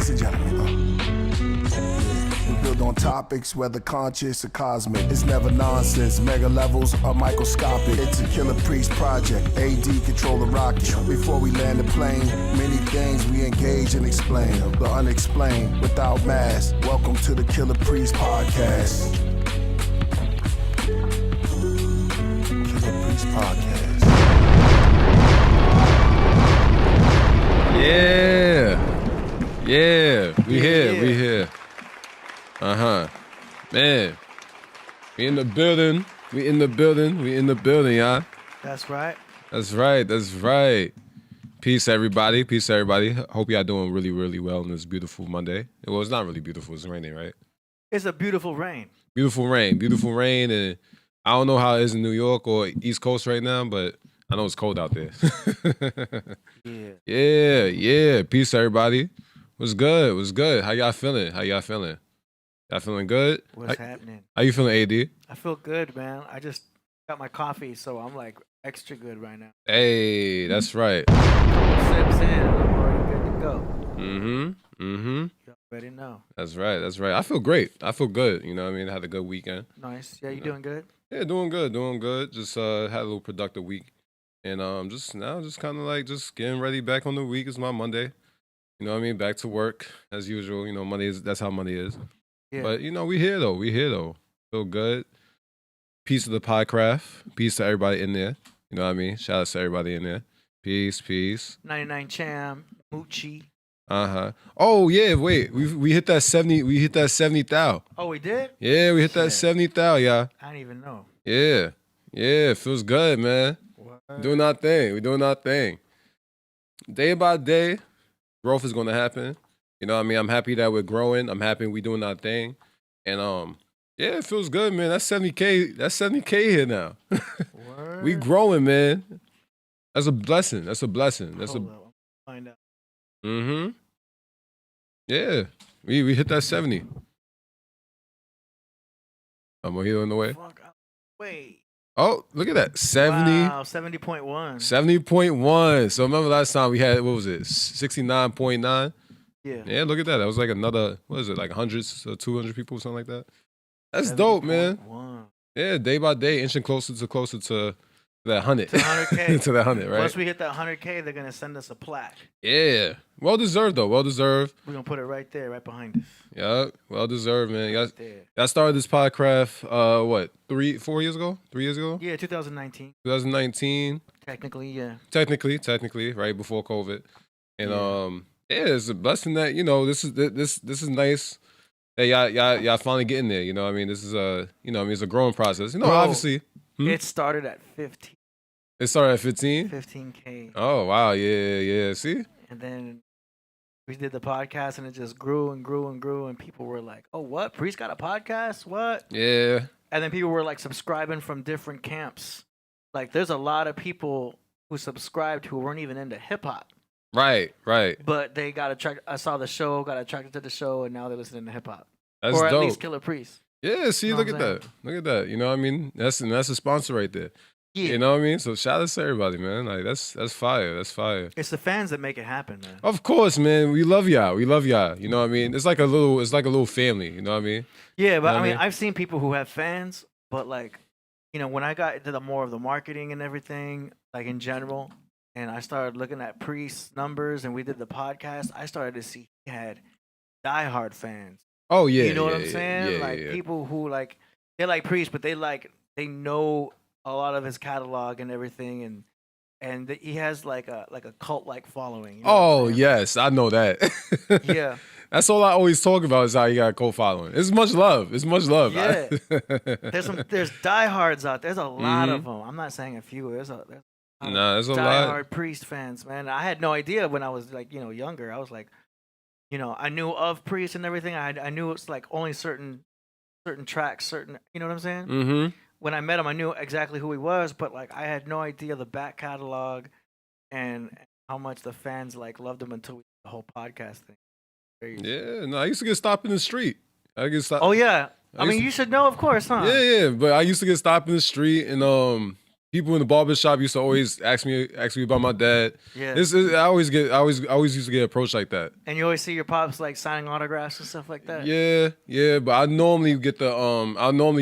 ladies and gentlemen. We build on topics, whether conscious or cosmic. It's never nonsense, mega levels are microscopic. It's a Killah Priest project, AD control the rocket. Before we land the plane, many things we engage and explain. The unexplained, without mask. Welcome to the Killah Priest podcast. Killah Priest podcast. Yeah, we here. Man, we in the building, y'all. That's right. That's right. Peace, everybody. Hope y'all doing really, really well on this beautiful Monday. Well, it's not really beautiful. It's raining, right? It's a beautiful rain. Beautiful rain, and I don't know how it is in New York or East Coast right now, but I know it's cold out there. Yeah. Peace, everybody. What's good? How y'all feeling? Y'all feeling good? What's happening? How you feeling, AD? I feel good, man. I just got my coffee, so I'm like extra good right now. Hey, that's right. A couple sips in, I'm already good to go. Mm-hmm. You already know. That's right. I feel great. I feel good. You know what I mean? I had a good weekend. Nice. Yeah, you doing good? Yeah, doing good. Just had a little productive week. And just kind of like just getting ready back on the week. It's my Monday. You know what I mean? Back to work as usual. You know, that's how Monday is. Yeah. But, you know, we here though. Feel good. Peace to the Podcraft. Peace to everybody in there. You know what I mean? Shout out to everybody in there. Peace. 99 Cham, Moochie. Oh, yeah, wait. We hit that 70. We hit that 70 thou. Oh, we did? Yeah, we hit that 70 thou, y'all. I didn't even know. Yeah. It feels good, man. What? Doing our thing. We're doing our thing. Day by day, growth is going to happen. You know what I mean? I'm happy that we're growing. I'm happy we're doing our thing. And yeah, it feels good, man. That's 70K. That's 70K here now. We growing, man. That's a blessing. Hold up. Find out. Yeah. We hit that 70. MoreMito in the way. Wait. Oh, look at that. 70. Wow, 70.1. 70.1. So remember last time we had, what was it? 69.9. Yeah, look at that. That was like another, what is it, like 100 or 200 people, something like that. That's dope, man. Yeah, day by day, inching closer to that 100. To 100K. To that 100, right? Once we hit that 100K, they're going to send us a plaque. Yeah. Well deserved, though. Well deserved. We're going to put it right there, right behind us. Yeah, well deserved, man. Right there. Y'all started this Podcraft, what, 4 years ago? 3 years ago? Yeah, 2019. 2019. Technically, yeah. Technically, right before COVID. And yeah, it's a blessing that, you know, this is nice that y'all finally getting there. You know what I mean? This is you know what I mean, it's a growing process. You know, obviously. It started at 15. It started at 15? 15K. Oh, wow. Yeah. See? And then we did the podcast and it just grew and grew and grew. And people were like, oh, what? Priest got a podcast? What? Yeah. And then people were like subscribing from different camps. Like there's a lot of people who subscribed who weren't even into hip hop. Right. But they got attracted. I saw the show, got attracted to the show, and now they're listening to hip hop. That's or at dope. least Killah Priest. Yeah, see, You know look what at that. You know what I mean? That's a sponsor right there. Yeah. You know what I mean? So shout out to everybody, man. Like that's fire. It's the fans that make it happen, man. Of course, man. We love y'all. You know what I mean? It's like a little family. You know what I mean? Yeah, but You know I what mean, I've seen people who have fans, but like, you know, when I got into more of the marketing and everything, like in general, and I started looking at Priest's numbers, and we did the podcast, I started to see he had diehard fans. Oh yeah, you know what I'm saying? Yeah. People who like they like Priest, but they know a lot of his catalog and everything, and he has like a cult like following. You know oh yes, I know that. Yeah. That's all I always talk about is how you got a co-following. It's much love. Yeah. There's diehards out there. There's a lot of them. I'm not saying a few. There's a there's a diehard lot. Priest fans, man. I had no idea when I was like, you know, younger. I was like, you know, I knew of Priest and everything. I knew it's like only certain tracks, you know what I'm saying? Mm-hmm. When I met him, I knew exactly who he was, but like I had no idea the back catalog and how much the fans like loved him until the whole podcast thing. Crazy. Yeah, no, I used to get stopped in the street. Oh yeah, I mean you should know, of course, huh? Yeah, but I used to get stopped in the street, and people in the barbershop used to always ask me about my dad. Yeah. I always used to get approached like that. And you always see your pops like signing autographs and stuff like that. Yeah, but I normally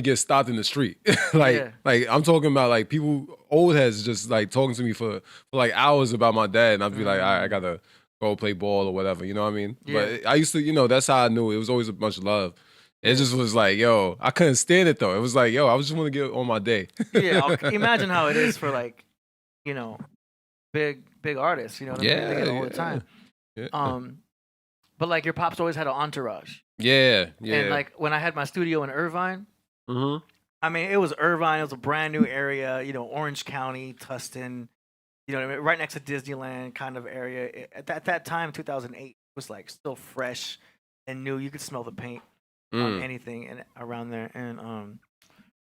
get stopped in the street. like I'm talking about like people, old heads just like talking to me for like hours about my dad, and I'd be like, all right, I gotta go play ball or whatever, you know what I mean? Yeah. But I used to, that's how I knew it was always a bunch of love. It just was like, yo, I couldn't stand it though. It was like, yo, I just want to get on my day. Imagine how it is for like, big artists. You know what I mean? They get it all the time. Yeah. But like your pops always had an entourage. Yeah. And like when I had my studio in Irvine, I mean, it was Irvine. It was a brand new area. Orange County, Tustin. You know what I mean? Right next to Disneyland kind of area. At that time, 2008, it was like still fresh and new. You could smell the paint on anything and around there. And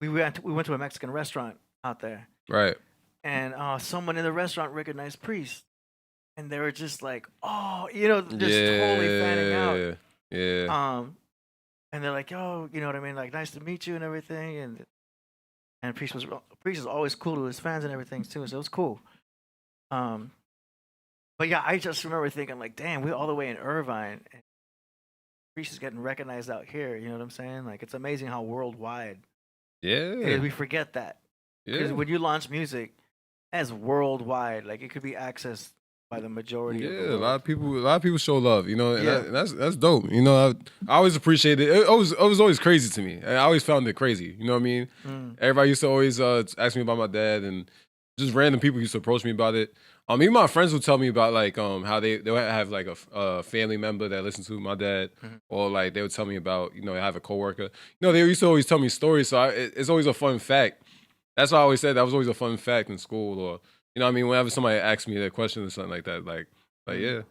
we went to a Mexican restaurant out there. Right. And someone in the restaurant recognized Priest. And they were just like, oh, just totally fanning out. Yeah. And they're like, yo, you know what I mean? Like, nice to meet you and everything. And Priest is always cool to his fans and everything too. So it was cool. But yeah, I just remember thinking like, damn, we're all the way in Irvine. And Priest is getting recognized out here. You know what I'm saying? Like, it's amazing how worldwide. Yeah. We forget that. Because Yeah. when you launch music, that's worldwide. Like, it could be accessed by the majority. Yeah, of the world. a lot of people show love, and that's dope. I always appreciate it. It was always crazy to me. I always found it crazy. You know what I mean? Everybody used to always ask me about my dad, and just random people used to approach me about it. Even my friends would tell me about like how they would have like a family member that listens to my dad, or like they would tell me about I have a coworker. They used to always tell me stories, so it's always a fun fact. That's why I always said that was always a fun fact in school, or what I mean, whenever somebody asks me that question or something like that, like yeah.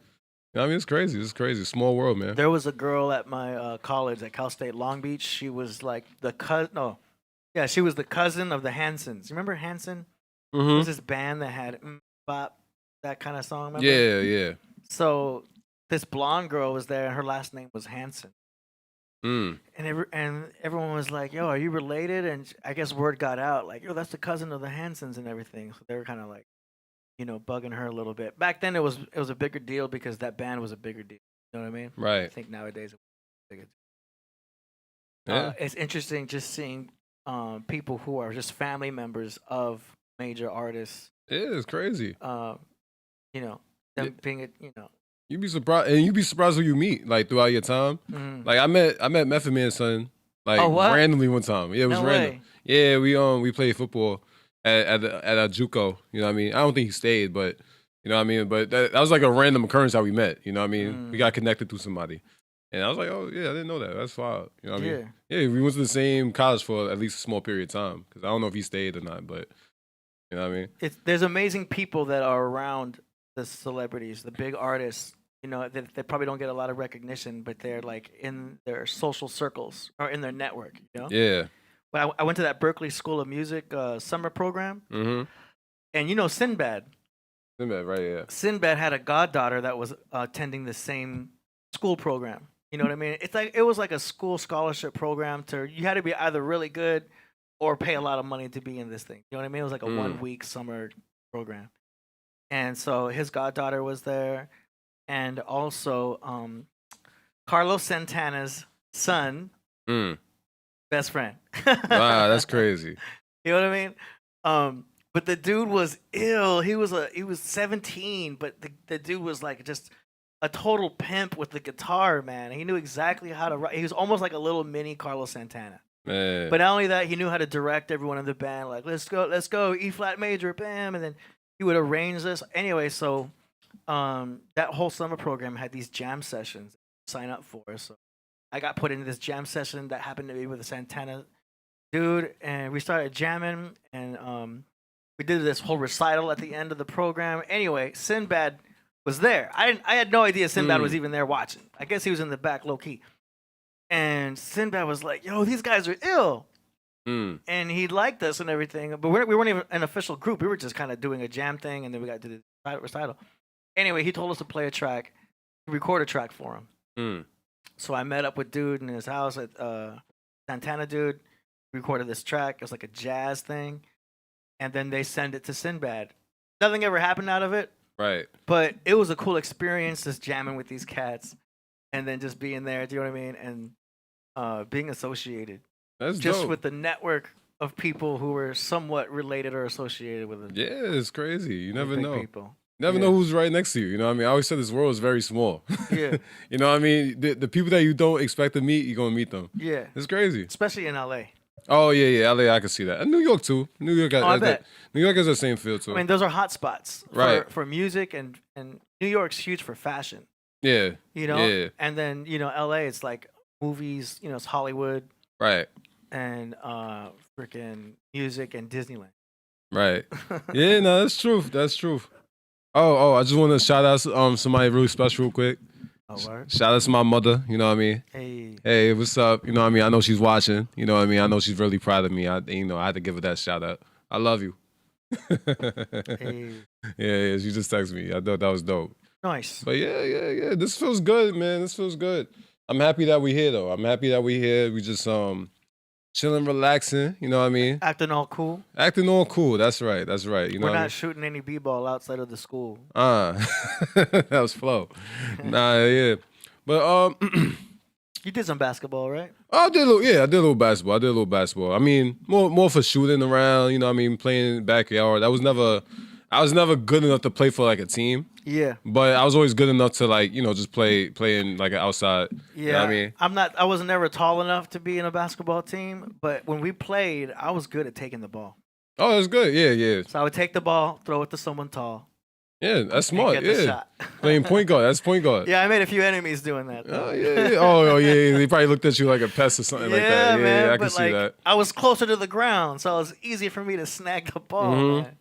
I mean, it's crazy. It's crazy. Small world, man. There was a girl at my college at Cal State Long Beach. She was like she was the cousin of the Hansons. You remember Hanson? It was this band that had Bop, that kind of song. Remember? Yeah. So this blonde girl was there, and her last name was Hanson. And everyone was like, "Yo, are you related?" And I guess word got out, like, "Yo, that's the cousin of the Hansons and everything." So they were kind of like, bugging her a little bit. Back then, it was a bigger deal because that band was a bigger deal. You know what I mean? Right. I think nowadays it's bigger. Yeah. It's interesting just seeing people who are just family members of major artists. Yeah, it's crazy. Them being You'd be surprised who you meet like throughout your time. Like I met Method Man's son like randomly one time. Yeah, it was random. Way. Yeah, we played football at a JUCO. You know what I mean? I don't think he stayed, but you know what I mean. But that was like a random occurrence how we met. You know what I mean? We got connected through somebody, and I was like, oh yeah, I didn't know that. That's wild. You know what I mean? Yeah, we went to the same college for at least a small period of time because I don't know if he stayed or not, but you know what I mean? There's amazing people that are around the celebrities, the big artists. They probably don't get a lot of recognition, but they're like in their social circles or in their network. Yeah. But I went to that Berkeley School of Music summer program, and Sinbad. Sinbad, right? Yeah. Sinbad had a goddaughter that was attending the same school program. You know what I mean? It was like a school scholarship program. You had to be either really good or pay a lot of money to be in this thing. You know what I mean? It was like a 1 week summer program, and so his goddaughter was there. And also, Carlos Santana's son, best friend. Wow, that's crazy. You know what I mean? But the dude was ill. He was 17, but the dude was like just a total pimp with the guitar, man. He knew exactly how to write. He was almost like a little mini Carlos Santana. Man. But not only that, he knew how to direct everyone in the band. Like, let's go, E flat major, bam, and then he would arrange this. Anyway, so. That whole summer program had these jam sessions to sign up for. So I got put into this jam session that happened to be with a Santana dude, and we started jamming, and we did this whole recital at the end of the program. Anyway, Sinbad was there. I had no idea Sinbad was even there watching. I guess he was in the back low key. And Sinbad was like, "Yo, these guys are ill." And he liked us and everything, but we weren't even an official group. We were just kind of doing a jam thing, and then we got to the recital. Anyway, he told us to play a track, record a track for him. So I met up with dude in his house at Santana dude. Recorded this track. It was like a jazz thing. and then they send it to Sinbad. Nothing ever happened out of it, Right. but it was a cool experience just jamming with these cats, and then just being there. Do you know what I mean? And being associated That's just dope. with the network of people who were somewhat related or associated with it. Yeah, it's crazy. You never know. People. Never know who's right next to you. You know what I mean? I always said this world is very small. Yeah. You know what I mean? The people that you don't expect to meet, you're going to meet them. Yeah. It's crazy. Especially in LA. Oh, yeah. LA, I can see that. And New York, too. New York I bet. New York has the same feel, too. I mean, those are hot spots Right. for music, and New York's huge for fashion. Yeah. You know? Yeah. And then, LA, it's like movies, it's Hollywood Right. and freaking music and Disneyland. Right. Yeah, no, that's truth. That's truth. Oh, I just want to shout out somebody really special real quick. Oh, word? Shout out to my mother, you know what I mean? Hey, what's up? You know what I mean? I know she's watching, you know what I mean? I know she's really proud of me. I had to give her that shout out. I love you. Hey. Yeah, she just texted me. I thought that was dope. Nice. But yeah. This feels good, man. This feels good. I'm happy that we're here, though. I'm happy that we're here. We just chilling, relaxing, you know what I mean? Acting all cool. Acting all cool. That's right. You know We're what I not mean? shooting any b-ball outside of the school. That was flow. Nah, yeah. But You did some basketball, right? I did a little basketball. I mean, more for shooting around, you know what I mean, playing in the backyard. I was never good enough to play for like a team. Yeah. But I was always good enough to like, just play in like an outside. Yeah. You know what I mean? I was never tall enough to be in a basketball team, but when we played, I was good at taking the ball. Oh, that's good. Yeah. So I would take the ball, throw it to someone tall. Yeah, that's and smart. get the Yeah. shot. Playing point guard. That's point guard. Yeah, I made a few enemies doing that. Oh, yeah. Oh, yeah. They probably looked at you like a pest or something like that. Yeah, man. I can But see that. I was closer to the ground, so it was easy for me to snag the ball. Mhm. Man.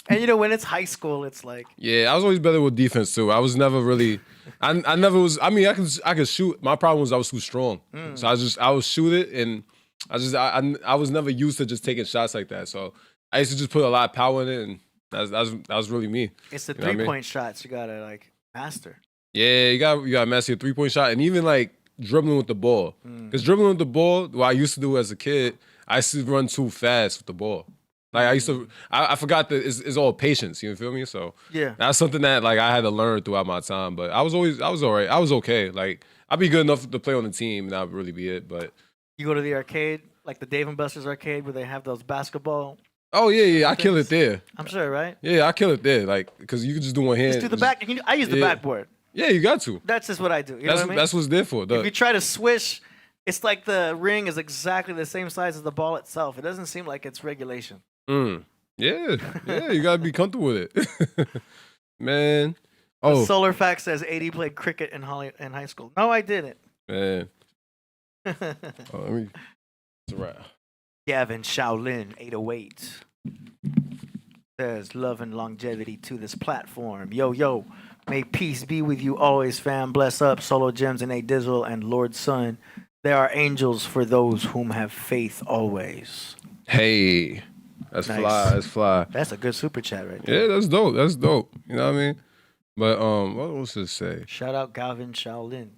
And when it's high school, it's like Yeah, I was always better with defense too. I was never really, I never was. I mean, I could shoot. My problem was I was too strong, so I would shoot it, and I was never used to just taking shots like that. So I used to just put a lot of power in it, and that was really me. it's the You know what I mean? 3-point shots you gotta like master. Yeah, you got to master your 3-point shot, and even like dribbling with the ball. Because dribbling with the ball, what I used to do as a kid, I used to run too fast with the ball. Like I used to, I forgot that it's all patience. You feel me? So Yeah. that's something that like I had to learn throughout my time. But I was all right. I was okay. Like I'd be good enough to play on the team, and that'd really be it. But You go to the arcade, like the Dave and Buster's arcade, where they have those basketball. oh yeah, I kill it there. I'm sure, right? Yeah, I kill it there. Like because you can just do one hand. Just do the back. I use the yeah. backboard. Yeah, you got to. That's just what I do. You know what I mean? That's what's there for. If you try to swish, it's like the ring is exactly the same size as the ball itself. It doesn't seem like it's regulation. Yeah, you gotta be comfortable with it, man. The Oh Solar Fact says AD played cricket in high school. No, I didn't. man. Oh, let me. It's right. Gavin Shaolin 808 says love and longevity to this platform. Yo, may peace be with you always, fam. Bless up, SoloGems and ByDax and Lord Sun. There are angels for those whom have faith always. Hey, that's Nice. fly. That's fly. That's a good super chat right there. Yeah, that's dope. That's dope. You know what I mean? But what was it say? Shout out Gavin Shaolin.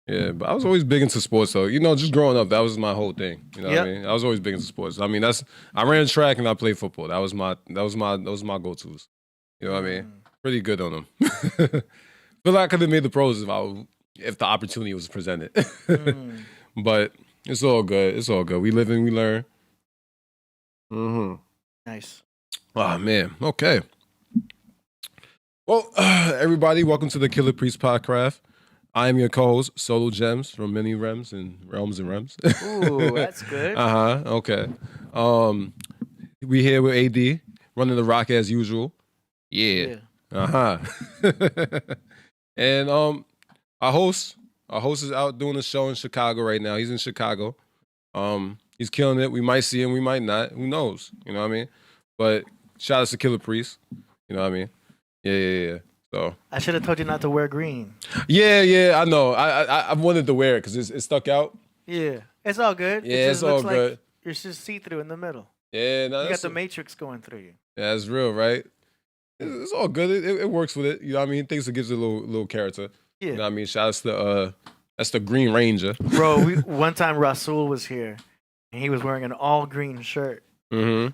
Yeah, but I was always big into sports though. Just growing up, that was my whole thing. You know what I Yep. mean? I was always big into sports. I mean, I ran track and I played football. That was my go-tos. You know what I mean? Pretty good on them. Feel like I could have made the pros if the opportunity was presented. But it's all good. It's all good. We live and we learn. Nice. Oh man. Okay. Well, everybody, welcome to the Killah Priest Podcraft. I am your co-host, SoloGems from Many Realms and Realms and Realms. Ooh, that's good. Okay. We here with AD, running the rock as usual. Yeah. And our host is out doing a show in Chicago right now. He's in Chicago. He's killing it. We might see him, we might not. Who knows? You know what I mean? But shout out to Killah Priest. You know what I mean? Yeah. So I should have told you not to wear green. yeah, I know. I wanted to wear it because it stuck out. Yeah, it's all good. Yeah, it's all good. Like it's just see through in the middle. Yeah, no, You got that's the Matrix going through you. yeah, that's real, right? It's all good. It works with it. You know what I mean? Things that gives it a little character. Yeah, You know what I mean? Shout out to that's the Green Ranger. bro. One time Rasul was here, and he was wearing an all green shirt. Mm-hmm.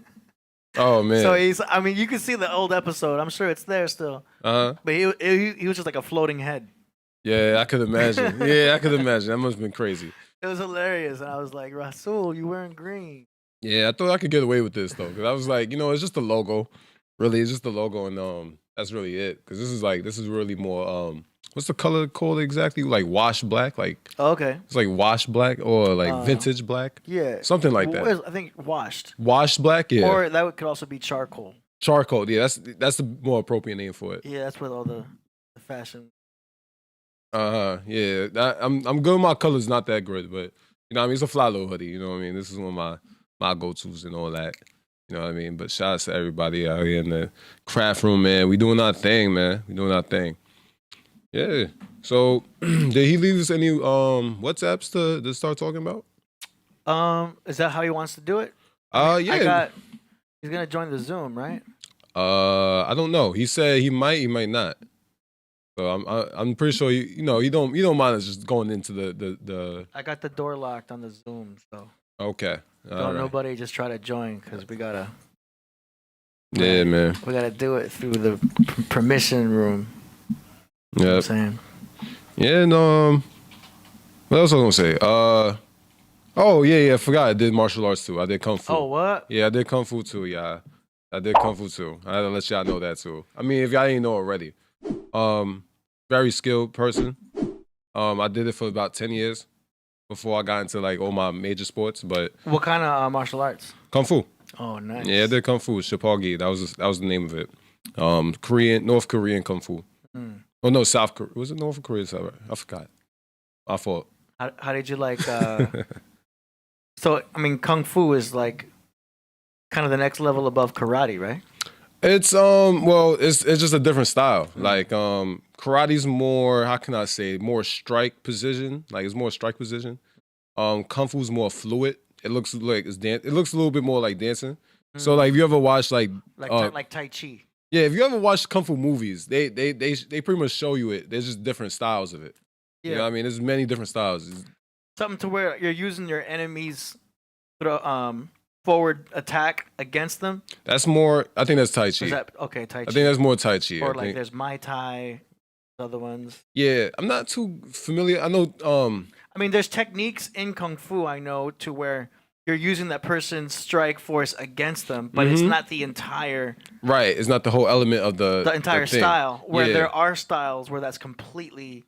Oh man. So I mean, you can see the old episode. I'm sure it's there still. Uh-huh. But he was just like a floating head. Yeah, I could imagine. Yeah, I could imagine. That must have been crazy. It was hilarious, and I was like, Rasul, you wearing green. Yeah, I thought I could get away with this though, because I was like, it's just the logo. Really, it's just the logo, and that's really it. Because this is really more what's the color called exactly? Like wash black, like Okay. it's like wash black or like vintage black. Yeah. Something like that. I think washed. Washed black, yeah. Or that could also be charcoal. Charcoal, yeah. That's the more appropriate name for it. Yeah, that's with all the fashion. Yeah. I'm good with my colors, not that good, but I mean, it's a fly little hoodie. You know what I mean? This is one of my go-tos and all that. You know what I mean? But shout out to everybody out here in the craft room, man. We doing our thing, man. We doing our thing. Yeah. So, did he leave us any WhatsApps to start talking about? Is that how he wants to do it? Yeah. He's gonna join the Zoom, right? I don't know. He said he might not. So I'm pretty sure you don't mind us just going into the. I got the door locked on the Zoom, so. Okay. Don't nobody just try to join because we gotta. Yeah, man. We gotta do it through the permission room. Yeah. You know what I'm saying. Yeah, no. What else was I gonna say? Oh yeah, I forgot. I did martial arts too. I did kung fu. Oh what? Yeah, I did kung fu too. Yeah, I did kung fu too. I had to let y'all know that too. I mean, if y'all didn't know already, very skilled person. I did it for about 10 years before I got into like all my major sports. But What kind of martial arts? kung fu. Oh, nice. Yeah, I did kung fu. Shapagi. That was the name of it. North Korean kung fu. Oh no, South Korea. Was it North Korea? I forgot. My fault. How did you like? So I mean, kung fu is like kind of the next level above karate, right? It's it's just a different style. Like karate's more, how can I say, more strike position. Like it's more strike position. Kung fu's more fluid. It looks like it looks a little bit more like dancing. So like if you ever watch like Tai Chi. Yeah, if you ever watch kung fu movies, they pretty much show you it. There's just different styles of it. Yeah. You know what I mean? There's many different styles. Something to where you're using your enemy's forward attack against them. That's more. I think that's Tai Chi. Tai Chi. I think that's more Tai Chi. Or like there's Muay Thai, other ones. Yeah, I'm not too familiar. I know. I mean, there's techniques in kung fu I know to where you're using that person's strike force against them, but it's not the entire. Right, it's not the whole element of the entire thing. style. Where there are styles where that's completely.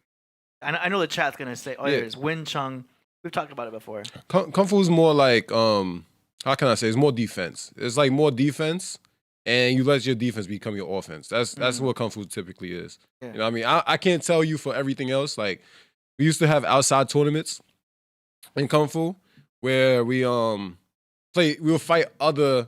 I know the chat's gonna say, "Oh, yeah, it's Wing Chun." We've talked about it before. Kung Fu is more like how can I say? It's more defense. It's like more defense, and you let your defense become your offense. That's what Kung Fu typically is. Yeah. You know what I mean? I can't tell you for everything else. Like we used to have outside tournaments in Kung Fu where we'll fight other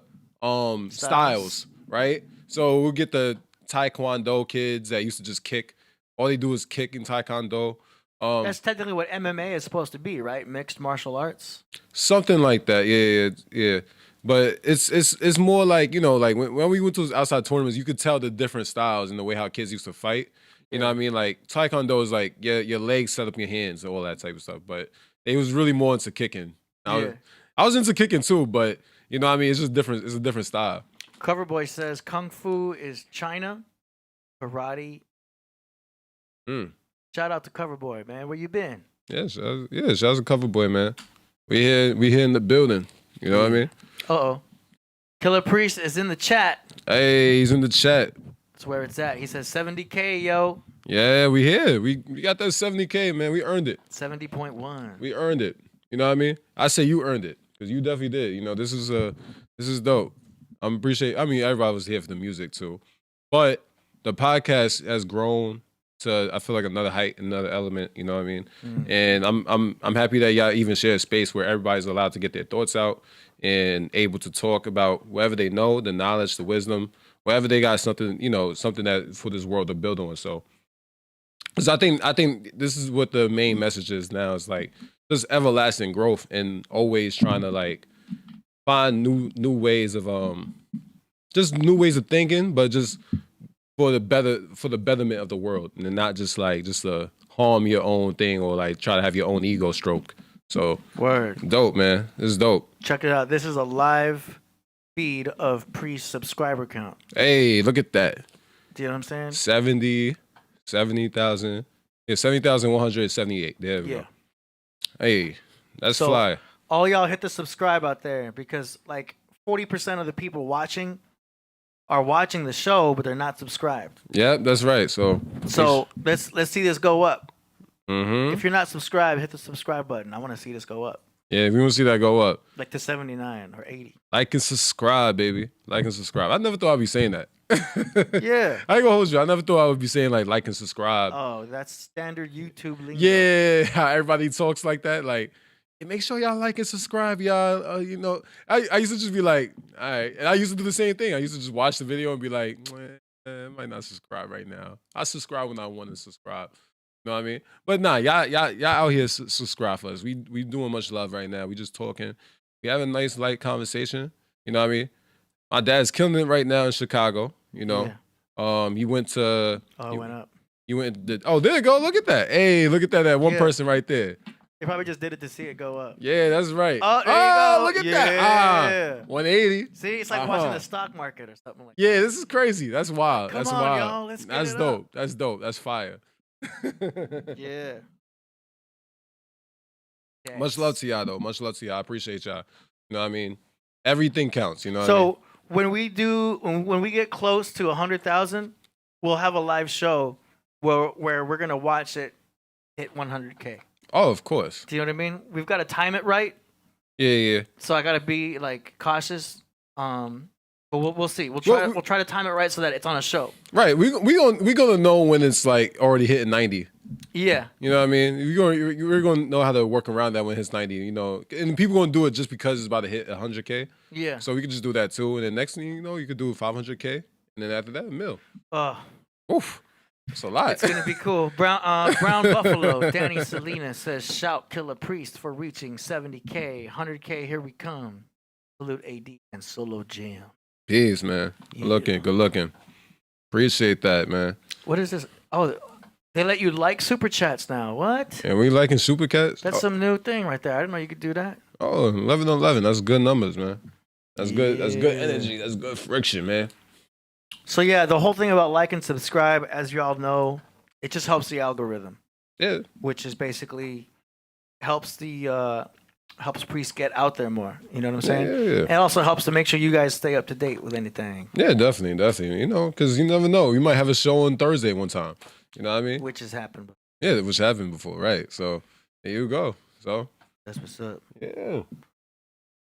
styles, right? So we'll get the Taekwondo kids that used to just kick. All they do is kick in Taekwondo. That's technically what MMA is supposed to be, right? Mixed martial arts. Something like that, yeah. But it's more like like when we went to outside tournaments, you could tell the different styles and the way how kids used to fight. You know what I mean? Like Taekwondo is like your legs set up your hands, all that type of stuff. But they was really more into kicking. I was into kicking too, but you know what I mean? It's just different. It's a different style. Coverboy says Kung Fu is China, karate. Shout out to Coverboy, man. Where you been? Yeah, shout out to Coverboy, man. We here in the building. You know what I mean? Uh-oh. Killah Priest is in the chat. Hey, he's in the chat. That's where it's at. He says 70K, yo. Yeah, we here. We got that 70K, man. We earned it. 70.1. We earned it. You know what I mean? I say you earned it because you definitely did. You know, this is dope. I mean, everybody was here for the music too, but the podcast has grown to, I feel like, another height, another element. You know what I mean? And I'm happy that y'all even share a space where everybody's allowed to get their thoughts out and able to talk about whatever they know, the knowledge, the wisdom, whatever they got, something that for this world to build on. So, because I think this is what the main message is now. It's like just everlasting growth and always trying to like find new ways of just new ways of thinking, but just for the betterment of the world, and not just to harm your own thing or like try to have your own ego stroke. So word, dope, man. This is dope. Check it out. This is a live feed of Priest subscriber count. Hey, look at that. Do you know what I'm saying? 70,000. Yeah, 70,178. There we go. Hey, that's So, fly. All y'all hit the subscribe out there because like 40% of the people watching are watching the show, but they're not subscribed. Yeah, that's right. So let's see this go up. Mm-hmm. If you're not subscribed, hit the subscribe button. I want to see this go up. Yeah, if you want to see that go up. Like to 79 or 80. Like and subscribe, baby. Like and subscribe. I never thought I'd be saying that. Yeah. I ain't gonna hold you. I never thought I would be saying like and subscribe. Oh, that's standard YouTube lingo. Yeah, how everybody talks like that. Like, hey, make sure y'all like and subscribe, y'all. You know, I used to just be like, all right. And I used to do the same thing. I used to just watch the video and be like, I might not subscribe right now. I subscribe when I want to subscribe. You know what I mean? But nah, y'all out here subscribe for us. We doing much love right now. We just talking. We have a nice light conversation. You know what I mean? My dad's killing it right now in Chicago. You know, he went to. Oh, it went up. You went. Oh, there you go. Look at that. Hey, look at that. That one person right there. They probably just did it to see it go up. Yeah, that's right. Oh, there you go. Look at that. 180. See, it's like watching the stock market or something like that. Yeah, this is crazy. That's wild. Come that's on, wild. y'all. Let's get That's it dope. up. That's dope. That's fire. Yeah. Much love to y'all, though. Much love to y'all. I appreciate y'all. You know what I mean? Everything counts. You know what I mean? When we get close to 100,000, we'll have a live show where we're gonna watch it hit 100K. Oh, of course. Do you know what I mean? We've got to time it right. Yeah. So I gotta be like cautious. But we'll see. We'll try to time it right so that it's on a show. Right. We gonna know when it's like already hitting 90. Yeah. You know what I mean? We're gonna know how to work around that when it hits 90. You know, and people gonna do it just because it's about to hit 100K. Yeah. So we can just do that too, and then next thing you know, you could do 500K, and then after that, a mil. Oof. That's a lot. It's gonna be cool. Brown Buffalo, Danny Salinas says, "Shout Killah Priest for reaching 70K, 100K. Here we come. Salute AD and SoloGem." Peace, man. Good looking. Appreciate that, man. What is this? Oh, they let you like super chats now. What? And we liking super cats? That's some new thing right there. I didn't know you could do that. Oh, 11-11. That's good numbers, man. That's good. That's good energy. That's good friction, man. So yeah, the whole thing about like and subscribe, as you all know, it just helps the algorithm. Yeah. Which is basically helps Priest get out there more. You know what I'm saying? Yeah. And also helps to make sure you guys stay up to date with anything. Yeah, definitely. You know, because you never know. We might have a show on Thursday one time. You know what I mean? Which has happened. Yeah, which happened before, right? So there you go. So that's what's up. Yeah.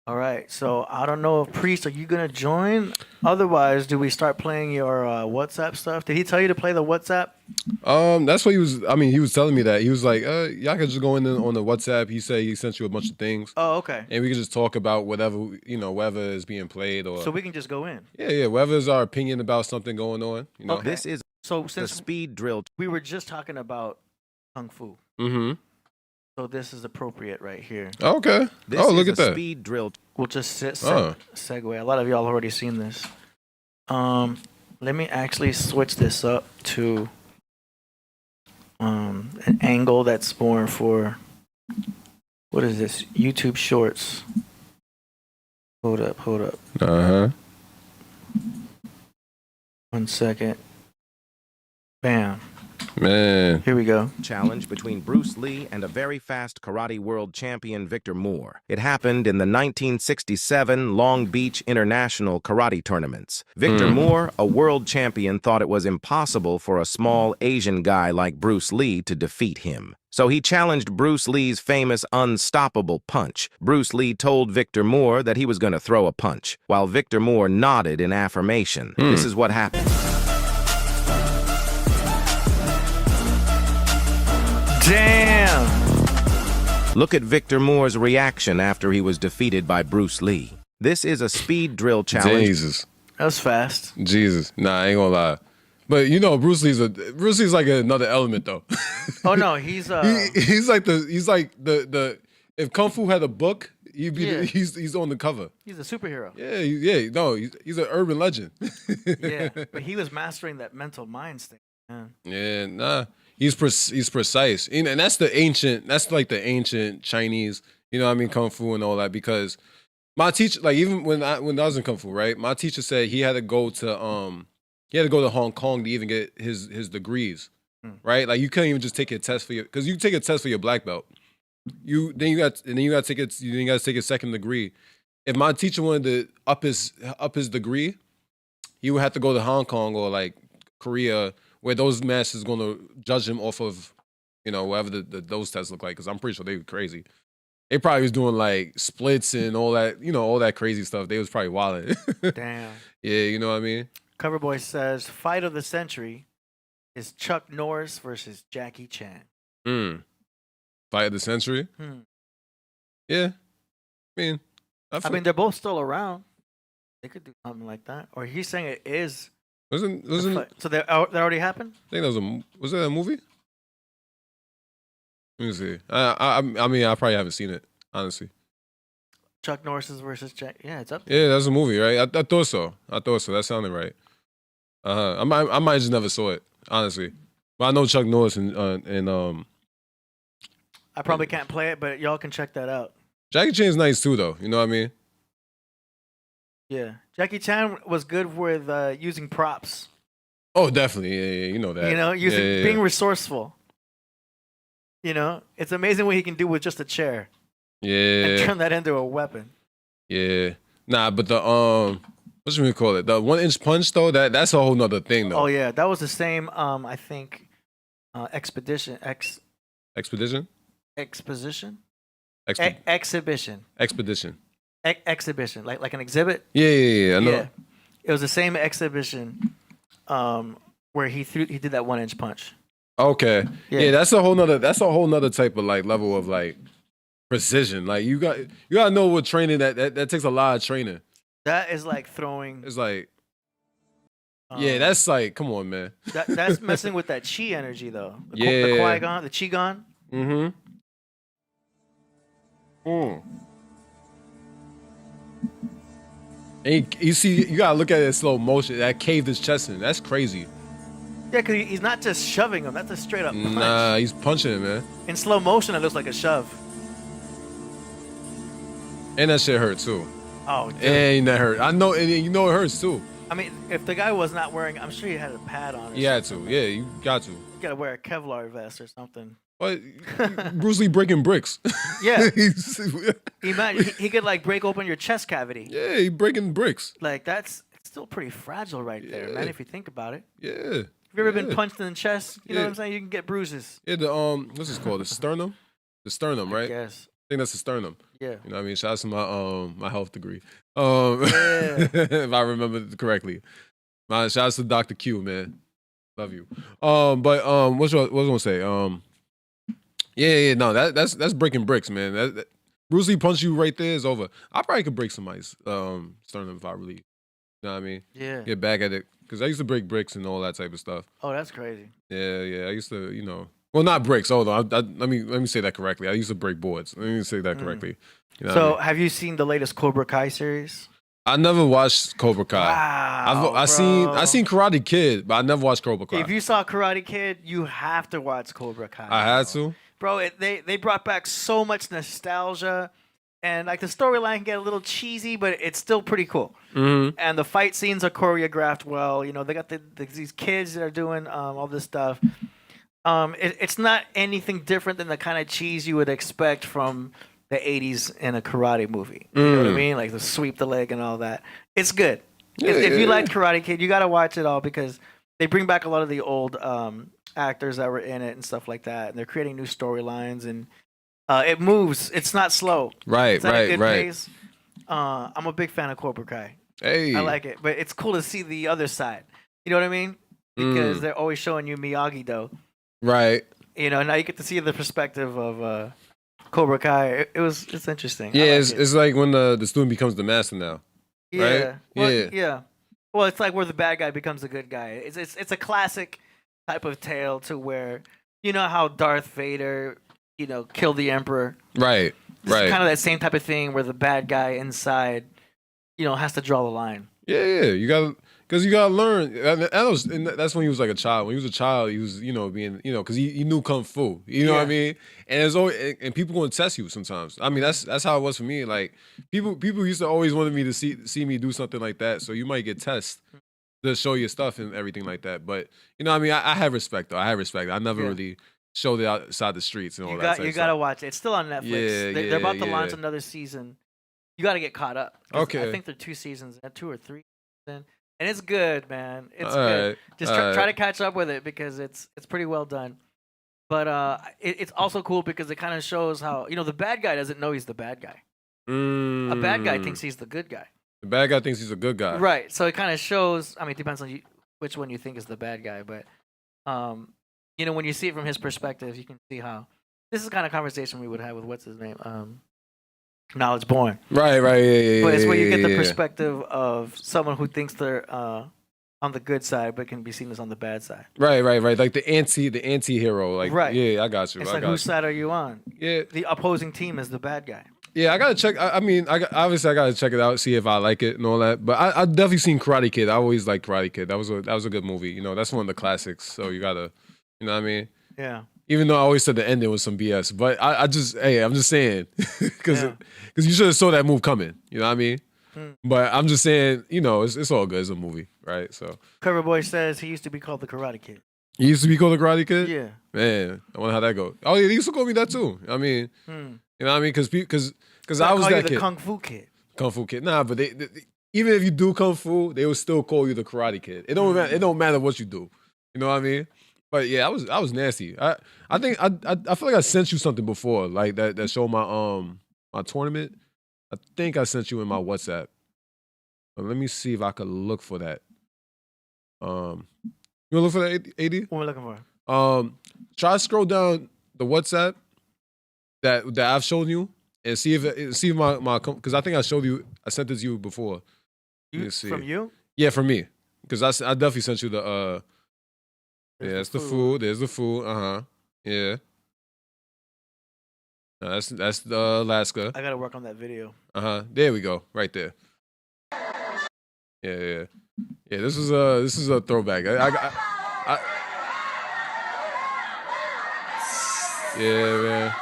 All right. So I don't know if Priest, are you gonna join? Otherwise, do we start playing your WhatsApp stuff? Did he tell you to play the WhatsApp? That's what he was. I mean, he was telling me that he was like, y'all could just go in on the WhatsApp. He said he sent you a bunch of things. Oh, okay. And we could just talk about whatever whatever is being played, or so we can just go in. Yeah. Whatever is our opinion about something going on. You know. Okay. This is so since the speed drill. We were just talking about kung fu. Mm-hmm. So this is appropriate right here. Okay. Look at that. Speed drill. We'll just segue. A lot of y'all already seen this. Let me actually switch this up to an angle that's more for, what is this? YouTube Shorts. Hold up. Uh-huh. 1 second. Bam. Man. Here we go. Challenge between Bruce Lee and a very fast karate world champion Victor Moore. It happened in the 1967 Long Beach International Karate Tournaments. Victor Moore, a world champion, thought it was impossible for a small Asian guy like Bruce Lee to defeat him. So he challenged Bruce Lee's famous unstoppable punch. Bruce Lee told Victor Moore that he was going to throw a punch, while Victor Moore nodded in affirmation. This is what happened. Damn! Look at Victor Moore's reaction after he was defeated by Bruce Lee. This is a speed drill challenge. Jesus. That was fast. Jesus. Nah, I ain't gonna lie. But you know, Bruce Lee's like another element though. Oh no, he's he's like the if Kung Fu had a book, he'd be he's on the cover. He's a superhero. Yeah, no, he's an urban legend. Yeah, but he was mastering that mental mind state. Yeah, nah. He's precise. And that's like the ancient Chinese, you know what I mean, Kung Fu and all that, because My teacher, like even when I was in Kung Fu, right? My teacher said he had to go to Hong Kong to even get his degrees, right? Like you couldn't even just take a test for your, because you take a test for your black belt. You got to take it. You got to take a second degree. If my teacher wanted to up his degree, he would have to go to Hong Kong or like Korea, where those masters going to judge him off of, whatever those tests look like. Because I'm pretty sure they were crazy. They probably was doing like splits and all that, all that crazy stuff. They was probably wilding. Damn. Yeah, you know what I mean? Coverboy says, fight of the century is Chuck Norris versus Jackie Chan. Fight of the century? Yeah. I mean, they're both still around. They could do something like that. Or he's saying it is. Wasn't so that already happened? I think was that a movie? Let me see. I mean, I probably haven't seen it, honestly. Chuck Norris versus Jack. Yeah, it's up there. Yeah, that's a movie, right? I thought so. That sounded right. I might just never saw it, honestly. But I know Chuck Norris and I probably can't play it, but y'all can check that out. Jackie Chan's nice too, though. You know what I mean? Yeah, Jackie Chan was good with using props. Oh, definitely. Yeah, you know that. Being resourceful. It's amazing what he can do with just a chair. Yeah. And turn that into a weapon. Yeah. Nah, but the what should we call it? The 1-inch punch though, that's a whole nother thing though. Oh yeah, that was the same. I think exhibition. Exhibition. Exhibition. Exhibition, like an exhibit. Yeah. I know. Yeah. It was the same exhibition, where he did that 1-inch punch. Okay. Yeah, that's a whole nother type of like level of like precision. Like you gotta know what training that takes a lot of training. That is like throwing. It's like, that's like, come on, man. That's messing with that chi energy though. The Qui-Gon, the Chi-Gon. And you gotta look at it in slow motion. That caved his chest in. That's crazy. Yeah, because he's not just shoving him. That's a straight up punch. Nah, he's punching him, man. In slow motion, it looks like a shove. And that shit hurt too. Oh, dude. And that hurt. I know, and it hurts too. I mean, if the guy was not wearing, I'm sure he had a pad on. He had to. Yeah, you got to. You gotta wear a Kevlar vest or something. But Bruce Lee breaking bricks. Yeah. Imagine he could like break open your chest cavity. Yeah, he breaking bricks. Like it's still pretty fragile right there, man. If you think about it. Yeah. Have you ever been punched in the chest? You know what I'm saying? You can get bruises. Yeah, what's this called? The sternum? The sternum, right? Yes. I think that's the sternum. Yeah. You know what I mean? Shout out to my health degree. If I remember correctly. Shout out to Dr. Q, man. Love you. But what was I gonna say? No, that's breaking bricks, man. That Bruce Lee punch you right there is over. I probably could break somebody's sternum if I really, you know what I mean? Yeah. Get back at it. Because I used to break bricks and all that type of stuff. Oh, that's crazy. Yeah. I used to, well, not bricks. Hold on. Let me say that correctly. I used to break boards. Let me say that correctly. You know so, what I mean? have you seen the latest Cobra Kai series? I never watched Cobra Kai. Wow, I seen Karate Kid, but I never watched Cobra Kai. If you saw Karate Kid, you have to watch Cobra Kai. I had to. Bro, they brought back so much nostalgia, and like the storyline can get a little cheesy, but it's still pretty cool. Mm-hmm. And the fight scenes are choreographed well. They got these kids that are doing all this stuff. It's not anything different than the kind of cheese you would expect from the 80s in a karate movie. You know what I mean? Like the sweep the leg and all that. It's good. If you like Karate Kid, you got to watch it all because they bring back a lot of the old actors that were in it and stuff like that. And they're creating new storylines and it moves. It's not slow. Right, it's at a good right. pace. I'm a big fan of Cobra Kai. Hey. I like it. But it's cool to see the other side. You know what I mean? Because they're always showing you Miyagi-Do. Right. Now you get to see the perspective of Cobra Kai. It's interesting. Yeah, it's like when the student becomes the master now. Yeah. Right? Well, yeah. Yeah. Well, it's like where the bad guy becomes the good guy. It's a classic type of tale to where how Darth Vader, killed the Emperor. Right. It's kind of that same type of thing where the bad guy inside, has to draw the line. Yeah. You Because you gotta learn. And that's when he was like a child. When he was a child, he was, being, because he knew kung fu. You know what I mean? And there's always, and people gonna test you sometimes. I mean, that's how it was for me. Like people used to always wanted me to see me do something like that. So you might get tested to show your stuff and everything like that. But I have respect though. I have respect. I never really showed it outside the streets and all that. You gotta watch it. It's still on Netflix. They're about to launch another season. You got to get caught up. Okay. I think they're 2 seasons, 2 or 3, and it's good, man. It's good. Right. Just try to catch up with it because it's pretty well done. But it's also cool because it kind of shows how the bad guy doesn't know he's the bad guy. A bad guy thinks he's the good guy. The bad guy thinks he's a good guy. Right. So it kind of shows. I mean, it depends on which one you think is the bad guy, but when you see it from his perspective, you can see how this is the kind of conversation we would have with what's his name. Knowledge Born. Right, yeah. But it's where you get the perspective of someone who thinks they're on the good side, but can be seen as on the bad side. Right. Like the anti-hero. Like, right. Yeah, I got you. It's like, whose side are you on? Yeah. The opposing team is the bad guy. Yeah, I gotta check. Obviously I gotta check it out, see if I like it and all that. But I definitely seen Karate Kid. I always liked Karate Kid. That was a good movie. That's one of the classics. So you gotta, you know what I mean? Yeah. Even though I always said the ending was some BS, but I'm just saying, because you should have saw that move coming. You know what I mean? But I'm just saying, it's all good. It's a movie, right? So Cover Boy says he used to be called the Karate Kid. He used to be called the Karate Kid? Yeah. Man, I wonder how that goes. Oh, yeah, they used to call me that too. I mean, you know what I mean? Because I was that kid. The Kung Fu Kid. Kung Fu Kid. Nah, but they even if you do Kung Fu, they will still call you the Karate Kid. It don't matter. It don't matter what you do. You know what I mean? But yeah, I was nasty. I think I feel like I sent you something before, like that showed my tournament. I think I sent you in my WhatsApp. But let me see if I could look for that. You wanna look for that, AD? What am I looking for? Try to scroll down the WhatsApp that I've shown you and see if my because I think I sent it to you before. From you? Yeah, from me. Because I definitely sent you the There's the food. There's the food. Yeah. No, that's the Alaska. I gotta work on that video. There we go. Right there. Yeah. This is a throwback. Yeah, man.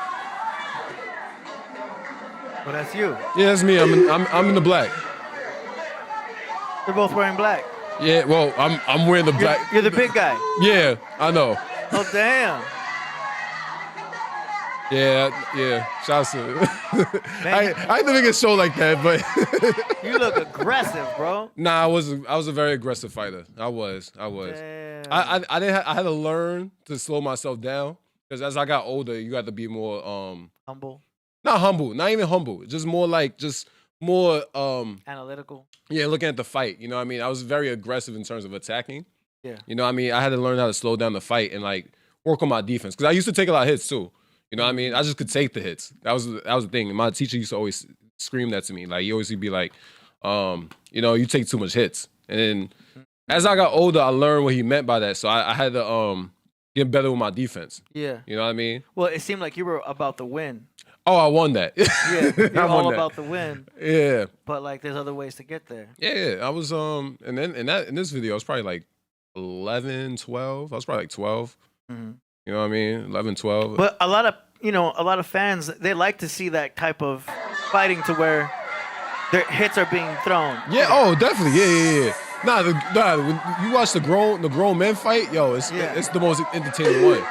Well, that's you. Yeah, that's me. I'm in the black. They're both wearing black. Yeah, well, I'm wearing the black. You're the big guy. Yeah, I know. Oh damn. Yeah. Shouts to I didn't make a show like that, but you look aggressive, bro. Nah, I was a very aggressive fighter. I was. Damn. I had to learn to slow myself down because as I got older, you got to be more humble. Not humble, not even humble. Just more analytical. Yeah, looking at the fight. You know what I mean? I was very aggressive in terms of attacking. Yeah. You know what I mean? I had to learn how to slow down the fight and like work on my defense because I used to take a lot of hits too. You know what I mean? I just could take the hits. That was the thing. My teacher used to always scream that to me. Like, he always would be like, you take too much hits. And then as I got older, I learned what he meant by that. So I had to get better with my defense. Yeah. You know what I mean? Well, it seemed like you were about the win. Oh, I won that. Yeah, you're all about the win. Yeah. But like, there's other ways to get there. Yeah. I was and then in this video, I was probably like 11, 12. I was probably like 12. Mm-hmm. You know what I mean? 11, 12. But a lot of fans, they like to see that type of fighting to where their hits are being thrown. Yeah. Oh, definitely. Yeah. Nah, when you watch the grown men fight, yo, it's the most entertaining one.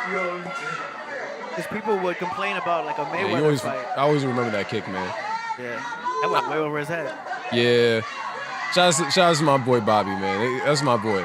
Because people would complain about like a Mayweather fight. I always remember that kick, man. Yeah, that went way over his head. Yeah. Shout out to my boy Bobby, man. That's my boy.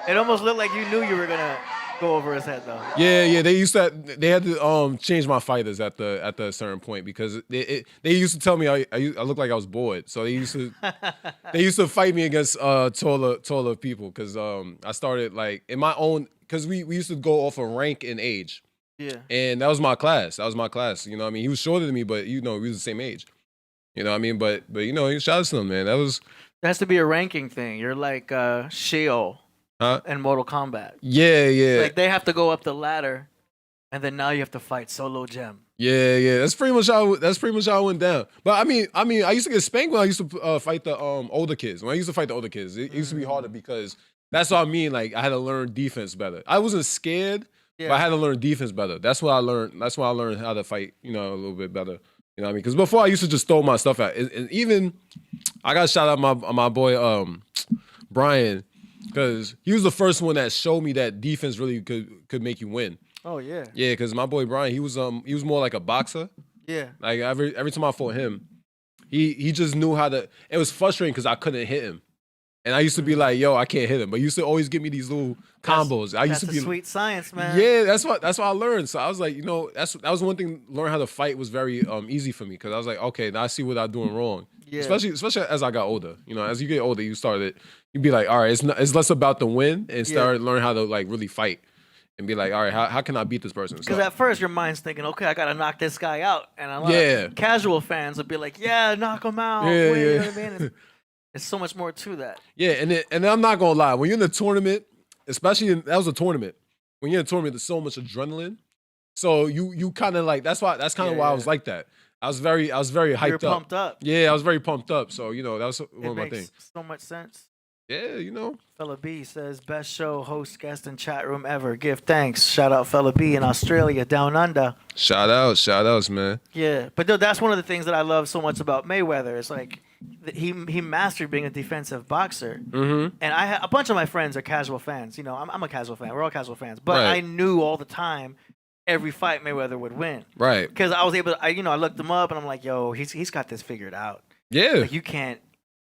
It almost looked like you knew you were gonna go over his head, though. Yeah. They had to change my fighters at a certain point because they used to tell me I looked like I was bored. So they used to fight me against taller people because I started like in my own because we used to go off of rank and age. Yeah. And that was my class. You know what I mean? He was shorter than me, but we was the same age. You know what I mean? But shout out to him, man. There has to be a ranking thing. You're like Shio. Huh? And Mortal Kombat. Yeah. Like they have to go up the ladder, and then now you have to fight SoloGem. Yeah. That's pretty much how it went down. But I mean, I used to get spanked when I used to fight the older kids. When I used to fight the older kids, it used to be harder because that's what I mean. Like I had to learn defense better. I wasn't scared, but I had to learn defense better. That's what I learned. That's why I learned how to fight, a little bit better. You know what I mean? Because before I used to just throw my stuff out. And even I got to shout out my boy Brian, because he was the first one that showed me that defense really could make you win. Oh yeah. Yeah, because my boy Brian, he was more like a boxer. Yeah. Like every time I fought him, he just knew how to. It was frustrating because I couldn't hit him. And I used to be like, yo, I can't hit him. But he used to always give me these little combos. That's sweet science, man. Yeah, that's what I learned. So I was like, that was one thing. Learn how to fight was very easy for me because I was like, okay, now I see what I'm doing wrong. Yeah. Especially as I got older. As you get older, you'd be like, all right, it's less about the win and start learn how to like really fight and be like, all right, how can I beat this person? Because at first your mind's thinking, okay, I gotta knock this guy out, and a lot of casual fans would be like, yeah, knock him out. Yeah. You know what I mean? There's so much more to that. Yeah, and I'm not gonna lie. When you're in the tournament, especially that was a tournament. When you're in a tournament, there's so much adrenaline. So you kind of like that's kind of why I was like that. I was very hyped up. You were pumped up. Yeah, I was very pumped up. So that was one of my things. So much sense. Yeah, Fella B says best show, host, guest, and chat room ever. Give thanks. Shout out Fella B in Australia, down under. Shout outs, man. Yeah, but that's one of the things that I love so much about Mayweather. It's like he mastered being a defensive boxer. Mm-hmm. And a bunch of my friends are casual fans. I'm a casual fan. We're all casual fans. But Right. I knew all the time every fight Mayweather would win. Right. Because I was able to, I looked him up and I'm like, yo, he's got this figured out. Yeah. Like you can't.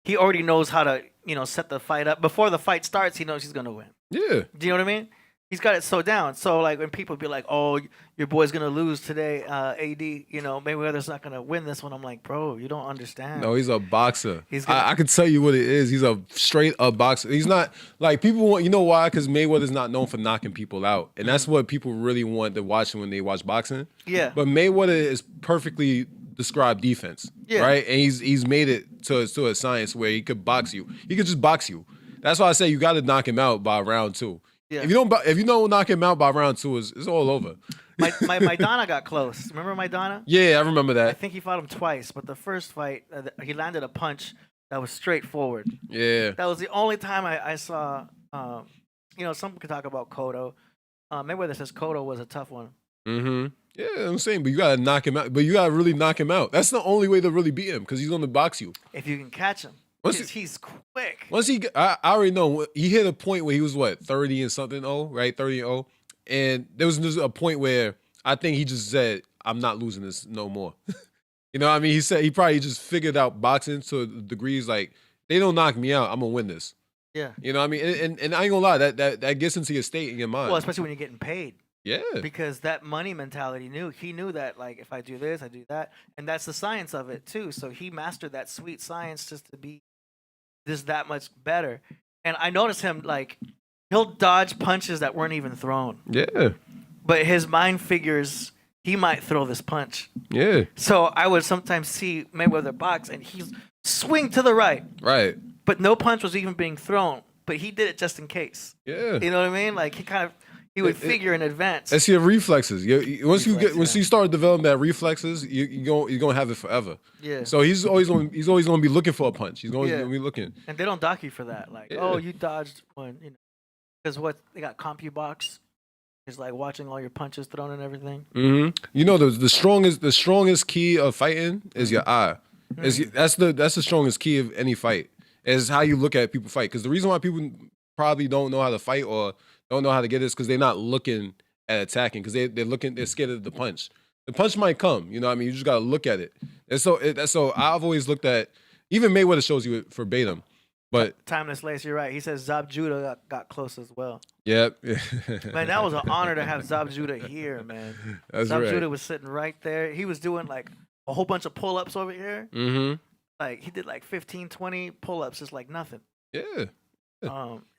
He already knows how to, set the fight up. Before the fight starts, he knows he's going to win. Yeah. Do you know what I mean? He's got it so down. So, like, when people be like, oh, your boy's going to lose today, AD, Mayweather's not going to win this one. I'm like, bro, you don't understand. No, he's a boxer. I can tell you what it is. He's a straight up boxer. He's not, like, people want, why? Because Mayweather's not known for knocking people out. And that's what people really want to watch when they watch boxing. Yeah. But Mayweather is perfectly described defense, right? And he's made it to a science where he could box you. He could just box you. That's why I say you got to knock him out by round 2. Yeah. If you don't knock him out by round 2, it's all over. My Maidana got close. Remember Maidana? Yeah, I remember that. I think he fought him twice, but the first fight he landed a punch that was straightforward. Yeah, that was the only time I saw. Some could talk about Cotto. Mayweather says Cotto was a tough one. Mm-hmm. Yeah, I'm saying, but you gotta knock him out. But you gotta really knock him out. That's the only way to really beat him because he's gonna box you. If you can catch him, he's quick. I already know he hit a point where he was 30 and something, right, 30-0, and there was just a point where I think he just said, "I'm not losing this no more." You know what I mean? He said he probably just figured out boxing to degrees like they don't knock me out, I'm gonna win this. Yeah. You know what I mean? And I ain't gonna lie, that gets into your state in your mind. Well, especially when you're getting paid. Yeah. Because that money mentality he knew that, like, if I do this, I do that. And that's the science of it, too. So he mastered that sweet science just to be just that much better. And I noticed him, like, he'll dodge punches that weren't even thrown. Yeah. But his mind figures he might throw this punch. Yeah. So I would sometimes see Mayweather box, and he's swing to the right. Right. But no punch was even being thrown. But he did it just in case. Yeah. You know what I mean? Like, he would figure in advance. It's your reflexes. Once you start developing that reflexes, you're gonna have it forever. Yeah. So he's always gonna be looking for a punch. He's always gonna be looking. And they don't dock you for that. Like, oh, you dodged one. Because they got CompuBox. It's like watching all your punches thrown and everything. Mm-hmm. The strongest key of fighting is your eye. That's the strongest key of any fight. Is how you look at people fight. Because the reason why people probably don't know how to fight or don't know how to get this because they're not looking at attacking because they're scared of the punch. The punch might come, you know what I mean? You just gotta look at it. And so I've always looked at, even Mayweather shows you it verbatim. But Timeless Lace, you're right. He says Zab Judah got close as well. Yep. Man, that was an honor to have Zab Judah here, man. That's Zab right. Judah was sitting right there. He was doing like a whole bunch of pull-ups over here. Mm-hmm. Like he did like 15, 20 pull-ups, just like nothing. Yeah.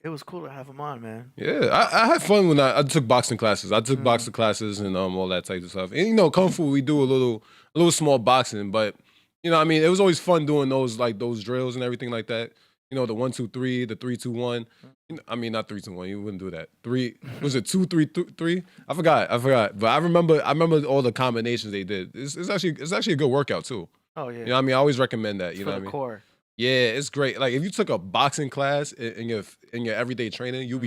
It was cool to have him on, man. Yeah, I had fun when I took boxing classes. I took boxing classes and all that type of stuff. And kung fu, we do a little small boxing, but I mean, it was always fun doing those drills and everything like that. The 1, 2, 3, the 3, 2, 1. I mean, not 3, 2, 1. You wouldn't do that. 3 was it 2, 3, 3? I forgot. But I remember all the combinations they did. It's actually a good workout too. Oh yeah. You know what I mean? I always recommend that. It's You for know the what I mean? core. Yeah, it's great. Like if you took a boxing class in your everyday training, you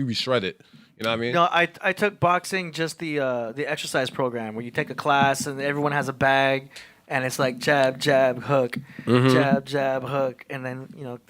be shredded. You know what I mean? No, I took boxing, just the exercise program where you take a class and everyone has a bag and it's like jab, jab, hook, jab, jab, hook, and then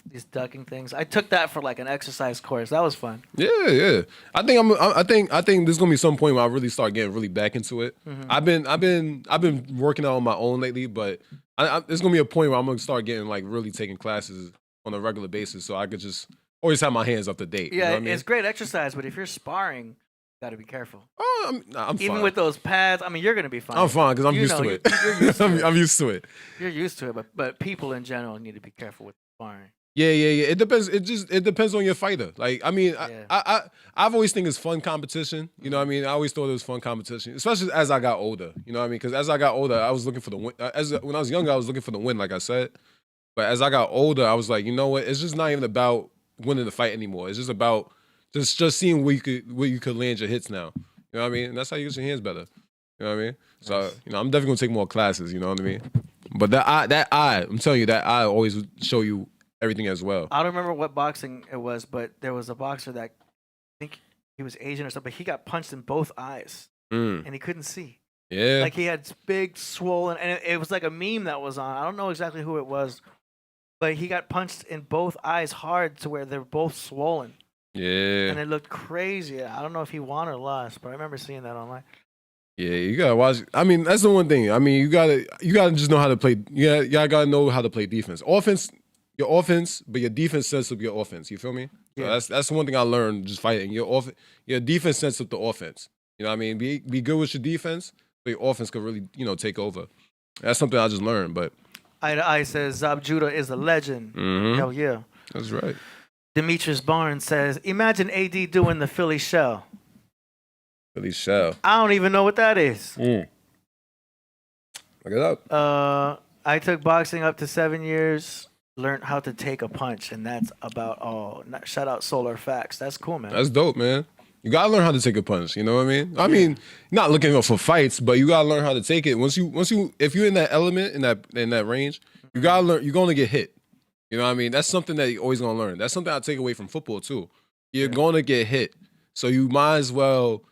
these ducking things. I took that for like an exercise course. That was fun. Yeah. I think there's gonna be some point where I really start getting really back into it. I've been working out on my own lately, but there's gonna be a point where I'm gonna start getting like really taking classes on a regular basis, so I could just always have my hands up to date. Yeah, you know what I mean? it's great exercise, but if you're sparring, you gotta be careful. Oh, I'm Even fine. with those pads, I mean, you're gonna be fine. I'm fine because I'm used to it. You're used to it. I'm used to it. You're used to it, but people in general need to be careful with sparring. Yeah. It depends. It depends on your fighter. Like, I mean, Yeah. I've always think it's fun competition. You know what I mean? I always thought it was fun competition, especially as I got older. You know what I mean? Because as I got older, I was looking for the win. When I was younger, I was looking for the win, like I said. But as I got older, I was like, you know what? It's just not even about winning the fight anymore. It's just about just seeing where you could land your hits now. You know what I mean? And that's how you get your hands better. You know what I mean? So, I'm definitely gonna take more classes. You know what I mean? But I'm telling you, that eye always would show you everything as well. I don't remember what boxing it was, but there was a boxer that I think he was Asian or something. But he got punched in both eyes and he couldn't see. Yeah. Like he had big swollen, and it was like a meme that was on. I don't know exactly who it was, but he got punched in both eyes hard to where they're both swollen. Yeah. And it looked crazy. I don't know if he won or lost, but I remember seeing that online. Yeah, you gotta watch. I mean, that's the one thing. I mean, you gotta just know how to play. Yeah, y'all gotta know how to play defense. Your offense, but your defense sets up your offense. You feel me? Yeah. So that's the one thing I learned just fighting. Your defense sets up the offense. You know what I mean? Be good with your defense, but your offense could really take over. That's something I just learned. But Eye to Eye says Zab Judah is a legend. Hell yeah. That's right. Demetrius Barnes says, imagine AD doing the Philly shell. Philly shell. I don't even know what that is. Look it up. I took boxing up to 7 years, learned how to take a punch, and that's about all. Shout out Solar Facts. That's cool, man. That's dope, man. You gotta learn how to take a punch. You know what I mean? I mean, not looking for fights, but you gotta learn how to take it. If you're in that element, in that range, you gotta learn. You're gonna get hit. You know what I mean? That's something that you're always gonna learn. That's something I take away from football too. You're gonna get hit, so you might as well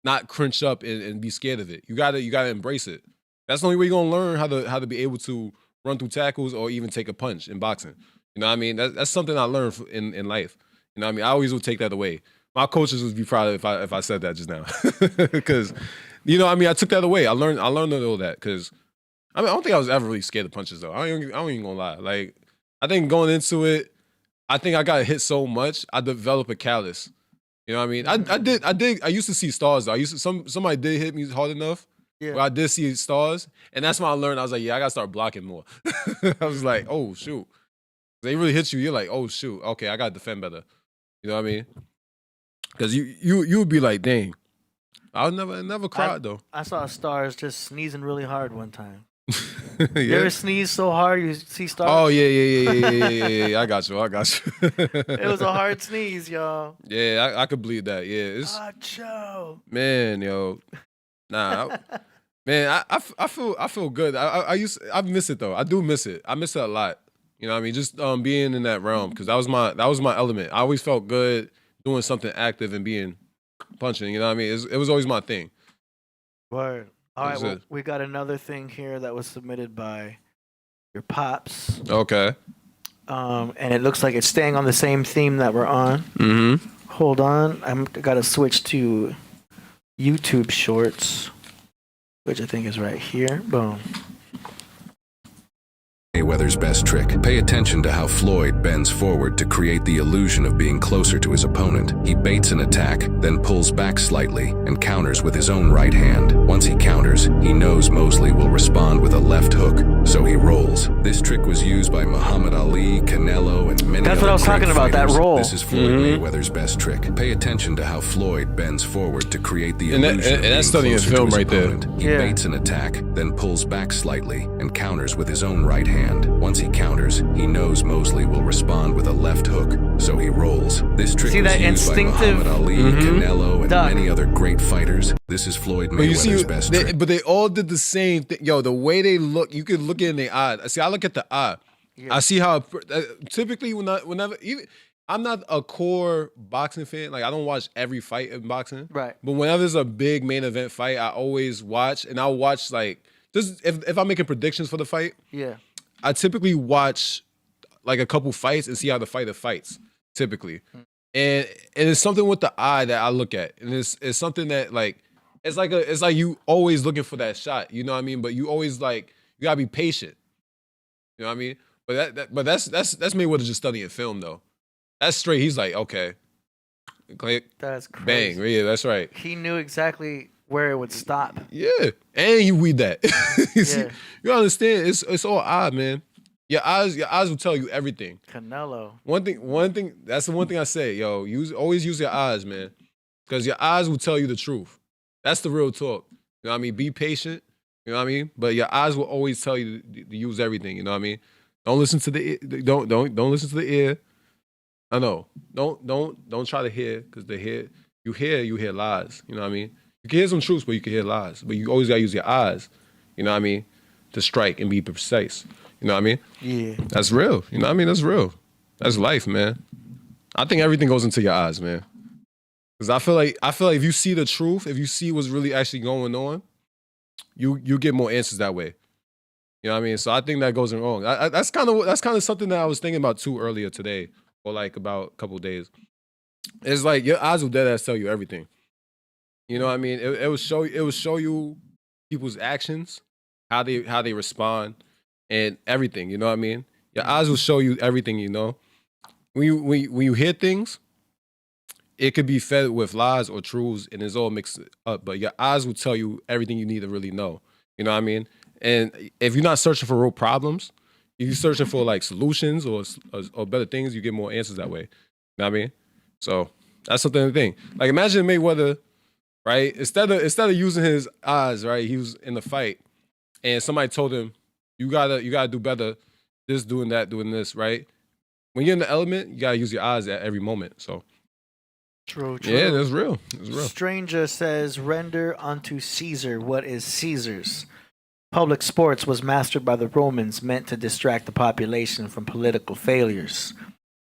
not cringe up and be scared of it. You gotta embrace it. That's the only way you're gonna learn how to be able to run through tackles or even take a punch in boxing. You know what I mean? That's something I learned in life. You know what I mean? I always would take that away. My coaches would be proud if I said that just now, because I took that away. I learned all that because I don't think I was ever really scared of punches though. I ain't even gonna lie. Like I think going into it, I think I got hit so much I developed a callus. You know what I mean? I used to see stars though. Somebody did hit me hard enough. Yeah. Where I did see stars, and that's when I learned. I was like, I gotta start blocking more. I was like, oh shoot, they really hit you. You're like, oh shoot, okay, I gotta defend better. You know what I mean? Because you would be like, dang, I never cried though. I saw stars just sneezing really hard one time. Yeah. You ever sneeze so hard you see stars? Oh yeah. I got you. It was a hard sneeze, y'all. Yeah, I could believe that. Yeah, it's man, yo, nah, man, I feel good. I miss it though. I do miss it. I miss it a lot. You know what I mean? Just being in that realm because that was my element. I always felt good doing something active and being punching. You know what I mean? It was always my thing. Word. All right, well, we got another thing here that was submitted by your pops. Okay. And it looks like it's staying on the same theme that we're on. Mm-hmm. Hold on. I got to switch to YouTube Shorts, which I think is right here. Boom. Mayweather's best trick. Pay attention to how Floyd bends forward to create the illusion of being closer to his opponent. He baits an attack, then pulls back slightly and counters with his own right hand. Once he counters, he knows Mosley will respond with a left hook, so he rolls. This trick was used by Muhammad Ali, Canelo, and many That's other what I was talking about, fighters. that roll. This is Floyd Mayweather's best trick. Pay attention to how Floyd bends forward to create the illusion of being studying closer film to his right there. opponent. He baits an attack, then pulls back slightly and counters with his own right hand. Once he counters, he knows Mosley will respond with a left hook, so he rolls. This trick See was that used by instinctive- Muhammad Ali, Canelo, and Duck. many other great fighters. This is Floyd But you Mayweather's see, best trick. but they all did the same thing. Yo, the way they look, you can look in their eye. See, I look at the eye. Yeah. I see how typically whenever even I'm not a core boxing fan. Like I don't watch every fight in boxing. Right. But whenever there's a big main event fight, I always watch, and I'll watch like just if I'm making predictions for the fight, Yeah. I typically watch like a couple fights and see how the fighter fights typically. And it's something with the eye that I look at, and it's something that like it's like you always looking for that shot. You know what I mean? But you always like you gotta be patient. You know what I mean? But that's Mayweather just studying film though. That's straight. He's like, okay, click, That's crazy. bang. Yeah, that's right. He knew exactly where it would stop. Yeah, and you read that. You see, Yeah. you understand? It's all eye, man. Your eyes will tell you everything. Canelo. One thing. That's the one thing I say, yo. Always use your eyes, man, because your eyes will tell you the truth. That's the real talk. You know what I mean? Be patient. You know what I mean? But your eyes will always tell you to use everything. You know what I mean? Don't listen to the ear. Don't listen to the ear. I know. Don't try to hear, because you hear lies. You know what I mean? You can hear some truths, but you can hear lies. But you always gotta use your eyes. You know what I mean? To strike and be precise. You know what I mean? Yeah. That's real. You know what I mean? That's real. That's life, man. I think everything goes into your eyes, man. Because I feel like if you see the truth, if you see what's really actually going on, you get more answers that way. You know what I mean? So I think that goes in wrong. That's kind of something that I was thinking about too earlier today, or like about a couple of days. It's like your eyes will dead ass tell you everything. You know what I mean? It will show you people's actions, how they respond, and everything. You know what I mean? Your eyes will show you everything. You know, when you hear things, it could be fed with lies or truths, and it's all mixed up. But your eyes will tell you everything you need to really know. You know what I mean? And if you're not searching for real problems, if you're searching for like solutions or better things, you get more answers that way. You know what I mean? So that's something to think. Like imagine Mayweather, right? Instead of using his eyes, right? He was in the fight, and somebody told him, "You gotta do better. This, doing that, doing this." Right? When you're in the element, you gotta use your eyes at every moment. So True. yeah, that's real. That's real. Stranger says, "Render unto Caesar what is Caesar's." Public sports was mastered by the Romans, meant to distract the population from political failures.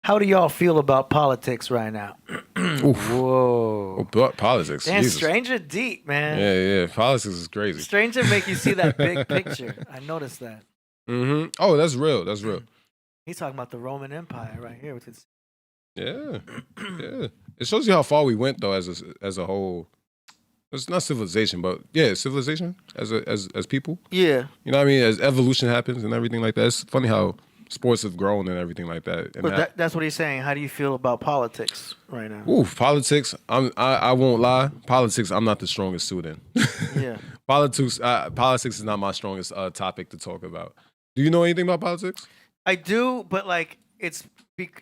How do y'all feel about politics right now? Whoa. Oh, politics. Damn, Jesus. Stranger deep, man. Yeah. Politics is crazy. Stranger make you see that big picture. I noticed that. Mm-hmm. Oh, that's real. That's real. He's talking about the Roman Empire right here with his. Yeah. It shows you how far we went though, as a whole. It's not civilization, but yeah, civilization as people. Yeah. You know what I mean? As evolution happens and everything like that. It's funny how sports have grown and everything like that. And But that's what he's saying. How do you feel about politics right now? ooh, politics. I won't lie. Politics. I'm not the strongest suit in. Yeah. Politics is not my strongest topic to talk about. Do you know anything about politics? I do, but like it's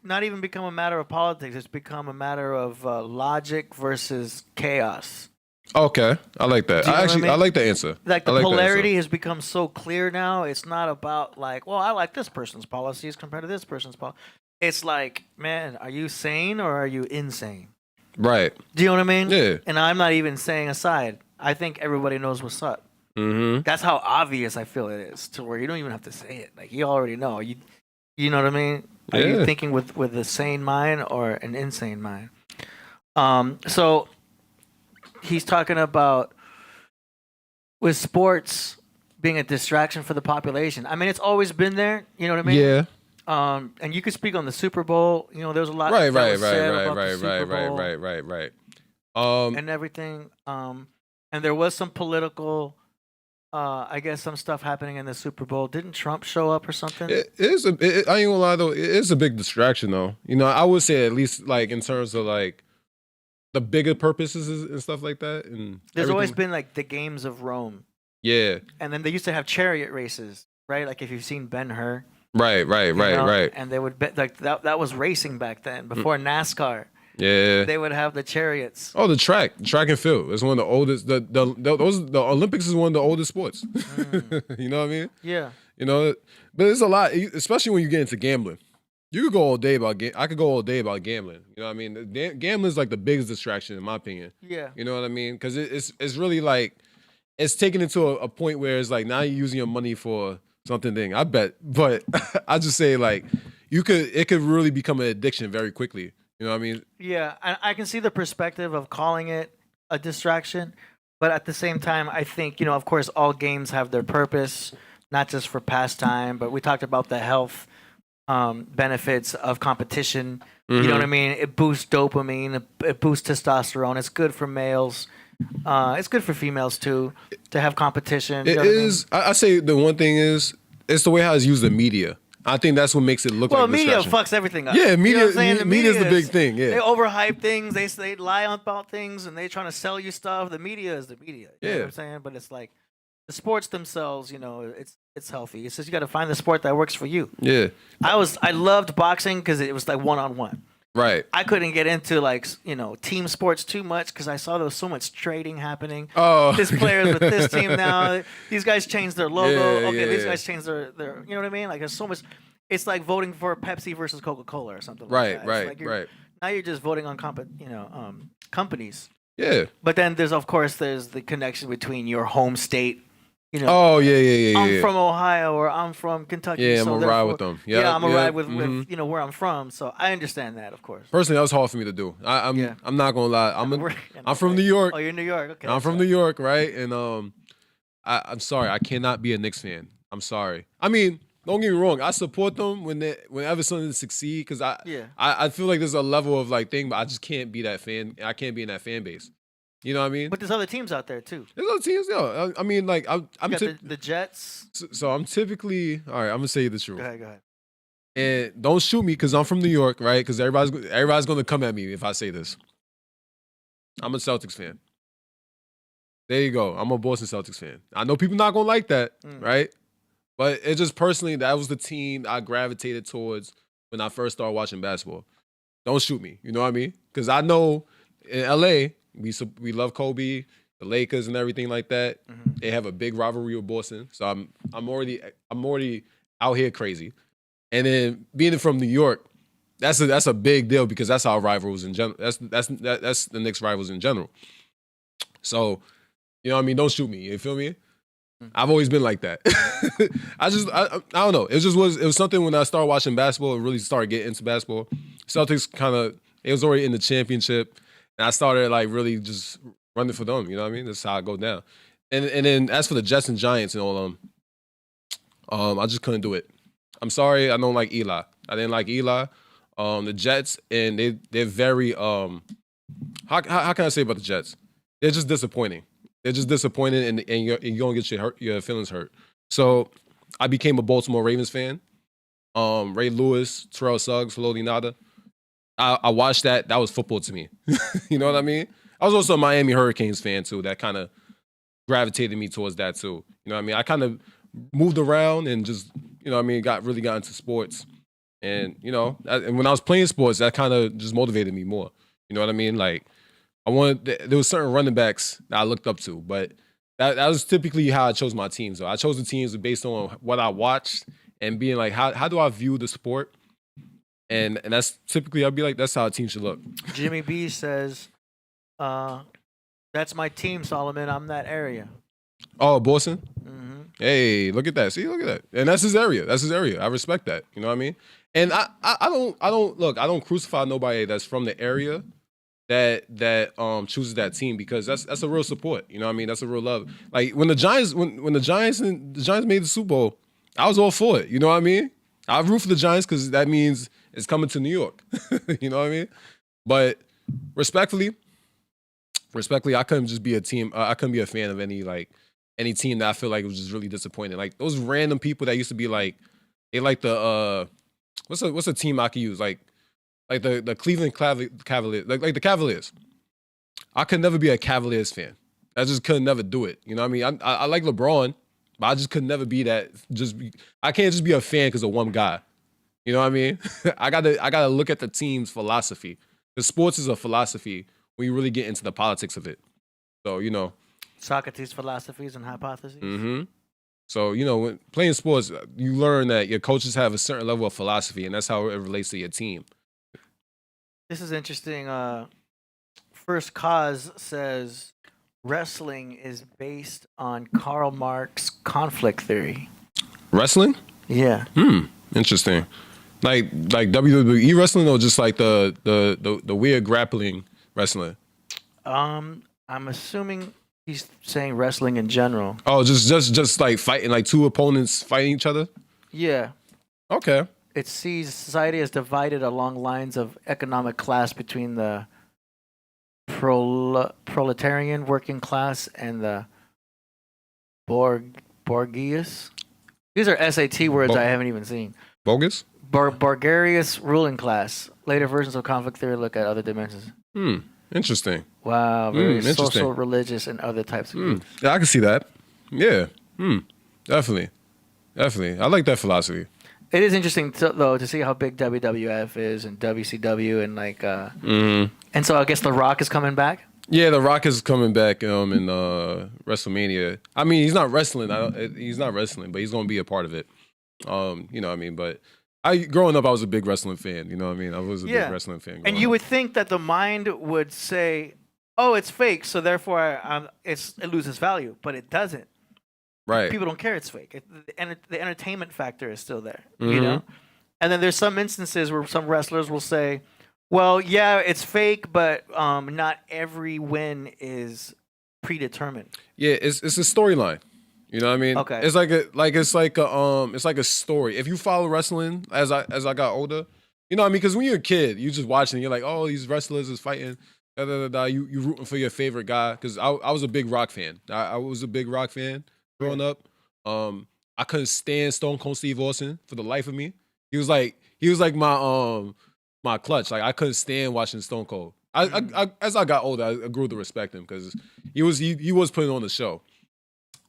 not even become a matter of politics. It's become a matter of logic versus chaos. Okay, I like that. Do you know what I mean? I like the answer. Like I the like polarity answer. has become so clear now. It's not about like, well, I like this person's policies compared to this person's policy. It's like, man, are you sane or are you insane? Right. Do you know what I mean? Yeah. And I'm not even saying aside. I think everybody knows what's up. Mm-hmm. That's how obvious I feel it is, to where you don't even have to say it. Like you already know. You know what I mean? Are you Yeah. thinking with a sane mind or an insane mind? So he's talking about with sports being a distraction for the population. I mean, it's always been there. You know what I mean? Yeah. And you could speak on the Super Bowl. You know, there's a lot. Right. that was said about the Super Bowl Right. and everything. And there was some political, I guess, some stuff happening in the Super Bowl. Didn't Trump show up or something? I ain't gonna lie though. It is a big distraction though. You know, I would say at least like in terms of like the bigger purposes and stuff like that. And There's always everything. been like the games of Rome, Yeah. and then they used to have chariot races, right? Like if you've seen Ben-Hur, Right. you know, Right. and they would bet like that was racing back then before NASCAR. Yeah. They would have the chariots. Oh, the track and field. It's one of the oldest. The Olympics is one of the oldest sports. You know what I mean? Yeah. You know, but it's a lot, especially when you get into gambling. You could go all day about I could go all day about gambling. You know what I mean? Gambling is like the biggest distraction in my opinion. Yeah. You know what I mean? Because it's really like it's taken into a point where it's like now you're using your money for something. I bet, but I just say like it could really become an addiction very quickly. You know what I mean? Yeah, I can see the perspective of calling it a distraction, but at the same time, I think, of course, all games have their purpose, not just for pastime, but we talked about the health benefits of competition. You know what I mean? It boosts dopamine, it boosts testosterone. It's good for males. It's good for females too to have competition. It is. I say the one thing is it's the way how it's used in media. I think that's what makes it look like media distraction. fucks everything up. Yeah, media. You know what I'm saying? The Media is the media big thing. Yeah, they overhype things. They lie about things, and they trying to sell you stuff. The media is the media. You know what I'm saying? But it's like the sports themselves. It's healthy. It's just you got to find the sport that works for you. Yeah. I loved boxing because it was like 1-on-1. Right. I couldn't get into team sports too much because I saw there was so much trading happening. Oh, This player's with this team now. These guys changed their logo. Yeah, okay, yeah, these yeah. guys changed their. You know what I mean? Like there's so much. It's like voting for Pepsi versus Coca-Cola or something. Right, like that. right, It's like right. Now you're just voting on companies. Yeah. But then there's the connection between your home state. Oh yeah. I'm from Ohio or I'm from Kentucky. Yeah, so I'm gonna ride therefore- with them. Yeah, I'm gonna ride with mhm. where I'm from. So I understand that, of course. Personally, that was hard for me to do. I'm not gonna lie. I'm from New York. Oh, you're in New York. Okay. I'm from New York, right? And I'm sorry, I cannot be a Knicks fan. I'm sorry. I mean, don't get me wrong. I support them whenever something succeed because I feel like there's a level of like thing, but I just can't be that fan. I can't be in that fan base. You know what I mean? But there's other teams out there too. There's other teams, yo. I mean, like I'm You got the Jets. so I'm typically all right. I'm gonna say you the truth. Go ahead. And don't shoot me because I'm from New York, right? Because everybody's gonna come at me if I say this. I'm a Celtics fan. There you go. I'm a Boston Celtics fan. I know people not gonna like that, right? But it just personally, that was the team I gravitated towards when I first started watching basketball. Don't shoot me. You know what I mean? Because I know in LA, we love Kobe, the Lakers, and everything like that. They have a big rivalry with Boston, so I'm already out here crazy. And then being from New York, that's a big deal because that's our rivals in general. That's the Knicks rivals in general. So, you know what I mean? Don't shoot me. You feel me? I've always been like that. I don't know. It was something when I started watching basketball, really started getting into basketball. Celtics it was already in the championship, and I started like really just running for them. You know what I mean? That's how I go down. And then as for the Jets and Giants and all them, I just couldn't do it. I'm sorry, I don't like Eli. I didn't like Eli. The Jets, and they're very how can I say about the Jets? They're just disappointing. They're just disappointed, and you're gonna get your feelings hurt. So I became a Baltimore Ravens fan. Ray Lewis, Terrell Suggs, Flody Nada. I watched that. That was football to me. You know what I mean? I was also a Miami Hurricanes fan too. That kind of gravitated me towards that too. You know what I mean? I kind of moved around and just, you know what I mean, got into sports. And, and when I was playing sports, that kind of just motivated me more. You know what I mean? Like, there was certain running backs that I looked up to, but that was typically how I chose my teams. So I chose the teams based on what I watched and being like, how do I view the sport? And that's typically, I'd be like, that's how a team should look. Jimmy B says, that's my team, Solomon. I'm that area. Oh, Boston? Mm-hmm. Hey, look at that. See, look at that. And that's his area. I respect that. You know what I mean? And I don't crucify nobody that's from the area that chooses that team because that's a real support. You know what I mean? That's a real love. Like when the Giants made the Super Bowl, I was all for it. You know what I mean? I root for the Giants because that means it's coming to New York. You know what I mean? But respectfully, I couldn't just be a team. I couldn't be a fan of any team that I feel like was just really disappointing. Like those random people that used to be like, they like the what's a team I could use like the Cleveland Cavaliers, like the Cavaliers. I could never be a Cavaliers fan. I just could never do it. You know what I mean? I like LeBron, but I just could never be that. I can't just be a fan because of one guy. You know what I mean? I gotta look at the team's philosophy. Because sports is a philosophy when you really get into the politics of it. So, Socrates' philosophies and hypotheses. Mm-hmm. So, when playing sports, you learn that your coaches have a certain level of philosophy, and that's how it relates to your team. This is interesting. First Cause says wrestling is based on Karl Marx conflict theory. Wrestling? Yeah. Interesting. Like WWE wrestling, or just like the weird grappling wrestling? I'm assuming he's saying wrestling in general. Oh, just like fighting, like two opponents fighting each other? Yeah. Okay. It sees society as divided along lines of economic class between the proletarian working class and the Borgias. These are SAT words I haven't even seen. Bogus? Borgarious ruling class. Later versions of conflict theory look at other dimensions. Interesting. Wow, very interesting. social, religious, and other types of groups. Yeah, I can see that. Yeah. Definitely. I like that philosophy. It is interesting though to see how big WWF is and WCW and like and so I guess The Rock is coming back. Yeah, The Rock is coming back in WrestleMania. I mean, he's not wrestling. He's not wrestling, but he's going to be a part of it. You know what I mean? But growing up, I was a big wrestling fan. You know what I mean? I was a big wrestling fan. And you would think that the mind would say, "Oh, it's fake," so therefore it loses value, but it doesn't. Right. People don't care it's fake. The entertainment factor is still there, you know? And then there's some instances where some wrestlers will say, well, yeah, it's fake, but not every win is predetermined. Yeah, it's a storyline. You know what I mean? Okay. It's like a story. If you follow wrestling as I got older, you know what I mean? Because when you're a kid, you just watching, you're like, oh, these wrestlers is fighting. You rooting for your favorite guy. Because I was a big Rock fan. I was a big Rock fan growing up. I couldn't stand Stone Cold Steve Austin for the life of me. He was like my clutch. Like I couldn't stand watching Stone Cold. As I got older, I grew to respect him because he was putting on the show.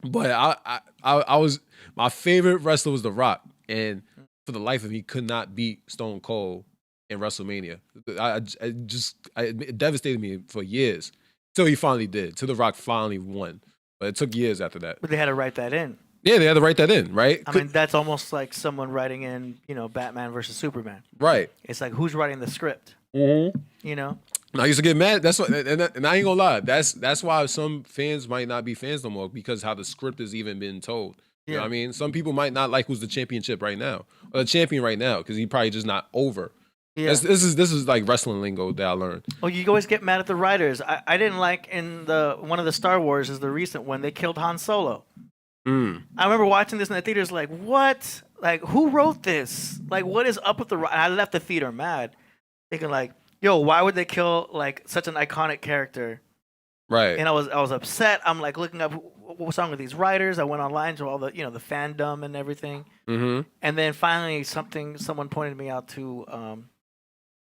But I was, my favorite wrestler was The Rock, and for the life of me, could not beat Stone Cold in WrestleMania. It devastated me for years till he finally did. Till The Rock finally won. But it took years after that. But they had to write that in. Yeah, they had to write that in, right? I mean, that's almost like someone writing in, Batman versus Superman. Right. It's like, who's writing the script? You know? And I used to get mad. That's what, and I ain't gonna lie. That's why some fans might not be fans no more, because how the script is even been told. You know what I mean? Some people might not like who's the championship right now, or the champion right now, because he probably just not over. Yeah. This is like wrestling lingo that I learned. Oh, you always get mad at the writers. I didn't like in one of the Star Wars is the recent one, they killed Han Solo. I remember watching this in the theaters like, what? Like, who wrote this? Like, what is up with the... I left the theater mad, thinking like, yo, why would they kill like such an iconic character? Right. And I was upset. I'm like looking up what's wrong with these writers. I went online to all the the fandom and everything. And then finally someone pointed me out to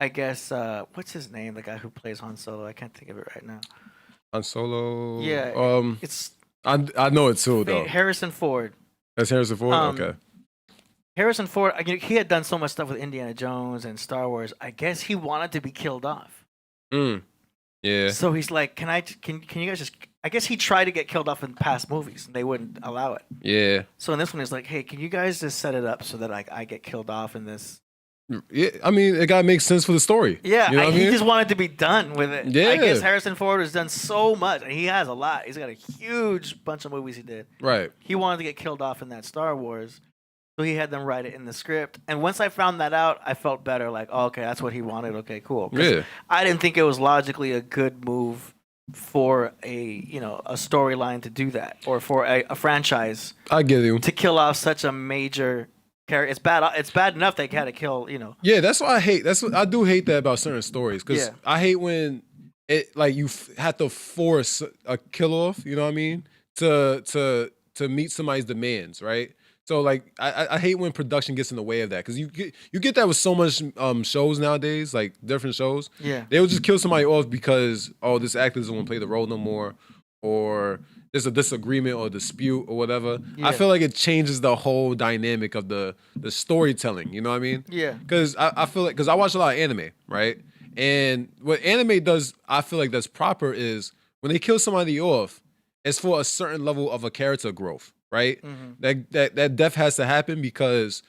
I guess what's his name? The guy who plays Han Solo. I can't think of it right now. Han Solo. Yeah. It's I know it too though. Harrison Ford. That's Harrison Ford. Okay. Harrison Ford, he had done so much stuff with Indiana Jones and Star Wars. I guess he wanted to be killed off. Yeah. So he's like, can you guys just... I guess he tried to get killed off in past movies, and they wouldn't allow it. Yeah. So in this one, he's like, hey, can you guys just set it up so that I get killed off in this? Yeah, I mean, it gotta make sense for the story. Yeah, you know he just wanted to be done with it. Yeah. I guess Harrison Ford has done so much, and he has a lot. He's got a huge bunch of movies he did. Right. He wanted to get killed off in that Star Wars, so he had them write it in the script. And once I found that out, I felt better. Like, oh, okay, that's what he wanted. Okay, cool. Yeah. I didn't think it was logically a good move for a storyline to do that, or for a franchise. I get you. To kill off such a major character. It's bad enough they had to kill. Yeah, that's what I hate. I do hate that about certain stories, because I hate when it like you have to force a kill off. You know what I mean? To meet somebody's demands, right? So like I hate when production gets in the way of that, because you get that with so much shows nowadays, like different shows. Yeah, they will just kill somebody off because this actor doesn't want to play the role no more, or there's a disagreement or dispute or whatever. Yeah. I feel like it changes the whole dynamic of the storytelling. You know what I mean? Yeah. Because I feel like, because I watch a lot of anime, right? And what anime does, I feel like that's proper, is when they kill somebody off, it's for a certain level of a character growth. right? That death has to happen because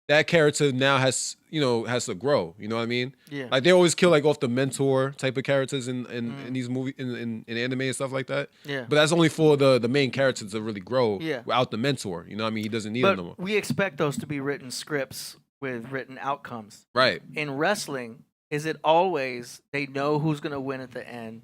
that character now has to grow. You know what I mean? Yeah. Like they always kill like off the mentor type of characters in these movies in anime and stuff like that. Yeah. But that's only for the main character to really grow. Yeah. Without the mentor, you know what I mean? He doesn't need it no more. We expect those to be written scripts with written outcomes. Right. In wrestling, is it always they know who's gonna win at the end?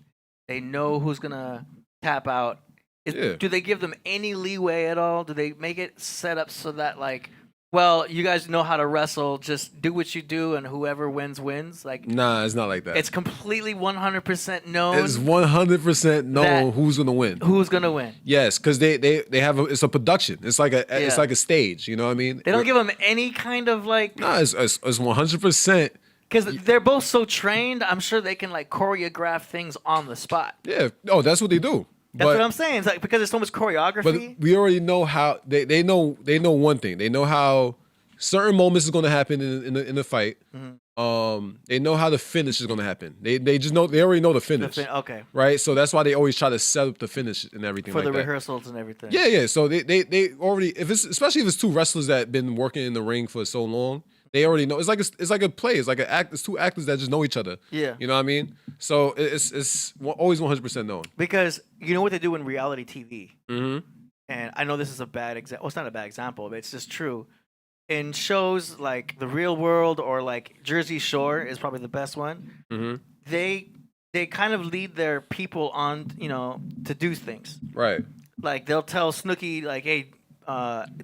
They know who's gonna tap out. Do they give them any leeway at all? Do they make it set up so that like, well, you guys know how to wrestle, just do what you do and whoever wins wins? Like, nah, it's not like that. It's completely 100% known. It's 100% known who's gonna win. Who's gonna win? Yes, because they have it's a production. It's like a stage. You know what I mean? They don't give them any kind of like. Nah, it's 100%. Because they're both so trained, I'm sure they can like choreograph things on the spot. Yeah. Oh, that's what they do. That's what I'm saying. It's like because there's so much choreography. But we already know how they know one thing. They know how certain moments is going to happen in the fight. They know how the finish is going to happen. They just know they already know the finish. Okay. Right. So that's why they always try to set up the finish and everything for like the that. rehearsals and everything. Yeah. So they already especially if it's two wrestlers that been working in the ring for so long. They already know. It's like a play. It's like an act. It's two actors that just know each other. Yeah. You know what I mean? So it's always 100% known. Because you know what they do in reality TV? And I know this is a bad example. Well, it's not a bad example, but it's just true. In shows like The Real World or like Jersey Shore is probably the best one. They kind of lead their people on, to do things. Right. Like they'll tell Snooki, like, hey,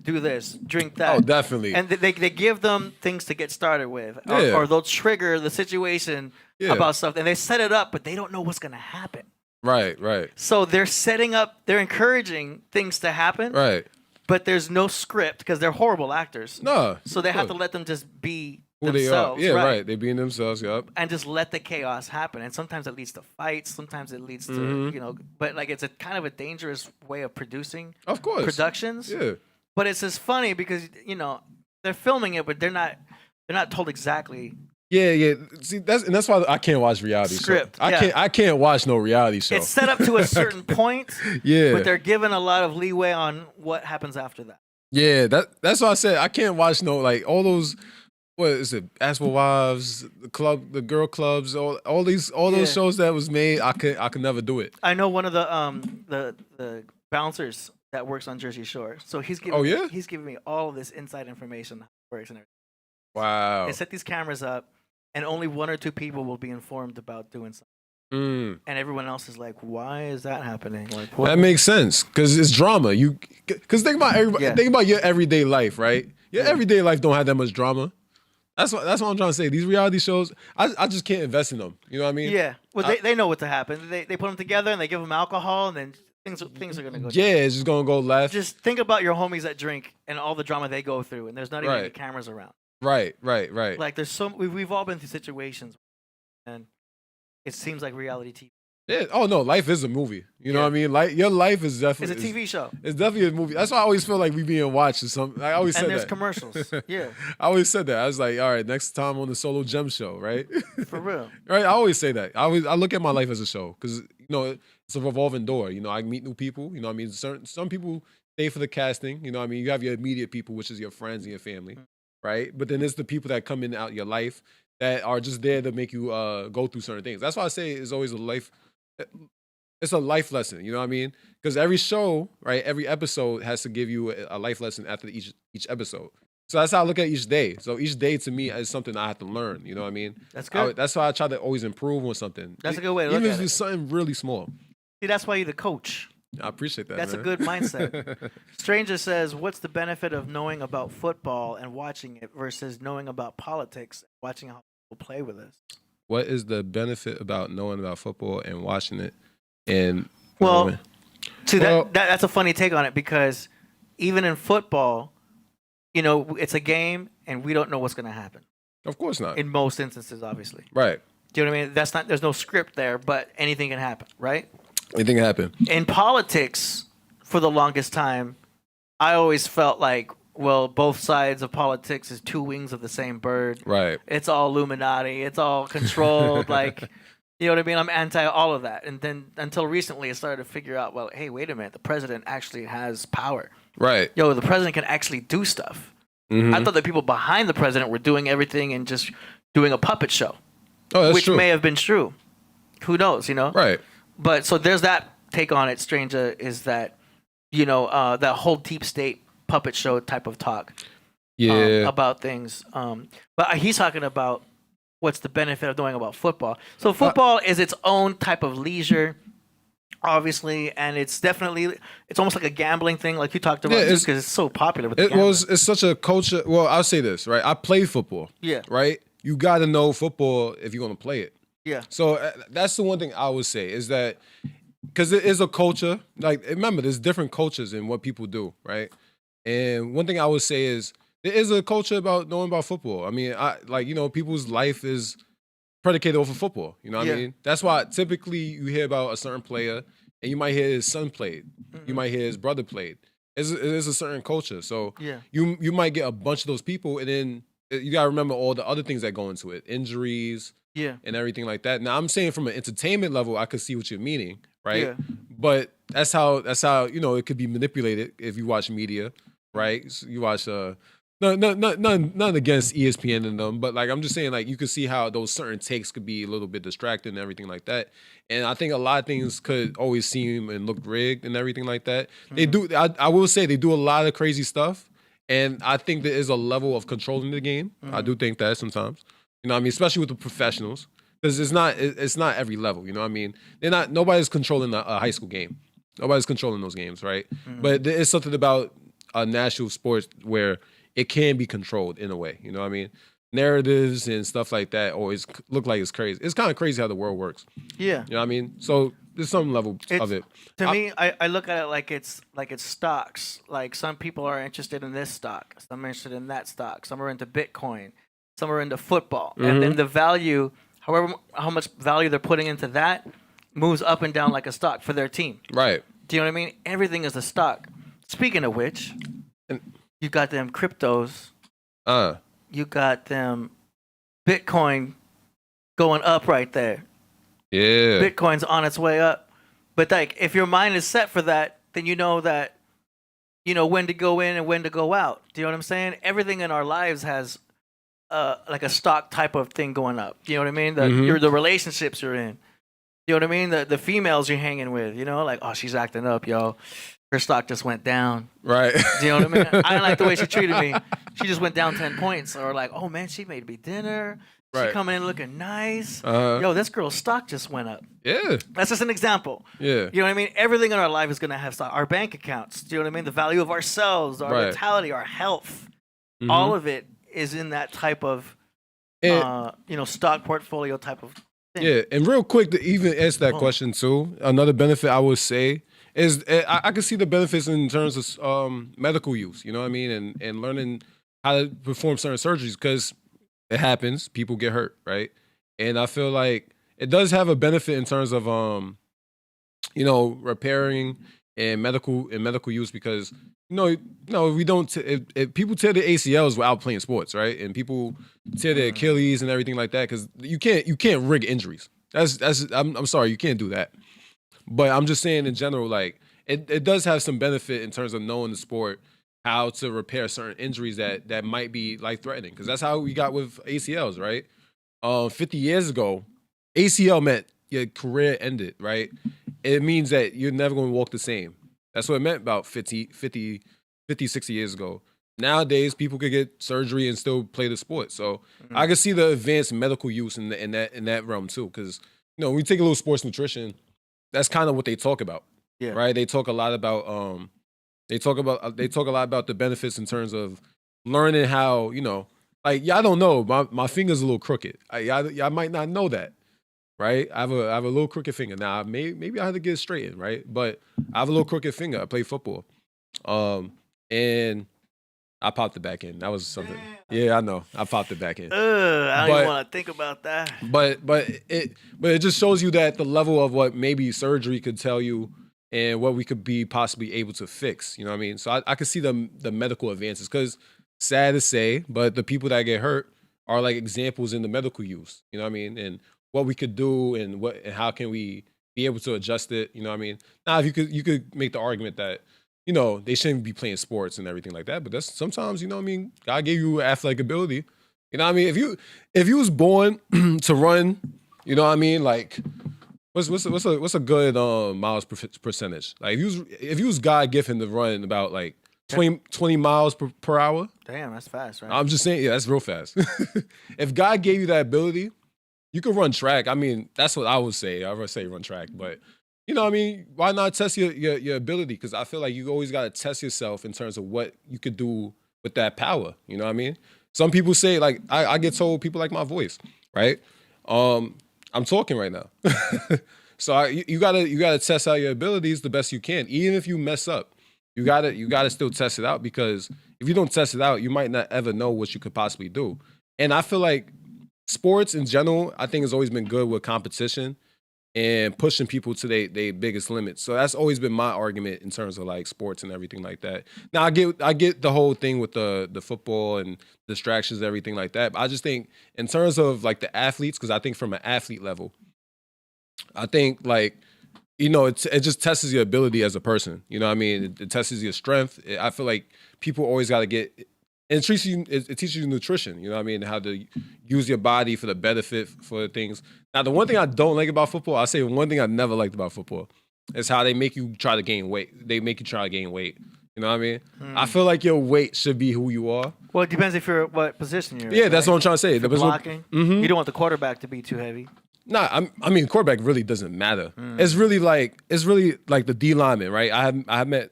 do this, drink that. Oh, definitely. And they give them things to get started with, or they'll trigger the situation about stuff, and they set it up, but they don't know what's gonna happen. Right. So they're they're encouraging things to happen. Right. But there's no script because they're horrible actors. No. So they have to let them just be who themselves. They are. Yeah, right. They being themselves. Yep. And just let the chaos happen. And sometimes it leads to fights. Sometimes it leads to But like it's a kind of a dangerous way of producing. Of course. Productions. Yeah. But it's just funny because they're filming it, but they're not told exactly. Yeah. See, that's why I can't watch reality script. show. I can't watch no reality show. It's set up to a certain point. Yeah. But they're given a lot of leeway on what happens after that. Yeah, that's why I said I can't watch no like all those. What is it? Asshole Wives, the girl clubs, all those shows that was made. I could never do it. I know one of the bouncers that works on Jersey Shore. So he's giving me all of this inside information how it works and everything. Wow. They set these cameras up, and only one or two people will be informed about doing something. And everyone else is like, "Why is that happening?" Like, what? That makes sense because it's drama. Because think about everybody. Think about your everyday life, right? Your everyday life don't have that much drama. That's what I'm trying to say. These reality shows, I just can't invest in them. You know what I mean? Yeah. Well, they know what to happen. They put them together and they give them alcohol, and then things are gonna go. Yeah, it's just gonna go left. Just think about your homies that drink and all the drama they go through, and there's not even any cameras around. Right. Like there's we've all been through situations, and it seems like reality TV. Yeah. Oh no, life is a movie. You know what I mean? Like your life is definitely it's a TV show. It's definitely a movie. That's why I always feel like we being watched or something. I always said that. And there's commercials. Yeah. I always said that. I was like, all right, next time on the SoloGem show, right? For real. Right. I always say that. I look at my life as a show because it's a revolving door. I meet new people. You know what I mean? Some people stay for the casting. You know what I mean? You have your immediate people, which is your friends and your family, right? But then there's the people that come in and out your life that are just there to make you go through certain things. That's why I say it's always a life. It's a life lesson, you know what I mean? Because every show, right, every episode has to give you a life lesson after each episode. So that's how I look at each day. So each day to me is something I have to learn, you know what I mean? That's good. That's why I try to always improve on something. That's a good way to look at it. Even if it's something really small. See, that's why you're the coach. I appreciate that, That's man. a good mindset. Stranger says, what's the benefit of knowing about football and watching it versus knowing about politics and watching how people play with us? What is the benefit about knowing about football and watching it? And that's a funny take on it because even in football, it's a game and we don't know what's going to happen. Of course not. In most instances, obviously. Right. Do you know what I mean? There's no script there, but anything can happen, right? Anything can happen. In politics, for the longest time, I always felt like, well, both sides of politics is two wings of the same bird. Right. It's all Illuminati. It's all controlled. Like, You know what I mean? I'm anti all of that. And then until recently, I started to figure out, well, hey, wait a minute. The president actually has power. Right. Yo, the president can actually do stuff. Mhm. I thought the people behind the president were doing everything and just doing a puppet show, Oh, that's which true. may have been true. Who knows, you know? Right. But so there's that take on it. Stranger is that, that whole deep state puppet show type of talk Yeah. about things. But he's talking about what's the benefit of knowing about football. So football is its own type of leisure, obviously, and it's almost like a gambling thing, like you talked about, Yeah, because it's so popular with the it's such a culture. Well, I'll say this, right? I play football. Yeah. Right. You got to know football if you're going to play it. Yeah. So that's the one thing I would say is that because it is a culture. Like, remember, there's different cultures in what people do, right? And one thing I would say is there is a culture about knowing about football. I mean, people's life is predicated off of football. You know what I mean? That's why typically you hear about a certain player and you might hear his son played. You might hear his brother played. It is a certain culture. So you might get a bunch of those people, and then you got to remember all the other things that go into it, injuries, and everything like that. Now, I'm saying from an entertainment level, I could see what you're meaning, right? Yeah. But that's how it could be manipulated if you watch media, right? So you watch none against ESPN and them, but like I'm just saying, like you could see how those certain takes could be a little bit distracting and everything like that. And I think a lot of things could always seem and look rigged and everything like that. They do. I will say they do a lot of crazy stuff, and I think there is a level of controlling the game. I do think that sometimes, you know what I mean, especially with the professionals, because it's not every level. You know what I mean? Nobody's controlling a high school game. Nobody's controlling those games, right? But there is something about national sports where it can be controlled in a way. You know what I mean? Narratives and stuff like that always look like it's crazy. It's kind of crazy how the world works. Yeah. You know what I mean? So there's some level of it. To me, I look at it like it's stocks. Like some people are interested in this stock, some are interested in that stock, some are into Bitcoin, some are into football, and then the value, how much value they're putting into that, moves up and down like a stock for their team. Right. Do you know what I mean? Everything is a stock. Speaking of which, you got them cryptos. You got them Bitcoin going up right there. Yeah. Bitcoin's on its way up. But like if your mind is set for that, then you know that when to go in and when to go out. Do you know what I'm saying? Everything in our lives has like a stock type of thing going up. Do you know what I mean? The relationships you're in. You know what I mean? The females you're hanging with, like, oh, she's acting up, yo. Her stock just went down. Right. Do you know what I mean? I didn't like the way she treated me. She just went down 10 points. Or like, oh man, she made me dinner. She coming in looking nice. Yo, this girl's stock just went up. Yeah. That's just an example. Yeah. You know what I mean? Everything in our life is going to have stock. Our bank accounts. Do you know what I mean? The value of ourselves, our vitality, our health. All of it is in that type of, stock portfolio type of thing. Yeah. And real quick to even answer that question too, another benefit I would say is I can see the benefits in terms of medical use, you know what I mean? And learning how to perform certain surgeries because it happens. People get hurt, right? And I feel like it does have a benefit in terms of, repairing and medical use because, we don't, if people tear their ACLs without playing sports, right? And people tear their Achilles and everything like that because you can't rig injuries. I'm sorry, you can't do that. But I'm just saying in general, like it does have some benefit in terms of knowing the sport, how to repair certain injuries that might be life threatening. Because that's how we got with ACLs, right? 50 years ago, ACL meant your career ended, right? It means that you're never going to walk the same. That's what it meant about 50, 60 years ago. Nowadays, people could get surgery and still play the sport. So I can see the advanced medical use in that realm too. Because when we take a little sports nutrition, that's kind of what they talk about, right? They talk a lot about they talk a lot about the benefits in terms of learning how like y'all don't know my finger's a little crooked. Y'all might not know that, right? I have a little crooked finger now. Maybe I had to get it straightened, right? But I have a little crooked finger. I play football, and I popped the back end. That was something. Damn. Yeah, I know. I popped the back end. I don't even want to think about that. But it just shows you that the level of what maybe surgery could tell you and what we could be possibly able to fix. You know what I mean? So I could see the medical advances because sad to say, but the people that get hurt are like examples in the medical use. You know what I mean? And what we could do and how can we be able to adjust it. You know what I mean? Now, if you could make the argument that, you know, they shouldn't be playing sports and everything like that. But that's sometimes, you know what I mean? God gave you athletic ability. You know what I mean? If you was born to run, you know what I mean? Like, what's a good miles percentage? Like, if you was God given to run about like 20 miles per hour. Damn, that's fast, right? I'm just saying, yeah, that's real fast. If God gave you that ability, you could run track. I mean, that's what I would say. I would say run track, but you know what I mean? Why not test your ability? Because I feel like you always got to test yourself in terms of what you could do with that power. You know what I mean? Some people say, like, I get told people like my voice, right? I'm talking right now. So you gotta test out your abilities the best you can. Even if you mess up, you gotta still test it out, because if you don't test it out, you might not ever know what you could possibly do. And I feel like sports in general, I think has always been good with competition and pushing people to their biggest limits. So that's always been my argument in terms of like sports and everything like that. Now I get the whole thing with the football and distractions and everything like that. But I just think in terms of like the athletes, because I think from an athlete level, I think like, you know, it just tests your ability as a person. You know what I mean? It tests your strength. I feel like people always got to get. And it teaches you nutrition, you know what I mean? How to use your body for the benefit for things. Now, the one thing I don't like about football, I say one thing I never liked about football is how they make you try to gain weight. They make you try to gain weight. You know what I mean? I fan like your weight should be who you are. Well, it depends if you're what position you're in. Yeah, that's what I'm trying to say. Blocking. You don't want the quarterback to be too heavy. Nah, I mean, quarterback really doesn't matter. It's really like the D lineman, right? I have met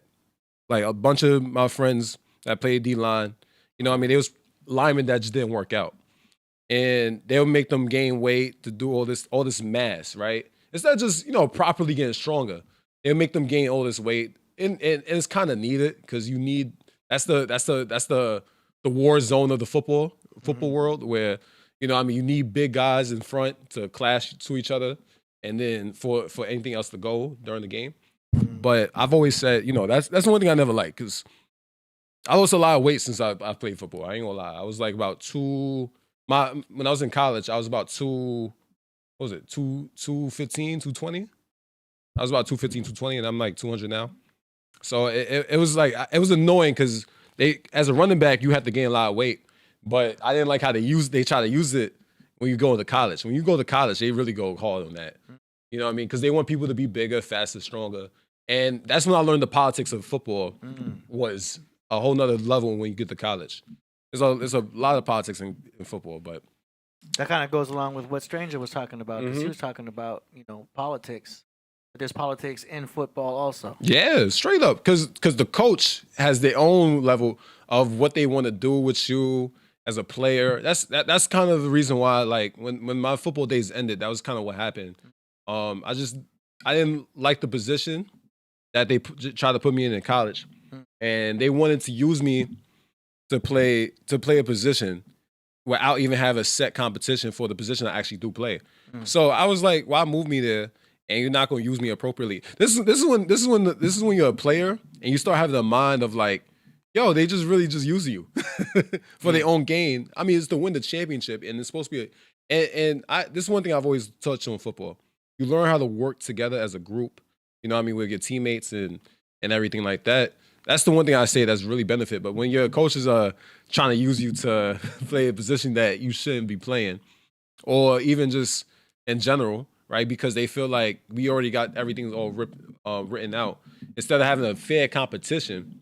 like a bunch of my friends that played D line. You know what I mean? There was linemen that just didn't work out. And they'll make them gain weight to do all this mass, right? Instead of just, you know, properly getting stronger. They'll make them gain all this weight. And it's kind of needed, because you need that's the war zone of the football world, where, you know what I mean, you need big guys in front to clash to each other, and then for anything else to go during the game. But I've always said, you know, that's one thing I never liked, because I lost a lot of weight since I played football. I ain't gonna lie. I was like about when I was in college, I was about 215, 220? I was about 215, 220, and I'm like 200 now. So it was like, it was annoying, because as a running back, you have to gain a lot of weight. But I didn't like how they try to use it when you go to college. When you go to college, they really go hard on that. You know what I mean? Because they want people to be bigger, faster, stronger. And that's when I learned the politics of football was a whole nother level when you get to college. There's a lot of politics in football, but that kind of goes along with what Stranger was talking about, because he was talking about, you know, politics. But there's politics in football also. Yeah, straight up, because the coach has their own level of what they want to do with you as a player. That's kind of the reason why, like, when my football days ended, that was kind of what happened. I didn't like the position that they tried to put me in college. And they wanted to use me to play a position without even have a set competition for the position I actually do play. So I was like, why move me there and you're not gonna use me appropriately? This is when you're a player and you start having the mind of like, yo, they just really just use you for their own gain. I mean, it's to win the championship, and it's supposed to be. This is one thing I've always touched on football. You learn how to work together as a group. You know what I mean, with your teammates and everything like that. That's the one thing I say that's really benefit. But when your coaches are trying to use you to play a position that you shouldn't be playing, or even just in general, right? Because they feel like we already got everything all written out. Instead of having a fair competition,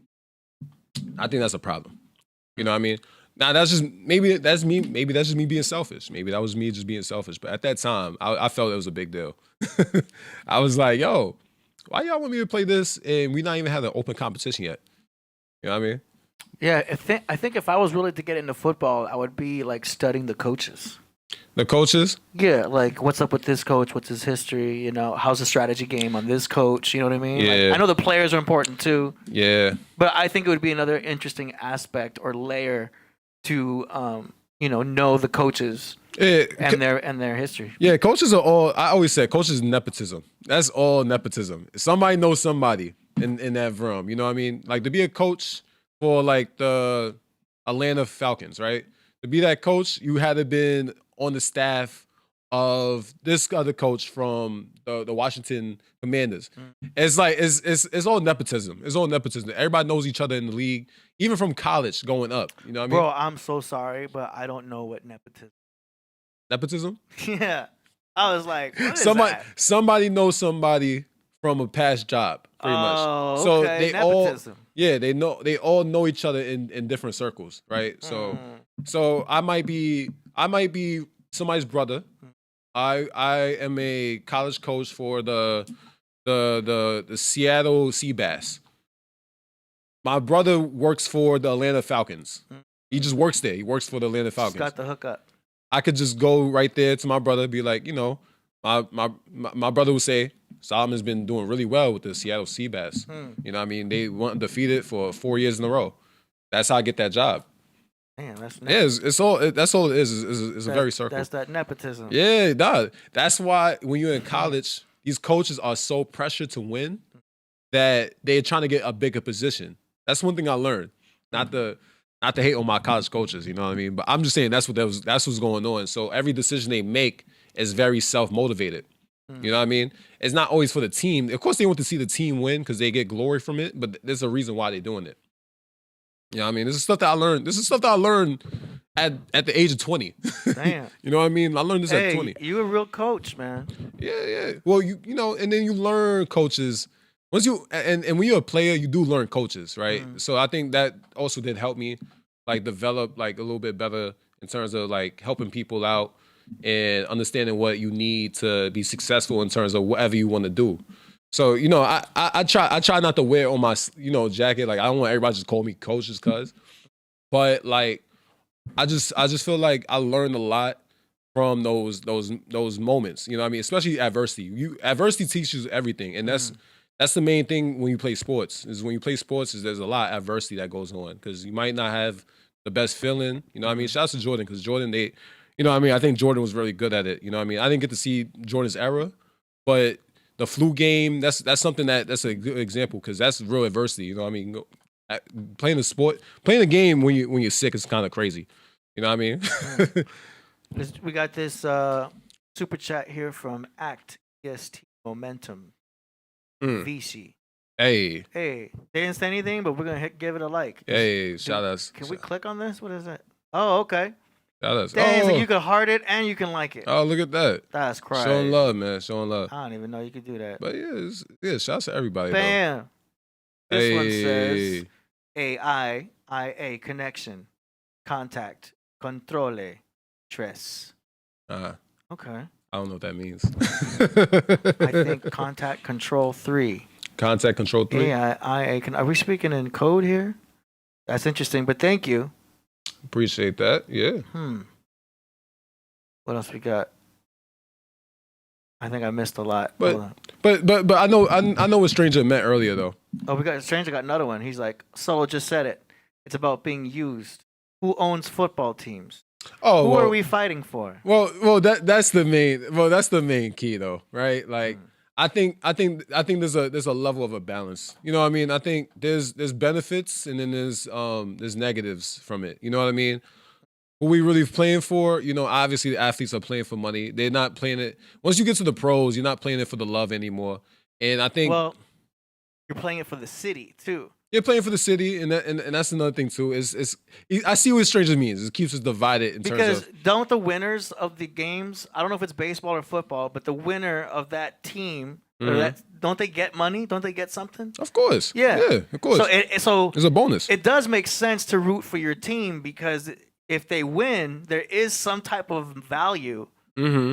I think that's a problem. You know what I mean? Now maybe that's just me being selfish. Maybe that was me just being selfish. But at that time, I felt it was a big deal. I was like, yo, why y'all want me to play this and we not even have an open competition yet? You know what I mean? Yeah, I think if I was really to get into football, I would be like studying the coaches. The coaches? Yeah, like what's up with this coach? What's his history? You know, how's the strategy game on this coach? You know what I mean? Yeah. Like, I know the players are important too. Yeah. But I think it would be another interesting aspect or layer to know the coaches and their history. Yeah, coaches are all. I always say coaches is nepotism. That's all nepotism. Somebody knows somebody in that realm. You know what I mean? Like to be a coach for like the Atlanta Falcons, right? To be that coach, you had to been on the staff of this other coach from the Washington Commanders. It's like it's all nepotism. It's all nepotism. Everybody knows each other in the league, even from college going up. You know what I mean? Bro, I'm so sorry, but I don't know what nepotism. Nepotism? Yeah, I was like, what is that? Somebody knows somebody from a past job, pretty much. So okay. they Nepotism. they all know each other in different circles, right? So I might be somebody's brother. I am a college coach for the Seattle Seabass. My brother works for the Atlanta Falcons. He just works there. He works for the Atlanta Falcons. Just got the hookup. I could just go right there to my brother, be like, you know, my brother would say, Solomon's been doing really well with the Seattle Seabass. You know what I mean? They went undefeated for 4 years in a row. That's how I get that job. Man, that's it's all that's all it is. It's a very circle. That's that nepotism. Yeah, nah. That's why when you're in college, these coaches are so pressured to win that they're trying to get a bigger position. That's one thing I learned. Not to hate on my college coaches, you know what I mean? But I'm just saying that's what's going on. So every decision they make is very self-motivated. You know what I mean? It's not always for the team. Of course, they want to see the team win because they get glory from it, but there's a reason why they're doing it. You know what I mean? This is stuff that I learned. This is stuff that I learned at the age of 20. Damn. You know what I mean? I learned this at 20. You a real coach, man. Yeah. Well, you know, and then you learn coaches. Once you and when you're a player, you do learn coaches, right? So I think that also did help me like develop like a little bit better in terms of like helping people out and understanding what you need to be successful in terms of whatever you want to do. So, you know, I try not to wear on my, you know, jacket. Like I don't want everybody to just call me coach just cause. But like I just feel like I learned a lot from those moments. You know what I mean? Especially adversity. Adversity teaches everything. And that's the main thing when you play sports. Is when you play sports is there's a lot of adversity that goes on. Because you might not have the best feeling. You know what I mean? Shout out to Jordan, because Jordan, you know what I mean? I think Jordan was really good at it. You know what I mean? I didn't get to see Jordan's era, but the flu game, that's something that's a good example because that's real adversity. You know what I mean? Playing a game when you're sick is kind of crazy. You know what I mean? We got this super chat here from Act EST Momentum VC. Hey, they didn't say anything, but we're gonna give it a like. Hey, shout outs. Can we click on this? What is that? Oh, okay. Shout outs. Dang, so you can heart it and you can like it. Oh, look at that. That's crazy. Showing love, man. Showing love. I don't even know you could do that. But yeah, shout out to everybody. Bam. Though. This one says AI connection, contact, controle, tres. Okay. I don't know what that means. I think contact control 3. Contact control 3. AI. Are we speaking in code here? That's interesting, but thank you. Appreciate that. Yeah. What else we got? I think I missed a lot. But I know what Stranger meant earlier though. Oh, Stranger got another one. He's like, Solo just said it. It's about being used. Who owns football teams? Oh, who are we fighting for? Well, that's the main key though, right? Like I think there's a level of a balance. You know what I mean? I think there's benefits and then there's negatives from it. You know what I mean? Who we really playing for? You know, obviously the athletes are playing for money. They're not playing it. Once you get to the pros, you're not playing it for the love anymore. And I think you're playing it for the city too. You're playing for the city, and that's another thing too. I see what Stranger means. It keeps us divided in terms of because don't the winners of the games? I don't know if it's baseball or football, but the winner of that team, don't they get money? Don't they get something? Of course. Yeah, of course. So it's a bonus. It does make sense to root for your team because if they win, there is some type of value,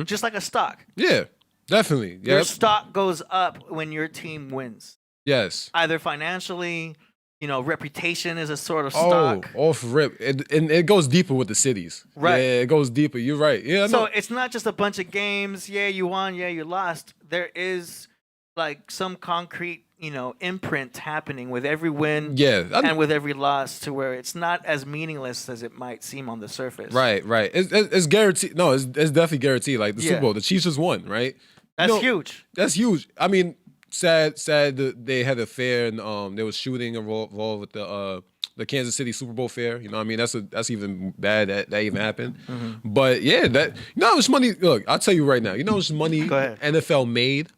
just like a stock. Yeah, definitely. Yep. Your stock goes up when your team wins. Yes. Either financially. You know, reputation is a sort of stock. Off rip. And it goes deeper with the cities. Right. Yeah, it goes deeper. You're right. Yeah. So it's not just a bunch of games. Yeah, you won. Yeah, you lost. There is like some concrete, you know, imprint happening with every win and with every loss to where it's not as meaningless as it might seem on the surface. Right. It's guaranteed. No, it's definitely guaranteed. Like the Super Bowl, the Chiefs just won, right? That's huge. That's huge. I mean, sad that they had an affair and there was shooting involved with the the Kansas City Super Bowl fair. You know what I mean? That's even bad that even happened. But yeah, that you know how much money. Look, I'll tell you right now. You know how much money Go ahead. NFL made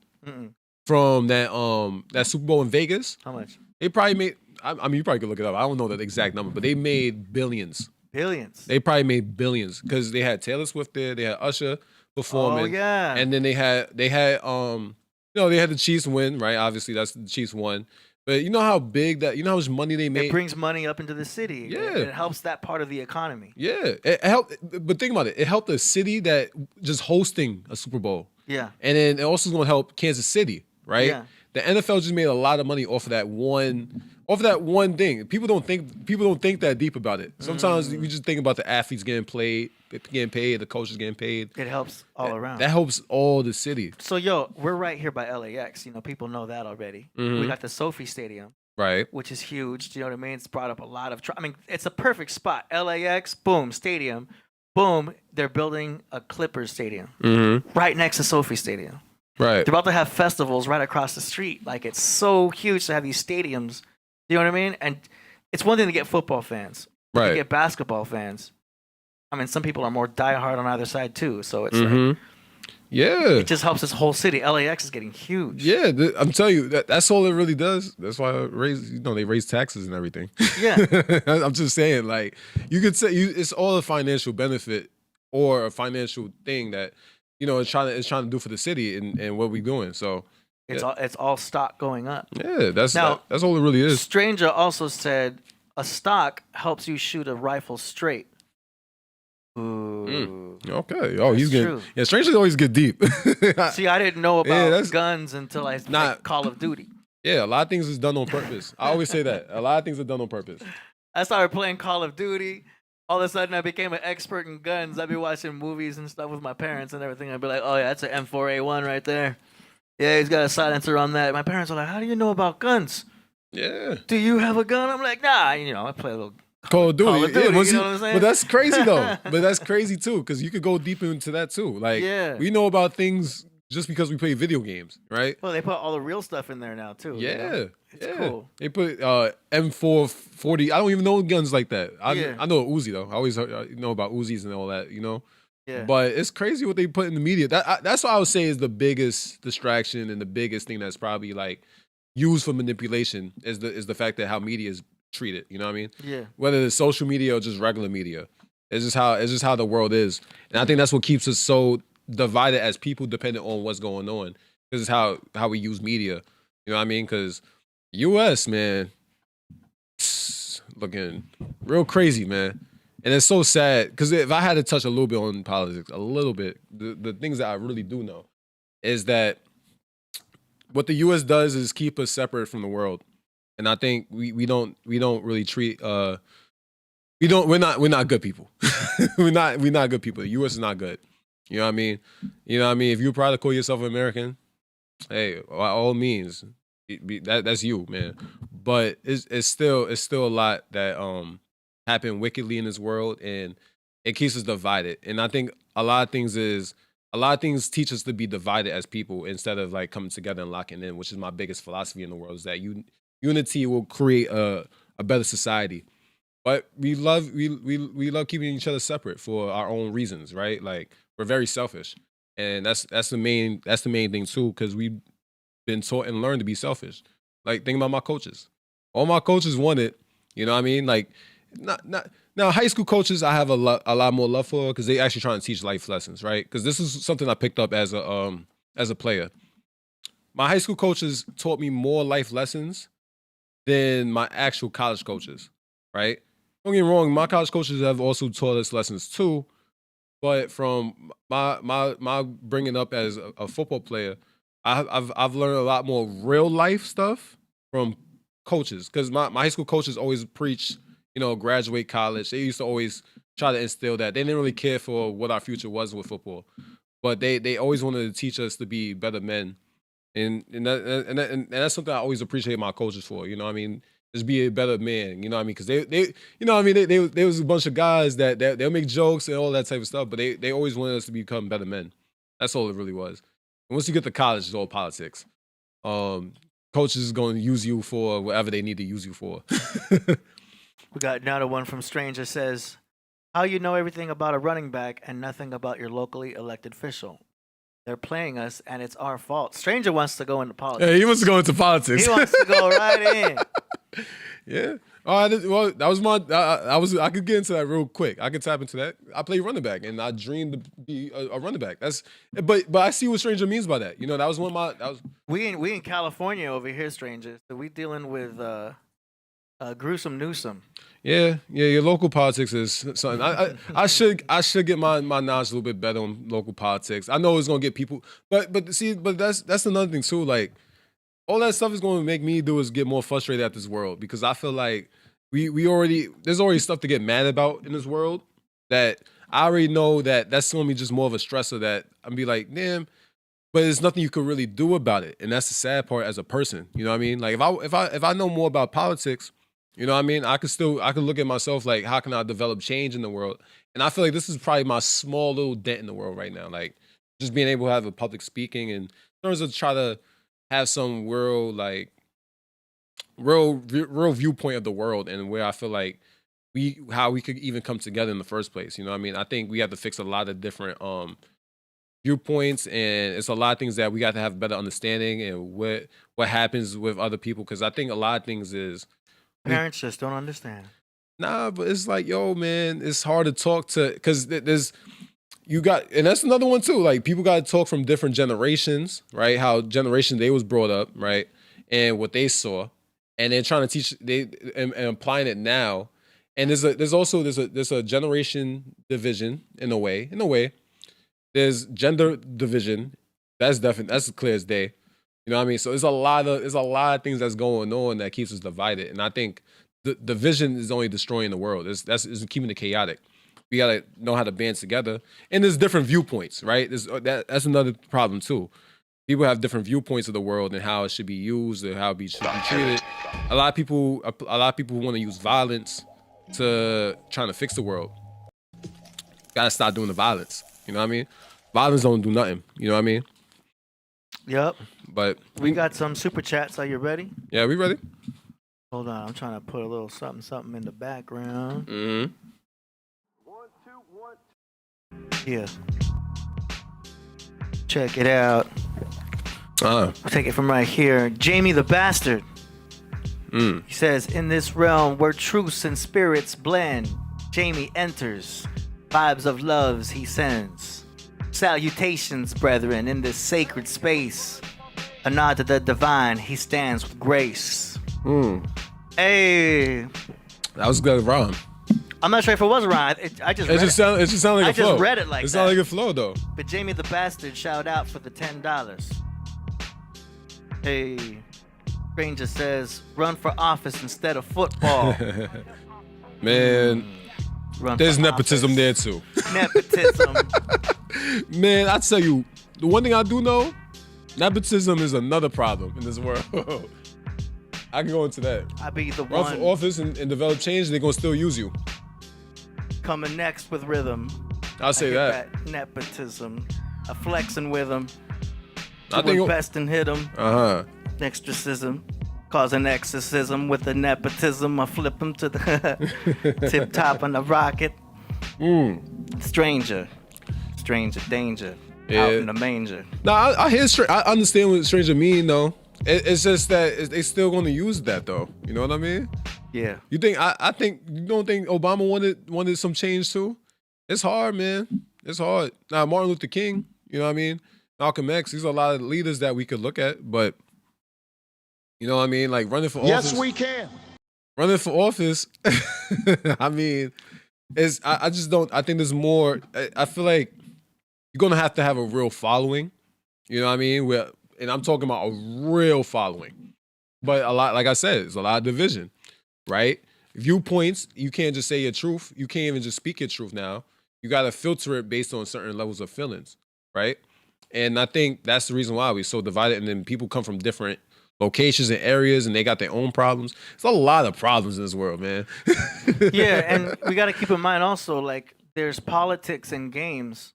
from that Super Bowl in Vegas? How much? They probably made. I mean, you probably could look it up. I don't know the exact number, but they made billions. Billions. They probably made billions because they had Taylor Swift there, they had Usher performing. Oh yeah. And then they had they had the Chiefs win, right? Obviously that's the Chiefs won. But you know how big that you know how much money they made? It brings money up into the city. Yeah. It helps that part of the economy. Yeah. It helped, but think about it. It helped a city that just hosting a Super Bowl. Yeah. And then it also is going to help Kansas City, right? Yeah. The NFL just made a lot of money off of that one thing. People don't think that deep about it. Sometimes we just think about the athletes getting paid, the coaches getting paid. It helps all around. That helps all the city. So yo, we're right here by LAX. You know, people know that already. We got the Sophie Stadium, Right. which is huge. Do you know what I mean? It's brought up a lot of. I mean, it's a perfect spot. LAX, boom, stadium, boom. They're building a Clippers stadium right next to Sophie Stadium. Right. They're about to have festivals right across the street. Like, it's so huge to have these stadiums. You know what I mean? And it's one thing to get football fans, Right. to get basketball fans. I mean, some people are more diehard on either side too. So it's like, Yeah. it just helps this whole city. LAX is getting huge. Yeah, I'm telling you that's all it really does. That's why they raise taxes and everything. Yeah. I'm just saying, like you could say it's all a financial benefit or a financial thing that it's trying to do for the city and what we're doing. So It's all stock going up. yeah, that's Now- that's all it really is. Stranger also said a stock helps you shoot a rifle straight. Ooh. Okay. Oh, he's That's getting true. yeah. Strangers always get deep. See, I didn't know Yeah, about that's- guns until I Nah. played Call of Duty. Yeah, a lot of things is done on purpose. I always say that. A lot of things are done on purpose. I started playing Call of Duty. All of a sudden, I became an expert in guns. I'd be watching movies and stuff with my parents and everything. I'd be like, "Oh yeah, that's an M4A1 right there. Yeah, he's got a silencer on that." My parents are like, "How do you know about guns? Yeah. Do you have a gun?" I'm like, "Nah, I play a little." Call of Duty. Call of Duty, Yeah, once you know what I'm saying? But that's crazy though. But that's crazy too, because you could go deep into that too. Like Yeah. we know about things just because we play video games, right? Well, they put all the real stuff in there now too. you Yeah. know? It's yeah. cool. They put M440. I don't even know guns like that. Yeah. I know Uzi though. I always know about Uzis and all that, Yeah. But it's crazy what they put in the media. That's what I would say is the biggest distraction and the biggest thing that's probably like used for manipulation is the fact that how media is treated. You know what I mean? Yeah. Whether it's social media or just regular media. It's just how the world is. And I think that's what keeps us so divided as people depending on what's going on. Because it's how we use media. You know what I mean? Because US, man, looking real crazy, man. And it's so sad. Because if I had to touch a little bit on politics, a little bit, the things that I really do know is that what the US does is keep us separate from the world. And I think we don't really treat we're not good people. we're not good people. The US is not good. You know what I mean? If you're proud to call yourself an American, hey, by all means, that's you, man. But it's still a lot that happen wickedly in this world, and it keeps us divided. And I think a lot of things teach us to be divided as people instead of like coming together and locking in, which is my biggest philosophy in the world, is that unity will create a better society. But we love keeping each other separate for our own reasons, right? Like we're very selfish, and that's the main thing too, because we've been taught and learned to be selfish. Like think about my coaches. All my coaches wanted, you know what I mean? Like not now high school coaches I have a lot more love for because they actually trying to teach life lessons, right? Because this is something I picked up as a player. My high school coaches taught me more life lessons than my actual college coaches, right? Don't get me wrong, my college coaches have also taught us lessons too, but from my bringing up as a football player, I've learned a lot more real life stuff from coaches because my high school coaches always preach, graduate college. They used to always try to instill that. They didn't really care for what our future was with football, but they always wanted to teach us to be better men. And that's something I always appreciate my coaches for. You know what I mean? Just be a better man. You know what I mean? Because they was a bunch of guys that they'll make jokes and all that type of stuff, but they always wanted us to become better men. That's all it really was. And once you get to college, it's all politics. Coaches is going to use you for whatever they need to use you for. We got another one from Stranger says, how you know everything about a running back and nothing about your locally elected official? They're playing us, and it's our fault. Stranger wants to go into politics. Yeah, he wants to go into politics. He wants to go right in. Yeah. Well, that was I could get into that real quick. I could tap into that. I play running back, and I dreamed to be a running back. But I see what Stranger means by that. You know, that was one of my. We in California over here, Stranger. So we dealing with gruesome Newsome. Yeah. Your local politics is something. I should get my knowledge a little bit better on local politics. I know it's gonna get people, but that's another thing too. Like, all that stuff is going to make me do is get more frustrated at this world, because I feel like there's already stuff to get mad about in this world that I already know that's going to be just more of a stressor that I'm be like, damn, but there's nothing you could really do about it. And that's the sad part as a person. You know what I mean? Like if I know more about politics, you know what I mean? I could look at myself like, how can I develop change in the world? And I feel like this is probably my small little dent in the world right now. Like, just being able to have a public speaking and in terms of try to have some real viewpoint of the world, and where I feel like how we could even come together in the first place. You know what I mean? I think we have to fix a lot of different viewpoints, and it's a lot of things that we got to have better understanding and what happens with other people. Because I think a lot of things is parents just don't understand. Nah, but it's like, yo, man, it's hard to talk to, because and that's another one too. Like, people got to talk from different generations, right? How generation they was brought up, right, and what they saw, and then trying to teach and applying it now. And there's also a generation division in a way. There's gender division. That's definitely, that's clear as day. You know what I mean? So there's a lot of things that's going on that keeps us divided. And I think the division is only destroying the world. It's keeping it chaotic. We gotta know how to band together, and there's different viewpoints, right? That's another problem too. People have different viewpoints of the world and how it should be used or how it should be treated. A lot of people want to use violence to trying to fix the world. Gotta stop doing the violence. You know what I mean? Violence don't do nothing. You know what I mean? Yep. But we got some super chats. Are you ready? Yeah, we ready. Hold on, I'm trying to put a little something in the background. Mm-hmm. Yeah. Check it out. I'll take it from right here. Jamie the Bastard. He says, in this realm where truths and spirits blend, Jamie enters. Vibes of loves he sends. Salutations, brethren, in this sacred space. A nod to the divine, he stands with grace. Hey. That was good rhyme. I'm not sure if it was a rhyme. It just sounded like a flow. I just read it like that. It sounded like a flow, though. But Jamie the Bastard, shout out for the $10. Hey. Stranger says, run for office instead of football. Man, there's nepotism there, too. Nepotism. Man, I tell you, the one thing I do know, nepotism is another problem in this world. I can go into that. I be the Run one. for office and develop change, they're going to still use you. Coming next with rhythm. I'll say that. Nepotism. A flexing with him. I think best and hit him. Exorcism. Cause an exorcism with the nepotism. I flip him to the tip top on the rocket. Stranger danger. Yeah. Out in the manger. No, I hear. I understand what stranger mean though. It's just that they still going to use that though. You know what I mean? Yeah. You think? I think you don't think Obama wanted some change too? It's hard, man. It's hard. Now Martin Luther King. You know what I mean? Malcolm X. These are a lot of leaders that we could look at, but you know what I mean? Like running for office. Yes, we can. Running for office. I mean, I just don't. I think there's more. I feel like you're gonna have to have a real following. You know what I mean? And I'm talking about a real following. But a lot, like I said, there's a lot of division, right? Viewpoints, you can't just say your truth. You can't even just speak your truth now. You got to filter it based on certain levels of feelings, right? And I think that's the reason why we're so divided. And then people come from different locations and areas, and they got their own problems. There's a lot of problems in this world, man. Yeah, and we got to keep in mind also, like, there's politics and games,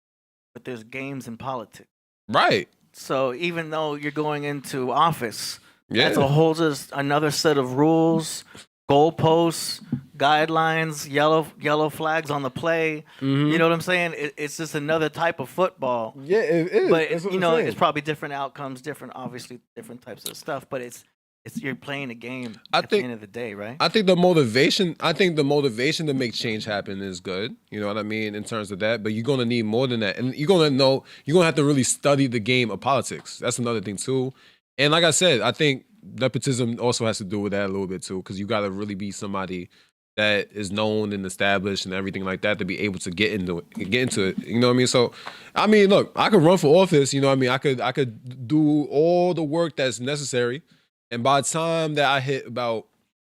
but there's games and politics. Right. So even though you're going into office, Yeah. that's a whole just another set of rules, goalposts, guidelines, yellow flags on the play. You know what I'm saying? It's just another type of football. Yeah, it is. But it's probably different outcomes, obviously different types of stuff. But it's you're playing a game at the end of the day, right? I think the motivation to make change happen is good. You know what I mean in terms of that. But you're gonna need more than that, and you're gonna have to really study the game of politics. That's another thing too. And like I said, I think nepotism also has to do with that a little bit too, because you got to really be somebody that is known and established and everything like that to be able to get into it. You know what I mean? So, I mean, look, I could run for office. You know what I mean? I could do all the work that's necessary. And by the time that I hit about,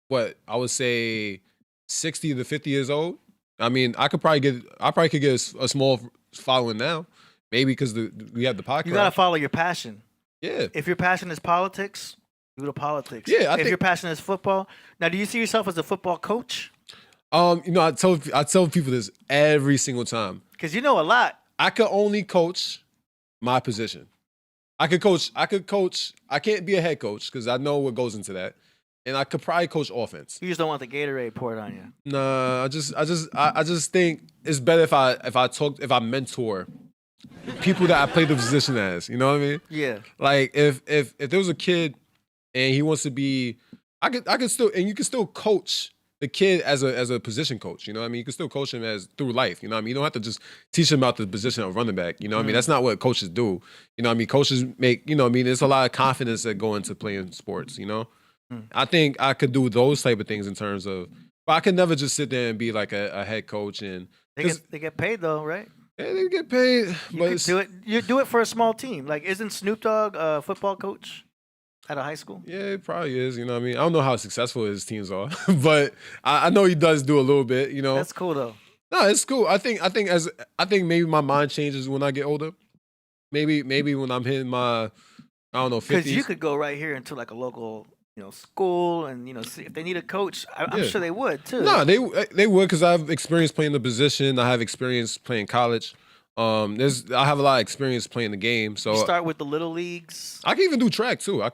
what, I would say 60 to 50 years old, I mean, I probably could get a small following now. Maybe because we have the podcast. You got to follow your passion. Yeah. If your passion is politics, do the politics. Yeah. If your passion is football. Now, do you see yourself as a football coach? You know, I tell people this every single time. Because you know a lot. I could only coach my position. I could coach. I can't be a head coach because I know what goes into that, and I could probably coach offense. You just don't want the Gatorade poured on you. Nah, I just think it's better if I mentor people that I play the position as. You know what I mean? Yeah. Like if there was a kid and he wants to be, I could still, and you can still coach the kid as a position coach. You know what I mean? You can still coach him through life. You know what I mean? You don't have to just teach him about the position of running back. You know what I mean? That's not what coaches do. You know what I mean? Coaches make, you know what I mean? There's a lot of confidence that go into playing sports, you know? I think I could do those type of things in terms of, but I could never just sit there and be like a head coach. And they get paid though, right? Yeah, they get paid. You could do it. You do it for a small team. Like, isn't Snoop Dogg a football coach at a high school? Yeah, it probably is. You know what I mean? I don't know how successful his teams are, but I know he does do a little bit. You know, that's cool though. No, it's cool. I think maybe my mind changes when I get older. Maybe when I'm hitting my, I don't know, 50s. Because you could go right here into like a local, school, and see if they need a coach. I'm sure they would too. No, they would, because I've experience playing the position. I have experience playing college. I have a lot of experience playing the game. So you start with the little leagues. I can even do track too. I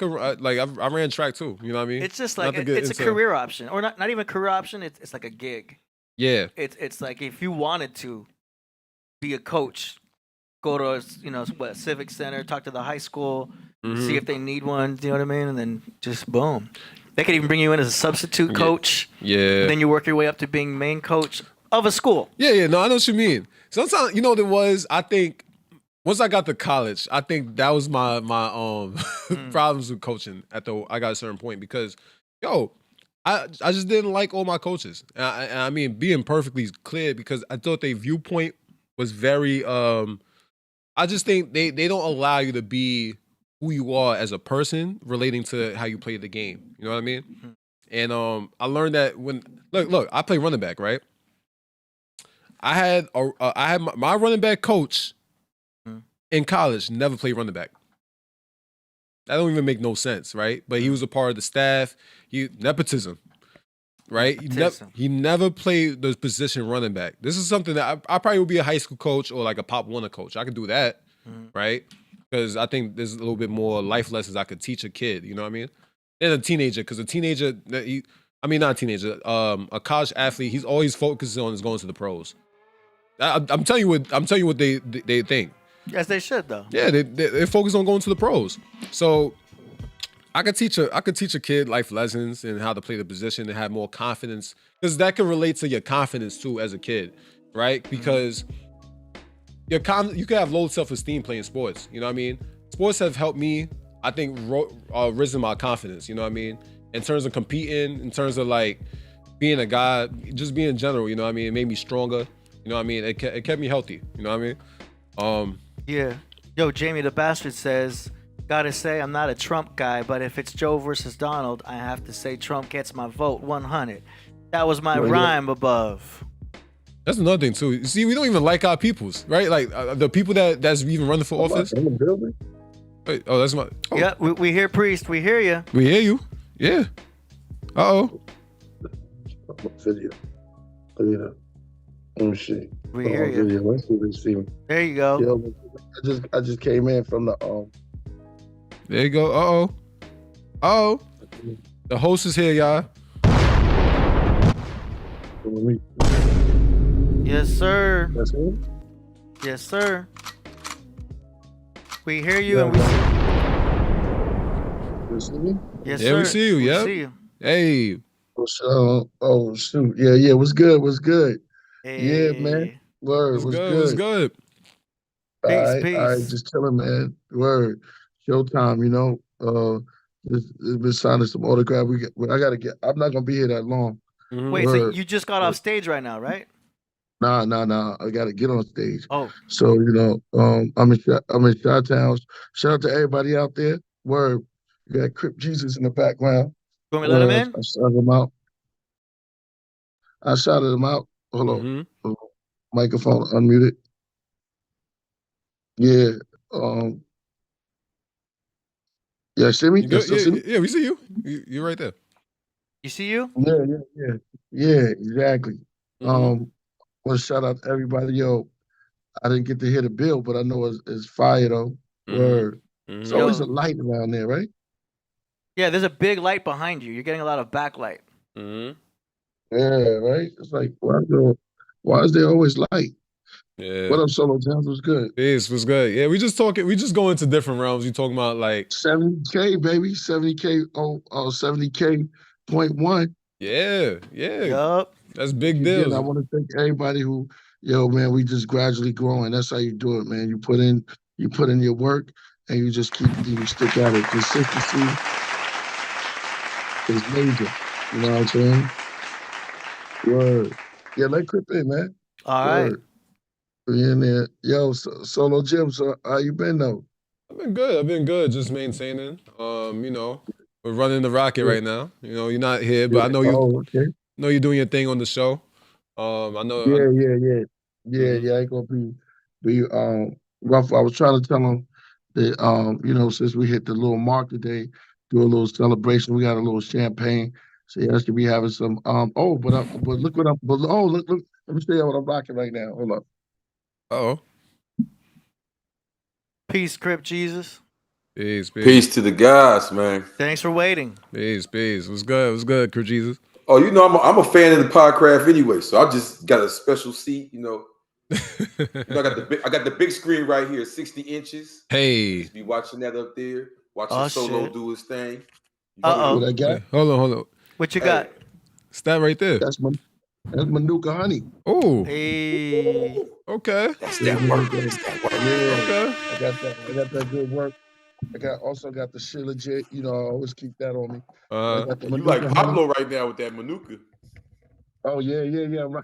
ran track too. You know what I mean? It's just like it's a career option, or not even a career option. It's like a gig. Yeah. It's like if you wanted to be a coach, go to civic center, talk to the high school, see if they need one. You know what I mean? And then just boom. They could even bring you in as a substitute coach. Yeah. Then you work your way up to being main coach of a school. Yeah. No, I know what you mean. Sometimes, what it was, I think, once I got to college, I think that was my problems with coaching I got a certain point, because, I just didn't like all my coaches. And I mean, being perfectly clear, because I thought their viewpoint was very, I just think they don't allow you to be who you are as a person relating to how you play the game. You know what I mean? And I learned that when, look, I play running back, right? I had my running back coach in college never played running back. That don't even make no sense, right? But he was a part of the staff. Nepotism, right? He never played the position running back. This is something that I probably would be a high school coach or like a Pop Warner coach. I could do that, right? Because I think there's a little bit more life lessons I could teach a kid. You know what I mean? Than a teenager, because a teenager, not a teenager, a college athlete, he's always focused on is going to the pros. I'm telling you what they think. Yes, they should though. Yeah, they focus on going to the pros. So I could teach a kid life lessons and how to play the position and have more confidence, because that can relate to your confidence too as a kid, right? Because you can have low self-esteem playing sports. You know what I mean? Sports have helped me, I think, risen my confidence. You know what I mean? In terms of competing, in terms of like being a guy, just being in general. You know what I mean? It made me stronger. You know what I mean? It kept me healthy. You know what I mean? Yeah. Yo, Jamie the Bastard says, gotta say, I'm not a Trump guy, but if it's Joe versus Donald, I have to say Trump gets my vote 100. That was my rhyme above. That's another thing too. You see, we don't even like our peoples, right? Like the people that's even running for office. In the building. Wait, that's my. Oh. Yeah, we hear Priest. We hear you. We hear you. Yeah. Uh-oh. Video. Look at that. Let me see. We hear you. Video. Let's see if they see me. There you go. Yo, I just came in from the There you go. Uh-oh. The host is here, y'all. Yes, sir. That's it? Yes, sir. We hear you Yeah, and we see. You see me? Yes, Yeah, sir. we see you. We Yep. see you. Hey. Oh, shoot. Yeah. What's good? Yeah, man. Hey. Word, What's was good? What's good. good? Peace, All right, peace. just chilling, man. Word. Showtime, just been signing some autograph. I gotta get. I'm not gonna be here that long. Mhm. Wait, so Word. you just got off stage right now, right? Nah. I gotta get on stage. Oh, So I'm in Chi-Town. Shout out to everybody out there. Word. You got Crip Jesus in the background. you want me to let him Word. in? I shouted him out. Hold on. Mhm. Hold on. Microphone unmuted. Yeah. Um. Yeah. See me? You You good? still Yeah, see me? yeah. We see you. You're right there. You see you? Yeah. Exactly. Mhm. Want to shout out to everybody. Yo, I didn't get to hear the bill, but I know it's fire though. Mhm. Word. It's Mhm. always Yo. a light around there, right? Yeah, there's a big light behind you. You're getting a lot of backlight. Mhm. Yeah, right. It's like why is there always light? Yeah. What up, Solo Towns? What's good? Peace. What's good? Yeah, we just talking. We just go into different realms. You talking about like, 70K, baby. 70K. 70K.1. yeah. Yup. That's big Again, I deals. want to thank everybody who, man, we just gradually growing. That's how you do it, man. You put in your work and you just you stick at it. Consistency is major. You know what I'm saying? Word. Yeah, let Crip in, man. All right. Word. We in there. Yo, Solo Jim, so how you been though? I've been good. I've been good. Just maintaining. We're running the rocket Yeah. right now. You're not here, but Yeah. I know you. Oh, okay. Know you're doing your thing on the show. I know. Yeah, Mhm. Ain't gonna be rough. I was trying to tell them that since we hit the little mark today, do a little celebration. We got a little champagne. So yeah, I should be having some but look what I'm look, let me show you what I'm rocking right now. Hold up. Oh. Peace, Crip Jesus. Peace. Peace to the guys, man. Thanks for waiting. Peace. What's good? What's good, Crew Jesus? Oh, I'm a fan of the Podcraft anyway, so I just got a special seat. I got the big screen right here, 60 inches. Hey. Just be watching that up there, watching Oh Solo shit. do his thing. You Uh feel What oh. I me? got? Wait, hold on. What you Hey, got? Stat right there. That's Manuka honey. Oh. Hey. Okay. that's Yeah, that work. That's that work. Okay. I got that good work. Also got the Shilajit. I always keep that on me. I Uh. got the You like Manuka honey. Pablo right now with that Manuka. Oh yeah, right.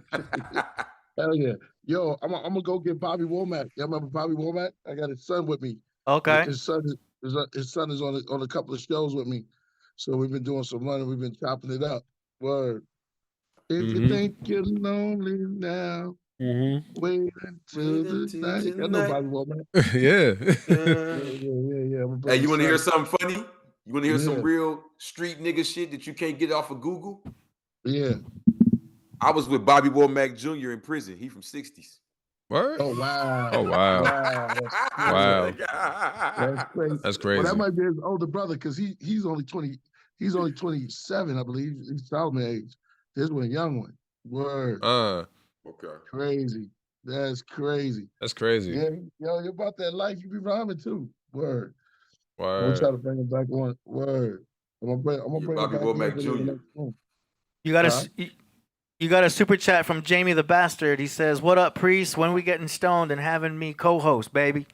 Hell yeah. Yo, I'm gonna go get Bobby Womack. Y'all remember Bobby Womack? I got his son with me. Okay. His son is on a couple of shows with me. So we've been doing some running, we've been chopping it up. Word. If you think you're lonely now, wait until Wait the until night. I know tonight. Bobby Womack. Yeah. Yeah. My Hey, you brother's want to hear son. something funny? You want to hear some Yeah, real street nigga shit that you can't get off of Google? yeah. I was with Bobby Womack Jr. in prison. He from 60s. Word. Oh wow. Oh wow. Wow, that's I crazy. swear to Wow. That's God. crazy. That's Well, that crazy. might be his older brother because he's only 20. He's only 27, I believe. He's Solomon age. This one, a young one. Word, Okay. crazy. That's crazy. That's crazy. Yeah, you're about that life. You be rhyming too. Word. I'm gonna Word. try to bring it back on. Word. I'm gonna Yeah, bring it Bobby back in Womack for the Jr. next one. You got Huh? you got a super chat from Jamie the Bastard. He says, "What up, Priest? When we getting stoned and having me co-host, baby?"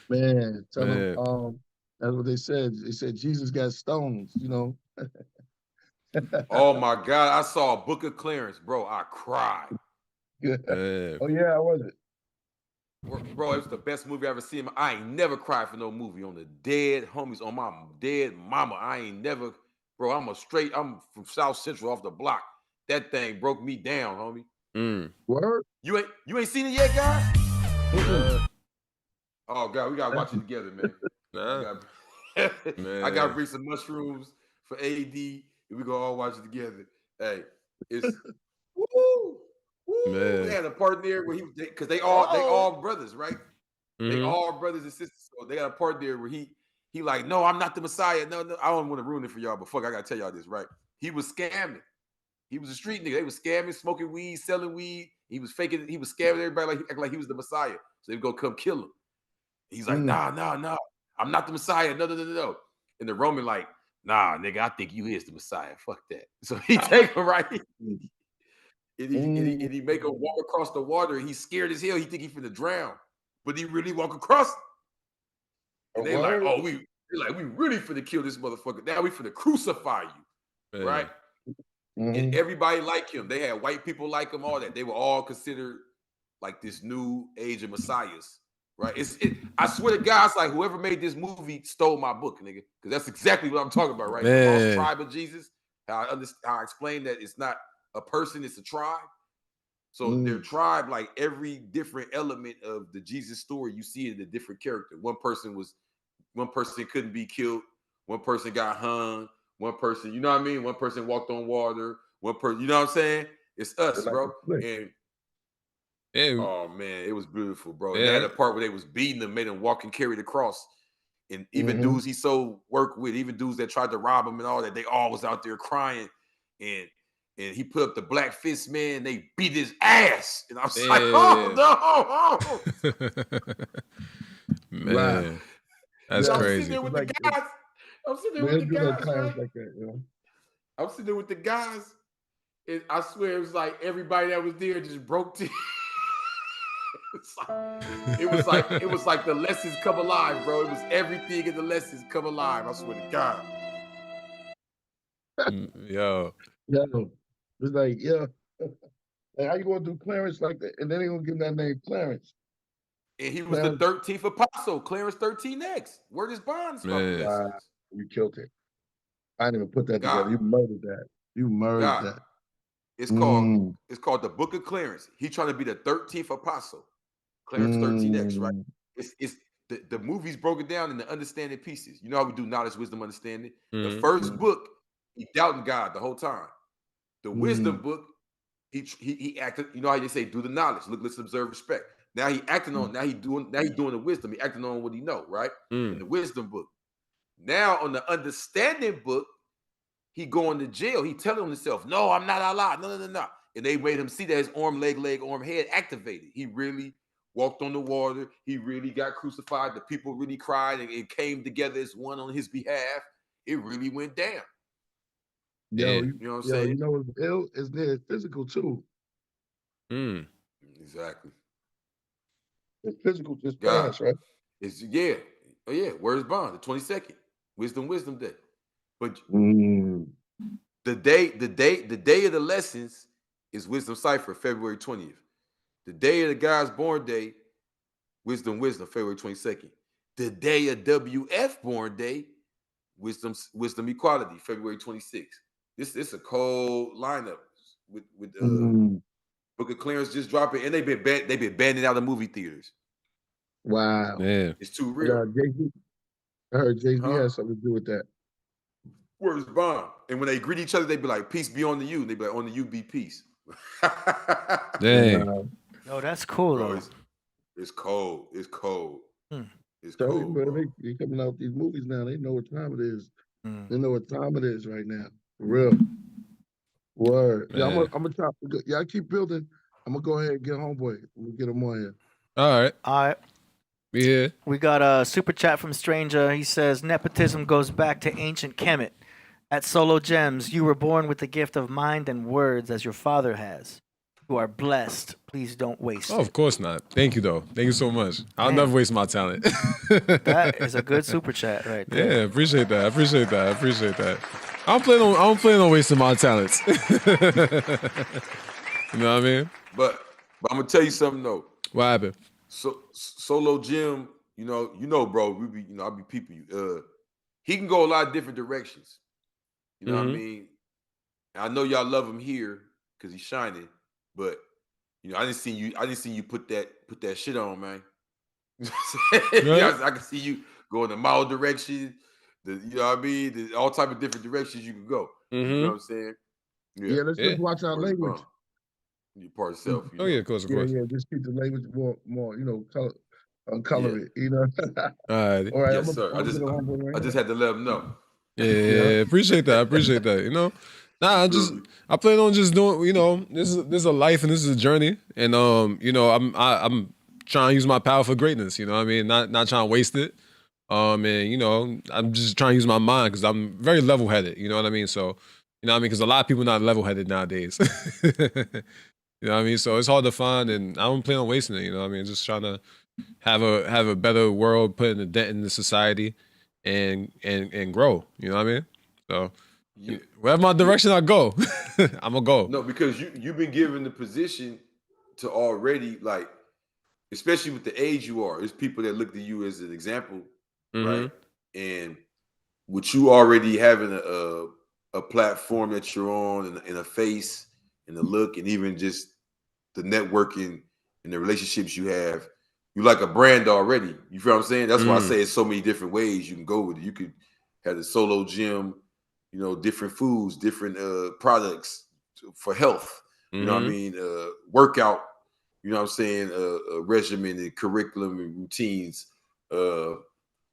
Man, tell him. Man. That's what they said. They said Jesus got stones. Oh my God, I saw a Book of Clarence, bro. I cried. Man. Oh yeah, I was it. Bro, it was the best movie I ever seen. I ain't never cried for no movie on the dead homies, on my dead mama. I ain't never, bro. I'm from South Central off the block. That thing broke me down, homie. Mm. Word. You ain't seen it yet, guys? Mm-mm. Oh God, we gotta watch it together, man. I Nah. got I gotta Man. bring some mushrooms for AD, and we gonna all watch it together. Hey, it's woo, woo. They Man. had a part there where because they Oh. all brothers, right? They Mm-hmm. all brothers and sisters. So they got a part there where he like, no, I'm not the Messiah. No, I don't want to ruin it for y'all, but fuck, I gotta tell y'all this, right? He was scamming. He was a street nigga. They was scamming, smoking weed, selling weed. He was faking. He was scamming everybody like acting like he was the Messiah. So they go come kill him. He's like, nah. I'm not the Messiah. No. And the Roman like, nah, nigga, I think you is the Messiah. Fuck that. So he take him right. And he make him walk across the water. He's scared as hell. He think he finna drown. But he really walk across. And they like, oh, we really finna kill this motherfucker. Now we finna crucify you. Right? And everybody like him. They had white people like him, all that. They were all considered like this new age of messiahs, right? I swear to God, it's like whoever made this movie stole my book, nigga. Because that's exactly what I'm talking about, right? The lost tribe of Jesus. How I explain that it's not a person, it's a tribe. So their tribe, like every different element of the Jesus story, you see it in a different character. One person couldn't be killed. One person got hung. One person, you know what I mean? One person walked on water. One person, you know what I'm saying? It's us, bro. And oh man, it was beautiful, bro. And they had a part where they was beating them, made them walk and carry the cross. And even dudes he sold work with, even dudes that tried to rob him and all that, they all was out there crying. And he put up the black fist, man. They beat his ass. And I was like, oh no. Man. That's crazy. I'm sitting there with the guys. I'm sitting there with the guys, right? Like that, you know? I'm sitting there with the guys, and I swear it was like everybody that was there just broke tears. It was like the lessons come alive, bro. It was everything in the lessons come alive. I swear to God. Yo. It's like, like, how you gonna do Clarence like that? And then they gonna give him that name Clarence. And he was the 13th apostle, Clarence 13X. Where does Bond's fucking lessons? You killed it. I didn't even put that together. You murdered that. You murdered that. It's called the Book of Clarence. He trying to be the 13th apostle, Clarence 13X, right? It's the movie's broken down into understanding pieces. You know how we do knowledge, wisdom, understanding. The first book, he doubting God the whole time. The wisdom book, he acted. You know how they say, do the knowledge, look, listen, observe, respect. Now he acting on. Now he doing the wisdom. He acting on what he know, right? In the wisdom book. Now on the understanding book, he going to jail. He telling himself, "No, I'm not Allah. No." And they made him see that his arm, leg, arm, head activated. He really walked on the water. He really got crucified. The people really cried, and it came together as one on his behalf. It really went down. You know what I'm saying? You know, it's ill. It's there. Physical too. Exactly. It's physical, just fast, right? It's Where's Bond? The 22nd, Wisdom Day. But the day of the lessons is Wisdom Cipher, February 20th. The day of the God's Born Day, Wisdom, February 22nd. The day of WF Born Day, Wisdom Equality, February 26th. This is a cold lineup with Book of Clarence just dropping, and they've been banning out of movie theaters. Wow, it's too real. I heard J.Z has something to do with that. Where's Bond? And when they greet each other, they be like, "Peace be on the you." And they be like, "On the you be peace." Dang. Oh, that's cool Bro, though. It's cold. It's cold. It's So, cold. Bro. They coming out with these movies now. They know what time it is. They know what time it is right now. For real. Word. Yeah, I'm gonna try. Yeah, I keep building. I'm gonna go ahead and get homeboy. We'll get him on here. All right. Yeah. We got a super chat from Stranger. He says nepotism goes back to ancient Kemet. At SoloGems, you were born with the gift of mind and words as your father has. You are blessed. Please don't waste it. Of course not. Thank you though. Thank you so much. I'll never waste my talent. That is a good super chat right there. Yeah, appreciate that. I don't plan on wasting my talents. You know what I mean? But I'm gonna tell you something though. What happened? So SoloGem, you know, bro, I be people you. He can go a lot of different directions. You know what I mean? I know y'all love him here because he's shining, but I didn't see you put that shit on, man. I can see you go in the mild direction. You know what I mean? All type of different directions you can go. You know what I'm saying? Yeah, let's just watch our language. You're part of self. Of course. Yeah, just keep the language more, color it, All right. All right, yes, sir. I just had to let him know. Yeah, appreciate that. You know, Nah, Really. I plan on just doing, this is a life and this is a journey. And I'm trying to use my power for greatness, you know what I mean? Not trying to waste it. And I'm just trying to use my mind because I'm very level-headed, you know what I mean? So, you know what I mean? Because a lot of people not level-headed nowadays. You know what I mean? So it's hard to find, and I don't plan on wasting it, you know what I mean? Just trying to have a better world, putting a dent in the society and grow, you know what I mean? So You, wherever my direction I go, I'm gonna go. no, because you've been given the position to already like, especially with the age you are. There's people that look to you as an example, right? And with you already having a platform that you're on and a face and a look and even just the networking and the relationships you have, you like a brand already. You feel what I'm saying? That's why I say it's so many different ways you can go with it. You could have the SoloGem, different foods, different products for health. You know what I mean? Workout, you know what I'm saying? A regimen and curriculum and routines.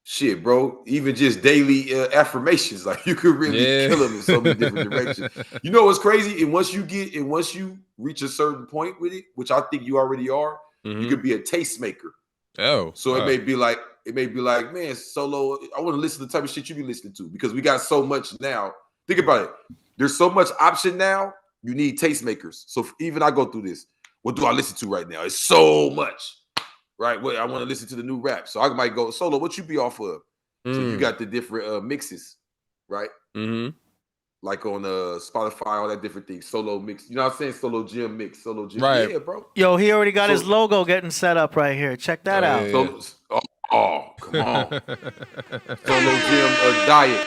Shit, bro. Even just daily affirmations, like you could really kill them in so many different directions. You know what's crazy? And once you reach a certain point with it, which I think you already are, you could be a tastemaker. Oh, So it may be like, man, Solo, I want to listen to the type of shit you be listening to because we got so much now. Think about it. There's so much option now. You need tastemakers. So even I go through this. What do I listen to right now? It's so much. Right, well, I want to listen to the new rap, so I might go Solo. What you be off of? So you got the different mixes, right? Like on Spotify, all that different things. Solo mix, you know what I'm saying? SoloGem mix, SoloGem. Right. Yeah, bro. Yo, he already got his logo getting set up right here. Check that out. Come on. SoloGem diet.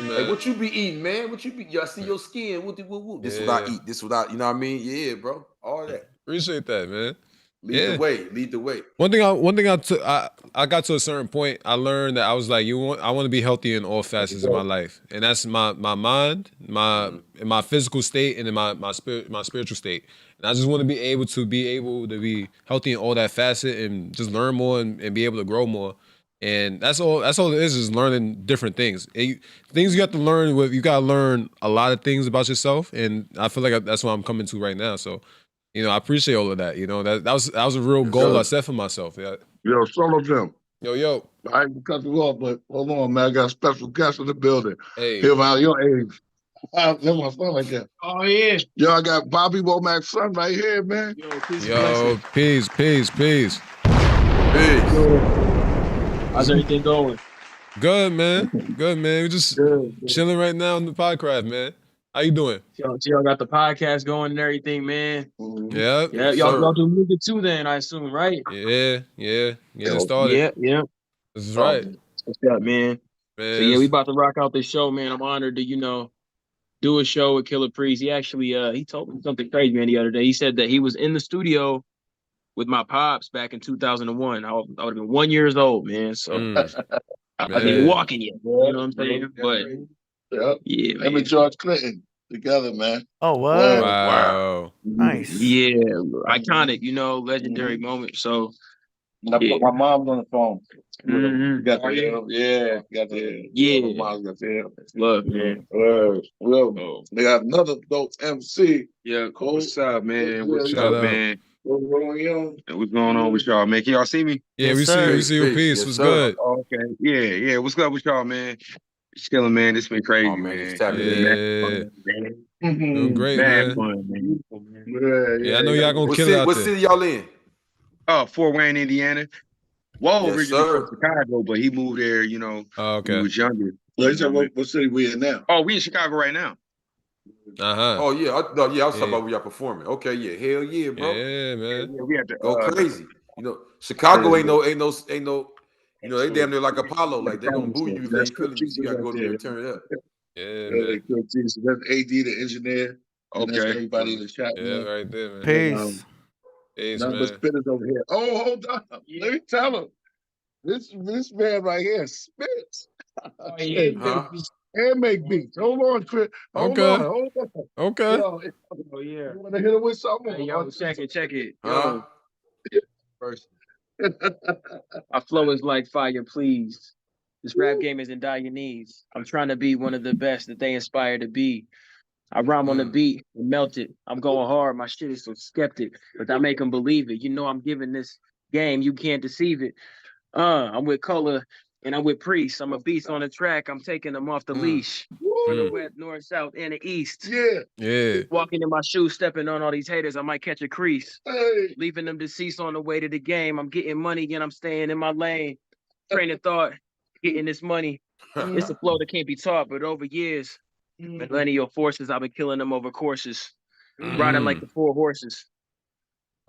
man. What you be eating, man? What you be? I see your skin. Woo. This what I eat. This what I, you know what I mean? Yeah, bro. All that. Appreciate that, man. Lead the way. One thing I got to a certain point. I learned that I was like, I want to be healthy in all facets of my life, and that's my mind, my physical state, and in my spiritual state. And I just want to be able to be healthy in all that facet and just learn more and be able to grow more. And that's all it is learning different things. Things you have to learn you got to learn a lot of things about yourself, and I feel like that's what I'm coming to right now. So. I appreciate all of that. That was a real goal I set for myself. Yeah. Yo, SoloGem. Yo. I ain't cut you off, but hold on, man. I got a special guest in the building. Hey. Here around your age. That's my son like that. Oh, yeah. Yo, I got Bobby Womack's son right here, man. Yo, peace. How's everything going? Good, man. We just chilling right now on the Podcraft, man. How you doing? Y'all got the podcast going and everything, man. Yeah. Y'all do music too then, I assume, right? Yeah. Getting started. Yeah. This is right. What's up, man? So yeah, we about to rock out this show, man. I'm honored to, do a show with Killah Priest. He actually he told me something crazy, man, the other day. He said that he was in the studio with my pops back in 2001. I would have been 1 year old, man. So I wasn't even walking yet, you know what I'm saying? But yeah, him and George Clinton together, man. Oh, what? Wow. Nice. Yeah, iconic, legendary moment. So I put my mom's on the phone. Got Yeah. my mom's got there. Love, man. Well, they got another dope MC. Yeah, cool. What's up, man? What's Shout up, out. man? What's going on with y'all, man? Can y'all see me? Yeah, Yes, we sir. see you. Peace. Yes, What's sir. good? Okay. Yeah. What's up with y'all, man? Skillin', man. This been crazy, Oh, man, man. just tapping in. Doing great, Mad man. fun, man. Yeah, I know y'all gonna kill it out What there. city y'all in? Fort Wayne, Indiana. Whoa, Yes, originally sir. from Chicago, but he moved there, Oh, when he okay. was younger. What city we in now? Oh, we in Chicago right now. Oh yeah, I was talking about where y'all performing. Okay, yeah, hell yeah, bro. Yeah, man. Yeah, we had to Go crazy. Chicago ain't no. They damn near like Apollo. Like they gonna boo you if you ain't feeling it. You gotta go there and turn it up. Yeah, man. That's AD, the engineer. And that's everybody in the chat, Yeah, man. right there, man. Peace. Peace, Nothing man. but spitters over here. Oh, hold on. Let me tell him. This man right here spits. Huh? And make beats. Hold on, Chris. Hold Okay. on. Okay. Yo, Oh, yeah. you want to hit him with something? Hey, yo, check it. Huh? First. My flow is like fire, please. This rap game is in dire needs. I'm trying to be one of the best that they inspire to be. I rhyme on the beat and melt it. I'm going hard. My shit is so skeptic, but I make them believe it. You know I'm giving this game. You can't deceive it. I'm with Color and I'm with Priest. I'm a beast on the track. I'm taking them off the leash. From the west, north, south, and the east. Yeah. Walking in my shoes, stepping on all these haters, I might catch a crease. Leaving them deceased on the way to the game. I'm getting money and I'm staying in my lane. Train of thought, getting this money. It's a flow that can't be taught, but over years, millennial forces, I've been killing them over courses. Riding like the 4 horses.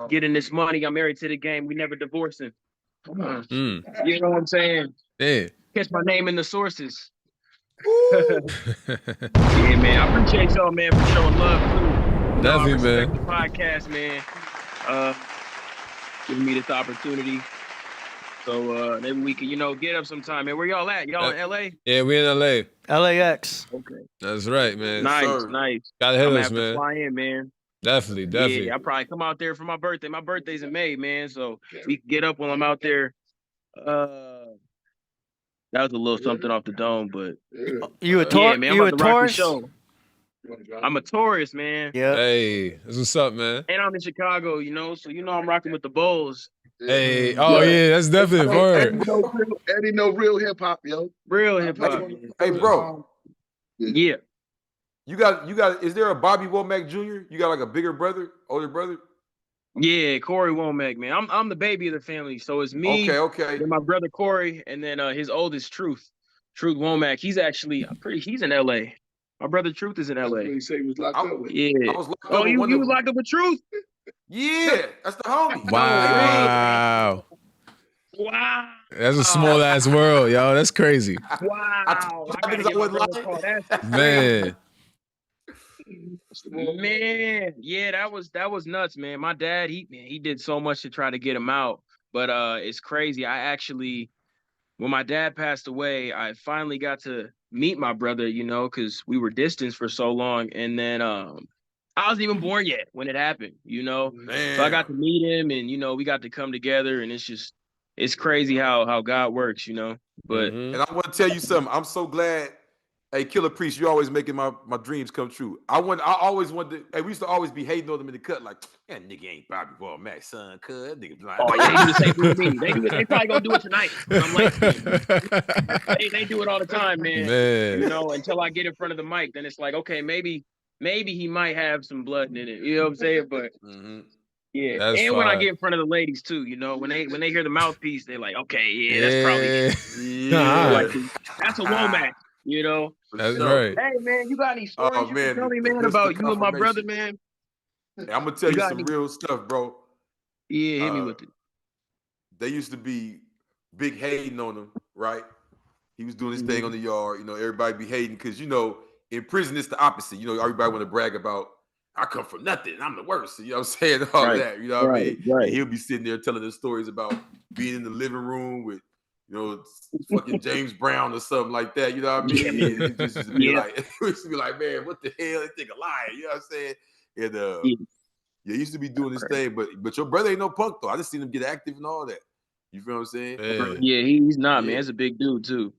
Getting this money, I'm married to the game. We never divorcing. You know what I'm saying? Yeah. Catch my name in the sources. Yeah, man. I appreciate y'all, man, for showing love too. Definitely, man. man. The podcast, man. Giving me this opportunity. So maybe we can, get up sometime, man. Where y'all at? Y'all in LA? Yeah, we in LA. LAX. Okay. That's right, man. Nice. Gotta hit I'm us, gonna have man. to fly in, man. Definitely. Yeah, I'll probably come out there for my birthday. My birthday's in May, man. So we can get up while I'm out there. That was a little something off the dome, but You a yeah, man, I'm you about a to rock the Taurus? show. I'm a Taurus, man. Yeah. Hey, that's what's up, man. And I'm in Chicago, so I'm rocking with the Bulls. Hey, that's definitely a word. Eddie know real hip hop, yo. Real hip hop. Hey, bro. Yeah. You got. Is there a Bobby Womack Jr.? You got like a bigger brother, older brother? Yeah, Corey Womack, man. I'm the baby of the family, so it's me. Okay. Then my brother Corey, and then his oldest Truth Womack. He's actually he's in L.A. My brother Truth is in L.A. He said he was locked up with. Yeah. I was locked up with you one was of locked up with Truth? Yeah, that's the homie. Wow. Wow. That's a small ass world, yo. That's crazy. Wow. I think I wasn't lying. Man. Man, yeah, that was nuts, man. My dad, he did so much to try to get him out, but it's crazy. I actually, when my dad passed away, I finally got to meet my brother, because we were distanced for so long, and then I wasn't even born yet when it happened, Man. So I got to meet him, and we got to come together, and it's crazy how God works, But And I want to tell you something. I'm so glad. Hey, Killah Priest, you always making my dreams come true. I always wanted. Hey, we used to always be hating on them in the cut, like that nigga ain't Bobby Womack, son. Cuz nigga blind. Oh yeah, they do the same thing with me. They probably gonna do it tonight. I'm like, they do it all the time, man. Until I get in front of the mic, then it's like, okay, maybe he might have some blood in it. You know what I'm saying? But yeah, that's and fine. when I get in front of the ladies too, when they hear the mouthpiece, they're like, okay, that's probably that's a Womack. That's right. Hey man, you got any stories you can tell me, man, about you and my brother, man? Hey, I'm gonna tell you some real stuff, bro. Yeah, hit me with it. They used to be big hating on him, right? He was doing his thing on the yard. Everybody be hating because in prison it's the opposite. Everybody want to brag about I come from nothing. I'm the worst. You know what I'm saying? All that. You know what I mean? Right. And he'll be sitting there telling us stories about being in the living room with fucking James Brown or something like that. You know what I mean? Yeah, it used to be like, man, what the hell? They think a liar. You know what I'm saying? And he used to be doing this thing, but your brother ain't no punk though. I just seen him get active and all that. You feel what I'm saying? Yeah, he's not, man. He's a big dude too.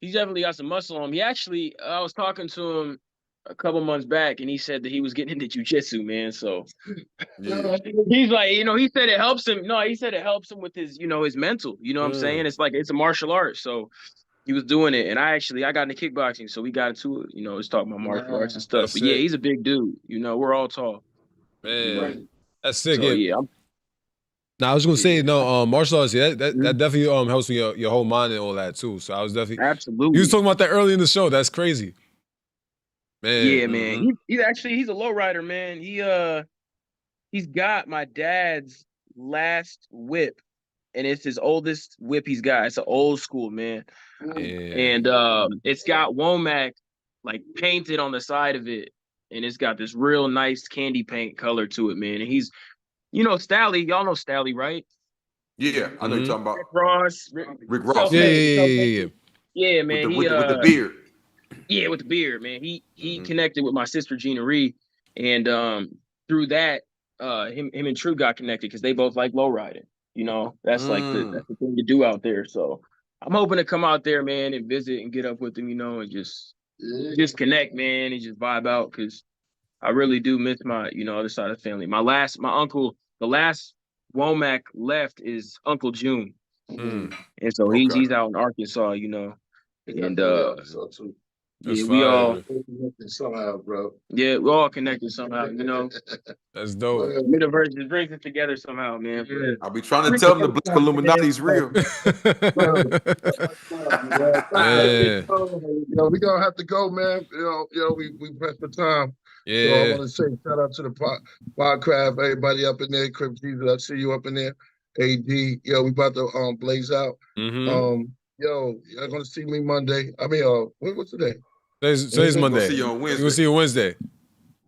He's definitely got some muscle on him. He actually, I was talking to him a couple months back, and he said that he was getting into jiu-jitsu, man. So he's like, he said it helps him. No, he said it helps him with his, his mental. You know what I'm saying? It's like it's a martial art. So he was doing it, and I got into kickboxing, so we got into it. Let's talk about martial arts and stuff. But yeah, he's a big dude. We're all tall. Man, that's sick. So, yeah. Now I was gonna say martial arts. Yeah, that definitely helps with your whole mind and all that too. So I was definitely absolutely. You was talking about that early in the show. That's crazy, man. Yeah, man. He's a lowrider, man. He's got my dad's last whip, and it's his oldest whip he's got. It's an old school, man. And it's got Womack like painted on the side of it, and it's got this real nice candy paint color to it, man. And he's Stally, y'all know Stally, right? Yeah, I know you're talking about Rick Ross. Yeah. Yeah, man. With the beard. Yeah, with the beard, man. He connected with my sister Gina Ree, and through that, him and True got connected because they both like lowriding. That's like that's the thing to do out there. So I'm hoping to come out there, man, and visit and get up with them, and just connect, man, and just vibe out, because I really do miss my, other side of the family. My uncle, the last Womack left is Uncle June. Mm. And so he's out in Arkansas, and That's we all fire. somehow, bro. Yeah, we're all connected somehow, That's dope. Metaverse just brings us together somehow, man. I'll be trying to tell them the Black Illuminati's real. Yeah. We gonna have to go, man. We pressed for time. Yeah. So I want to say shout out to the Podcraft, everybody up in there. Crip Jesus, I see you up in there. AD, we about to blaze out. Mm-hmm. You're gonna see me Monday. I mean, what's today? Today's Monday. We'll see you on Wednesday. We'll see you Wednesday.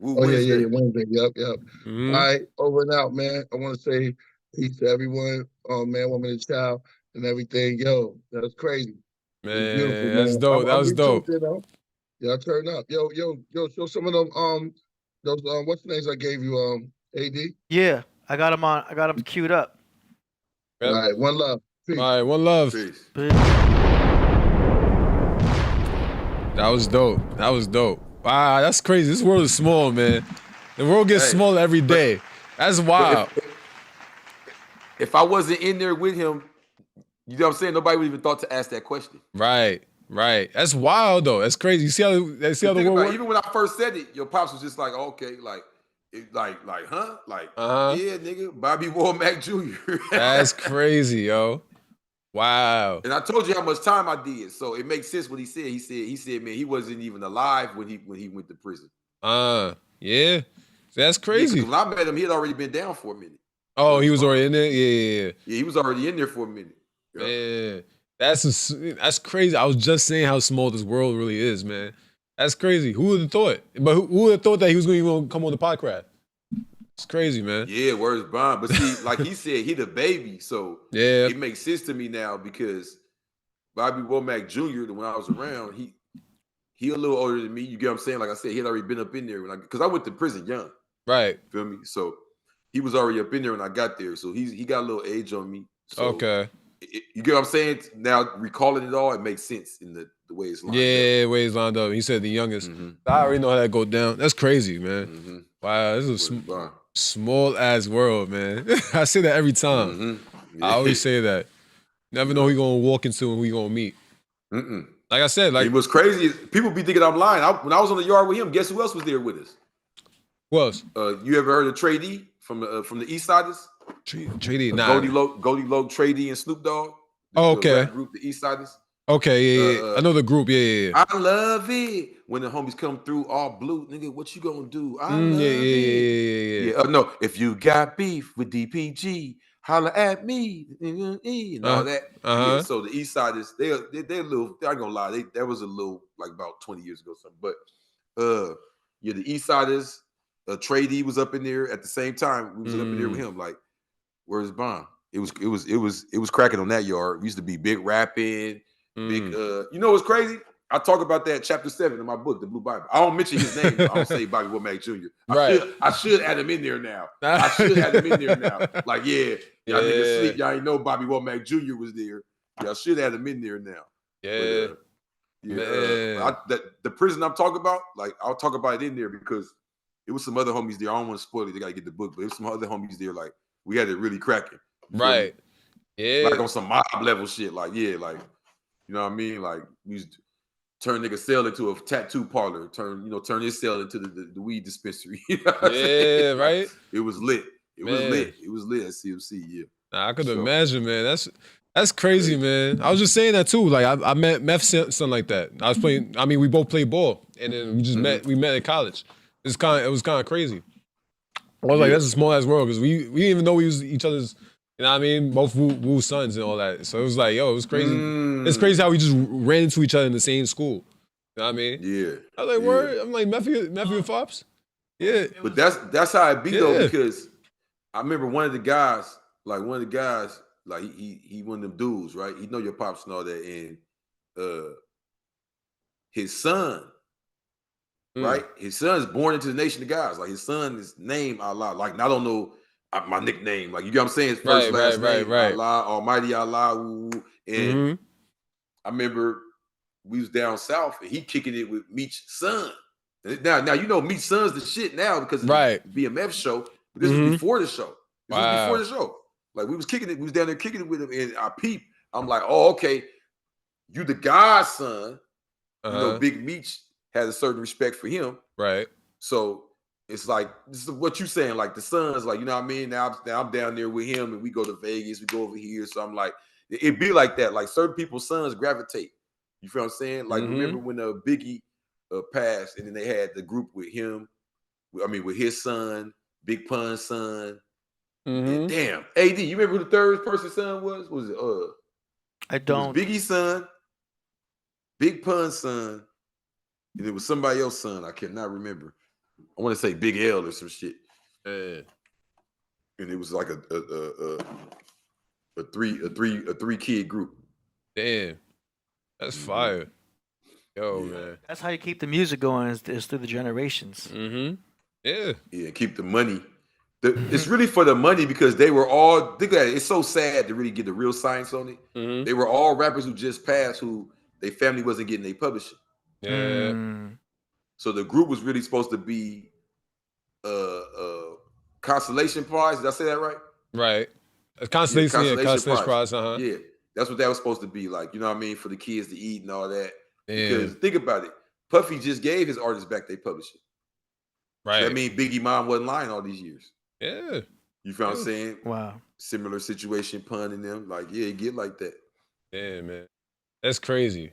Yeah, Wednesday. Yep. Mm-hmm. All right, over and out, man. I want to say peace to everyone, man, woman, and child, and everything. Yo, that's crazy. Man, Beautiful, that's man. dope. That was dope. Yeah, turn up. Yo, show some of them those what's the names I gave you, AD? Yeah, I got them queued up. Yep. All right, one love. Peace. All right, one love. Peace. That was dope. Wow, that's crazy. This world is small, man. The world gets smaller every day. That's wild. If I wasn't in there with him, you know what I'm saying? Nobody would even thought to ask that question. Right. That's wild though. That's crazy. You see how the world works? Even when I first said it, your pops was just like, okay, huh? Yeah, nigga, Bobby Womack Jr. That's crazy, yo. Wow. And I told you how much time I did, so it makes sense what he said. He said, man, he wasn't even alive when he went to prison. Yeah. That's crazy. When I met him, he had already been down for a minute. Oh, he was already in there? Yeah. Yeah, he was already in there for a minute. Man, that's crazy. I was just saying how small this world really is, man. That's crazy. Who would have thought? But who would have thought that he was going to come on the Podcraft? It's crazy, man. Yeah, where's Bond? But see, like he said, he the baby, so yeah, it makes sense to me now because Bobby Womack Jr., when I was around, he a little older than me. You get what I'm saying? Like I said, he had already been up in there because I went to prison young. Right. Feel me? So he was already up in there when I got there. So he got a little age on me. So okay. You get what I'm saying? Now recalling it all, it makes sense in the way it's lined up. Yeah, the way it's lined up. He said the youngest. I already know how that go down. That's crazy, man. Wow, this is a small ass world, man. I say that every time. I always say that. Never know who you gonna walk into and who you gonna meet. Like I said, like it was crazy. People be thinking I'm lying. When I was on the yard with him, guess who else was there with us? Who else? You ever heard of Trey D from the East Siders? Trey D, nah. Goldie Loc, Trey D, and Snoop Dogg. Okay. Group, the East Siders. Okay, yeah. I know the group. Yeah. I love it when the homies come through all blue. Nigga, what you gonna do? I love it. Yeah. No, if you got beef with DPG, holla at me and all that. Yeah, so the East Siders, they're a little. I ain't gonna lie, that was a little like about 20 years ago, something. But the East Siders. Trey D was up in there at the same time. We was up in there with him. Like, where's Bond? It was cracking on that yard. We used to be big rapping, big. You know what's crazy? I talk about that chapter 7 in my book, The Blue Bible. I don't mention his name. I don't say Bobby Womack Jr. I should add him in there now. I should add him in there now. Like, y'all niggas sleep. Y'all ain't know Bobby Womack Jr. was there. Y'all should add him in there now. Yeah. The prison I'm talking about, like, I'll talk about it in there because it was some other homies there. I don't want to spoil it. They got to get the book, but it was some other homies there. Like, we had it really cracking. Right. Yeah. Like on some mob level shit. Like, you know what I mean? Like, we used to turn nigga cell into a tattoo parlor. Turn his cell into the weed dispensary. You know what I'm saying? Right. It was lit. It was lit at CMC, yeah. Nah, I could imagine, man. That's crazy, man. I was just saying that too. Like, I met Meth something like that. I was playing, we both played ball. And then we just met at college. It was kind of crazy. I was like, that's a small ass world because we didn't even know we was each other's, you know what I mean? Both Wu sons and all that. So it was like, yo, it was crazy. It's crazy how we just ran into each other in the same school. You know what I mean? Yeah. I was like, word? I'm like, Matthew and Fops? Yeah. But that's how it be though, because I remember one of the guys, like he one of them dudes, right? He know your pops and all that, and his son. Right, his son's born into the nation of gods. Like his son is named Allah. Like I don't know my nickname. Like you get what I'm saying? His first last name, Allah, Almighty Allah. And I remember we was down south and he kicking it with Meech's son. Now you know Meech's son's the shit now because of the BMF show. But this was before the show. This was before the show. Like we was kicking it, we was down there kicking it with him, and I peep. I'm like, oh, okay, you the godson. You know, Big Meech has a certain respect for him. Right. So it's like this is what you saying, like the son's like, you know what I mean? Now I'm down there with him and we go to Vegas, we go over here. So I'm like, it be like that. Like certain people's sons gravitate. You feel what I'm saying? Like remember when Biggie passed and then they had the group with him, with his son, Big Pun's son. And damn, AD, you remember who the third person's son was? What was it? I don't. It was Biggie's son, Big Pun's son, and it was somebody else's son. I cannot remember. I want to say Big L or some shit. And it was like a three kid group. Damn, that's fire. Yo, man. That's how you keep the music going is through the generations. Yeah, keep the money. It's really for the money because they were all. Think about it. It's so sad to really get the real science on it. They were all rappers who just passed, who their family wasn't getting their publishing. Yeah. So the group was really supposed to be consolation prize. Did I say that right? Right. Constellation prize. Yeah, that's what that was supposed to be like. You know what I mean? For the kids to eat and all that. Yeah. Because think about it. Puffy just gave his artists back their publishing. Right. So that means Biggie mom wasn't lying all these years. Yeah. You feel what I'm saying? Wow. Similar situation, Pun and them. Like, yeah, it get like that. Yeah, man. That's crazy.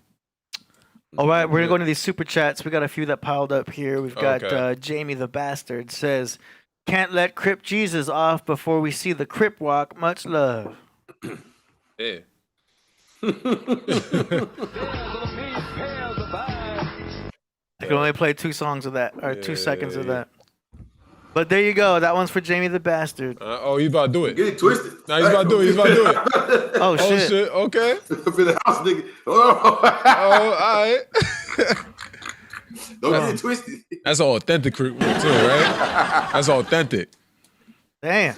All right, we're going to go into these super chats. We got a few that piled up here. We've got Jamie the Bastard says, can't let Crip Jesus off before we see the Crip walk. Much love. Yeah. I can only play 2 songs of that, or 2 seconds of that. But there you go. That one's for Jamie the Bastard. Oh, you about to do it. Get it twisted. Nah, he's about to do it. He's about to do it. Oh, shit. Okay. For the house, nigga. Oh, all right. Don't get it twisted. That's all authentic too, right? That's authentic. Damn.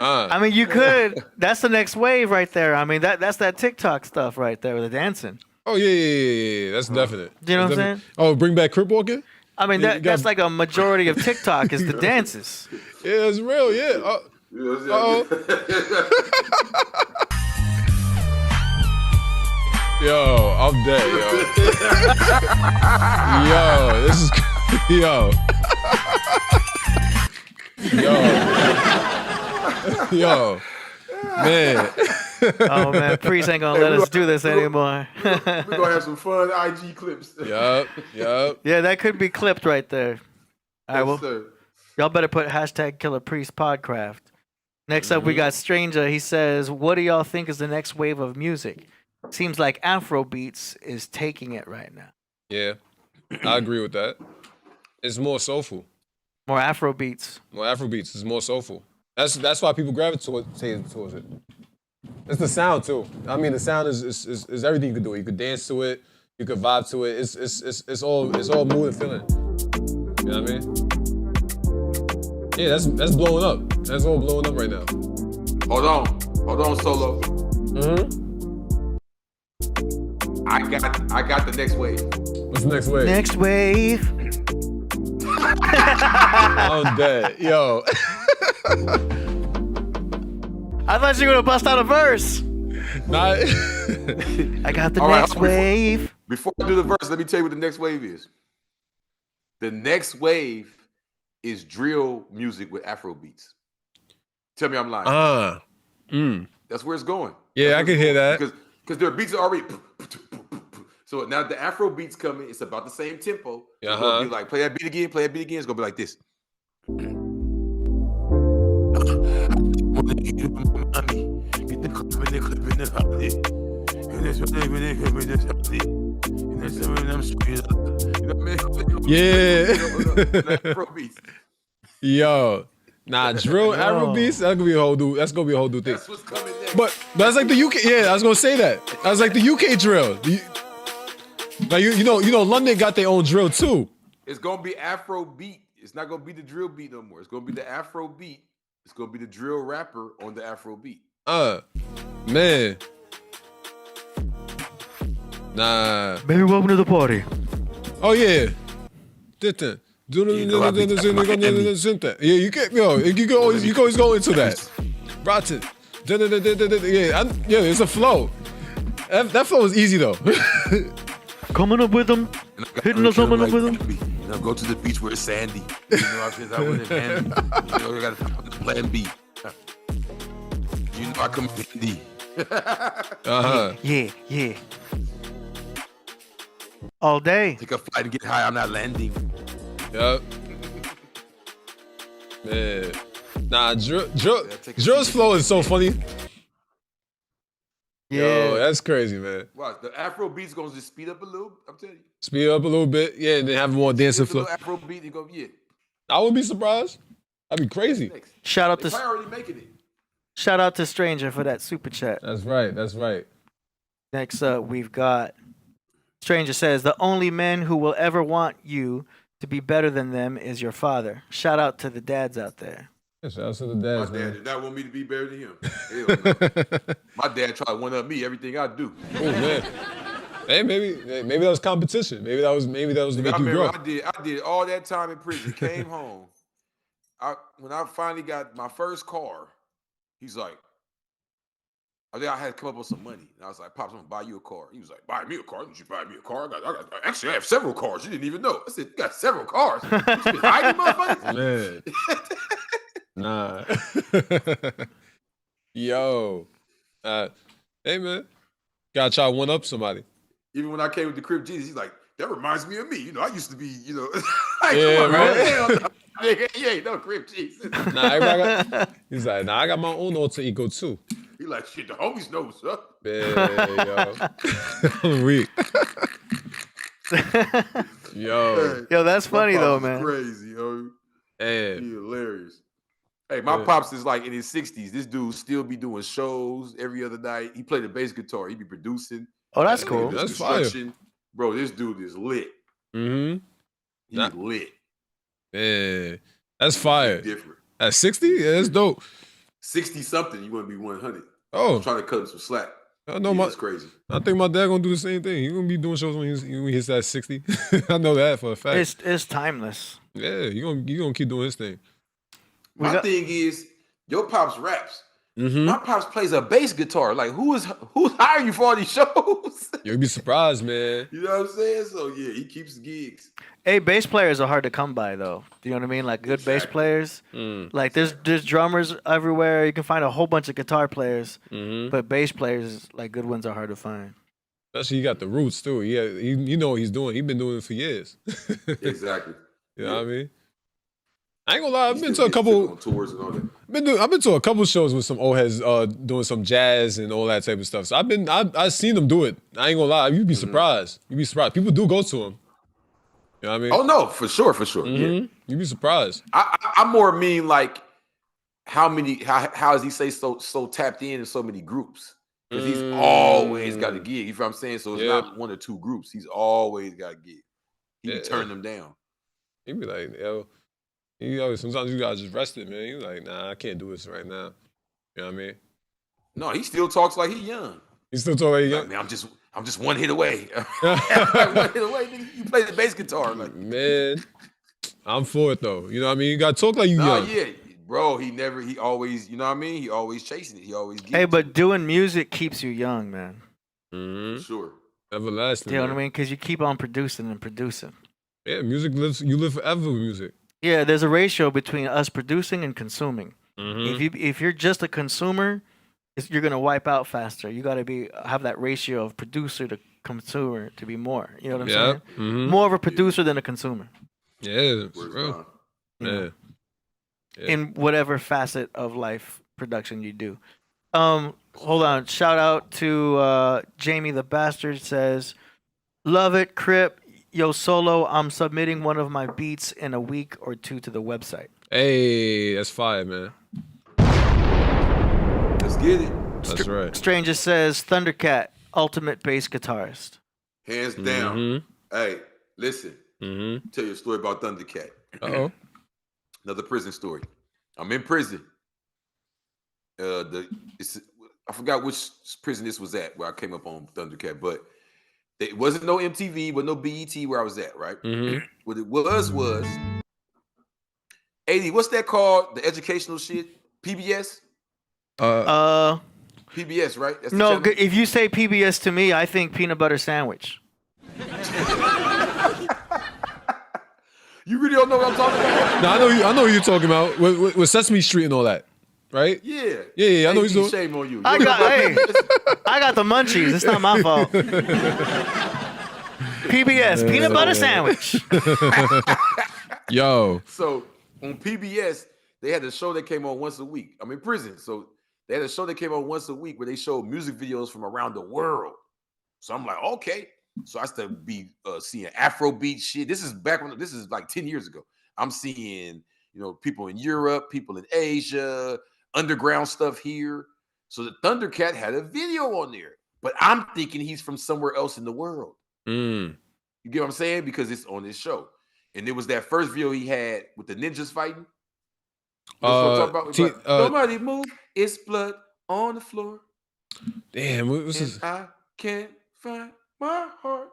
I mean, you could. That's the next wave right there. I mean, that's that TikTok stuff right there with the dancing. Oh, yeah. That's definite. Do you know what I'm saying? Oh, bring back crip walking? I mean, that's like a majority of TikTok is the dances. Yeah, it's real, yeah. Yo, I'm dead, yo. Yo, this is yo, man. Oh man, Priest ain't gonna let us do this anymore. We're gonna have some fun IG clips. Yup. Yeah, that could be clipped right there. All right, well, Sir. y'all better put hashtag Killah Priest Podcraft. Next up, we got Stranger. He says, what do y'all think is the next wave of music? Seems like Afro beats is taking it right now. Yeah, I agree with that. It's more soulful. More Afro beats. More Afro beats is more soulful. That's why people gravitate towards it. It's the sound too. I mean, the sound is everything you can do. You could dance to it. You could vibe to it. It's all mood and feeling. You know what I mean? Yeah, that's blowing up. That's all blowing up right now. Hold on, Solo. I got the next wave. What's the next wave? Next wave. I'm dead. Yo. I thought you were gonna bust out a verse. Nah. I got the All right, next wave. Before I do the verse, let me tell you what the next wave is. The next wave is drill music with Afro beats. Tell me I'm lying. That's where it's going. Yeah, I can hear that. Because their beats are already. So now the Afro beats coming. It's about the same tempo. It's gonna be like play that beat again. It's gonna be like this. Yeah. Afro beats. Yo. Nah, drill Afro beats, that's gonna be a whole new thing. That's what's coming next. But that's like the UK. Yeah, I was gonna say that. I was like the UK drill. Now you know London got their own drill too. It's gonna be Afro beat. It's not gonna be the drill beat no more. It's gonna be the Afro beat. It's gonna be the drill rapper on the Afro beat. Man. Nah. Baby, welcome to the party. Oh yeah. Yeah, you can you can always go into that. Rotten. Yeah, it's a flow. That flow is easy though. Coming up with them, hitting us coming up with them. You know, go to the beach where it's sandy. You know, I wouldn't handy. You know, you got to plan B. You know, I come handy. Yeah. All day. Take a flight and get high. I'm not landing. Yup. Man. Nah, Drill's flow is so funny. Yeah. Yo, that's crazy, man. Watch, the Afro beat's gonna just speed up a little. I'm telling you. Speed up a little bit, yeah, and then have more dancing flow. Afro beat and go, yeah. I wouldn't be surprised. That'd be crazy. Next. Shout out They to probably already making it. Shout out to Stranger for that super chat. That's right. Next up, we've got Stranger says, the only man who will ever want you to be better than them is your father. Shout out to the dads out there. Yeah, shout out to the dads, My dad man. did not want me to be better than him. Hell no. My dad tried to one-up me everything I do. Oh man. Hey, maybe that was competition. Maybe that was to make you grow. I did all that time in prison. Came home. When I finally got my first car, he's like, I think I had to come up with some money. And I was like, Pops, I'm gonna buy you a car. He was like, buy me a car? Did you buy me a car? Actually, I have several cars. You didn't even know. I said, you got several cars. You been hiding, motherfuckers? Man. Nah. Yo. Hey, man. Gotta try one up somebody. Even when I came with the crib Jesus, he's like, that reminds me of me. You know, I used to be, you know. Yeah, come on, right. man. You ain't no crib Jesus. Nah, everybody he's like, nah, I got my own alter ego too. He like, shit, the homies know what's up. Man, yo. I'm weak. Yo. Yo, that's funny My though, pops is man. crazy, yo. Hey. He hilarious. Hey, my pops is like in his 60s. This dude still be doing shows every other night. He played the bass guitar. He be producing. Oh, that's cool. That's fire. Bro, this dude is lit. Mm-hmm. He's lit. Man, that's fire. Different. At 60? Yeah, that's dope. 60 something, you want to be 100. Oh. I'm trying to cut him some slack. I know That's crazy. I think my dad gonna do the same thing. He gonna be doing shows when he hits that 60. I know that for a fact. It's timeless. Yeah, you gonna keep doing his thing. My thing is, your pops raps. Mm-hmm. My pops plays a bass guitar. Like, who's hiring you for all these shows? You'll be surprised, man. You know what I'm saying? So yeah, he keeps gigs. Hey, bass players are hard to come by though. Do you know what I mean? Like good bass players. Like there's drummers everywhere. You can find a whole bunch of guitar players, but bass players, like good ones, are hard to find. Especially he got the roots too. He know what he's doing. He's been doing it for years. Exactly. You know what I mean? I ain't gonna lie. I've been to a couple tours and all that. I've been to a couple shows with some old heads doing some jazz and all that type of stuff. So I've seen them do it. I ain't gonna lie. You'd be surprised. You'd be surprised. People do go to them. You know what I mean? Oh no, for sure. Yeah. You'd be surprised. I more mean like how does he say so tapped in so many groups? Because he's always got a gig. You know what I'm saying? So it's not one or two groups. He's always got a gig. He can turn them down. He'd be like, yo, sometimes you gotta just rest it, man. You're like, nah, I can't do this right now. You know what I mean? No, he still talks like he's young. He still talk like he's young. Man, I'm just one hit away. One hit away, nigga. You play the bass guitar. Like, man, I'm for it though. You know what I mean? You gotta talk like you young. Yeah. Bro, he always, you know what I mean? He always chasing it. He always Hey, but doing music keeps you young, man. Mm-hmm. Sure. Everlasting. You know what I mean? Because you keep on producing and producing. Yeah, music lives. You live forever with music. Yeah, there's a ratio between us producing and consuming. If you're just a consumer, you're gonna wipe out faster. You gotta have that ratio of producer to consumer to be more. You know what I'm saying? More of a producer than a consumer. Yeah, for real. Yeah. In whatever facet of life production you do. Hold on. Shout out to Jamie the Bastard says, love it, Crip. Yo, Solo, I'm submitting one of my beats in a week or two to the website. Hey, that's fire, man. Let's get it. That's right. Stranger says, Thundercat, ultimate bass guitarist. Hands down. Hey, listen. Tell you a story about Thundercat. Uh-oh. Another prison story. I'm in prison. I forgot which prison this was at where I came up on Thundercat, but There wasn't no MTV, but no BET where I was at, right? Mm-hmm. What it was 80. What's that called? The educational shit? PBS? PBS, right? That's the No, channel? if you say PBS to me, I think peanut butter sandwich. You really don't know what I'm talking about? No, I know who you're talking about with Sesame Street and all that, right? Yeah. Yeah. I know who's doing. Shame on you. I got the munchies. It's not my fault. PBS, peanut butter sandwich. Yo. So on PBS, they had a show that came on once a week. I'm in prison, so they had a show that came on once a week where they showed music videos from around the world. So I'm like, okay. So I started to be seeing Afrobeat shit. This is like 10 years ago. I'm seeing, people in Europe, people in Asia, underground stuff here. So the Thundercat had a video on there, but I'm thinking he's from somewhere else in the world. Mm. You get what I'm saying? Because it's on this show. And it was that first video he had with the ninjas fighting. Nobody move. It's blood on the floor. Damn, what was this? I can't find my heart.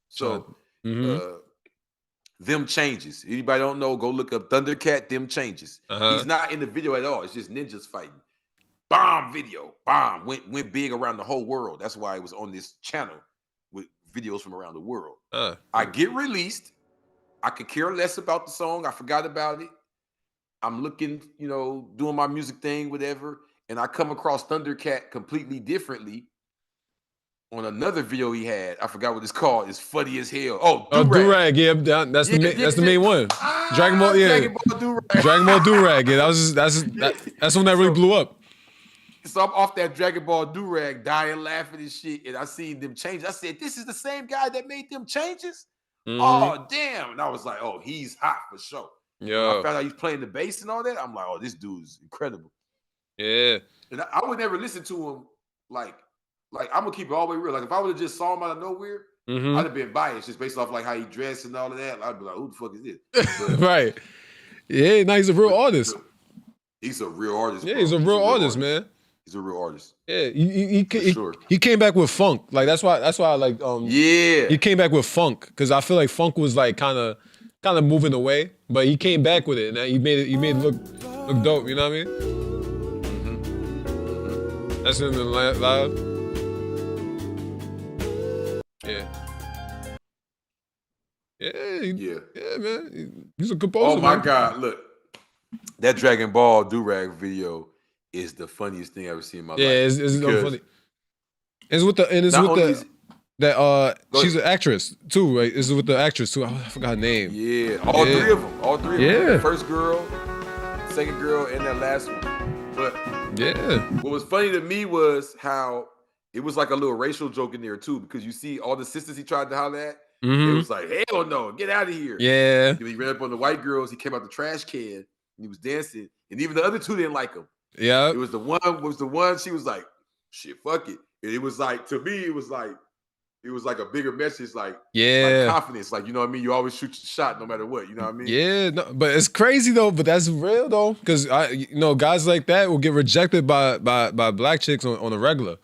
So, them changes. Anybody don't know, go look up Thundercat, them changes. He's not in the video at all. It's just ninjas fighting. Bomb video. Bomb. Went big around the whole world. That's why it was on this channel with videos from around the world. I get released. I could care less about the song. I forgot about it. I'm looking, doing my music thing, whatever. And I come across Thundercat completely differently on another video he had. I forgot what it's called. It's funny as hell. Oh, Do-Rag. Yeah, that's the main one. Dragon Ball, yeah. Dragon Ball Do-Rag. Dragon Ball Do-Rag. Yeah, that's when that really blew up. So I'm off that Dragon Ball Do-Rag, dying, laughing and shit, and I seen them change. I said, this is the same guy that made them changes? Mm-hmm. Oh, damn. And I was like, oh, he's hot for sure. Yeah. I found out he's playing the bass and all that. I'm like, oh, this dude's incredible. Yeah. And I would never listen to him like I'm gonna keep it all the way real. Like if I would have just saw him out of nowhere, I'd have been biased just based off like how he dressed and all of that. I'd be like, who the fuck is this? But, right. Yeah, no, he's a real artist. He's a real artist. Yeah, bro. he's a real artist, man. He's a real artist. Yeah, he came back with funk. Like that's why I like he came back with funk because I feel like funk was like kind of moving away, but he came back with it and he made it look dope. You know what I mean? Mm-hmm. That's in the live. Yeah, man. He's a composer. Oh my God! Look, that Dragon Ball Do-Rag video is the funniest thing I've ever seen in my life. Yeah, it's so funny. She's an actress too, right? This is with the actress too. I forgot her name. Yeah, all three of them. All three of them. The first girl, second girl, and that last one. But what was funny to me was how it was like a little racial joke in there too, because you see all the sisters he tried to holler at. It was like, hell no, get out of here. Yeah. He ran up on the white girls. He came out the trash can and he was dancing. And even the other two didn't like him. Yeah. It was the one, she was like, shit, fuck it. And it was like, to me, it was like a bigger message, like confidence. Like, you know what I mean? You always shoot your shot no matter what. You know what I mean? Yeah, no, but it's crazy though, but that's real though. Cause guys like that will get rejected by black chicks on a regular.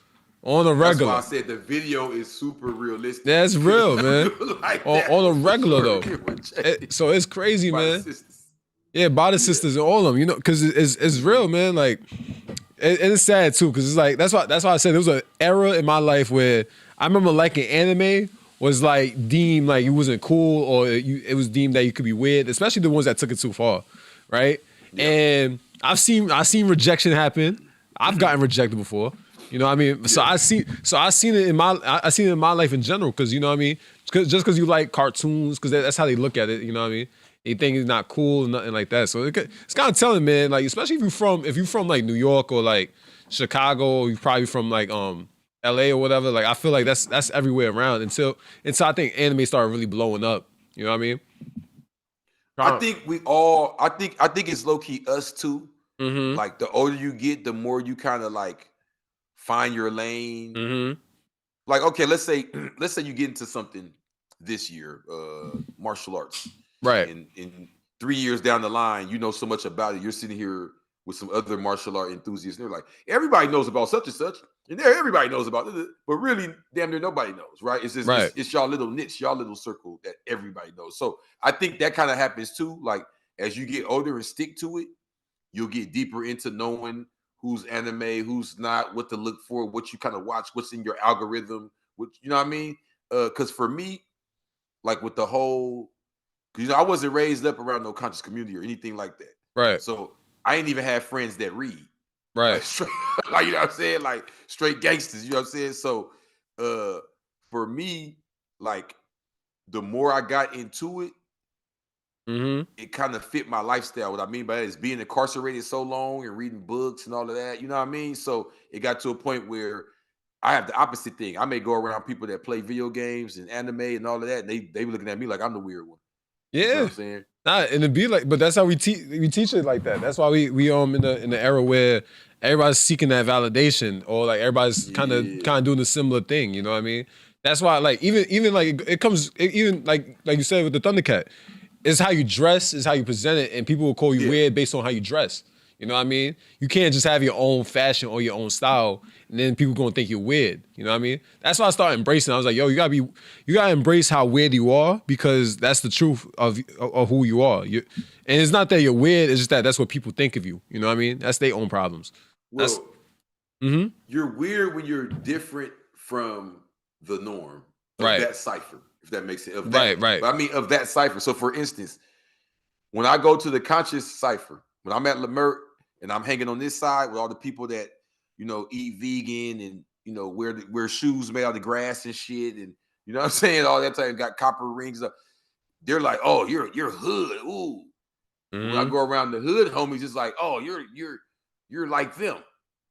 On a regular. That's why I said the video is super realistic. That's real, man. Like on a regular though. So it's crazy, man. Yeah, by the sisters and all of them, because it's real, man. Like, and it's sad too, because it's like that's why I said there was an era in my life where I remember liking anime was like deemed like you wasn't cool or it was deemed that you could be weird, especially the ones that took it too far, right? Yeah. And I've seen rejection happen. I've gotten rejected before. You know what I mean? Yeah. So I seen it in my life in general, because you know what I mean? Just because you like cartoons, because that's how they look at it, you know what I mean? They think it's not cool and nothing like that. So it's kind of telling, man, like, especially if you're from like New York or like Chicago, or you're probably from like LA or whatever. Like I feel like that's everywhere around until I think anime started really blowing up. You know what I mean? I think it's low key us too. Mm-hmm. Like the older you get, the more you kind of like find your lane. Mm-hmm. Like, okay, let's say you get into something this year, martial arts. Right. In 3 years down the line, you know so much about it. You're sitting here with some other martial art enthusiasts. And they're like, everybody knows about such and such, and there everybody knows about it, but really, damn near nobody knows, right? It's just it's y'all little niche, y'all little circle that everybody knows. So I think that kind of happens too. Like as you get older and stick to it, you'll get deeper into knowing who's anime, who's not, what to look for, what you kind of watch, what's in your algorithm, what you know what I mean? Because for me, like with the whole, because I wasn't raised up around no conscious community or anything like that. Right. So I ain't even have friends that read. Right. Like, straight, like you know what I'm saying? Like straight gangsters, you know what I'm saying? So for me, like the more I got into it, it kind of fit my lifestyle. What I mean by that is being incarcerated so long and reading books and all of that. You know what I mean? So it got to a point where I have the opposite thing. I may go around people that play video games and anime and all of that, and they be looking at me like I'm the weird one. Yeah. You know what I'm saying? Nah, and it'd be like, but that's how we teach it like that. That's why we in the era where everybody's seeking that validation, or like everybody's kind of doing a similar thing. You know what I mean? That's why, like, even like it comes, even like you said with the Thundercat, it's how you dress, is how you present it, and people will call you weird based on how you dress. You know what I mean? You can't just have your own fashion or your own style, and then people gonna think you're weird. You know what I mean? That's why I started embracing. I was like, yo, you gotta embrace how weird you are, because that's the truth of who you are. And it's not that you're weird; it's just that's what people think of you. You know what I mean? That's their own problems. Well, you're weird when you're different from the norm of that cipher, if that makes sense. Right. But I mean, of that cipher. So, for instance, when I go to the conscious cipher, when I'm at Lemert and I'm hanging on this side with all the people that, you know, eat vegan and, you know, wear shoes made out of grass and shit, and you know what I'm saying, all that time, got copper rings up. They're like, oh, you're hood. Ooh. When I go around the hood, homies, it's like, oh, you're like them.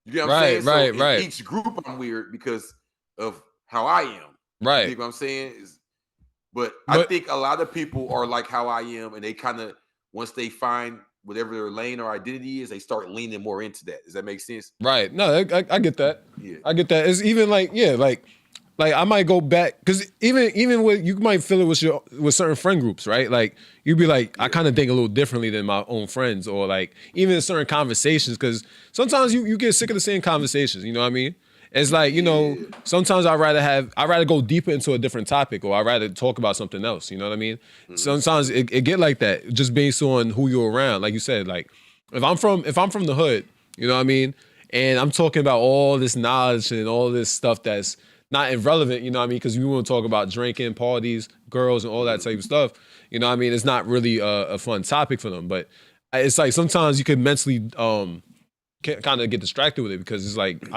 You know what I'm saying? So in each group I'm weird because of how I am. Right. You know what I'm saying? But I think a lot of people are like how I am, and they kind of, once they find whatever their lane or identity is, they start leaning more into that. Does that make sense? Right. No, I get that. Yeah. I get that. It's even like, like I might go back, because even with, you might feel it with certain friend groups, right? Like you'd be like, I kind of think a little differently than my own friends, or like even in certain conversations, because sometimes you get sick of the same conversations. You know what I mean? It's like, you know, sometimes I'd rather go deeper into a different topic, or I'd rather talk about something else. You know what I mean? Sometimes it get like that, just based on who you're around. Like you said, like if I'm from the hood, you know what I mean? And I'm talking about all this knowledge and all this stuff that's not irrelevant, you know what I mean? Because we want to talk about drinking, parties, girls, and all that type of stuff. You know what I mean? It's not really a fun topic for them. But it's like sometimes you could mentally kind of get distracted with it, because it's like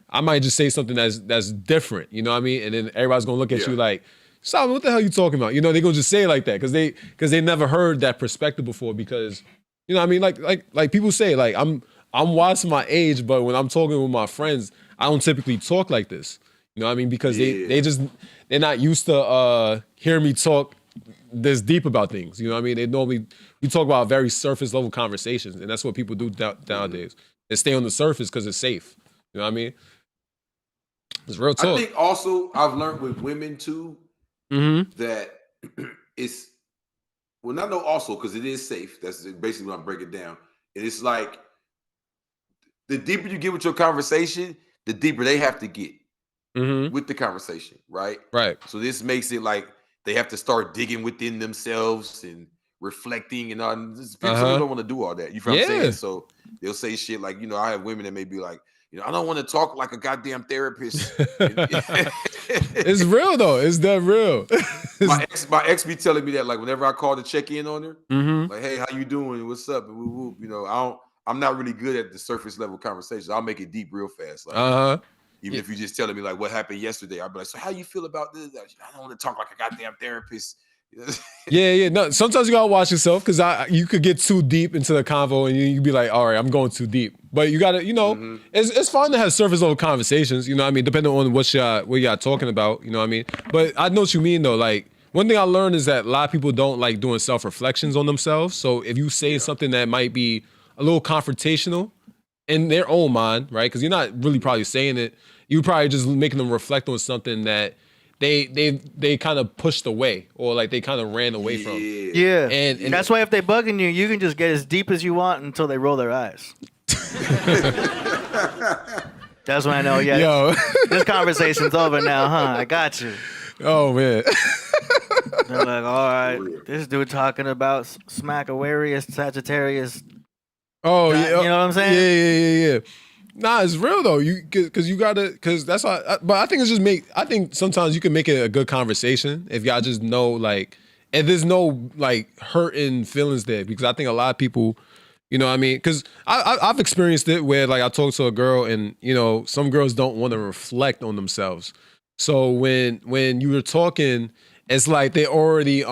I might just say something that's different, you know what I mean? And then everybody's gonna look at you like, Solomon, what the hell are you talking about? You know, they're gonna just say it like that because they never heard that perspective before. Because, you know what I mean? Like people say, like I'm wise to my age, but when I'm talking with my friends, I don't typically talk like this. You know what I mean? Because they're not used to hearing me talk this deep about things. You know what I mean? We talk about very surface level conversations, and that's what people do nowadays. They stay on the surface because it's safe. You know what I mean? It's real talk. I think also I've learned with women too that it's, well, not no also, because it is safe. That's basically what I'm breaking down. And it's like the deeper you get with your conversation, the deeper they have to get with the conversation, right? Right. So this makes it like they have to start digging within themselves and reflecting and all. People don't want to do all that. You feel what I'm saying? So they'll say shit like, you know, I have women that may be like, you know, I don't want to talk like a goddamn therapist. It's real though. It's that real. my ex be telling me that, like, whenever I call to check in on her, like, hey, how you doing? What's up? And woo. You know, I'm not really good at the surface level conversations. I'll make it deep real fast. Like, even if you're just telling me like what happened yesterday, I'll be like, so how you feel about this? I don't want to talk like a goddamn therapist. Yeah. No, sometimes you gotta watch yourself, because you could get too deep into the convo and you'd be like, all right, I'm going too deep. But you gotta, you know, it's fun to have surface level conversations, you know what I mean, depending on what y'all talking about, you know what I mean? But I know what you mean though. Like, one thing I learned is that a lot of people don't like doing self-reflections on themselves. So if you say something that might be a little confrontational in their own mind, right? Because you're not really probably saying it. You're probably just making them reflect on something that they kind of pushed away or like they kind of ran away from. Yeah. And That's why if they bugging you, you can just get as deep as you want until they roll their eyes. That's when I know, yeah, Yo. this conversation's over now, huh? I got you. Oh man. They're like, all right, this dude talking about Smackawarius, Sagittarius. Oh yeah, You know what I'm saying? Yeah. Nah, it's real though. Cause you gotta, cause that's why. But I think it's just I think sometimes you can make it a good conversation if y'all just know like, and there's no like hurting feelings there because I think a lot of people, you know what I mean? Cause I've experienced it where like I talk to a girl and you know some girls don't want to reflect on themselves. So when you were talking, it's like they already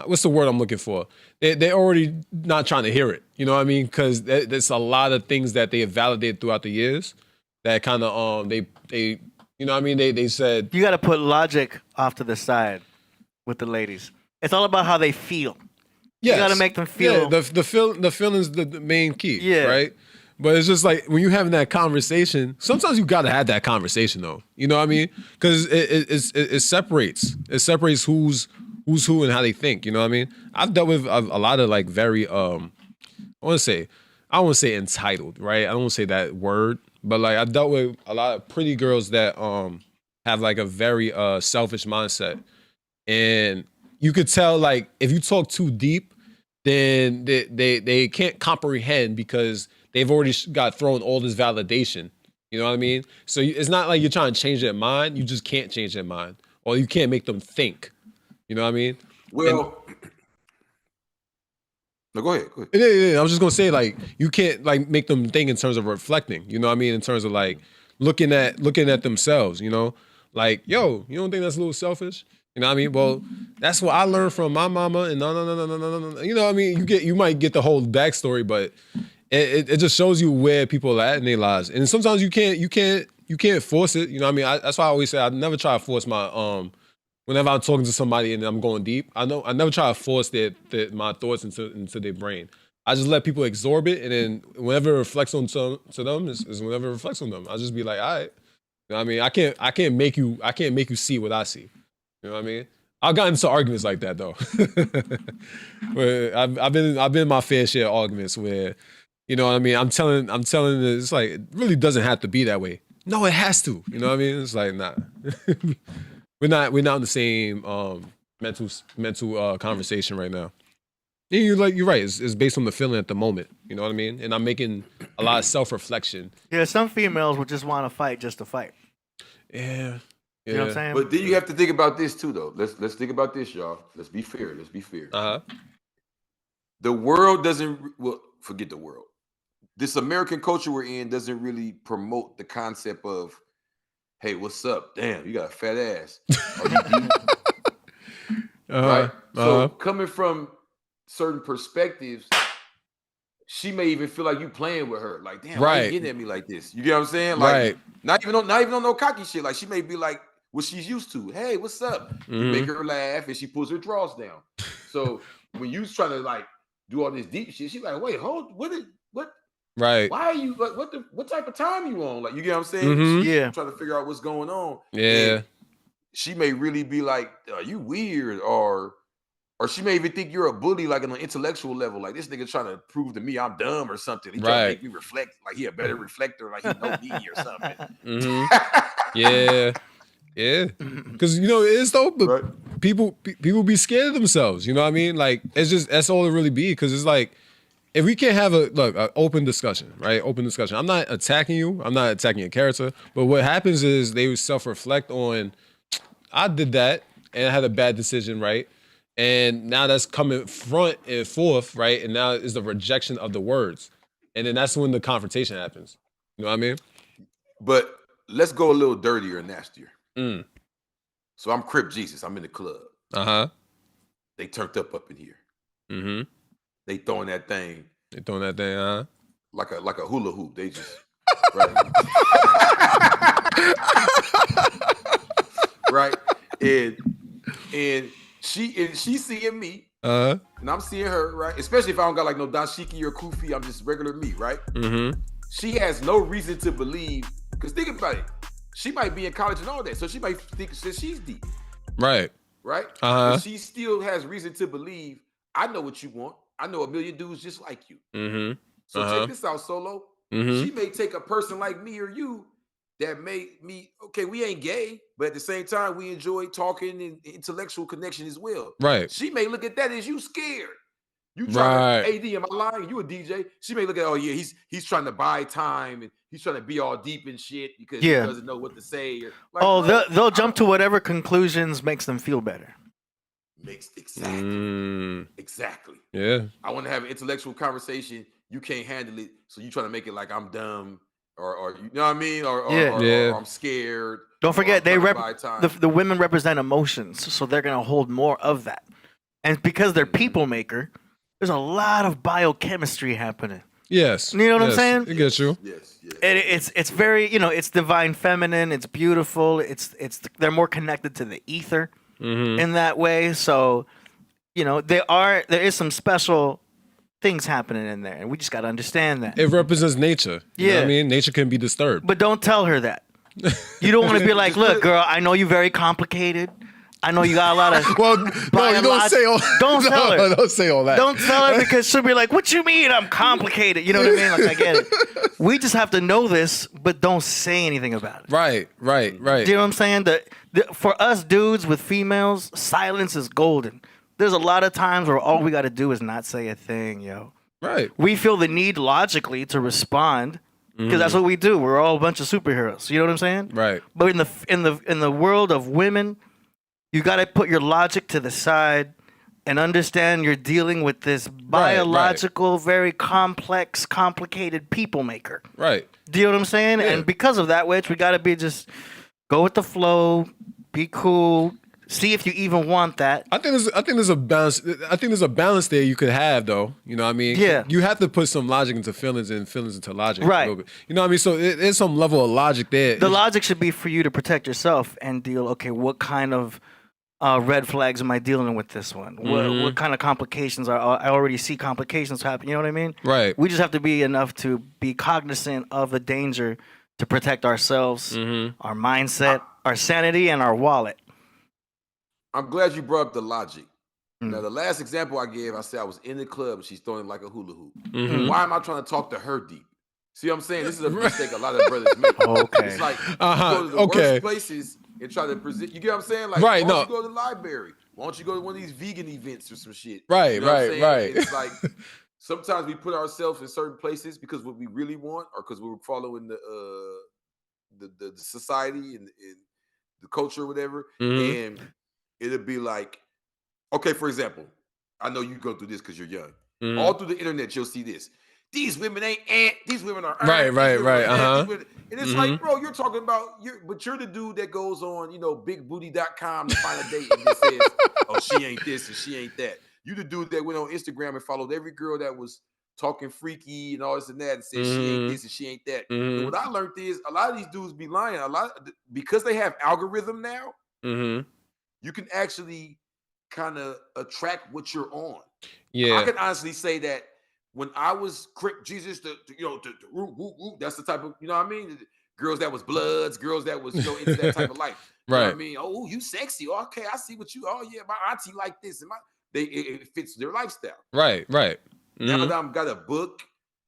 what's the word I'm looking for? They already not trying to hear it. You know what I mean? Because there's a lot of things that they have validated throughout the years that kind of they you know what I mean? They said You got to put logic off to the side with the ladies. It's all about how they feel. yes. You got to make them feel. Yeah, the feeling's the main key. Yeah. Right. But it's just like when you're having that conversation, sometimes you got to have that conversation though. You know what I mean? Because it separates. It separates who's who and how they think. You know what I mean? I've dealt with a lot of like very I want to say entitled, right? I don't want to say that word, but like I dealt with a lot of pretty girls that have like a very selfish mindset, and you could tell like if you talk too deep, then they can't comprehend because they've already got thrown all this validation. You know what I mean? So it's not like you're trying to change their mind. You just can't change their mind, or you can't make them think. You know what I mean? Well, no, go ahead. Yeah. I was just gonna say, like, you can't like make them think in terms of reflecting. You know what I mean? In terms of like looking at themselves. You know, like, yo, you don't think that's a little selfish? You know what I mean? Well, that's what I learned from my mama. And no. You know what I mean? You might get the whole backstory, but it just shows you where people are at in their lives. And sometimes you can't force it. You know what I mean? That's why I always say I never try to force my whenever I'm talking to somebody and I'm going deep, I never try to force my thoughts into their brain. I just let people absorb it, and then whenever it reflects on to them, is whenever it reflects on them. I'll just be like, all right. You know what I mean? I can't make you see what I see. You know what I mean? I've gotten into arguments like that though. Where I've been in my fair share of arguments where, you know what I mean? I'm telling it's like it really doesn't have to be that way. No, it has to. You know what I mean? It's like nah. We're not in the same mental conversation right now. And you're right. It's based on the feeling at the moment. You know what I mean? And I'm making a lot of self-reflection. Yeah, some females would just want to fight just to fight. Yeah. You know what I'm saying? But then you have to think about this too, though. Let's think about this, y'all. Let's be fair. Uh-huh. The world doesn't. Well, forget the world. This American culture we're in doesn't really promote the concept of, hey, what's up? Damn, you got a fat ass. Are you deep? Right? So coming from certain perspectives, she may even feel like you playing with her. Like, damn, why you getting at me like this? You get what I'm saying? Like, not even on no cocky shit. Like, she may be like what she's used to. Hey, what's up? You make her laugh and she pulls her drawers down. So when you trying to like do all this deep shit, she's like, wait, what? Right. Why are you like what type of time you on? Like, you get what I'm saying? Mm-hmm. Yeah. Trying to figure out what's going on. Yeah. And she may really be like, are you weird? Or she may even think you're a bully, like on an intellectual level. Like, this nigga trying to prove to me I'm dumb or something. He trying to make me reflect, like he a better reflector, like he know me or something. Mm-hmm. Yeah. Because you know it is though, but people be scared of themselves. You know what I mean? Like that's all it really be. Because it's like if we can't have an open discussion, right? Open discussion. I'm not attacking you. I'm not attacking your character. But what happens is they self-reflect on, I did that and I had a bad decision, right? And now that's coming front and forth, right? And now is the rejection of the words. And then that's when the confrontation happens. You know what I mean? But let's go a little dirtier and nastier. So I'm Crip Jesus. I'm in the club. Uh-huh. They turned up in here. Mm-hmm. They throwing that thing. Uh-huh. Like a hula hoop. They just right. Right. And she seeing me. Uh-huh. And I'm seeing her, right? Especially if I don't got like no dashiki or kufi, I'm just regular me, right? Mm-hmm. She has no reason to believe, because think about it. she might be in college and all that, so she might think that she's deep. Right. Right? Uh-huh. But she still has reason to believe, I know what you want. I know a million dudes just like you. Mm-hmm. So check this out, Solo. Mm-hmm. She may take a person like me or you that made me, okay, we ain't gay, but at the same time, we enjoy talking and intellectual connection as well. Right. She may look at that as you scared. You trying to, AD, am I lying? You a DJ? She may look at, oh yeah, he's trying to buy time and he's trying to be all deep in shit because he doesn't know what to say. Like, they'll jump to whatever conclusions makes them feel better. Exactly. Yeah. I want to have an intellectual conversation. You can't handle it, so you trying to make it like I'm dumb or you know what I mean, or I'm scared. Don't forget the women represent emotions, so they're gonna hold more of that, and because they're people maker, there's a lot of biochemistry happening. Yes. You know what I'm saying? It gets you. Yes. And it's very, it's divine feminine. It's beautiful. They're more connected to the ether in that way. So, there is some special things happening in there, and we just got to understand that. It represents nature. You know what I mean? Nature can be disturbed. But don't tell her that. You don't want to be like, look, girl, I know you're very complicated. I know you got a lot of. Well, no, you don't say all. Don't tell her. Don't say all that. Don't tell her because she'll be like, "What you mean? I'm complicated." You know what I mean? Like, I get it. We just have to know this, but don't say anything about it. Right. Do you know what I'm saying? For us dudes with females, silence is golden. There's a lot of times where all we got to do is not say a thing, yo. Right. We feel the need logically to respond because that's what we do. We're all a bunch of superheroes. You know what I'm saying? Right. But in the world of women, you got to put your logic to the side and understand you're dealing with this biological, very complex, complicated people maker. Right. Do you know what I'm saying? Yeah. And because of that, which we got to be just go with the flow, be cool, see if you even want that. I think there's a balance. I think there's a balance there you could have, though. You know what I mean? Yeah. You have to put some logic into feelings and feelings into logic. Right. A little bit. You know what I mean? So there's some level of logic there. The logic should be for you to protect yourself and deal, okay, what kind of red flags am I dealing with this one? What kind of complications I already see complications happen. You know what I mean? Right. We just have to be enough to be cognizant of the danger to protect ourselves, our mindset, our sanity, and our wallet. I'm glad you brought up the logic. Now, the last example I gave, I said I was in the club and she's throwing like a hula hoop. Why am I trying to talk to her deep? See what I'm saying? This is a mistake a lot of brothers make. Okay. It's like you go to the worst places and try to present. You get what I'm saying? Like, why don't you go to the library? Why don't you go to one of these vegan events or some shit? Right, you know right. It's like sometimes we put ourselves in certain places because what we really want, or because we're following the society and the culture or whatever, and it'll be like, okay, for example, I know you go through this because you're young. All through the internet, you'll see this. These women ain't these women are right. And it's like, bro, you're talking about but you're the dude that goes on, bigbooty.com to find a date and just says, oh, she ain't this and she ain't that. You the dude that went on Instagram and followed every girl that was talking freaky and all this and that and said she ain't this and she ain't that. And what I learned is a lot of these dudes be lying. Because they have algorithm now, you can actually kind of attract what you're on. Yeah. I can honestly say that when I was Jesus, that's the type of, you know what I mean? Girls that was bloods, girls that was, into that type of life. You know what I mean? Oh, you sexy. Okay, I see what you, oh yeah, my auntie like this. And it fits their lifestyle. Right. Now that I've got a book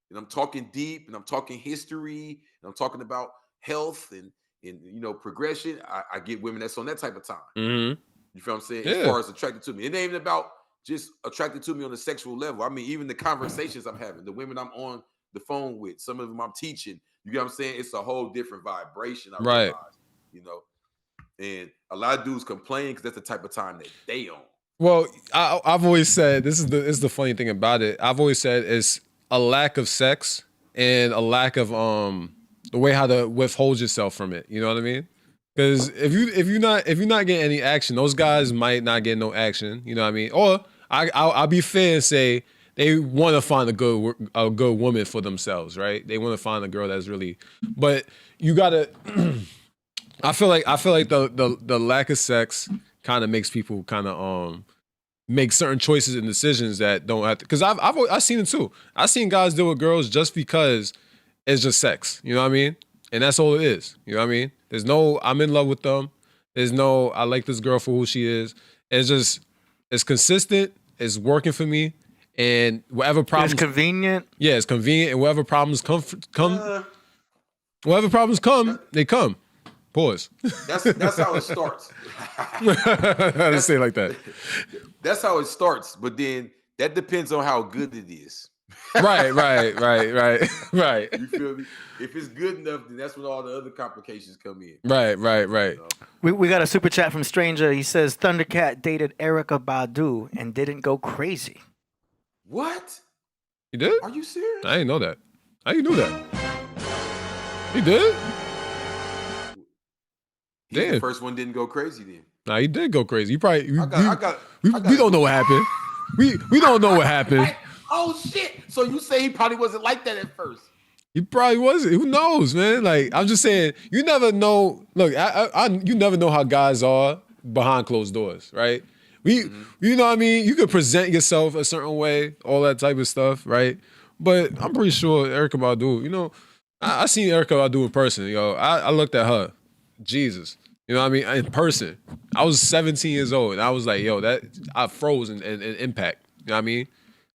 and I'm talking deep and I'm talking history and I'm talking about health and progression, I get women that's on that type of time. You feel what I'm saying? Yeah. As far as attracted to me. It ain't even about just attracted to me on a sexual level. I mean, even the conversations I'm having, the women I'm on the phone with, some of them I'm teaching, you get what I'm saying? It's a whole different vibration. I realize, and a lot of dudes complain because that's the type of time that they on. Well, I've always said, this is the funny thing about it. I've always said it's a lack of sex and a lack of the way how to withhold yourself from it. You know what I mean? Because if you're not getting any action, those guys might not get no action. You know what I mean? Or I'll be fair and say they want to find a good woman for themselves, right? They want to find a girl that's really. But you gotta. I feel like the lack of sex kind of makes people kind of make certain choices and decisions that don't have to. Because I've seen it too. I've seen guys deal with girls just because it's just sex. You know what I mean? And that's all it is. You know what I mean? There's no I'm in love with them. There's no I like this girl for who she is. It's just it's consistent. It's working for me. And whatever problems It's convenient. Yeah, it's convenient. And whatever problems whatever problems come, they come. Pause. That's how it starts. Let's say it like that. That's how it starts, but then that depends on how good it is. Right. You feel me? If it's good enough, then that's when all the other complications come in. Right. You know? We got a super chat from Stranger. He says Thundercat dated Erykah Badu and didn't go crazy. What? He did? Are you serious? I didn't know that. How you knew that? He did? The Damn. first one didn't go crazy then. Nah, he did go crazy. You probably we I don't know what happened. We don't know what happened. Oh shit! So you say he probably wasn't like that at first? He probably wasn't. Who knows, man? Like I'm just saying, you never know. Look, you never know how guys are behind closed doors, right? You know what I mean? You could present yourself a certain way, all that type of stuff, right? But I'm pretty sure Erykah Badu, you know, I seen Erykah Badu in person, yo. I looked at her, Jesus. You know what I mean? In person. I was 17 years old, and I was like, yo, I froze in impact. You know what I mean?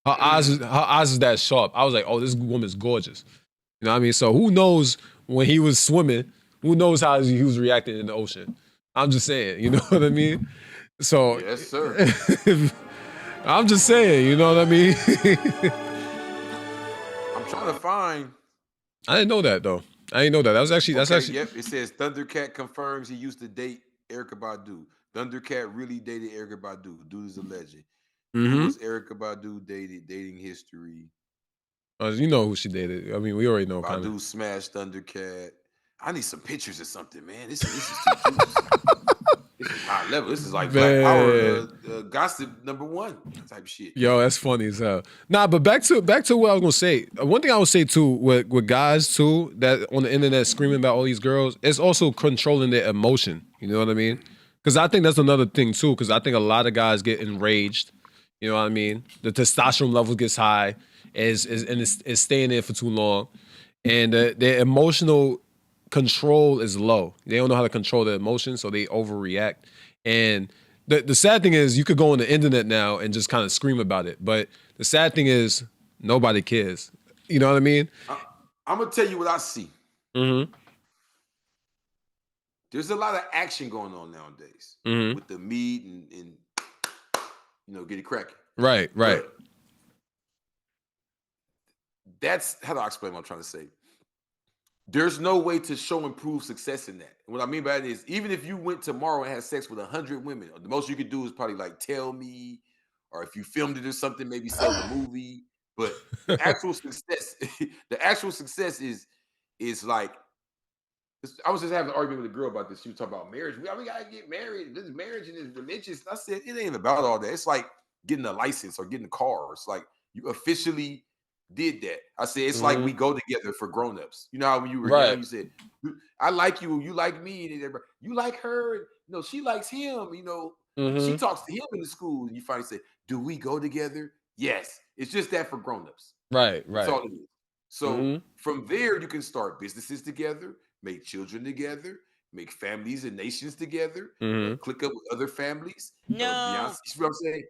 Her eyes is that sharp. I was like, oh, this woman's gorgeous. You know what I mean? So who knows when he was swimming, who knows how he was reacting in the ocean? I'm just saying, you know what I mean? So Yes, sir. I'm just saying, you know what I mean? I'm trying to find. I didn't know that though. I didn't know that. That's actually. Yep. It says Thundercat confirms he used to date Erykah Badu. Thundercat really dated Erykah Badu. Dude is a legend. Who was Erykah Badu dating history? You know who she dated. I mean, we already know. Badu kinda. smashed Thundercat. I need some pictures or something, man. This is too juicy. This is high level. This is like Black Power gossip #1 type shit. Yo, that's funny as hell. Nah, but back to what I was gonna say. One thing I would say too with guys too that on the internet screaming about all these girls, it's also controlling their emotion. You know what I mean? Because I think that's another thing too. Because I think a lot of guys get enraged. You know what I mean? The testosterone level gets high, is staying there for too long, and their emotional control is low. They don't know how to control their emotions, so they overreact. And the sad thing is, you could go on the internet now and just kind of scream about it. But the sad thing is, nobody cares. You know what I mean? I'm gonna tell you what I see. Mm-hmm. There's a lot of action going on nowadays with the meat and get it cracking. Right. But that's how do I explain what I'm trying to say? There's no way to show and prove success in that. And what I mean by that is, even if you went tomorrow and had sex with 100 women, the most you could do is probably like tell me, or if you filmed it or something, maybe sell the movie. But the actual success, is like, I was just having an argument with a girl about this. She was talking about marriage. We gotta get married. This marriage and this religious. I said, it ain't about all that. It's like getting a license or getting a car. It's like you officially did that. I said, it's like we go together for grown-ups. You know how when you were young, you said, I like you, you like me, and you like her, she likes him, she talks to him in the school, and you finally say, do we go together? Yes. It's just that for grown-ups. Right. That's all it is. So from there, you can start businesses together, make children together, make families and nations together, click up with other families. No. Beyonce, you see what I'm saying?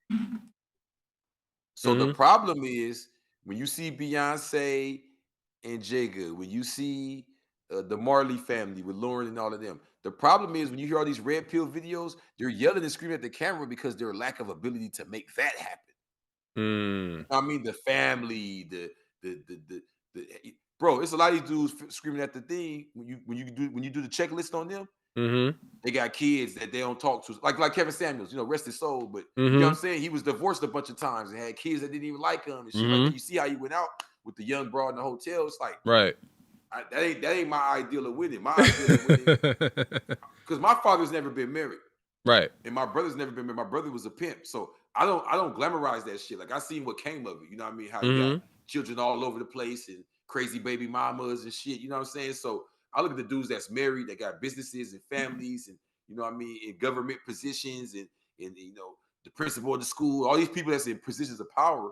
So the problem is, when you see Beyonce and Jada, when you see the Marley family with Lauren and all of them, the problem is when you hear all these red pill videos, they're yelling and screaming at the camera because their lack of ability to make that happen. I mean, the family, the bro, it's a lot of these dudes screaming at the thing when you do the checklist on them. They got kids that they don't talk to, like Kevin Samuels, rest his soul. But you know what I'm saying? He was divorced a bunch of times and had kids that didn't even like him and shit. Like that. You see how he went out with the young broad in the hotel. It's like, right. That ain't my ideal of winning. My ideal of winning, because my father's never been married, right, and my brother's never been married. My brother was a pimp, so I don't glamorize that shit. Like I seen what came of it. You know what I mean? How you got children all over the place and crazy baby mamas and shit. You know what I'm saying? So I look at the dudes that's married, that got businesses and families, and in government positions, and the principal of the school, all these people that's in positions of power.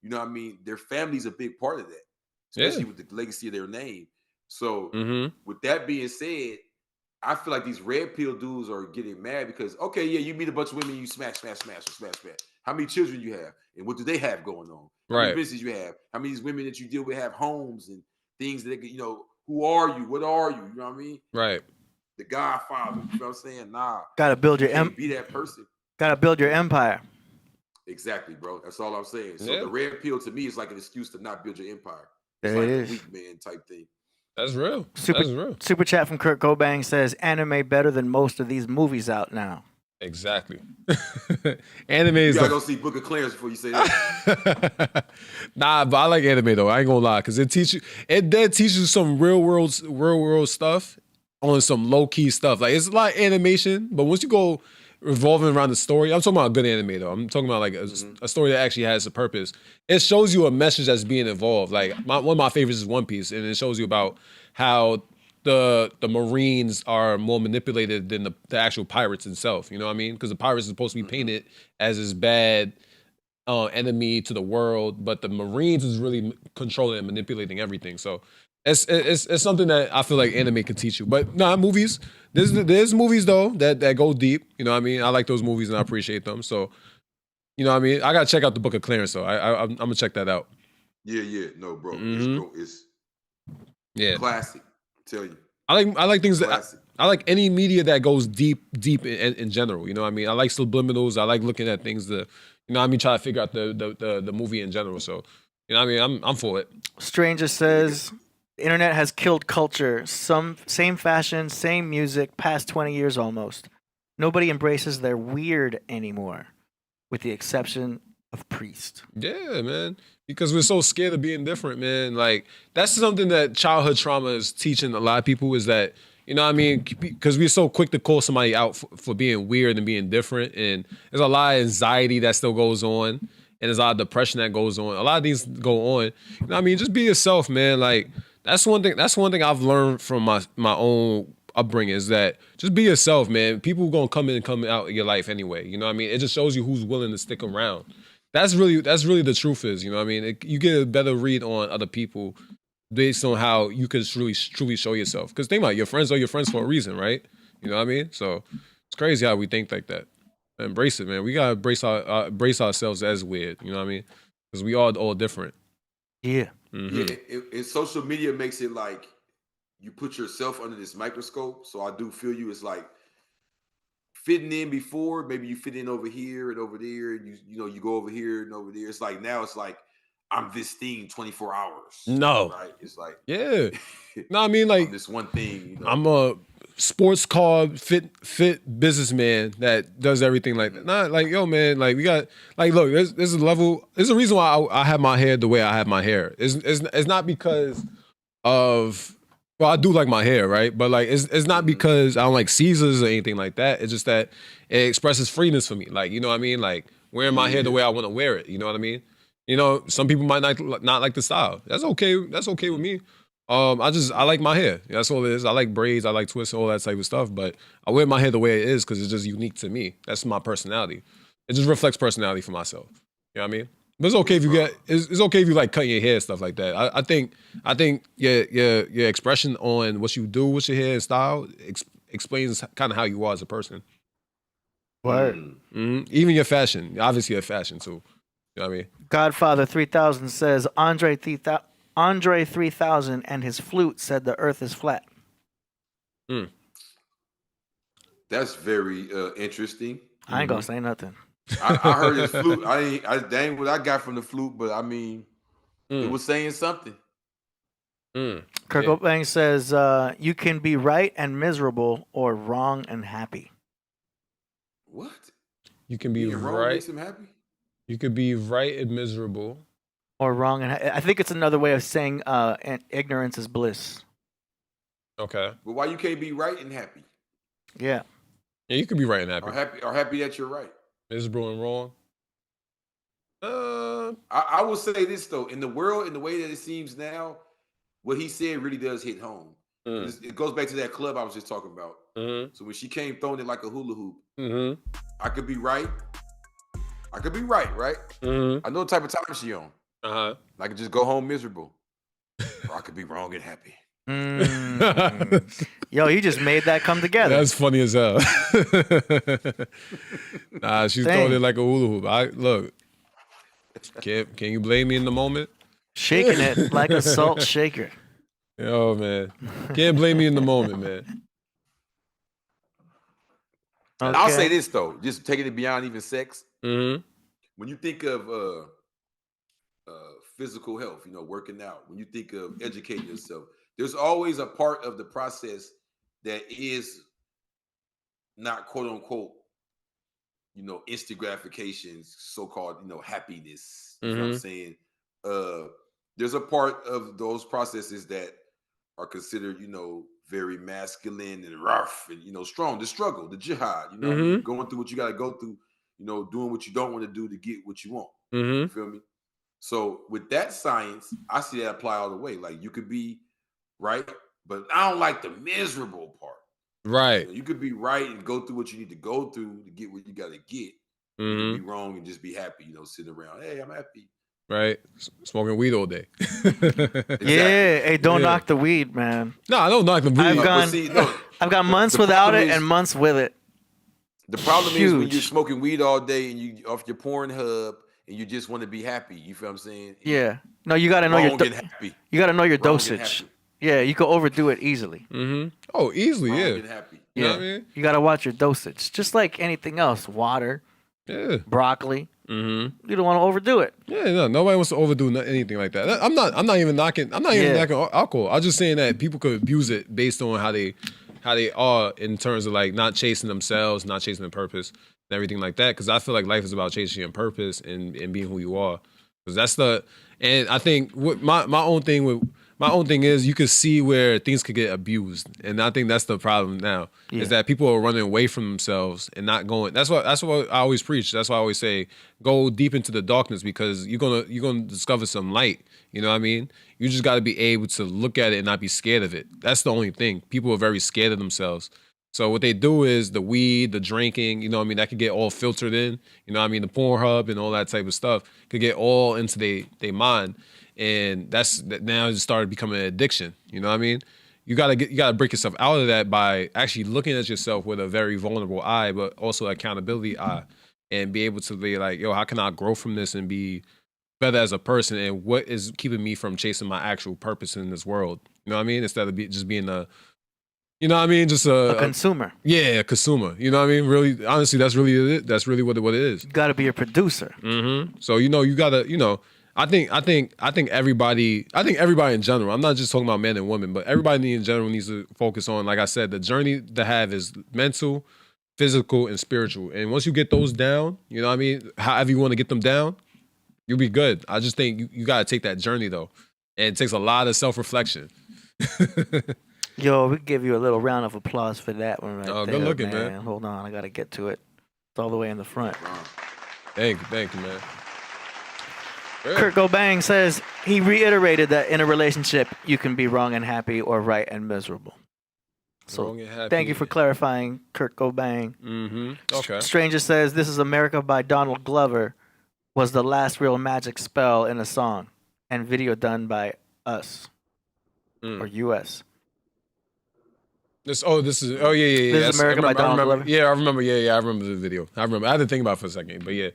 You know what I mean? Their family's a big part of that, especially with the legacy of their name. So with that being said, I feel like these red pill dudes are getting mad because, okay, yeah, you meet a bunch of women, you smash. How many children you have, and what do they have going on? How many businesses you have? How many of these women that you deal with have homes and things that they, you know, who are you? What are you? You know what I mean? Right. The Godfather. You know what I'm saying? Nah. Gotta build your be that person. Gotta build your empire. Exactly, bro. That's all I'm saying. So the red pill to me is like an excuse to not build your empire. It's There like it a is. weak man type thing. That's real. Super, That's real. Super chat from Kurt Cobain says anime better than most of these movies out now. Exactly. Anime is. You gotta go see Book of Clarence before you say that. Nah, but I like anime though. I ain't gonna lie, because it does teach you some real world stuff on some low key stuff. Like it's a lot of animation, but once you go revolving around the story, I'm talking about a good anime though. I'm talking about like a story that actually has a purpose. It shows you a message that's being involved. Like one of my favorites is One Piece, and it shows you about how the Marines are more manipulated than the actual pirates themselves. You know what I mean? Because the pirates are supposed to be painted as this bad enemy to the world, but the Marines is really controlling and manipulating everything. So it's something that I feel like anime can teach you. But nah, movies. There's movies though that go deep. You know what I mean? I like those movies and I appreciate them. So you know what I mean? I gotta check out the Book of Clarence though. I'm gonna check that out. Yeah. No, bro. It's classic. Tell you. I like things that I like any media that goes deep in general. You know what I mean? I like subliminals. I like looking at things that, you know what I mean, try to figure out the movie in general. So, you know what I mean? I'm for it. Stranger says the internet has killed culture. Same fashion, same music, past 20 years almost. Nobody embraces their weird anymore, with the exception of Priest. Yeah, man. Because we're so scared of being different, man. Like, that's something that childhood trauma is teaching a lot of people, is that, you know what I mean? Because we're so quick to call somebody out for being weird and being different. And there's a lot of anxiety that still goes on. And there's a lot of depression that goes on. A lot of things go on. You know what I mean? Just be yourself, man. Like, that's one thing I've learned from my own upbringing, is that just be yourself, man. People are going to come in and come out of your life anyway. You know what I mean? It just shows you who's willing to stick around. That's really the truth is, you know what I mean? You get a better read on other people based on how you can truly show yourself. Because think about it, your friends are your friends for a reason, right? You know what I mean? So it's crazy how we think like that. Embrace it, man. We gotta brace ourselves as weird. You know what I mean? Because we are all different. Yeah. Yeah. And social media makes it like you put yourself under this microscope. So I do feel you. It's like fitting in before, maybe you fit in over here and over there, and you go over here and over there. It's like now it's like I'm this thing 24 hours. No. Right? It's like No, I mean, like, I'm this one thing. You know? I'm a sports car fit businessman that does everything like that. Not like, yo, man, like we got like, look, there's a level. There's a reason why I have my hair the way I have my hair. It's not because of. Well, I do like my hair, right? But like, it's not because I don't like Caesars or anything like that. It's just that it expresses freeness for me. Like, you know what I mean? Like wearing my hair the way I want to wear it. You know what I mean? You know, some people might not like the style. That's okay. That's okay with me. I like my hair. That's all it is. I like braids. I like twists, all that type of stuff. But I wear my hair the way it is because it's just unique to me. That's my personality. It just reflects personality for myself. You know what I mean? But it's okay if you it's okay if you like cutting your hair and stuff like that. I think your expression on what you do with your hair and style explains kind of how you are as a person. Word. Even your fashion, obviously your fashion too. You know what I mean? Godfather 3000 says Andre 3000 and his flute said the earth is flat. That's very interesting. I ain't gonna say nothing. I heard his flute. I dang what I got from the flute, but I mean, it was saying something. Kurt Cobain says you can be right and miserable or wrong and happy. What? You can be wrong right. Makes him happy? You could be right and miserable. Or wrong and I think it's another way of saying ignorance is bliss. Okay. But why you can't be right and happy? Yeah. Yeah, you could be right and happy. Or happy that you're right. Miserable and wrong. I will say this though, in the world, in the way that it seems now, what he said really does hit home. It goes back to that club I was just talking about. So when she came throwing it like a hula hoop, I could be right. I could be right? I know the type of time she on. I could just go home miserable. Or I could be wrong and happy. Yo, you just made that come together. That's funny as hell. Nah, she's throwing it like a hula hoop. Look, can you blame me in the moment? Shaking it like a salt shaker. Yo, man. Can't blame me in the moment, man. Okay. I'll say this, though, just taking it beyond even sex. Mm-hmm. When you think of physical health, working out, when you think of educating yourself, there's always a part of the process that is not quote unquote, instant gratification, so-called, happiness. You know what I'm saying? There's a part of those processes that are considered, very masculine and rough and, strong. The struggle, the jihad, going through what you got to go through, doing what you don't want to do to get what you want. You feel me? So with that science, I see that apply all the way. Like you could be right, but I don't like the miserable part. Right. You could be right and go through what you need to go through to get what you got to get. You could be wrong and just be happy, sitting around. Hey, I'm happy. Right. Smoking weed all day. Exactly. Yeah. Hey, don't knock the weed, man. No, I don't knock the weed. I've got months without it and months with it. The problem is when you're smoking weed all day and you off your Pornhub and you just want to be happy. You feel what I'm saying? Yeah. No, you got to know your happy. You got to know your dosage. Yeah, you can overdo it easily. Oh, easily, Get happy. You know what I mean? You got to watch your dosage. Just like anything else, water, broccoli. You don't want to overdo it. Yeah, no, nobody wants to overdo anything like that. I'm not even knocking alcohol. I'm just saying that people could abuse it based on how they are in terms of like not chasing themselves, not chasing their purpose, and everything like that. Because I feel like life is about chasing your purpose and being who you are. Because and I think what my own thing is you could see where things could get abused, and I think that's the problem now is that people are running away from themselves and not going. That's what I always preach. That's why I always say go deep into the darkness because you're gonna discover some light. You know what I mean? You just got to be able to look at it and not be scared of it. That's the only thing. People are very scared of themselves. So what they do is the weed, the drinking, that could get all filtered in. The Pornhub and all that type of stuff could get all into their mind. And now it started becoming an addiction. You know what I mean? You gotta break yourself out of that by actually looking at yourself with a very vulnerable eye, but also accountability eye, and be able to be like, yo, how can I grow from this and be better as a person? And what is keeping me from chasing my actual purpose in this world? You know what I mean? Instead of just being just a consumer. A consumer. You know what I mean? Really, honestly, that's really it. That's really what it is. You got to be a producer. So you gotta I think everybody in general, I'm not just talking about men and women, but everybody in general needs to focus on, like I said, the journey to have is mental, physical, and spiritual. And once you get those down, you know what I mean? However you want to get them down, you'll be good. I just think you got to take that journey, though. And it takes a lot of self-reflection. Yo, we give you a little round of applause for that one right there. Good looking, man. Hold on, I got to get to it. It's all the way in the front. Thank you, man. Kurt Cobain says he reiterated that in a relationship, you can be wrong and happy or right and miserable. So thank you for clarifying, Kurt Cobain. Okay. Stranger says This Is America by Donald Glover was the last real magic spell in a song and video done by us or US. This is This is America by Donald Glover. Yeah, I remember. Yeah, I remember the video. I had to think about it for a second, but yeah.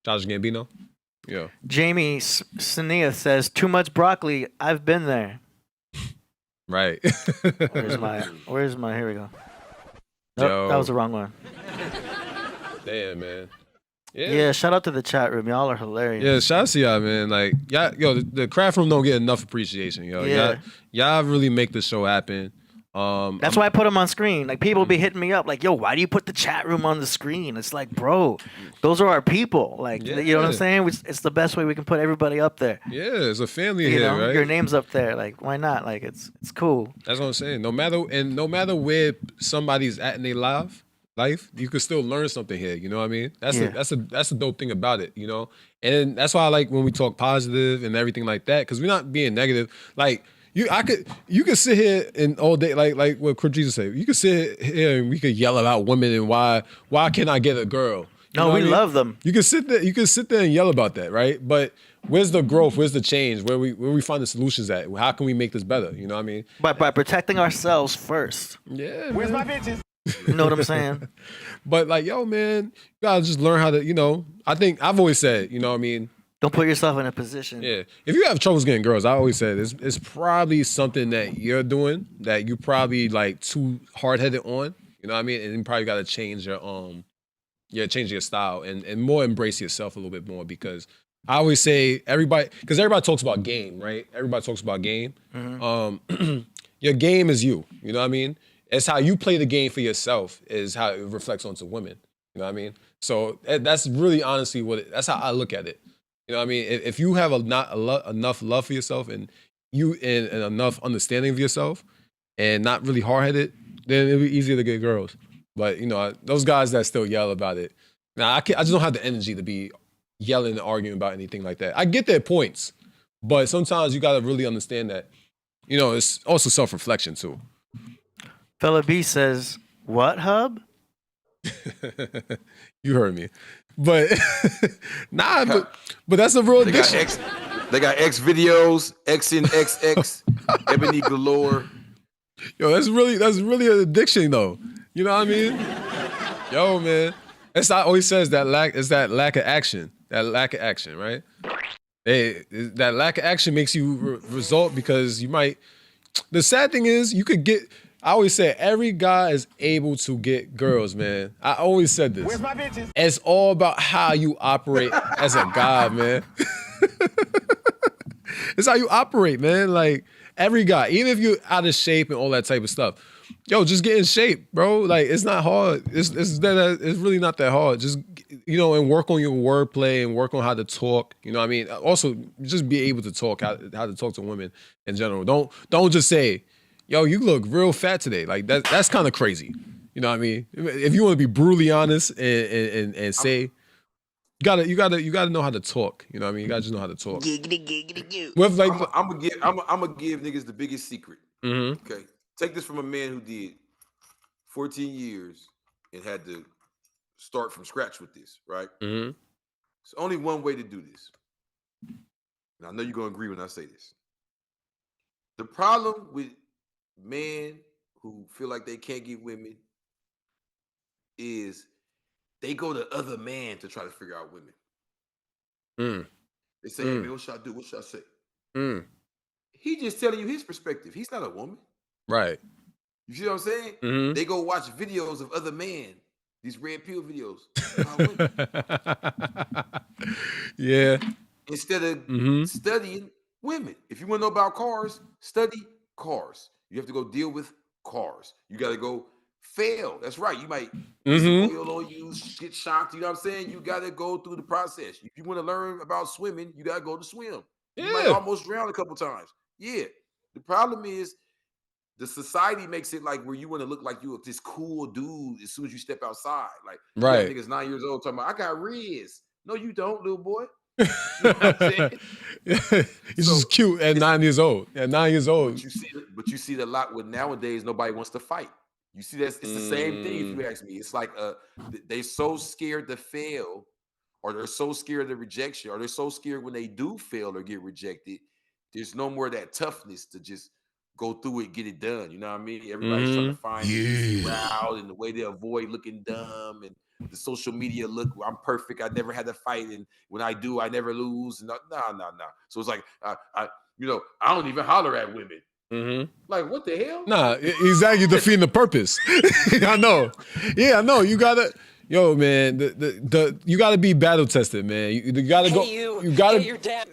Childish Gambino. Yeah. Jamie Sania says, too much broccoli. I've been there. Right. Where's my, here we go. Nope, that was the wrong one. Damn, man. Yeah, shout out to the chat room. Y'all are hilarious. Yeah, shout out to y'all, man. Like, the craft room don't get enough appreciation, yo. Yeah. Y'all really make the show happen. That's why I put them on screen. Like, people be hitting me up like, yo, why do you put the chat room on the screen? It's like, bro, those are our people. Like, you know what I'm saying? It's the best way we can put everybody up there. Yeah, it's a family here, right? Your name's up there. Like, why not? Like, it's cool. That's what I'm saying. No matter where somebody's at in their life, you could still learn something here. You know what I mean? That's a dope thing about it. And that's why I like when we talk positive and everything like that, because we're not being negative. Like, you could sit here and all day, like what Chris Jesus said. You could sit here and we could yell about women and why can't I get a girl? No, we love them. You can sit there and yell about that, right? But where's the growth? Where's the change? Where we find the solutions at? How can we make this better? You know what I mean? By protecting ourselves first. Yeah. Where's man. my bitches? You know what I'm saying? But like, yo, man, you gotta just learn how to, you know. I think I've always said, you know what I mean? Don't put yourself in a position. Yeah. If you have troubles getting girls, I always said it's probably something that you're doing that you probably like too hard headed on. You know what I mean? And you probably gotta change your change your style and more embrace yourself a little bit more, because I always say everybody talks about game, right? Everybody talks about game. Mm-hmm. Your game is you. You know what I mean? It's how you play the game for yourself is how it reflects onto women. You know what I mean? So that's really honestly that's how I look at it. You know what I mean? If you have enough love for yourself and enough understanding of yourself and not really hard-headed, then it'll be easier to get girls. But, you know, those guys that still yell about it, now I just don't have the energy to be yelling and arguing about anything like that. I get their points, but sometimes you got to really understand that, you know, it's also self-reflection too. Fella B says, what, Hub? You heard me. But nah, but that's a real addiction. They got X videos, X in XX, Ebony galore. Yo, that's really an addiction though. You know what I mean? Yo, man. That's I always says that lack of action. That lack of action, right? Hey, that lack of action makes you result because you might. The sad thing is you could get. I always say every guy is able to get girls, man. I always said this. Where's my bitches? It's all about how you operate as a guy, man. It's how you operate, man. Like every guy, even if you're out of shape and all that type of stuff, yo, just get in shape, bro. Like it's not hard. It's really not that hard. Just, you know, and work on your wordplay and work on how to talk. You know what I mean? Also, just be able to talk how to talk to women in general. Don't just say, yo, you look real fat today. Like that's kind of crazy. You know what I mean? If you want to be brutally honest and say, you gotta know how to talk. You know what I mean? You gotta just know how to talk. With like, I'm gonna give niggas the biggest secret. Mm-hmm. Okay, take this from a man who did 14 years and had to start from scratch with this. Right? Mm-hmm. There's only one way to do this. And I know you're gonna agree when I say this. The problem with men who feel like they can't get women is they go to other men to try to figure out women. They say, hey, man, what should I do? What should I say? He just telling you his perspective. He's not a woman. Right. You see what I'm saying? Mm-hmm. They go watch videos of other men, these red pill videos. Yeah. Instead of studying women. If you want to know about cars, study cars. You have to go deal with cars. You got to go fail. That's right. You might oil on you, get shocked. You know what I'm saying? You got to go through the process. If you want to learn about swimming, you got to go to swim. Yeah. You might almost drown a couple times. Yeah. The problem is the society makes it like where you want to look like you this cool dude as soon as you step outside. Like, right. Niggas 9 years old talking about, I got Riz. No, you don't, little boy. You know what I'm saying? He's just cute at 9 years old. At 9 years old. But you see it a lot with nowadays, nobody wants to fight. You see it's the same thing if you ask me. It's like they're so scared to fail, or they're so scared of rejection, or they're so scared when they do fail or get rejected. There's no more of that toughness to just go through it, get it done. You know what I mean? Everybody's trying to find the route and the way they avoid looking dumb and the social media look. I'm perfect. I never had to fight, and when I do, I never lose. No. So it's like I don't even holler at women. Like, what the hell? Nah, exactly. Defeating the purpose. I know. Yeah, I know. You gotta, yo, man. You gotta be battle tested, man. You gotta go. You gotta. Your dad.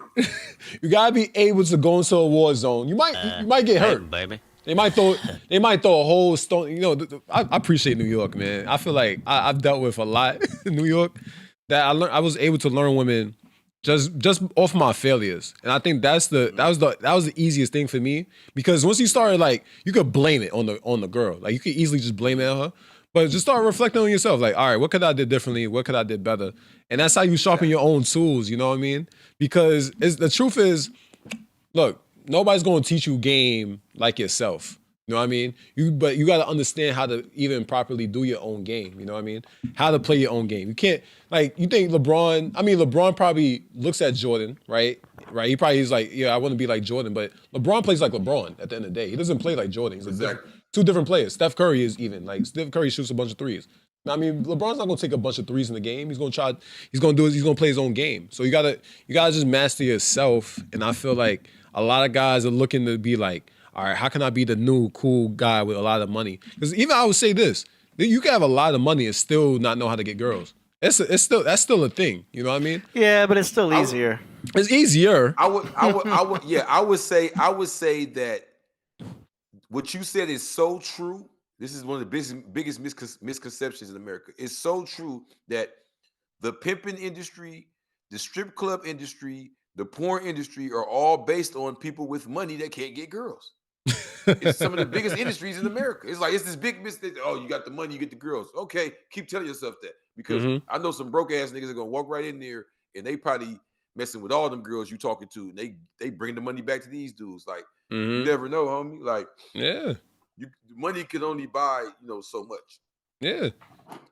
You gotta be able to go into a war zone. You might get hurt, baby. They might throw a whole stone. You know, I appreciate New York, man. I feel like I've dealt with a lot in New York that I was able to learn women just off my failures, and I think that was the easiest thing for me, because once you started, like, you could blame it on the girl, like you could easily just blame it on her, but just start reflecting on yourself, like, all right, what could I did differently, what could I did better, and that's how you sharpen your own tools. You know what I mean? Because the truth is, look, nobody's gonna teach you game like yourself. You know what I mean? But you got to understand how to even properly do your own game. You know what I mean? How to play your own game. You can't, like, you think LeBron probably looks at Jordan, right? Right? He probably is like, yeah, I want to be like Jordan, but LeBron plays like LeBron at the end of the day. He doesn't play like Jordan. He's two different players. Steph Curry is even. Like, Steph Curry shoots a bunch of threes. I mean, LeBron's not gonna take a bunch of threes in the game. He's gonna play his own game. So you gotta just master yourself. And I feel like a lot of guys are looking to be like, all right, how can I be the new cool guy with a lot of money? Because even I would say this, you can have a lot of money and still not know how to get girls. That's still a thing. You know what I mean? Yeah, but it's still easier. It's easier. I would say that what you said is so true. This is one of the biggest misconceptions in America. It's so true that the pimping industry, the strip club industry, the porn industry are all based on people with money that can't get girls. It's some of the biggest industries in America. It's like, it's this big mistake. Oh, you got the money, you get the girls. Okay, keep telling yourself that. Because I know some broke ass niggas are gonna walk right in there and they probably messing with all them girls you talking to, and they bring the money back to these dudes. Like, you never know, homie. Like, money can only buy, so much. Yeah.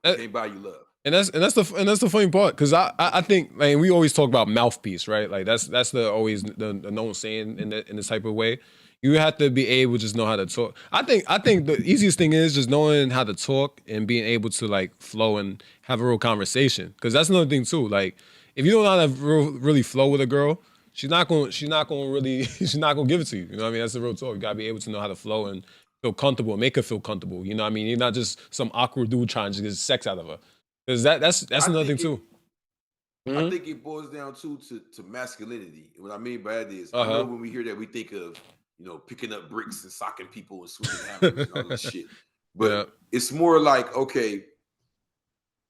It can't buy you love. And that's the funny part, because I think, like, we always talk about mouthpiece, right? Like that's always the known saying in this type of way. You have to be able to just know how to talk. I think the easiest thing is just knowing how to talk and being able to, like, flow and have a real conversation. Because that's another thing too. Like, if you don't know how to really flow with a girl, she's not gonna give it to you. You know what I mean? That's the real talk. You gotta be able to know how to flow and feel comfortable and make her feel comfortable. You know what I mean? You're not just some awkward dude trying to get sex out of her. Because that's another thing too. I think it boils down to masculinity. And what I mean by that is, I know when we hear that, we think of, picking up bricks and socking people and swinging hammers and all that shit. But it's more like, okay,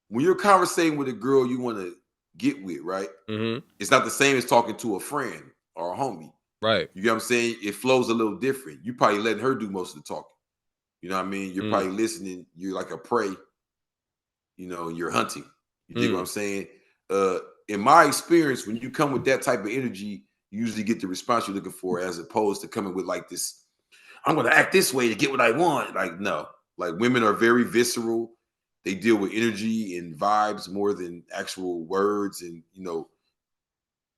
when you're conversating with a girl you want to get with, right? It's not the same as talking to a friend or a homie. Right. You get what I'm saying? It flows a little different. You probably letting her do most of the talking. You know what I mean? You're probably listening. You're like a prey. You're hunting. You think what I'm saying? In my experience, when you come with that type of energy, you usually get the response you're looking for, as opposed to coming with like this, I'm going to act this way to get what I want. Like, no. Like, women are very visceral. They deal with energy and vibes more than actual words and,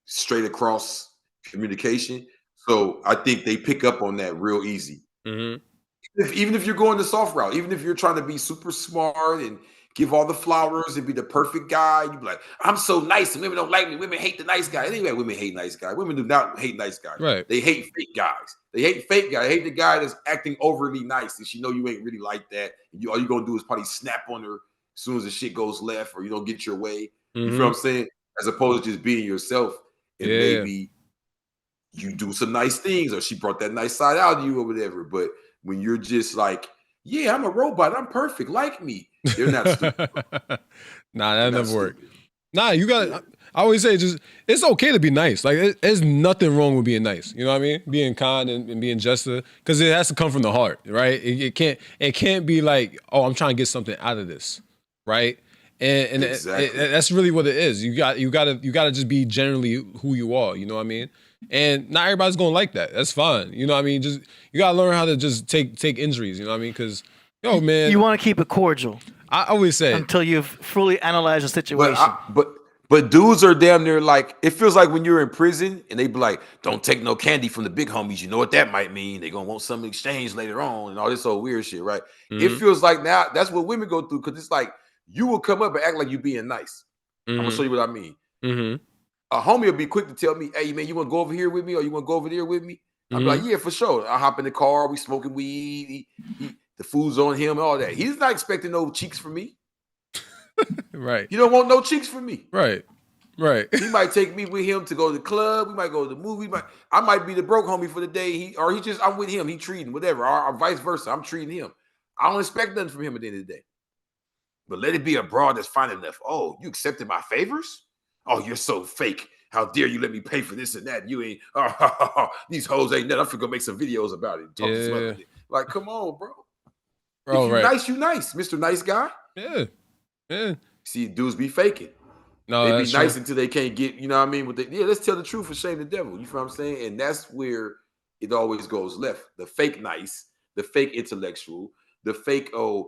straight across communication. So I think they pick up on that real easy. Even if you're going the soft route, even if you're trying to be super smart and give all the flowers and be the perfect guy, you be like, I'm so nice and women don't like me. Women hate the nice guy. Anyway, women hate nice guys. Women do not hate nice guys. Right. They hate fake guys. They hate fake guys. They hate the guy that's acting overly nice and she know you ain't really like that. And all you're going to do is probably snap on her as soon as the shit goes left or you don't get your way. You feel what I'm saying? As opposed to just being yourself and maybe you do some nice things or she brought that nice side out of you or whatever. But when you're just like, yeah, I'm a robot. I'm perfect. Like me. They're not stupid. Nah, that never worked. Nah, you got. I always say, just, it's okay to be nice. Like, there's nothing wrong with being nice. You know what I mean? Being kind and being just, because it has to come from the heart, right? It can't be like, oh, I'm trying to get something out of this, right? And exactly. That's really what it is. You gotta just be generally who you are. You know what I mean? And not everybody's gonna like that. That's fine. You know what I mean? Just, you gotta learn how to just take injuries. You know what I mean? Because, yo, man, you want to keep it cordial. I always say until you've fully analyzed the situation. But dudes are damn near like, it feels like when you're in prison and they be like, don't take no candy from the big homies. You know what that might mean? They're gonna want some exchange later on and all this old weird shit, right? It feels like now that's what women go through, because it's like you will come up and act like you being nice. I'm gonna show you what I mean. A homie will be quick to tell me, hey man, you wanna go over here with me or you wanna go over there with me? I'll be like, yeah, for sure. I hop in the car, we smoking weed, the food's on him, all that. He's not expecting no cheeks from me. Right. You don't want no cheeks from me. Right. He might take me with him to go to the club. We might go to the movie. I might be the broke homie for the day. I'm with him. He treating whatever, or vice versa. I'm treating him. I don't expect nothing from him at the end of the day. But let it be a broad that's fine enough. Oh, you accepted my favors? Oh, you're so fake. How dare you let me pay for this and that? You ain't. These hoes ain't nothing. I'm finna go make some videos about it. Talk to some like, come on, bro. If you nice, you nice, Mr. Nice Guy. Yeah. See, dudes be faking. No, they be nice until they can't get, you know what I mean? Let's tell the truth and shame the devil. You feel what I'm saying? And that's where it always goes left. The fake nice the fake intellectual, the fake I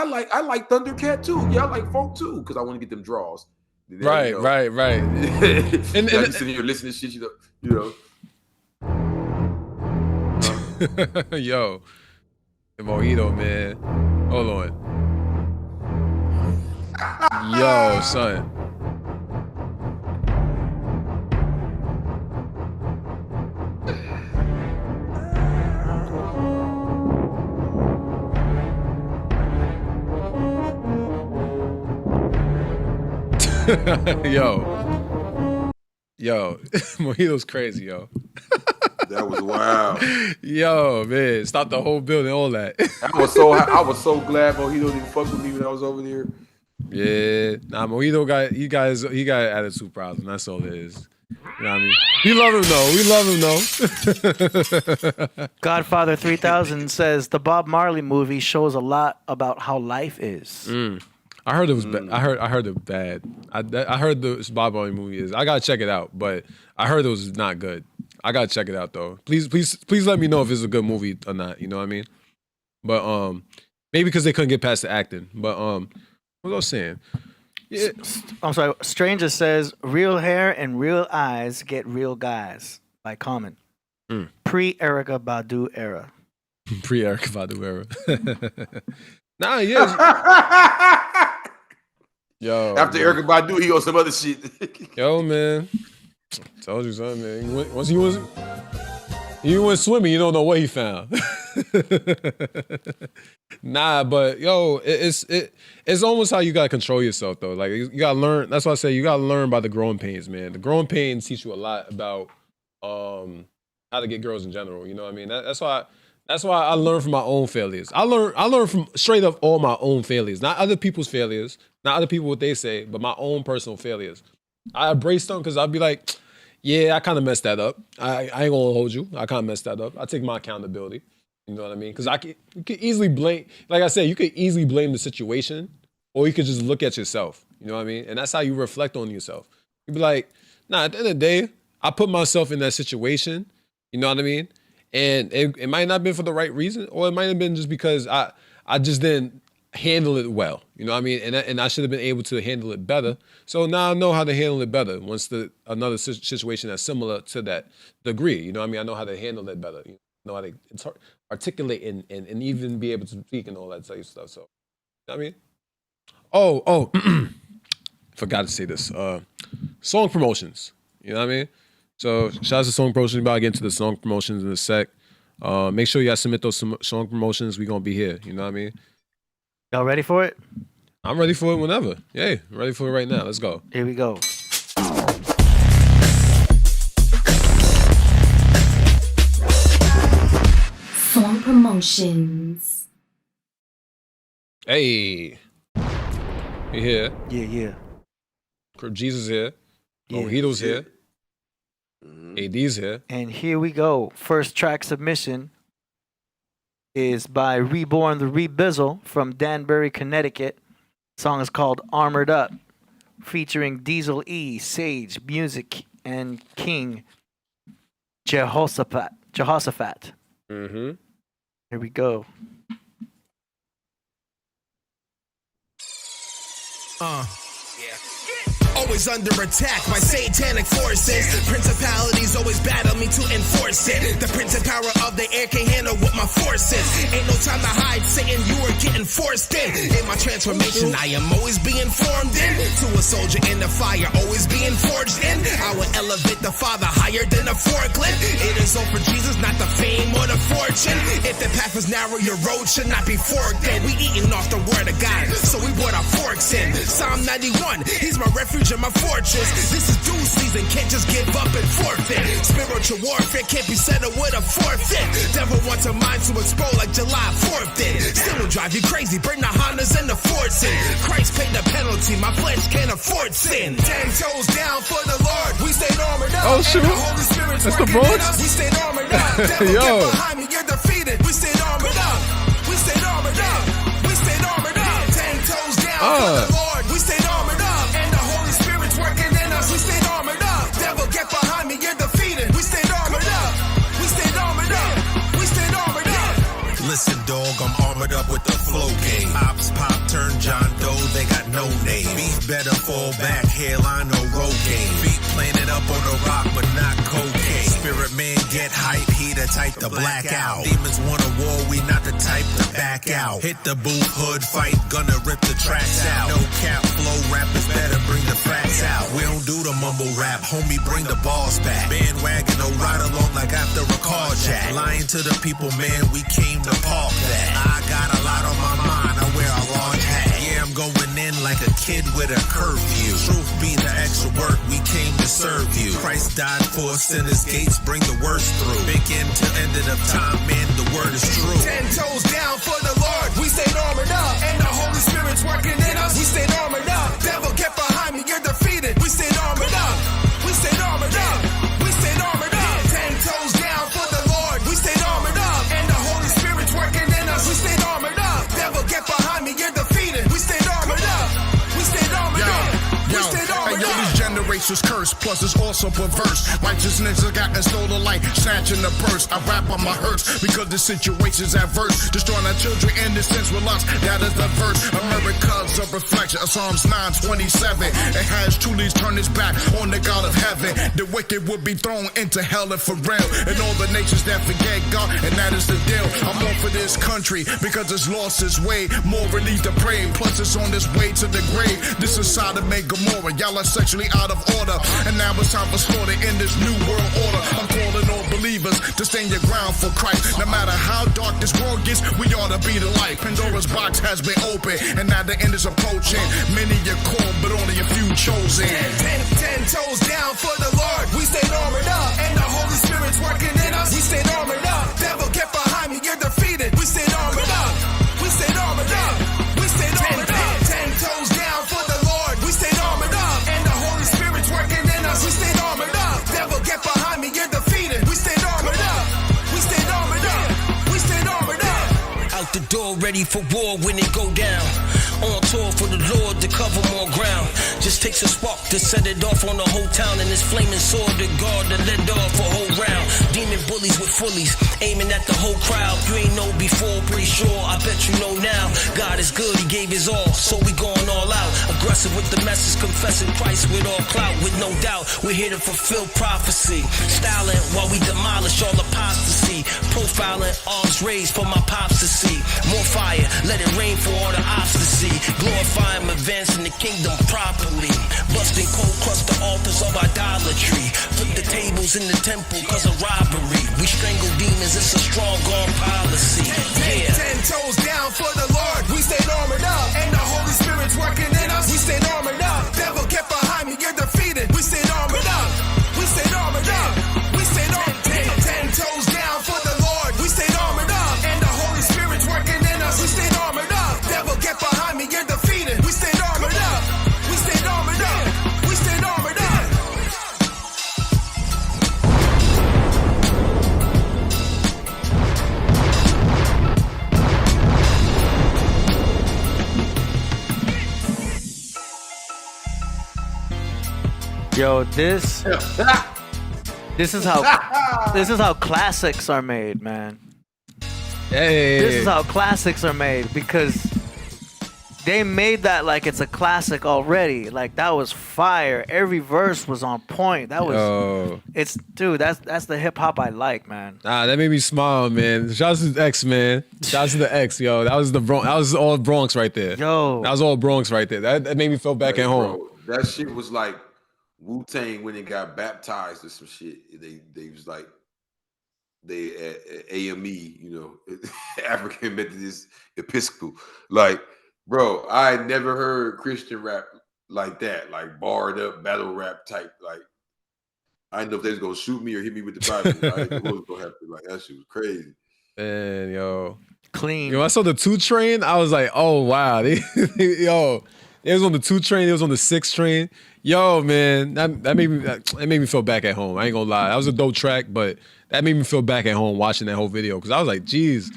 like Thundercat too. Yeah, I like folk too because I want to get them draws. Then, Right. and you sitting here listening to shit, you know. Yo, the Mojito, man. Hold on. Yo, son. Yo, Mojito's crazy, yo. That was wild. Yo, man, stop the whole building, all that. I was so glad Mojito didn't fuck with me when I was over there. Yeah, nah, Mojito got an attitude problem. That's all it is. You know what I mean? We love him though. Godfather 3000 says the Bob Marley movie shows a lot about how life is. I heard it was bad. I heard it bad. I heard the Bob Marley movie is. I gotta check it out, but I heard it was not good. I gotta check it out though. Please let me know if it's a good movie or not. You know what I mean? But maybe because they couldn't get past the acting. But what was I saying? Yeah. I'm sorry. Stranger says real hair and real eyes get real guys by Common. Pre-Erykah Badu era. Pre-Erykah Badu era. Nah, yeah. Yo. After Erykah Badu, he on some other shit. Yo, man. Told you something, man. Once he went swimming, you don't know what he found. Nah, but yo, it's almost how you gotta control yourself though. Like you gotta learn. That's why I say you gotta learn by the growing pains, man. The growing pains teach you a lot about how to get girls in general. You know what I mean? That's why I learn from my own failures. I learn from straight up all my own failures, not other people's failures, not other people what they say, but my own personal failures. I embrace them because I'll be like, yeah, I kind of messed that up. I ain't gonna hold you. I kind of messed that up. I take my accountability. You know what I mean? Because you could easily blame, like I said, you could easily blame the situation, or you could just look at yourself. You know what I mean? And that's how you reflect on yourself. You be like, nah, at the end of the day, I put myself in that situation. You know what I mean? And it might not have been for the right reason, or it might have been just because I just didn't handle it well. You know what I mean? And I should have been able to handle it better. So now I know how to handle it better once another situation that's similar to that degree. You know what I mean? I know how to handle it better. You know how to articulate and even be able to speak and all that type of stuff. So, you know what I mean? Oh, forgot to say this. Song promotions. You know what I mean? So shout out to song promotions. We're about to get into the song promotions in a sec. Make sure you guys submit those song promotions. We're going to be here. You know what I mean? Y'all ready for it? I'm ready for it whenever. Yeah, I'm ready for it right now. Let's go. Here we go. Song promotions. Hey. You here? Yeah. Jesus here. Yeah. Mojito's here. AD's here. And here we go. First track submission is by Reborn the Rebizzle from Danbury, Connecticut. The song is called Armored Up, featuring Diesel E, Sage.Muzik, and King Jehoshaphat. Mm-hmm. Here we go. Always under attack by satanic forces. Principalities always battle me to enforce it. The prince and power of the air can't handle what my force is. Ain't no time to hide, Satan, you are getting forced in. In my transformation, I am always being formed in. To a soldier in the fire, always being forged in. I will elevate the Father higher than a forklift. It is all for Jesus, not the fame or the fortune. If the path is narrow, your road should not be forked in. We eating off the word of God, so we brought our forks in. Psalm 91, he's my refuge and my fortress. This is due season, can't just give up and forfeit. Spiritual warfare can't be settled with a forfeit. Devil wants a mind to explode like July 4th did. Still will drive you crazy, burn the Hondas and the Fords in. Christ paid the penalty, my flesh can't afford sin. 10 toes down for the Lord, we stayed armored up. Oh, shoot. And the Holy Spirit's That's the working in Bronx? us. We stayed armored up. Devil, Yo. get behind me, you're defeated. We stayed armored up. We stayed armored up. We stayed armored up. 10 toes down for the Lord, we stayed armored up. And the Holy Spirit's working in us. We stayed armored up. Devil, get behind me, you're defeated. We stayed armored up. We stayed armored up. We stayed armored up. armored up with the flow game. Ops pop turn John Doe, they got no name. Beef better fall back, hairline or Rogaine. Feet planted up on the rock, but not cocaine. Spirit man get hype, he the type to black out. Demons want a war, we not the type to back out. Hit the booth, hood fight, gonna rip the tracks out. No cap flow, rappers better bring the facts out. We don't do the mumble rap, homie, bring the balls back. Bandwagon, no ride along like after a car jack. Lying to the people, man, we came to park that. I got a lot on my mind, I wear a large hat. Yeah, I'm going in like a kid with a curfew. Truth be the extra work, we came to serve you. Christ died for sinners, gates bring the worst through. Big end to end of time, man, the word is true. 10 toes down for the Lord, we stayed armored up. And the Holy Spirit's working in us, we stayed armored up. Devil get behind me, you're defeated, we stayed armored up. We stayed armored up, we stayed armored up. 10 toes down for the Lord, we stayed armored up. And the Holy Spirit's working in us, we stayed armored up. Devil get behind me, you're defeated, we stayed armored up. We stayed armored up. Hey, yo, these generations cursed, plus it's also perverse. Righteousness has gotten stole the light, snatching the purse. I rap on my hurts because the situation's adverse. Destroying our children innocence with lust, that is the verse. America's a reflection of Psalms 9:27. It has truly turned its back on the God of heaven. The wicked would be thrown into hell and for real. And all the nations that forget God, and that is the deal. I'm on for this country because it's lost its way. More relief to pray, plus it's on its way to the grave. This is Sodom and Gomorrah. Y'all are sexually out of order, and now it's time for slaughter in this new world order. I'm calling all believers to stand your ground for Christ. No matter how dark this world gets, we ought to be the light. Pandora's box has been opened, and now the end is approaching. Many are called, but only a few chosen. 10 toes down for the Lord, we stayed armored up. And the Holy Spirit's working in us, we stayed armored up. Devil get behind me, you're defeated, we stayed armored up. We stayed armored up, we stayed armored up. 10 toes down for the Lord, we stayed armored up. And the Holy Spirit's working in us, we stayed armored up. Devil get behind me, you're defeated, we stayed armored up. We stayed armored up, we stayed armored up. Out the door, ready for war when it go down. On tour for the Lord to cover more ground. Just takes a spark to set it off on the whole town. And this flaming sword to guard the led off a whole round. Demon bullies with fullies, aiming at the whole crowd. You ain't know before, pretty sure, I bet you know now. God is good, he gave his all, so we going all out. Aggressive with the message, confessing Christ with all clout. With no doubt, we're here to fulfill prophecy. Styling while we demolish all apostasy. Profiling, arms raised for my pops to see. More fire, let it rain for all the ops to see. Glorifying, advancing the kingdom properly. Busting cold crust the altars of idolatry. Flip the tables in the temple cause of robbery. We strangle demons, it's a strong arm policy. Yeah. 10 toes down for the Lord, we stayed armored up. And the Holy Spirit's working in us, we stayed armored up. Devil get behind me, you're defeated, we stayed armored up. We stayed armored up, we stayed armored up. 10 toes down for the Lord, we stayed armored up. And the Holy Spirit's working in us, we stayed armored up. Devil get behind me, you're defeated, we stayed armored up. We stayed armored up, we stayed armored up. Yo, this is how classics are made, man. Hey. This is how classics are made because they made that like it's a classic already. Like that was fire. Every verse was on point. That was that's the hip hop I like, man. That made me smile, man. Shout out to the X, man. Shout out to the X, yo. That was the Bronx. That was all Bronx right there. Yo, that was all Bronx right there. That made me feel back at home. Bro, that shit was like Wu-Tang when they got baptized or some shit. They was like they at AME, you know, African Methodist Episcopal. Like, bro, I had never heard Christian rap like that, like barred up battle rap type. Like, I didn't know if they was gonna shoot me or hit me with the Bible. I didn't know what was gonna happen. Like, that shit was crazy. Man, yo, clean. Yo, I saw the 2 train. I was like, oh wow, yo, it was on the 2 train. It was on the 6 train. Yo, man, that made me feel back at home. I ain't gonna lie, that was a dope track, but that made me feel back at home watching that whole video because I was like, geez,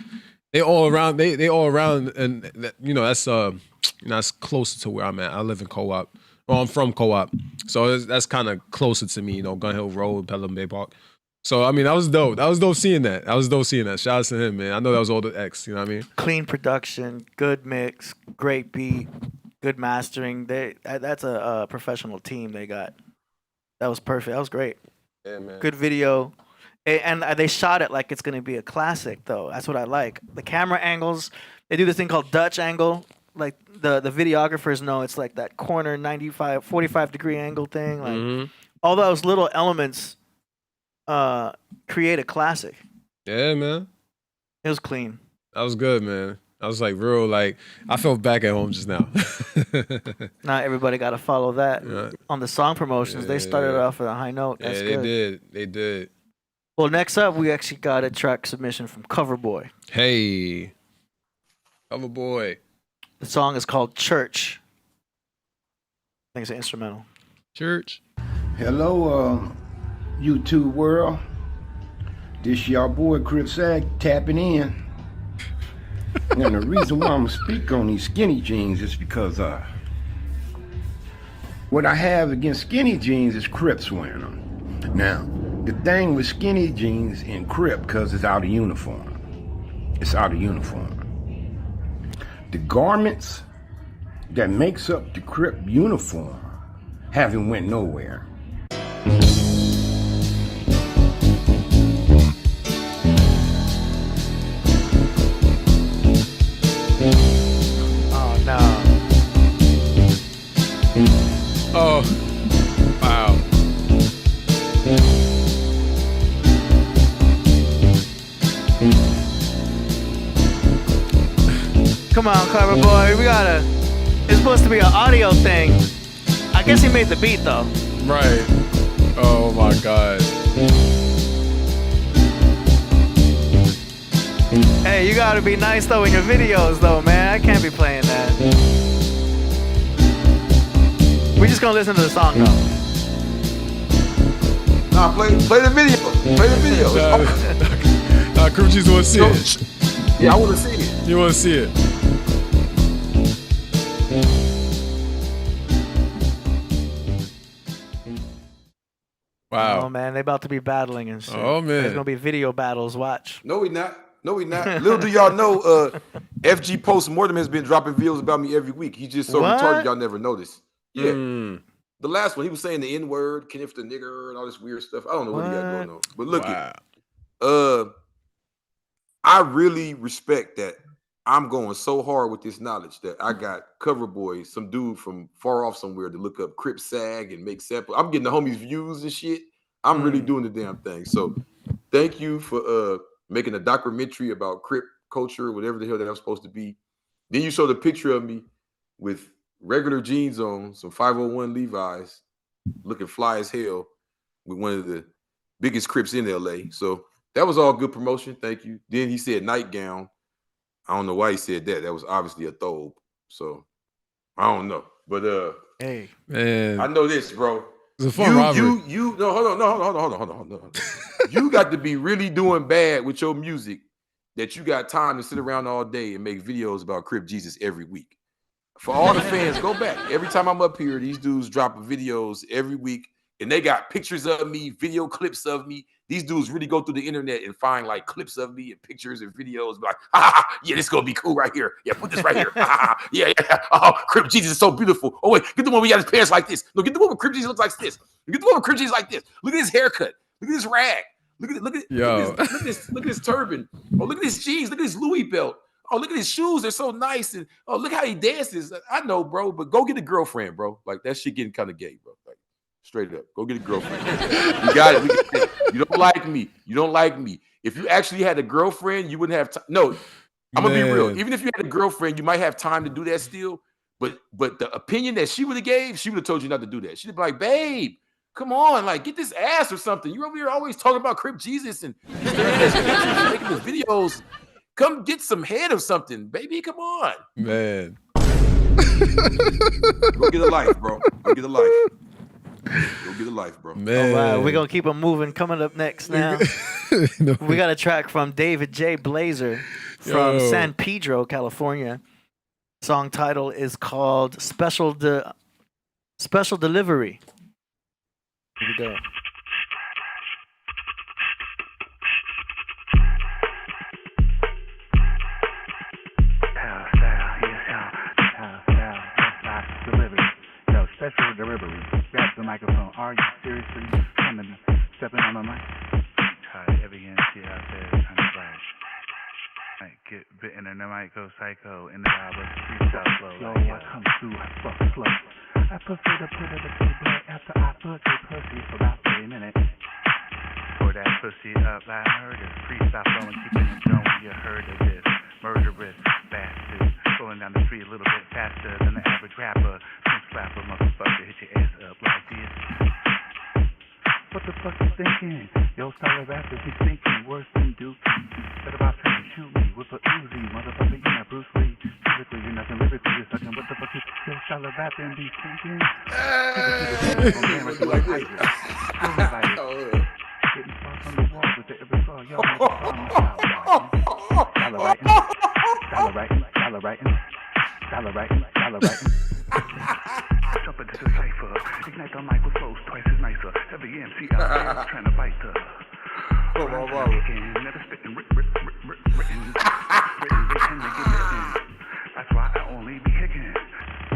they all around, they all around, and that, you know, that's closer to where I'm at. I live in Co-op. Well, I'm from Co-op, so that's kind of closer to me. You know, Gun Hill Road, Pelham Bay Park. So I mean, that was dope. That was dope seeing that. Shout out to him, man. I know that was all the X. You know what I mean? Clean production, good mix, great beat, good mastering. That's a professional team they got. That was perfect. That was great. Yeah, man. Good video. And they shot it like it's going to be a classic, though. That's what I like. The camera angles, they do this thing called Dutch angle. Like, the videographers know it's like that corner 45-degree angle thing. Like, all those little elements create a classic. Yeah, man. It was clean. That was good, man. I was like real, like, I felt back at home just now. Not everybody got to follow that. Yeah. On the song promotions, they started off with a high note. That's good. They did. Well, next up, we actually got a track submission from Coverboy. Hey. Coverboy. The song is called Church. I think it's an instrumental. Church. Hello, YouTube world. This y'all boy Crip Sag tapping in. And the reason why I'm gonna speak on these skinny jeans is because what I have against skinny jeans is Crips wearing them. Now, the thing with skinny jeans and Crip, because it's out of uniform. It's out of uniform. The garments that makes up the Crip uniform haven't went nowhere. Oh, no. Oh, wow. Come on, Coverboy. We gotta. It's supposed to be an audio thing. I guess he made the beat, though. Right. Oh, my God. Hey, you gotta be nice, though, in your videos, though, man. I can't be playing that. We're just gonna listen to the song, though. Nah, play the video. Play the video. Nah, Crew Cheese want to see it. Yeah, I want to see it. You want to see it? Wow. Oh, man, they about to be battling and shit. Oh, man. There's gonna be video battles. Watch. No, we not. Little do y'all know, FG Postmortem has been dropping videos about me every week. He just so What? retarded y'all never noticed. Yeah. Mm. The last one, he was saying the N-word, Kenneth the nigger, and all this weird stuff. I don't know what he got going on. But look I really respect that I'm going so hard with this knowledge that I got Coverboy, some dude from far off somewhere to look up Crip Sag and make samples. I'm getting the homies views and shit. I'm really doing the damn thing. So thank you for making a documentary about Crip culture, whatever the hell that I'm supposed to be. Then you showed a picture of me with regular jeans on, some 501 Levi's, looking fly as hell with one of the biggest Crips in LA. So that was all good promotion. Thank you. Then he said nightgown. I don't know why he said that. That was obviously a thobe. So I don't know. But hey, man, I know this, bro. It's a fun robbery. No, hold on. You got to be really doing bad with your music that you got time to sit around all day and make videos about Crip Jesus every week. For all the fans, go back. Every time I'm up here, these dudes drop videos every week, and they got pictures of me, video clips of me. These dudes really go through the internet and find like clips of me and pictures and videos. Be like, yeah, this is gonna be cool right here. Yeah, put this right here. Yeah. Oh, Crip Jesus is so beautiful. Oh wait, get the one we got his pants like this. No, get the one with Crip Jesus looks like this. Get the one with Crip Jesus like this. Look at his haircut. Look at this rag. Look at this turban. Oh, look at his jeans. Look at his Louis belt. Oh, look at his shoes. They're so nice. And oh, look how he dances. I know, bro, but go get a girlfriend, bro. Like that shit getting kind of gay, bro. Like straight up, go get a girlfriend. You got it. You don't like me. You don't like me. If you actually had a girlfriend, you wouldn't have time. No, I'm gonna be real. Even if you had a girlfriend, you might have time to do that still. But the opinion that she would have gave, she would have told you not to do that. She'd be like, babe, come on, like get this ass or something. You over here always talking about Crip Jesus and making the videos. Come get some head or something, baby. Come on, man. Go get a life, bro. Go get a life. Go get a life, bro. Man. All right, we're going to keep them moving. Coming up next now, we got a track from David J. Blazer from San Pedro, California. Song title is called Special Delivery. Here we go. Are you seriously coming, stepping on my mic? Tired every MC out there trying to flash. Might get bitten and I might go psycho in the vibe of freestyle flow. Yo, I come through, I fuck slow. I prefer to put it a blood after I fuck a pussy for about 30 minutes. Pour that pussy up like murder. Freestyle flow and keeping it going. You heard of this murderous bastard. Going down the street a little bit faster than the average rapper. Some slapper motherfucker hit your ass up like this. What the fuck you thinking? Yo, style rappers be thinking worse than Duke. Better about trying to shoot me with a Uzi, motherfucker. You're not Bruce Lee. Physically, you're nothing. Lyrically, you're sucking. What the fuck you yo, style rapping be thinking? Getting spots on the wall with the ever saw. Yo, dollar writing. Jump into the cipher. Ignite the mic with flows twice as nicer. Every MC out there trying to bite the. Never spitting written. Written, they get written. That's why I only be kicking.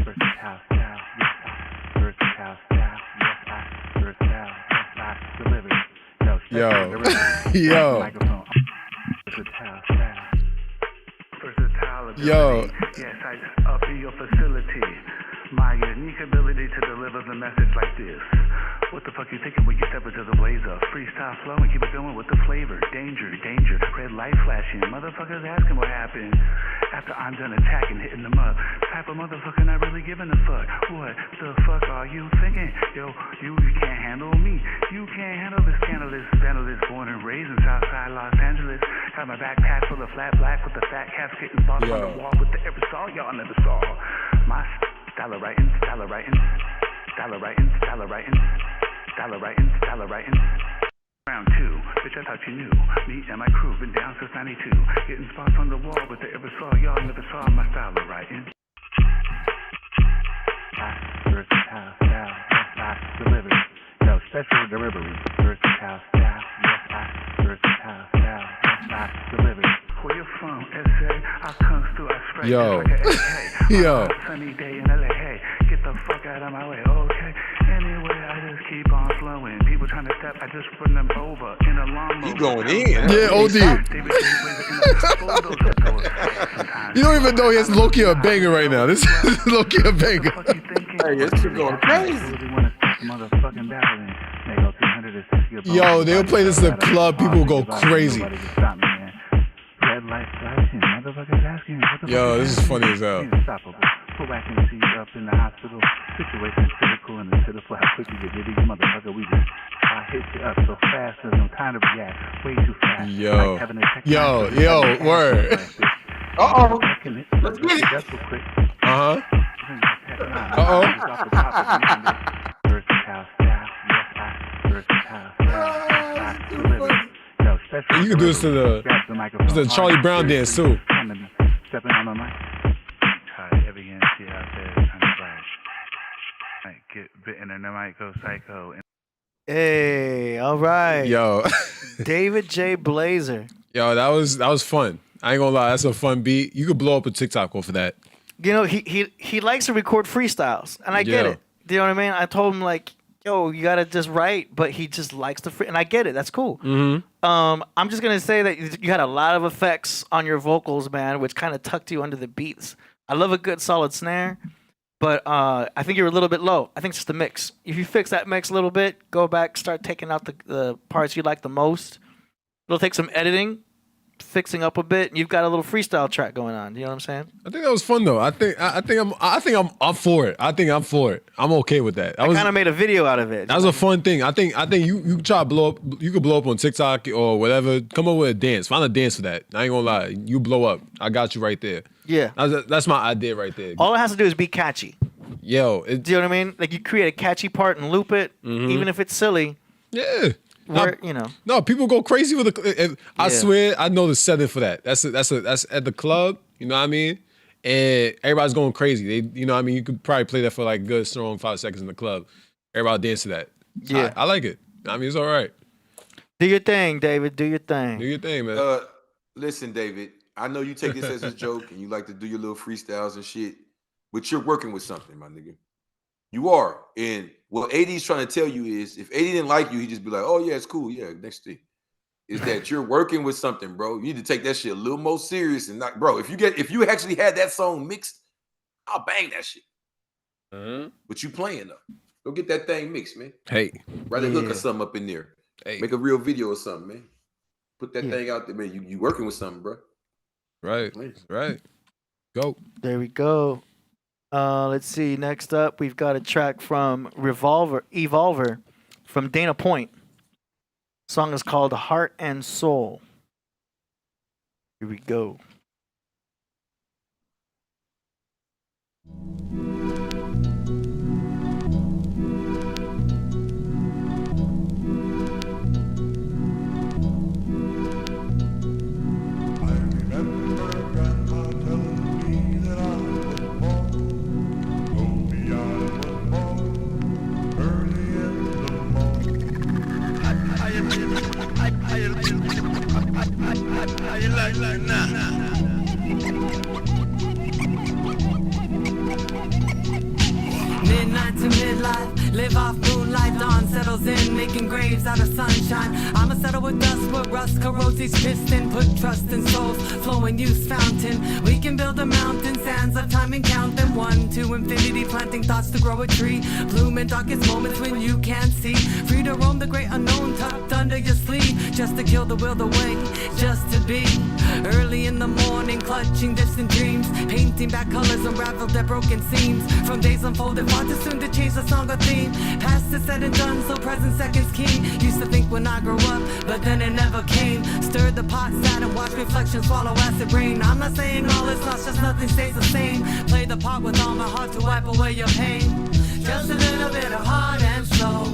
Versatile style, yes I. Versatile style, yes I. Versatile, yes I. Delivery. Yo. Microphone. Versatile style. Versatile ability. Yo. Yes, I up in your facility. My unique ability to deliver the message like this. What the fuck you thinking when you step into the blazer? Freestyle flow and keep it going with the flavor. Danger, red light flashing. Motherfuckers asking what happened. After I'm done attacking, hitting them up. Type of motherfucker not really giving a fuck. What the fuck are you thinking? Yo, you can't handle me. You can't handle this scandalous, vandalist, born and raised in Southside Los Angeles. Got my backpack full of flat black with the fat caps getting spots on the wall with the ever saw y'all never saw. My dollar writing. Round two, bitch, I thought you knew. Me and my crew been down since 92. Getting spots on the wall, but they ever saw y'all never saw my style of writing. Versatile style, yes I deliver. Yo, special delivery. Versatile style, yes I. Versatile style, yes I deliver. Where you from, SA? I come through, I spray Yo. like a AK. Yo. Sunny day in LA, hey, get the fuck out of my way, okay? Anyway, I just keep on flowing. People trying to step, I just run them over in a lawnmower. He going in. Yeah, OD. You don't even know he has low-key a banger right now. This is low-key a banger. Hey, this shit going crazy. Yo, they'll play this in the club. People go crazy. Yo, this is funny as hell. Put back and see up in the hospital. Situation is critical and it's pitiful how quick you get dizzy. Motherfucker, we just I hit you up so fast there's no time to react. Way too fast. Yo, word. Uh-oh. Let's get it. Uh-huh. Versatile style, yes I. Versatile style, deliver. You can do this to the Charlie Brown dance too. Stepping on my mic. Tired every MC out there trying to flash. Might get bitten and I might go psycho. Hey, all right. Yo. David J. Blazer. Yo, that was fun. I ain't gonna lie, that's a fun beat. You could blow up a TikTok off of that. You know, he likes to record freestyles, and I get it. Do you know what I mean? I told him like, yo, you gotta just write, but he just likes to and I get it. That's cool. Mm-hmm. I'm just gonna say that you had a lot of effects on your vocals, man, which kind of tucked you under the beats. I love a good solid snare, but I think you're a little bit low. I think it's just the mix. If you fix that mix a little bit, go back, start taking out the parts you like the most. It'll take some editing, fixing up a bit, and you've got a little freestyle track going on. You know what I'm saying? I think that was fun though. I think I'm up for it. I think I'm for it. I'm okay with that. I kind of made a video out of it. That was a fun thing. I think you try to blow up. You could blow up on TikTok or whatever. Come up with a dance. Find a dance for that. I ain't gonna lie. You blow up. I got you right there. Yeah. That's my idea right there. All it has to do is be catchy. Yo. Do you know what I mean? Like you create a catchy part and loop it, even if it's silly. Yeah. You know. No, people go crazy with the. I swear, I know the setting for that. That's at the club. You know what I mean? And everybody's going crazy. You know what I mean? You could probably play that for like good, strong 5 seconds in the club. Everybody dance to that. Yeah, I like it. I mean, it's all right. Do your thing, David. Do your thing. Do your thing, man. Listen, David. I know you take this as a joke and you like to do your little freestyles and shit, but you're working with something, my nigga. You are. And what AD's trying to tell you is if AD didn't like you, he'd just be like, oh, yeah, it's cool. Yeah, next thing. Is that you're working with something, bro. You need to take that shit a little more serious and not, bro. If you actually had that song mixed, I'll bang that shit. But you playing though. Go get that thing mixed, man. Hey. Write a hook or something up in there. Hey. Make a real video or something, man. Put that thing out there, man. You working with something, bro. Right. Right. Go. There we go. Let's see. Next up, we've got a track from Evolver from Dana Point. Song is called Heart and Soul. Here we go. Midnight to midlife, live off moonlight, dawn settles in, making graves out of sunshine. I'ma settle with dust, where rust corrodes these piston. Put trust in souls, flowing youth's fountain. We can build a mountain, sands of time and count them. 1 to infinity, planting thoughts to grow a tree. Bloom in darkest moments when you can't see. Free to roam the great unknown, tucked under your sleeve. Just to kill the will, the way, just to be. Early in the morning, clutching distant dreams. Painting back colors, unraveled their broken seams. From days unfolded, far too soon to change the song or theme. Past is said and done, so present second's king. Used to think when I grew up, but then it never came. Stirred the pot, sat and watched reflection swallow acid rain. I'm not saying all is lost, just nothing stays the same. Play the part with all my heart to wipe away your pain. Just a little bit of heart and soul.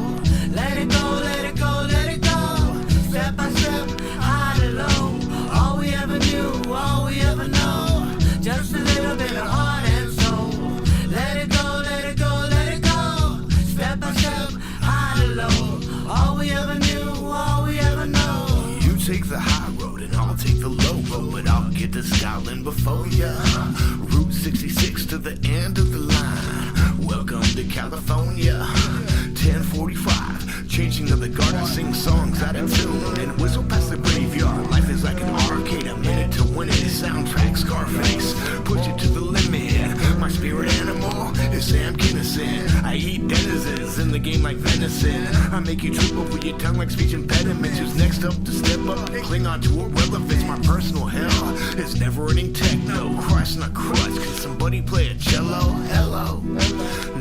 Let it go, let it go, let it go. Step by step, high to low. All we ever knew, all we ever know. Just a little bit of heart and soul. Let it go, let it go, let it go. Step by step, high to low. All we ever knew, all we ever know. You take the high road and I'll take the low road, but I'll get to Scotland before ya. Route 66 to the end of the line. Welcome to California. 10:45, changing of the guard. I sing songs out of tune and whistle past the graveyard. Life is like an arcade, a minute to win it. Soundtrack Scarface, push it to the limit. My spirit animal is Sam Kinison. I eat denizens in the game like venison. I make you trip over your tongue like speech impediments. Who's next up to step up and cling on to irrelevance? My personal hell is never-ending techno. Christ not crutch, can somebody play a cello? Hello,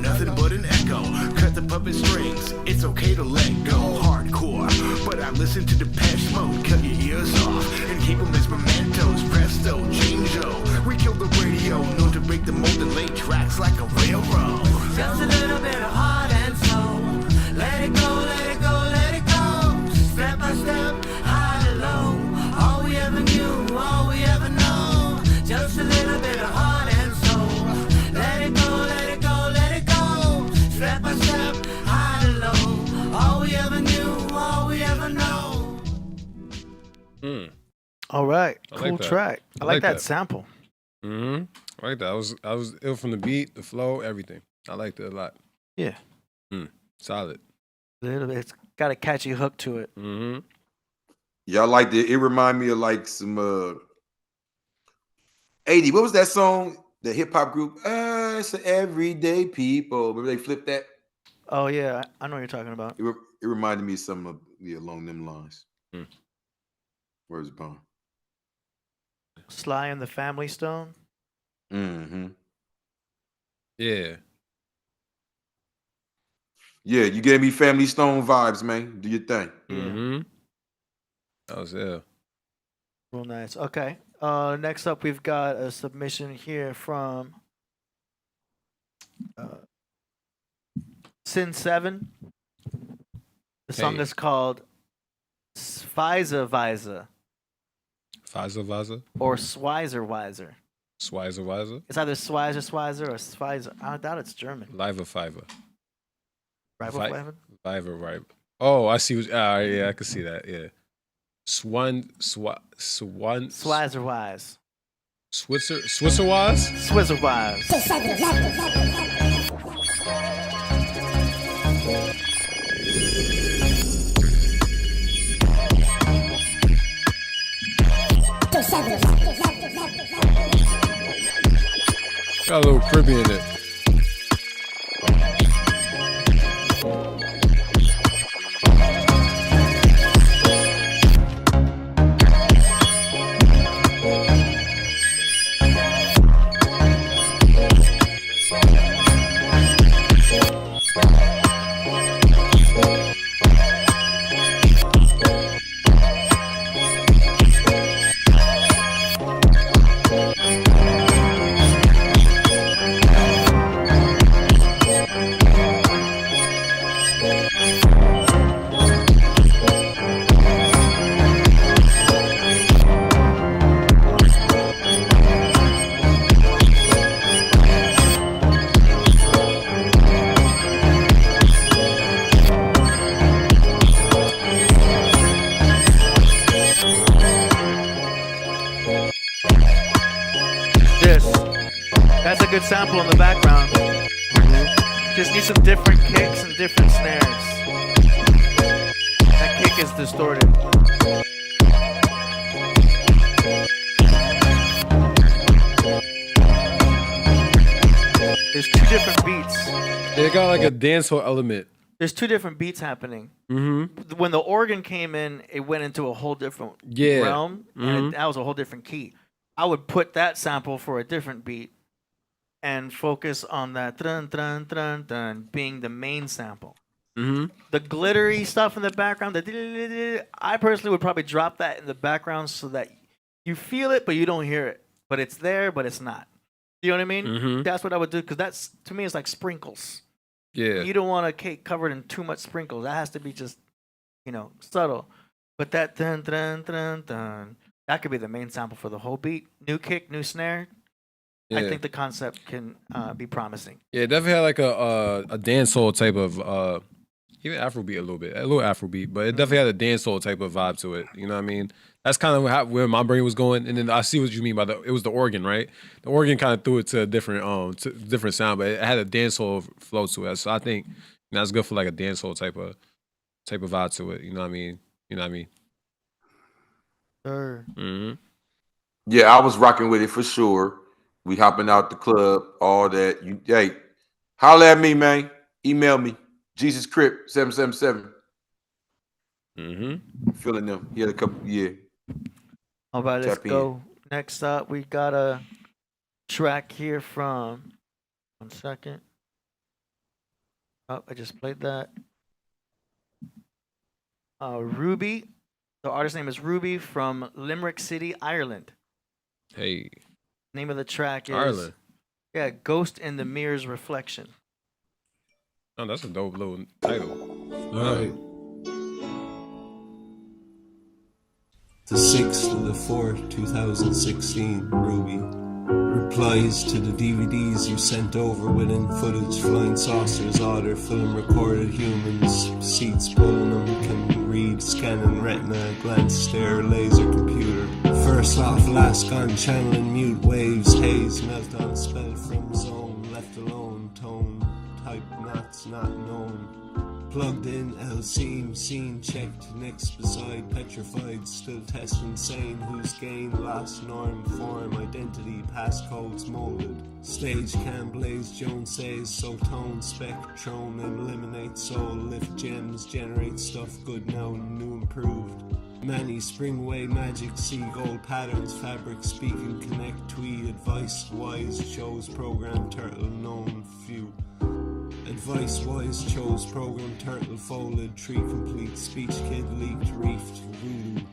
nothing but an echo. Cut the puppet strings, it's okay to let go. Hardcore, but I listen to Depeche Mode. Cut your ears off and keep them as mementos. Presto, change-o, we kill the radio. Known to break the mold and lay tracks like a railroad. Just a little bit of heart and soul. Let it go, let it go, let it go. Step by step, high to low. All we ever knew, all we ever know. Just a little bit of heart and soul. Let it go, let it go, let it go. Step by step, high to low. All we ever knew, all we ever know. All right, I cool like that. track. I like that sample. I like that. I was ill from the beat, the flow, everything. I liked it a lot. Yeah. Solid. A little bit. It's got a catchy hook to it. Yeah, I liked it. It reminded me of like some 80. What was that song? The hip hop group? It's Everyday People. Remember they flipped that? Oh yeah, I know what you're talking about. It reminded me of something along them lines. Where's it gone? Sly and the Family Stone. Yeah. Yeah, you gave me Family Stone vibes, man. Do your thing. That was ill. Real nice. Okay. Next up, we've got a submission here from Sin 7. The song is called Svizer Vizer. Pfizer Vizer? Or Swizer Wizer. Swizer Wizer? It's either Swizer or Svizer. I doubt it's German. Liver Fiver. Riboflavin? Viver, right. Oh, I see. Yeah, I can see that. Yeah. Swizer Wise. Switzer Wise? Swizzer Wise. Got a little Caribbean in it. That's a good sample in the background. Just need some different kicks and different snares. That kick is distorted. There's two different beats. It got like a dancehall element. There's two different beats happening. Mm-hmm. When the organ came in, it went into a whole different realm, and that was a whole different key. I would put that sample for a different beat and focus on that dun, dun, dun, dun, being the main sample. Mm-hmm. The glittery stuff in the background, I personally would probably drop that in the background so that you feel it, but you don't hear it. But it's there, but it's not. You know what I mean? Mm-hmm. That's what I would do, because that's, to me, it's like sprinkles. Yeah. You don't want a cake covered in too much sprinkles. That has to be just, subtle. But that dun, dun, dun, dun, that could be the main sample for the whole beat. New kick, new snare. Yeah. I think the concept can be promising. Yeah, it definitely had like a dancehall type of even Afrobeat a little Afrobeat, but it definitely had a dancehall type of vibe to it. You know what I mean? That's kind of where my brain was going, and then I see what you mean by it was the organ, right? The organ kind of threw it to a different sound, but it had a dancehall flow to it. So I think that's good for like a dancehall type of vibe to it. You know what I mean? Sure. Mm-hmm. Yeah, I was rocking with it for sure. We hopping out the club, all that. Hey, holla at me, man. Email me. Jesus Crip 777. Mm-hmm. I'm feeling them. He had a couple. Yeah. All right, let's Tap in. go. Next up, we got a track here from. 1 second. Oh, I just played that. Ruby. The artist name is Ruby from Limerick City, Ireland. Hey. Name of the track is Ireland. Yeah, Ghost in the Mirror's Reflection. Oh, that's a dope little title. All right. The 6th of the 4th, 2016, Ruby. Replies to the DVDs you sent over within footage, flying saucers, other film recorded humans, seats pulling them, can read, scanning retina, glance, stare, laser computer. First off, last gone, channeling mute waves, haze, melt on spell from zone, left alone, tone, type knots not known. Plugged in, L-seam, scene checked, next beside, petrified, still testing sane, whose gain, lost norm, form, identity, passcodes molded. Stage cam blaze, Jones says, so tone, spectron, eliminate soul, lift gems, generate stuff, good now, new improved. Manny, springway, magic, sea, gold patterns, fabric, speaking, connect, tweed, advice, wise, shows, program, turtle, known, few. Advice-wise, chose program, turtle, folded, tree complete, speech kid, leaked, reefed, voodoo.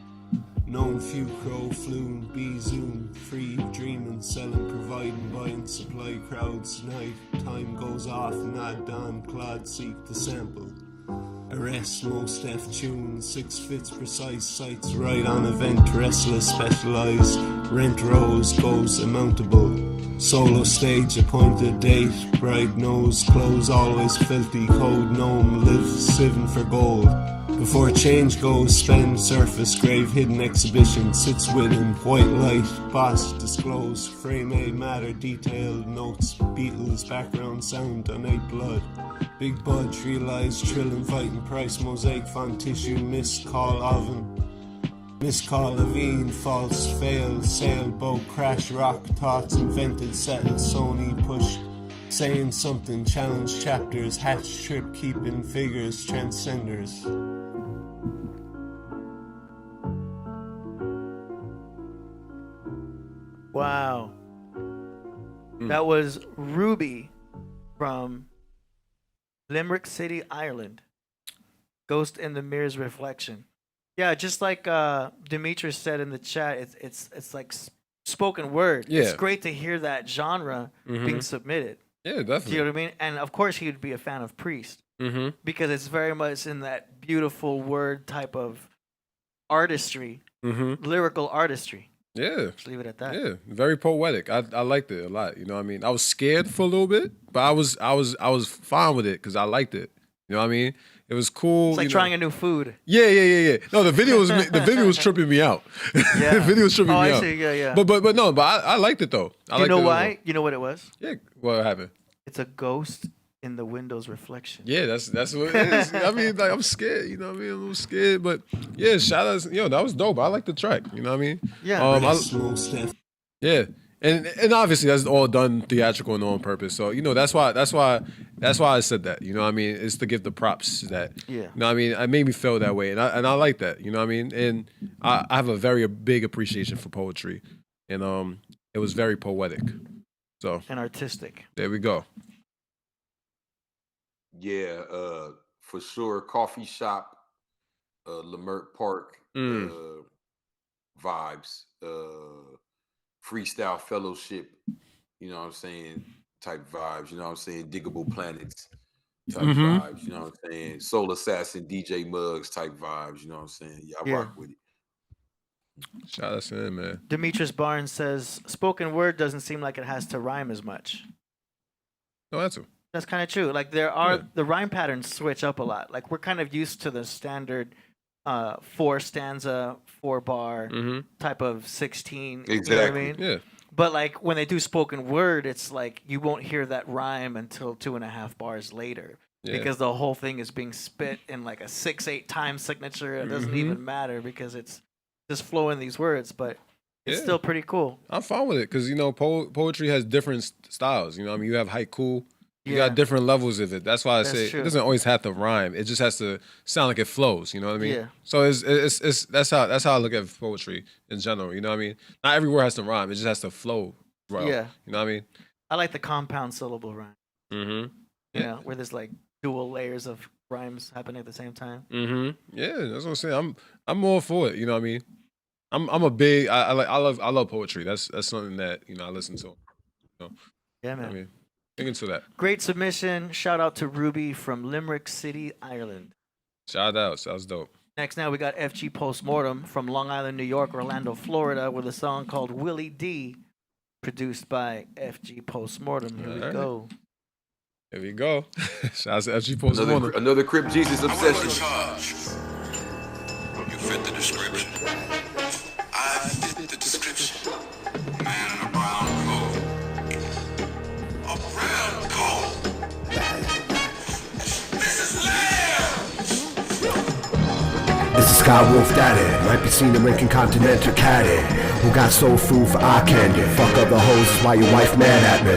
Known few, crow, flume, bee, zoom, free, dreaming, selling, providing, buying, supply, crowds, night, time goes off, nod, don, clod, seek the sample. Arrest, most F tune, 6 fits, precise, sights, right on event, restless, specialized, rent rose, goes, amountable. Solo stage, appointed date, bride nose, clothes always filthy, code gnome, live, sieving for gold. Before change goes, spend, surface, grave, hidden exhibition, sits with him, white light, boss, disclose, frame A, matter, detailed, notes, Beatles, background sound, donate blood. Big budge, realize, trill, inviting price, mosaic, font, tissue, mist, call, oven. Miss Call Levine, false fail, sailboat, crash, rock, thoughts, invented, setting, Sony, push, saying something, challenge chapters, hatch trip, keeping figures, transcenders. Wow. That was Ruby from Limerick City, Ireland. Ghost in the Mirror's Reflection. Yeah, just like Demetrius said in the chat, it's like spoken word. Yeah. It's great to hear that genre being submitted. Yeah, definitely. Do you know what I mean? And of course, he would be a fan of Priest because it's very much in that beautiful word type of artistry, lyrical artistry. Yeah. Just leave it at that. Yeah, very poetic. I liked it a lot. You know what I mean? I was scared for a little bit, but I was fine with it because I liked it. You know what I mean? It was cool. It's like trying a new food. Yeah. No, the video was tripping me out. Yeah. The video was tripping me I out. see. Yeah. But I liked it though. You know why? You know what it was? Yeah. What happened? It's a ghost in the window's reflection. Yeah, that's what it is. I mean, like I'm scared. You know what I mean? I'm a little scared, but yeah, shout outs. That was dope. I like the track. You know what I mean? Yeah. Yeah. And obviously that's all done theatrical and on purpose. So that's why I said that. You know what I mean? It's to give the props that. Yeah. You know what I mean? It made me feel that way, and I like that. You know what I mean? And I have a very big appreciation for poetry, and it was very poetic. So and artistic. There we go. Yeah, for sure. Coffee shop, Leimert Park vibes. Freestyle fellowship, you know what I'm saying, type vibes, you know what I'm saying, Diggable Planets type vibes, you know what I'm saying, Soul Assassin, DJ Muggs type vibes, you know what I'm saying. Yeah, I rock with it. Shout out to him, man. Demetrius Barnes says, spoken word doesn't seem like it has to rhyme as much. No, that's kind of true. Like the rhyme patterns switch up a lot. Like we're kind of used to the standard 4 stanza, 4 bar type of 16. Exactly. You know what I mean? Yeah. But like when they do spoken word, it's like you won't hear that rhyme until 2.5 bars later. Yeah. Because the whole thing is being spit in like a 6/8 time signature. It doesn't even matter because it's just flowing these words, but it's still pretty cool. I'm fine with it because poetry has different styles. You know what I mean? You have haiku. You got different levels of it. That's why I say it doesn't always have to rhyme. It just has to sound like it flows. You know what I mean? Yeah. So it's that's how I look at poetry in general. You know what I mean? Not every word has to rhyme. It just has to flow. Well, Yeah. You know what I mean? I like the compound syllable rhyme. Yeah. You know, where there's like dual layers of rhymes happening at the same time. Yeah, that's what I'm saying. I'm all for it. You know what I mean? I'm a big. I love poetry. That's something that I listen to. Yeah, man. I mean, into that. Great submission. Shout out to Ruby from Limerick City, Ireland. Shout out. That was dope. Next, now we got FG Postmortem from Long Island, New York, Orlando, Florida, with a song called Willie D, produced by FG Postmortem. Here we go. Here we go. Shout out to FG Postmortem. Another Crip Jesus obsession. You fit the description. I fit the description. Man in a brown coat. A brown coat. This is Lamb. It's a Skywolf daddy, might be seen in Rankin Continental caddy, who got soul food for eye candy. Fuck other hoes is why your wife mad at me.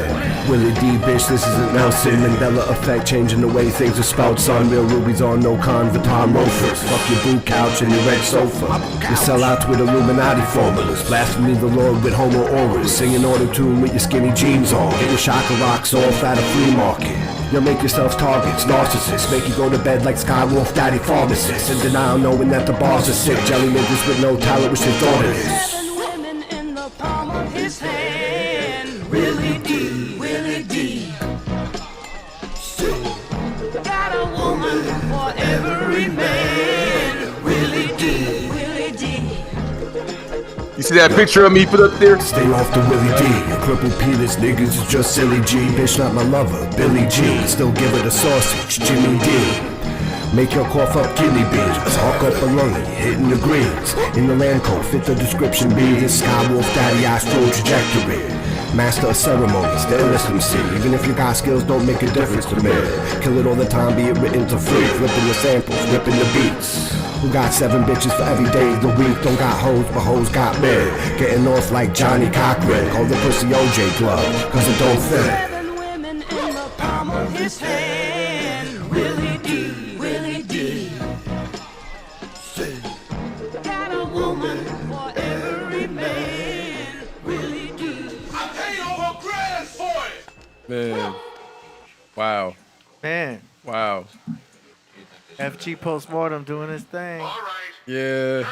Willie D, bitch, this isn't Nelson Mandela effect, changing the way things are spelled. Son, real rubies on no con, Vuitton Mofas. Fuck your blue couch and your red sofa. You sell out with Illuminati formulas, blasphemy the Lord with homo auras, singing auto tune with your skinny jeans on, get your chakra rocks off at a flea market. You'll make yourselves targets, narcissists, make you go to bed like Skywolf daddy pharmacists, in denial knowing that the bars are sick, jelly niggas with no talent, which they thought it is. 7 women in the palm of his hand. Willie D, Willie D. Got a woman for every man. Willie D, Willie D. You see that picture of me put up there? Stay off the Willie D. You crippled penis niggas is just silly G. Bitch, not my lover, Billy G. Still give her the sausage, Jimmy D. Make your cough up kidney beans. Talk up a lung, hitting the greens. In the land code, fit the description. Be the Skywolf Daddy Astral trajectory. Master of ceremonies, the illest MC. Even if you got skills, don't make a difference to me. Kill it all the time, be it written to free. Flipping the samples, ripping the beats. Who got 7 bitches for every day of the week? Don't got hoes, but hoes got men. Getting off like Johnny Cochran. Call the pussy OJ glove, cause it don't fit. 7 women in the palm of his hand. Willie D, Willie D. Got a woman for every man. Willie D. I paid over grand for it. Man. Wow. Man. Wow. FG postmortem doing his thing. Yeah.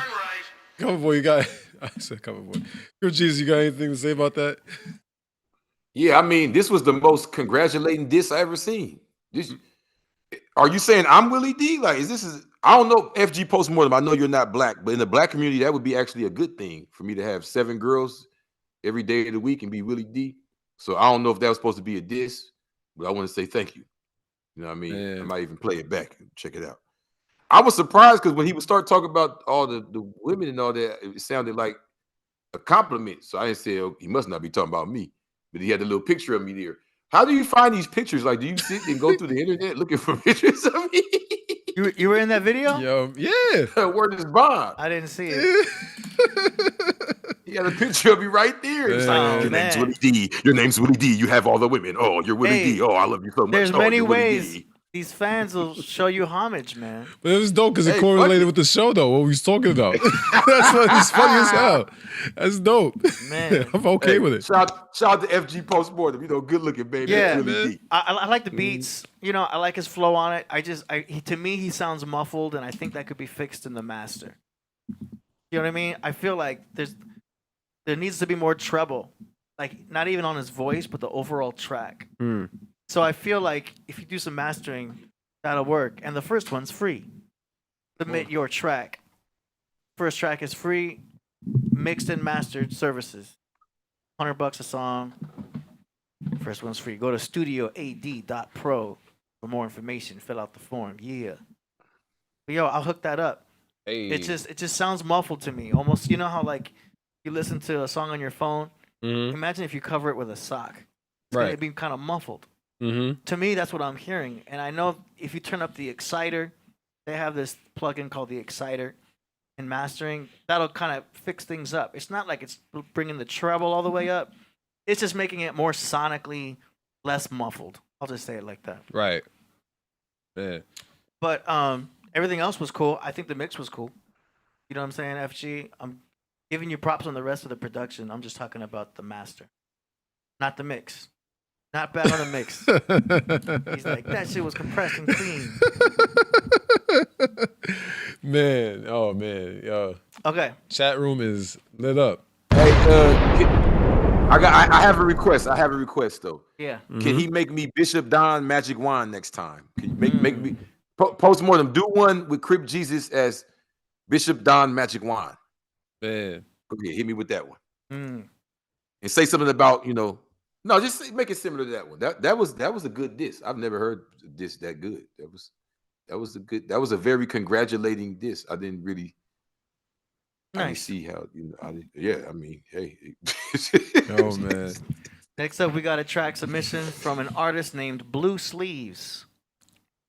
Cover boy, you got. I said cover boy. Yo, Jesus, you got anything to say about that? Yeah, I mean, this was the most congratulating diss I ever seen. Are you saying I'm Willie D? Like, I don't know, FG postmortem. I know you're not black, but in the black community, that would be actually a good thing for me to have 7 girls every day of the week and be Willie D. So I don't know if that was supposed to be a diss, but I want to say thank you. You know what I mean? Yeah. I might even play it back and check it out. I was surprised because when he would start talking about all the women and all that, it sounded like a compliment. So I didn't say, oh, he must not be talking about me. But he had a little picture of me there. How do you find these pictures? Like, do you sit and go through the internet looking for pictures of me? You were in that video? Yo, yeah. Word is bond. I didn't see it. He had a picture of me right there. It's like, your name's Willie D. Your name's Willie D. You have all the women. Oh, you're Willie D. Oh, I love you so much. There's oh, many you're Willie ways D. these fans will show you homage, man. But it was dope because it correlated with the show, though, what we was talking about. It's funny as hell. That's dope. Man. I'm okay with it. Shout out to FG postmortem. You know, good looking, baby. Yeah, Willie D. I like the beats. You know, I like his flow on it. To me, he sounds muffled, and I think that could be fixed in the master. You know what I mean? I feel like there needs to be more treble, like not even on his voice, but the overall track. So I feel like if you do some mastering, that'll work. And the first one's free. Submit your track. First track is free, mixed and mastered services. $100 a song. First one's free. Go to studioad.pro for more information. Fill out the form. Yeah. But yo, I'll hook that up. Hey. It just sounds muffled to me. Almost, you know how like you listen to a song on your phone. Imagine if you cover it with a sock. It's gonna be kind of muffled. To me, that's what I'm hearing. And I know if you turn up the Exciter, they have this plugin called the Exciter in mastering. That'll kind of fix things up. It's not like it's bringing the treble all the way up. It's just making it more sonically less muffled. I'll just say it like that. Right. Yeah. But everything else was cool. I think the mix was cool. You know what I'm saying, FG? I'm giving you props on the rest of the production. I'm just talking about the master, not the mix. Not bad on the mix. He's like, that shit was compressed and clean. Man, oh man, yo. Okay. Chat room is lit up. Hey, I have a request. I have a request though. Yeah. Can he make me Bishop Don Magic Wand next time? Can you make me postmortem? Do one with Crip Jesus as Bishop Don Magic Wand. Man, go ahead, hit me with that one. And say something about No, just make it similar to that one. That was a good diss. I've never heard diss that good. That was a very congratulating diss. I didn't really I didn't see how I mean, hey. Oh man. Next up, we got a track submission from an artist named Blue Sleeves.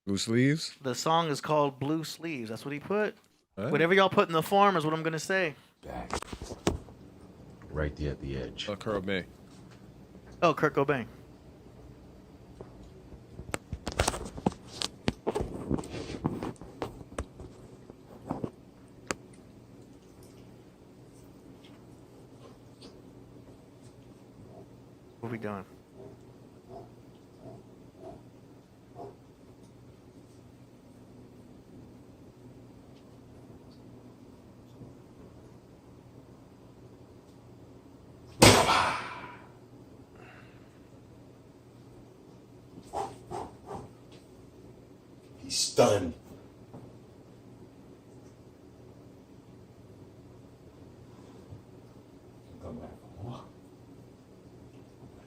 Blue Sleeves? The song is called Blue Sleeves. That's what he put. Right. Whatever y'all put in the form is what I'm gonna say. Right there at the edge. Oh, Kurt Cobain. Oh, Kurt Cobain. What we doing? He's stunned. Come back for more.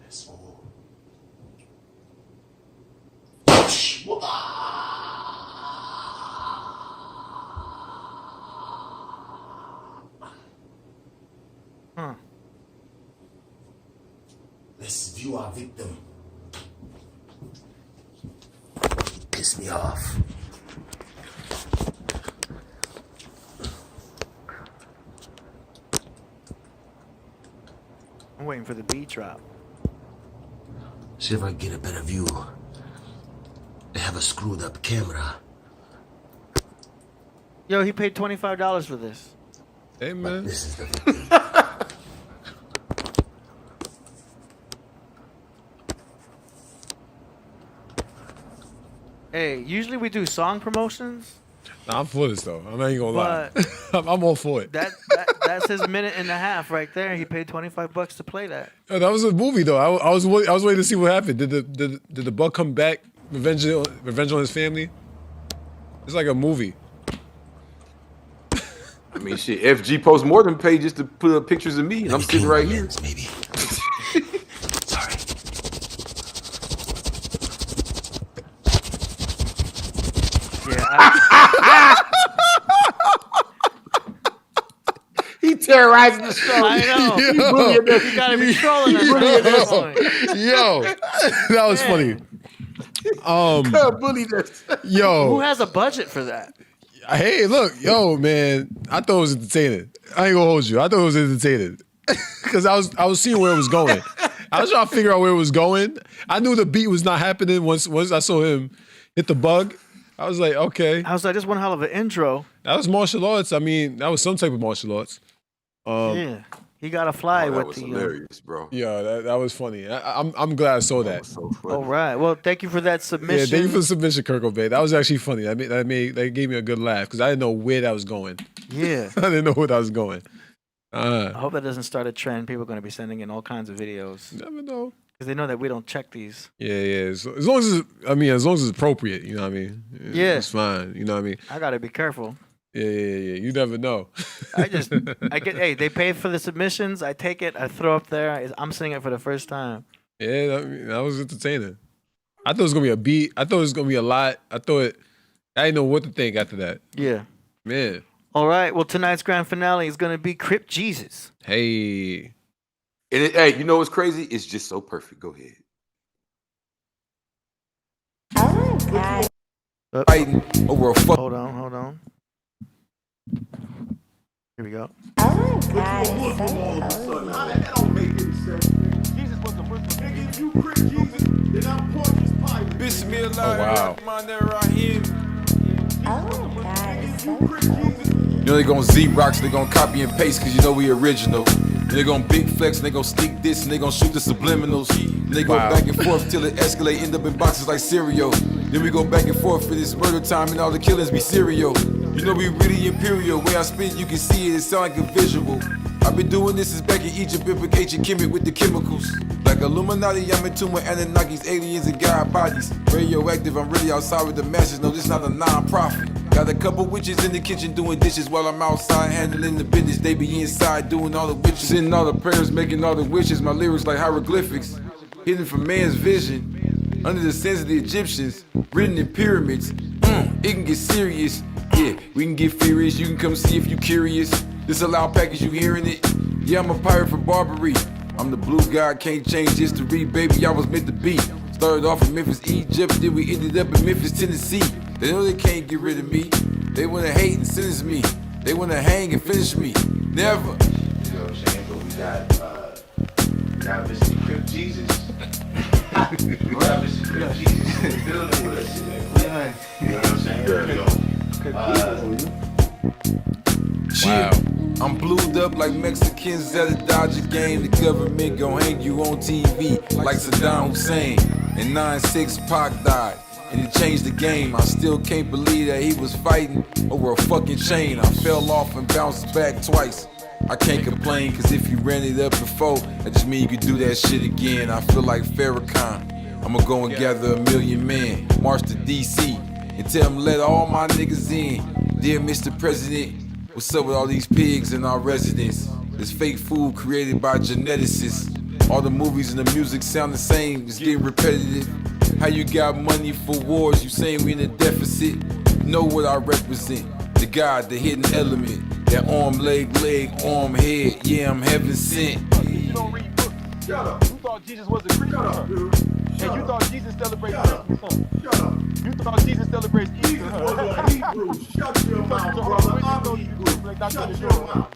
Let's move. Huh. Let's view our victim. Piss me off. I'm waiting for the beat drop. See if I can get a better view. They have a screwed up camera. Yo, he paid $25 for this. Hey, man. This is the victim. Hey, usually we do song promotions. Nah, I'm for this though. I'm not even gonna lie. I'm all for it. That's his minute and a half right there. He paid $25 to play that. Yo, that was a movie though. I was waiting to see what happened. Did the bug come back? Revenge on his family. It's like a movie. I mean, shit. FG posts more than pages to put up pictures of me, and I'm sitting right here. Maybe. Sorry. Yeah. He terrorizing the show. I know. Yo. You gotta be trolling us at this point. Yo, that was funny. Bully this. Yo, Who has a budget for that? hey, look, yo, man, I thought it was entertaining. I ain't gonna hold you. I thought it was entertaining because I was seeing where it was going. I was trying to figure out where it was going. I knew the beat was not happening once I saw him hit the bug. I was like, okay. I was like, this one hell of an intro. That was martial arts. I mean, that was some type of martial arts. Yeah, he got to fly That with was the. hilarious, bro. Yeah, that was funny. I'm glad I saw that. So funny. All right. Well, thank you for that submission. Yeah, thank you for the submission, Kirk Obey. That was actually funny. That gave me a good laugh because I didn't know where that was going. Yeah. I didn't know where that was going. I hope that doesn't start a trend. People are going to be sending in all kinds of videos. Never know. Because they know that we don't check these. Yeah. So, as long as it's appropriate, you know what I mean? Yeah. It's fine. You know what I mean? I got to be careful. Yeah. You never know. Hey, they pay for the submissions. I take it. I throw up there. I'm seeing it for the first time. Yeah, that was entertaining. I thought it was going to be a beat. I thought it was going to be a lot. I didn't know what to think after that. Yeah. Man. All right. Well, tonight's grand finale is going to be Crip Jesus. Hey. And hey, you know what's crazy? It's just so perfect. Go ahead. Fighting over a fuck. Hold on. Here we go. Oh, You know they gonna Z-Rocks, they gonna copy and paste cause you know we original. They gonna big flex, and they gonna stick this, and they gonna shoot the subliminals. And they go back and forth till it escalate, end up in boxes like cereal. Then we go back and forth for this murder time and all the killings be serial. You know we really imperial, way I spit you can see it sound like a visual. I've been doing this since back in Egypt, implication chemic with the chemicals. Like Illuminati, I'm into my Anunnakis, aliens and god bodies. Radioactive, I'm really outside with the masses, no this not a non-profit. Got a couple witches in the kitchen doing dishes while I'm outside handling the business. They be inside doing all the witches, sending all the prayers, making all the wishes. My lyrics like hieroglyphics, hidden from man's vision. Under the sands of the Egyptians, written in pyramids. It can get serious. Yeah, we can get furious. You can come see if you curious. This a loud package, you hearing it? Yeah, I'm a pirate for Barbary. I'm the blue guy, can't change history, baby. I was meant to be. Started off in Memphis, Egypt, then we ended up in Memphis, Tennessee. They know they can't get rid of me. They wanna hate and sentence me. They wanna hang and finish me. Never. You know what I'm saying? But we got Mr. Crip Jesus. We got Mr. Crip Jesus in the building with us. You know what I'm saying? Wow. I'm blued up like Mexicans at a Dodger game. The government gon' hang you on TV like Saddam Hussein. In 9/6 Pac died, and it changed the game. I still can't believe that he was fighting over a fucking chain. I fell off and bounced back twice. I can't complain, cause if you ran it up before, that just mean you could do that shit again. I feel like Farrakhan. I'ma go and gather 1 million men, march to DC, and tell them let all my niggas in. Dear Mr. President, what's up with all these pigs in our residence? This fake food created by geneticists. All the movies and the music sound the same, it's getting repetitive. How you got money for wars, you saying we in a deficit? Know what I represent, the God, the hidden element. That arm, leg, arm, head. Yeah, I'm heaven sent. You don't read books. Shut up. You thought Jesus was a Christian. Shut up, dude. And you thought Jesus celebrates Christmas, huh? Shut up. You thought Jesus celebrates Easter. Jesus was a Hebrew. Shut your mouth, brother. I'm a Hebrew. Shut your mouth.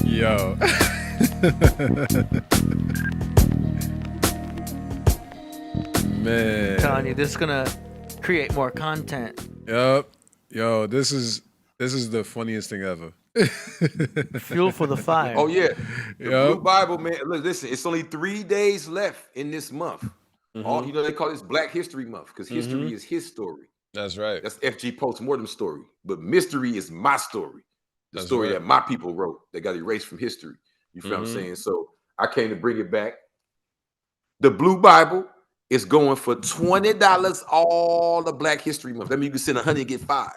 Yo. Man. I'm telling you, this is gonna create more content. Yup. Yo, this is the funniest thing ever. Fuel for the fire. Oh yeah, the Blue Bible, man. Look, listen, it's only 3 days left in this month. All they call this Black History Month because history is his story. That's right. That's FG Postmortem story, but mystery is my story. The That's story right. that my people wrote that got erased from history. You feel what I'm saying? So I came to bring it back. The Blue Bible is going for $20 all the Black History Month. That means you can send 100 and get 5.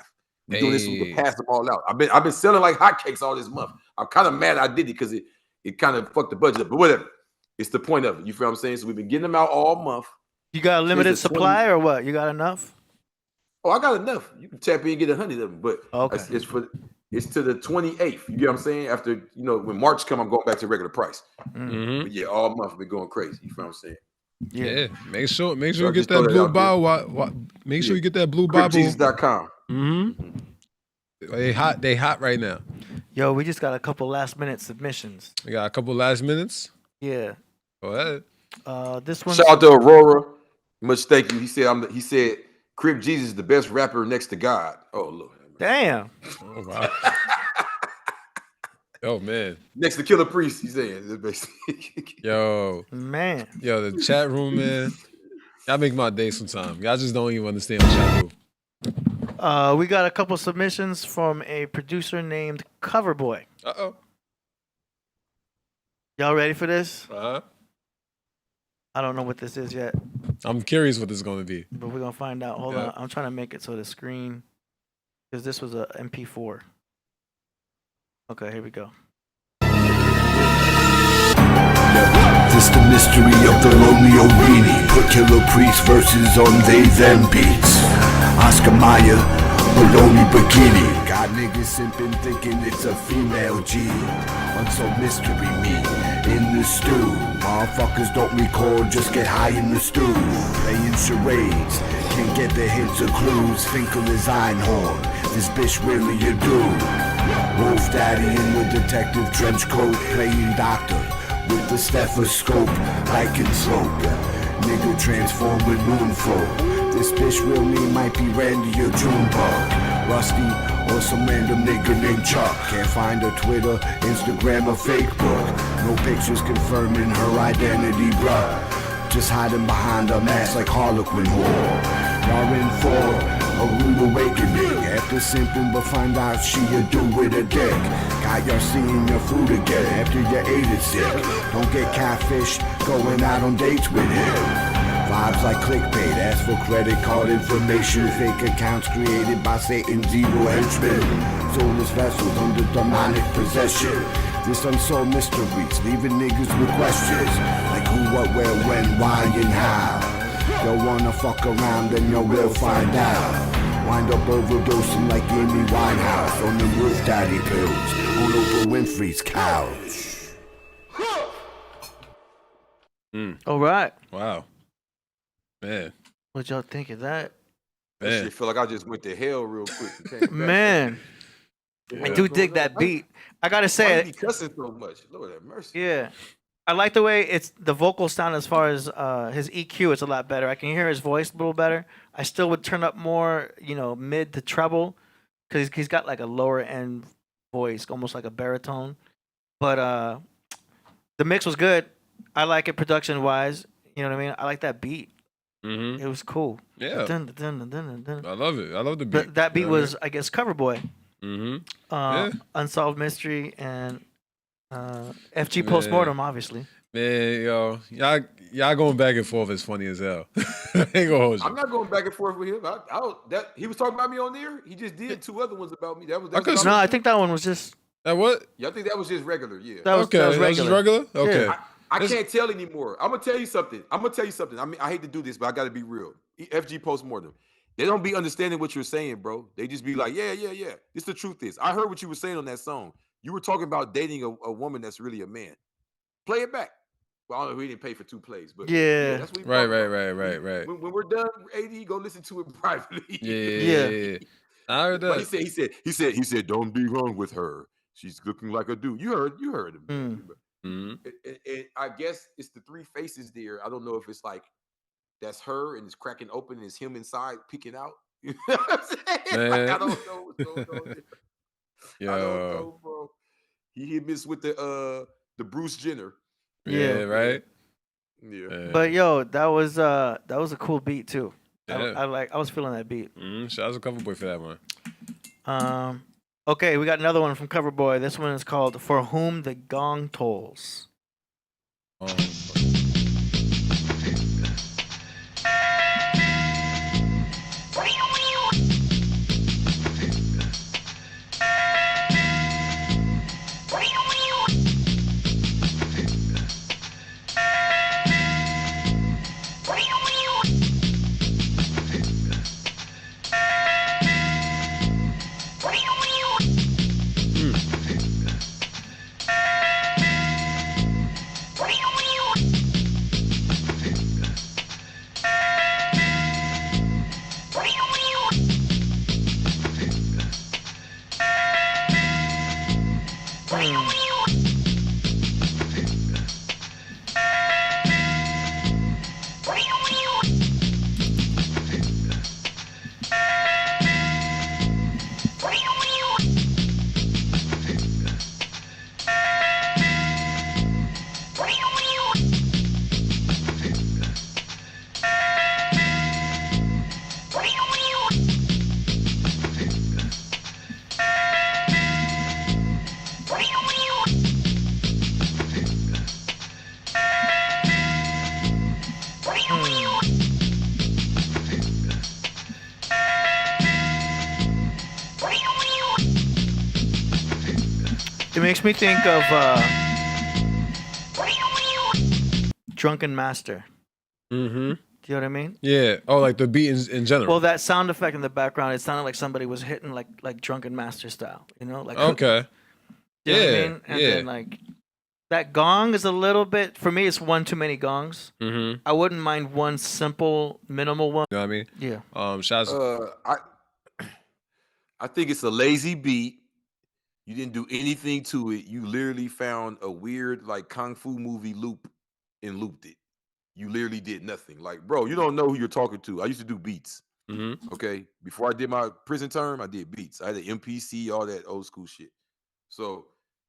We're doing this so we can pass them all out. I've been selling like hotcakes all this month. I'm kind of mad I did it because it kind of fucked the budget up. But whatever. It's the point of it. You feel what I'm saying? So we've been getting them out all month. You got a limited supply or what? You got enough? Oh, I got enough. You can tap in and get 100 of them. But it's to the 28th. You get what I'm saying? After, when March come, I'm going back to regular price. But yeah, all month we're going crazy. You feel what I'm saying? Yeah. Make sure you get that Blue Bible. Make sure you get that Blue Bible. CryptJesus.com. They hot right now. Yo, we just got a couple last minute submissions. We got a couple last minutes. Yeah. Go ahead. This one. Shout out to Aurora. Much thank you. He said Crip Jesus is the best rapper next to God. Oh Lord. Damn. Oh wow. Oh man. Next to Killah Priest, he's saying. Yo. Man. Yo, the chat room, man. Y'all make my day sometime. Y'all just don't even understand the chat room. We got a couple submissions from a producer named Coverboy. Uh-oh. Y'all ready for this? Uh-huh. I don't know what this is yet. I'm curious what this is going to be. But we're going to find out. Hold on. I'm trying to make it so the screen, because this was a MP4. Okay, here we go. This the mystery of the Romeo Weenie. Put Killah Priest verses on they them beats. Oscar Mayer, baloney bikini. Got niggas simping thinking it's a female G. Unsolved mystery me in the stew. Motherfuckers don't record, just get high in the stew. Playing charades, can't get the hints or clues. Finkel is Einhorn, this bitch really a dude. Wolf Daddy in the detective trench coat, playing doctor with the stethoscope, lycanthrope. Nigga transform with moonflow. This bitch real name might be Randy or Junebug, Rusty, or some random nigga named Chuck. Can't find her Twitter, Instagram, or Facebook. No pictures confirming her identity, bruh. Just hiding behind a mask like Harlequin whore. Y'all in for a rude awakening. After simping, but find out she a dude with a dick. Got y'all seeing your food again after you ate it sick. Don't get catfish going out on dates with him. Vibes like clickbait, ask for credit card information. Fake accounts created by Satan's evil henchmen. Soulless vessels under demonic possession. This unsolved mysteries, leaving niggas with questions like who, what, where, when, why, and how. You wanna fuck around, then you will find out. Wind up overdosing like Amy Winehouse on the Roof Daddy pills on Oprah Winfrey's couch. All right. Wow. Man. What y'all think of that? That shit feel like I just went to hell real quick. and came back. Man. I do dig that beat. I gotta Why say you be cussing so much? Lord have mercy. Yeah. I like the way it's the vocal sound as far as his EQ. It's a lot better. I can hear his voice a little better. I still would turn up more, mid to treble, because he's got like a lower end voice, almost like a baritone. But the mix was good. I like it production wise. You know what I mean? I like that beat. Mm-hmm. It was cool. Yeah. Dun, dun, dun, dun, dun. I love it. I love the beat. But that beat was, I guess, Coverboy. Mm-hmm. Unsolved Mystery and FG Postmortem, obviously. Man, yo, y'all going back and forth is funny as hell. I ain't gonna hold you. I'm not going back and forth with him. He was talking about me on there. He just did 2 other ones about me. That was No, I think that one was just. That what? Yeah, I think that was just regular. Yeah. That was just regular. Okay. Yeah. I can't tell anymore. I'm gonna tell you something. I mean, I hate to do this, but I got to be real. FG Postmortem. They don't be understanding what you're saying, bro. They just be like, yeah. This the truth is. I heard what you were saying on that song. You were talking about dating a woman that's really a man. Play it back. Well, I don't know, we didn't pay for 2 plays, but Yeah. that's what we Right. When we're done, AD, go listen to it privately. Yeah. I heard that. But he said, don't be wrong with her. She's looking like a dude. You heard him. And I guess it's the 3 faces there. I don't know if it's like that's her and it's cracking open and it's him inside peeking out. You know what I'm saying? Like, I don't know what's going on there. I don't know, bro. He hit miss with the Bruce Jenner. Yeah, right. Yeah. But yo, that was a cool beat too. Yeah. I was feeling that beat. Shout out to Coverboy for that one. Okay, we got another one from Coverboy. This one is called "For Whom the Gong Tolls." It makes me think of Drunken Master. Mm-hmm. Do you know what I mean? Yeah. Oh, like the beat in general. Well, that sound effect in the background, it sounded like somebody was hitting like Drunken Master style. You know, like okay. You know what I mean? And then like that gong is a little bit, for me, it's one too many gongs. Mm-hmm. I wouldn't mind one simple, minimal one. You know what I mean? Yeah. Shots. I think it's a lazy beat. You didn't do anything to it. You literally found a weird like kung fu movie loop and looped it. You literally did nothing. Like, bro, you don't know who you're talking to. I used to do beats. Mm-hmm. Okay. Before I did my prison term, I did beats. I had an MPC, all that old school shit. So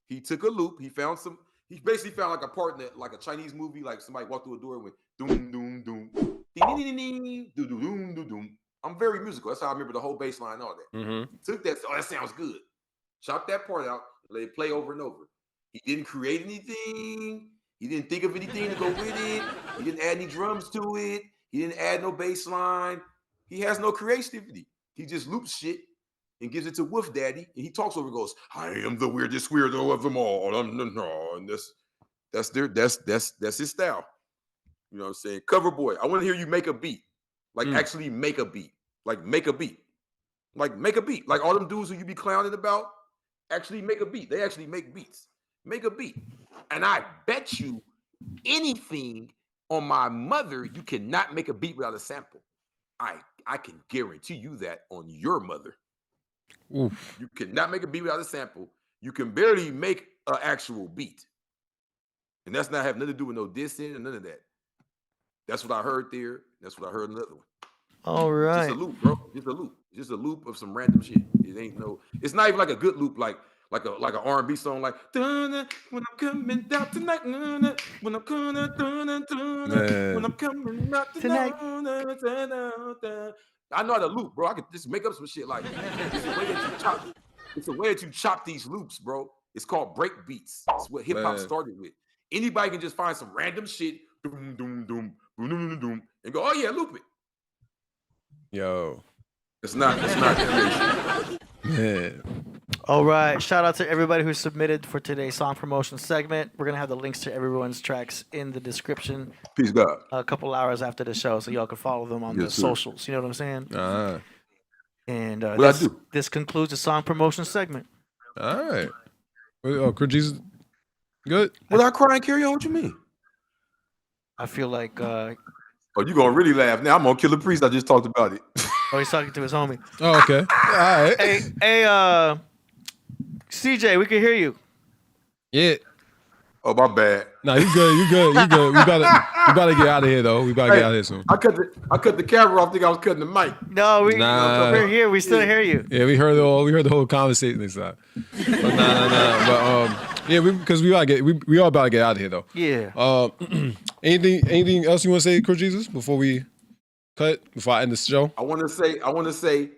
he took a loop. He basically found like a part in like a Chinese movie, like somebody walked through a door and went doom, doom, doom, ding, ding, ding, ding, doom, doom, doom, doom, doom. I'm very musical. That's how I remember the whole bass line and all that. Mm-hmm. He took that. Oh, that sounds good. Chop that part out. Let it play over and over. He didn't create anything. He didn't think of anything to go with it. He didn't add any drums to it. He didn't add no bass line. He has no creativity. He just loops shit and gives it to Wolf Daddy. And he talks over and goes, I am the weirdest weirdo of them all. And that's his style. You know what I'm saying? Coverboy, I want to hear you make a beat. Like actually make a beat. Like make a beat. Like make a beat. Like all them dudes who you be clowning about, actually make a beat. They actually make beats. Make a beat. And I bet you anything on my mother, you cannot make a beat without a sample. I can guarantee you that on your mother. Oof. You cannot make a beat without a sample. You can barely make an actual beat. And that's not have nothing to do with no dissing and none of that. That's what I heard there. That's what I heard in another one. All right. Just a loop, bro. Just a loop. Just a loop of some random shit. It's not even like a good loop, like an R&B song, like when I'm coming out tonight, when I'm coming out tonight. I know how to loop, bro. I could just make up some shit like it's a way that you chop these loops, bro. It's called break beats. It's what hip hop started with. Anybody can just find some random shit, doom, doom, doom, doom, doom, doom, and go, oh yeah, loop it. Yo. It's not creation. Yeah. All right. Shout out to everybody who submitted for today's song promotion segment. We're going to have the links to everyone's tracks in the description. Peace, God. A couple hours after the show, so y'all can follow them on the socials. You know what I'm saying? And this concludes the song promotion segment. All right. Oh, Jesus, good. Without crying, carry on. What you mean? I feel like. Oh, you gonna really laugh now? I'm on Killah Priest. I just talked about it. Oh, he's talking to his homie. Oh, okay. All right. Hey, CJ, we can hear you. Yeah. Oh, my bad. No, you good. You good. You good. We gotta get out of here though. We gotta get out of here soon. I cut the camera off. Think I was cutting the mic. No, we're here. We still hear you. Yeah, we heard the whole conversation this time. But But yeah, because we all about to get out of here though. Yeah. Anything else you want to say, Chris Jesus, before I end the show? I want to say,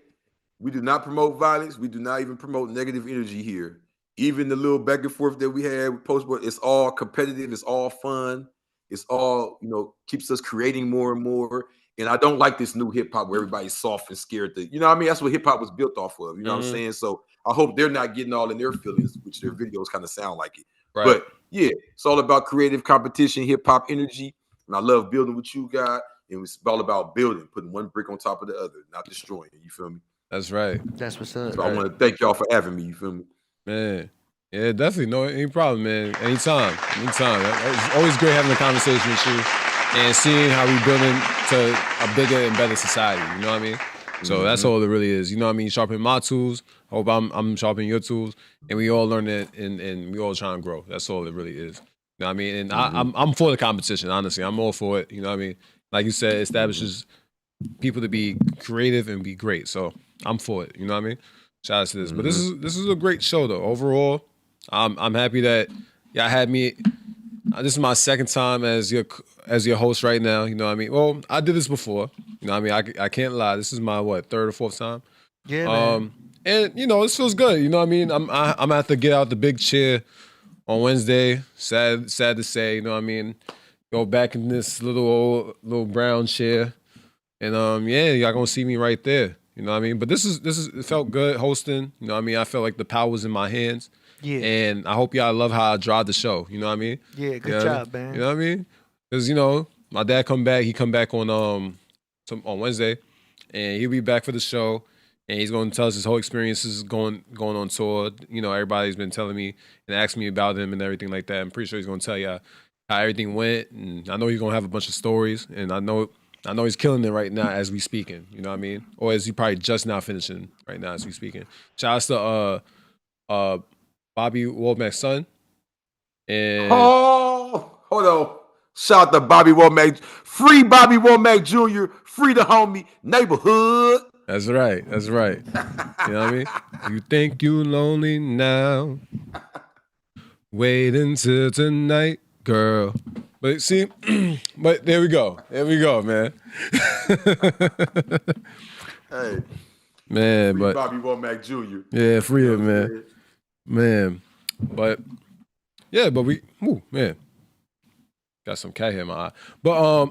we do not promote violence. We do not even promote negative energy here. Even the little back and forth that we had with Postboard, it's all competitive. It's all fun. It's all, keeps us creating more and more. And I don't like this new hip hop where everybody's soft and scared to, you know what I mean? That's what hip hop was built off of. You know what I'm saying? So I hope they're not getting all in their feelings, which their videos kind of sound like it. Right. But yeah, it's all about creative competition, hip hop energy. And I love building what you got. And it's all about building, putting one brick on top of the other, not destroying it. You feel me? That's right. That's what's up. So I want to thank y'all for having me. You feel me? Man. Yeah, definitely. No, any problem, man. Anytime. It's always great having a conversation with you and seeing how we're building to a bigger and better society. You know what I mean? So that's all it really is. You know what I mean? Sharpening my tools. I hope I'm sharpening your tools. And we all learn it and we all trying to grow. That's all it really is. You know what I mean? And I'm for the competition, honestly. I'm all for it. You know what I mean? Like you said, it establishes people to be creative and be great. So I'm for it. You know what I mean? Shout out to this. But this is a great show though. Overall, I'm happy that y'all had me. This is my second time as your host right now. You know what I mean? Well, I did this before. You know what I mean? I can't lie. This is my third or fourth time. Yeah, man. And this feels good. You know what I mean? I'm gonna have to get out the big chair on Wednesday. Sad to say. You know what I mean? Go back in this little brown chair, and y'all gonna see me right there. You know what I mean? But it felt good hosting. You know what I mean? I felt like the power was in my hands. Yeah. And I hope y'all love how I drive the show. You know what I mean? Yeah, good job, man. You know what I mean? Because, my dad he come back on Wednesday, and he'll be back for the show, and he's going to tell us his whole experiences going on tour. Everybody's been telling me and asking me about him and everything like that. I'm pretty sure he's going to tell y'all how everything went, and I know he's going to have a bunch of stories, and I know he's killing it right now as we speaking. You know what I mean? Or is he probably just now finishing right now as we speaking? Shout out to Bobby Womack's son. And hold on. Shout out to Bobby Womack. Free Bobby Womack Jr. Free the homie. Neighborhood. That's right. You know what I mean? You think you lonely now? Wait until tonight, girl. But see, but there we go, man. Hey. Man, free but Bobby Womack Jr. Yeah, free him, man. Man, but we, man, got some cat hair in my eye. But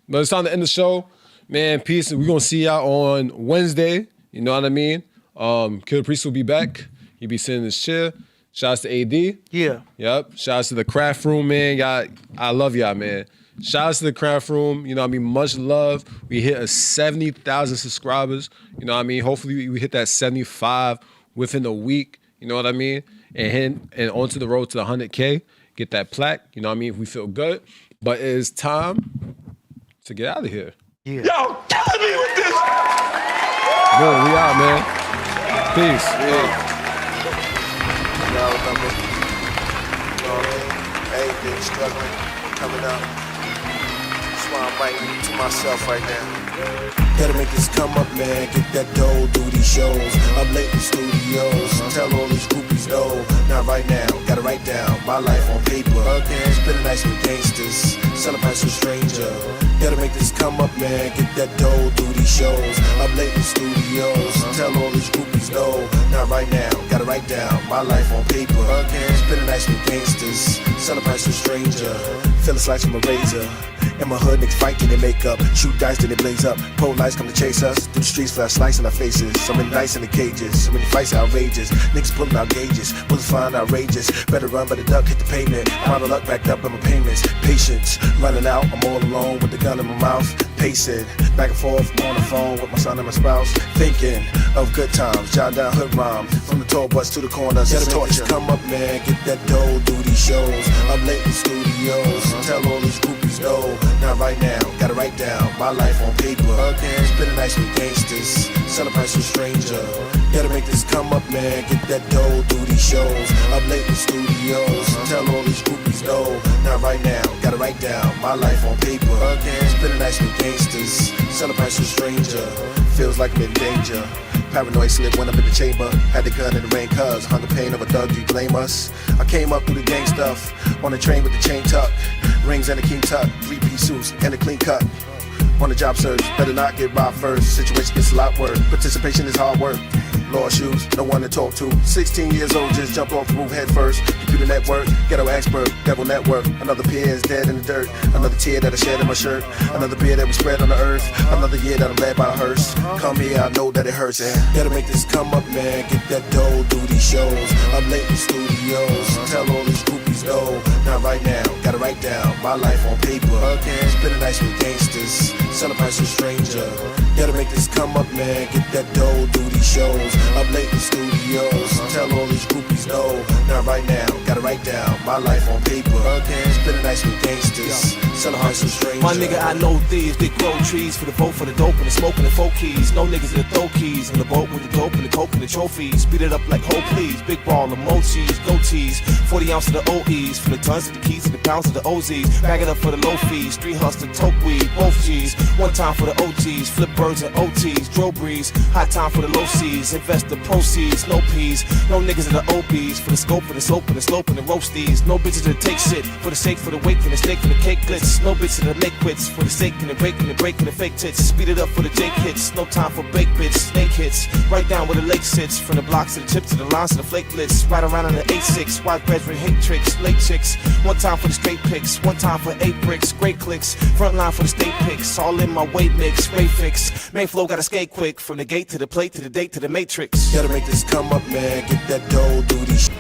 but it's time to end the show, man. Peace, and we're gonna see y'all on Wednesday. You know what I mean? Killah Priest will be back. He'll be sitting in his chair. Shouts to AD. Yeah. Yep. Shouts to the craft room, man. Y'all, I love y'all, man. Shouts to the craft room. You know what I mean? Much love. We hit 70,000 subscribers. You know what I mean? Hopefully we hit that 75 within a week. You know what I mean? And onto the road to the 100K. Get that plaque. You know what I mean? If we feel good. But it is time to get out of here. Yeah. Yo, killing me with this. Good, we out, man. Peace. Yeah. Y'all remember, everything struggling, coming up. That's why I'm writing to myself right now. Gotta make this come up, man. Get that dough, do these shows. I'm late in studios. Tell all these groupies no. Not right now, gotta write down my life on paper. Spend a night with gangsters. Celebrate some stranger. Gotta make this come up, man. Get that dough, do these shows. I'm late in studios. Tell all these groupies no. Not right now, gotta write down my life on paper. Spend a night with gangsters. Celebrate some stranger. Feel it's like I'm a razor. In my hood, niggas fight, then they make up. Shoot dice, then they blaze up. Pole lights come to chase us. Through the streets, flash lights in our faces. So many nights in the cages. So many fights outrageous. Niggas pulling out gauges. Bullets flying outrageous. Better run, better duck, hit the pavement. I'm out of luck, backed up in my payments. Patience, running out. I'm all alone with the gun in my mouth. Pacing, back and forth on the phone with my son and my spouse. Thinking of good times, jot down hood rhyme. From the tour bus to the corners, it's torture. Come up, man, get that dough, do these shows. I'm late in studios, tell all these groupies no. Not right now, gotta write down my life on paper. Again, spend a night with gangsters, celebrate some stranger. Gotta make this come up, man, get that dough, do these shows. I'm late in studios, tell all these groupies no. Not right now, gotta write down my life on paper. Again, spend a night with gangsters, celebrate some stranger. Feels like I'm in danger. Paranoid slip when I'm in the chamber. Had the gun in the rain cuz hunger pain of a thug, do you blame us? I came up through the gang stuff on the train with the chain tuck. Rings and a king tuck, 3-piece suits and a clean cut. On the job search, better not get robbed first. Situation gets a lot worse, participation is hard work. Lost shoes, no one to talk to. 16 years old, just jumped off the roof head first. Computer network, ghetto expert, devil network. Another peer is dead in the dirt. Another tear that I shed in my shirt. Another beer that we spread on the earth. Another year that I'm led by a hearse. Come here, I know that it hurts. Gotta make this come up, man. Get that dough, do these shows. I'm late in studios. Tell all these groupies no. Not right now, gotta write down my life on paper. Again, spend a night with gangsters. Celebrate some stranger. Gotta make this come up, man. Get that dough, do these shows. I'm late in studios. Tell all these groupies no. Not right now, gotta write down my life on paper. Again, spend a night with gangsters. Celebrate some stranger. My nigga, I know thieves, big grow trees for the vote for the dope and the smoke and the folk keys. No niggas in the throw keys on the boat with the dope and the coke and the trophies. Beat it up like ho please, big ball of mochis, goatees. 40 ounce of the OEs, from the tons of the keys to the pounds of the OZs. Bag it up for the low fees, street hustle, toke weed, both G's. One time for the OGs, flip birds and OTs, drill breeze. High time for the low C's, invest the proceeds, no peas. No niggas in the OBs, for the scope and the soap and the slope and the roasties. No bitches that take shit, for the sake, for the wake and the steak and the cake glitz. No bitches that make quits, for the sake and the break and the break and the fake tits. Speed it up for the Jake hits, no time for bake bits, snake hits. Right down where the lake sits, from the blocks to the chips to the lines to the flakelets. Right around on the 8-6, white breads with hate tricks, late chicks. One time for the straight picks, one time for 8 bricks, great clicks. Front line for the state picks, all in my weight mix, rate fix. Main flow gotta skate quick, from the gate to the plate to the date to the matrix. Gotta make this come up, man. Get that dough, do these.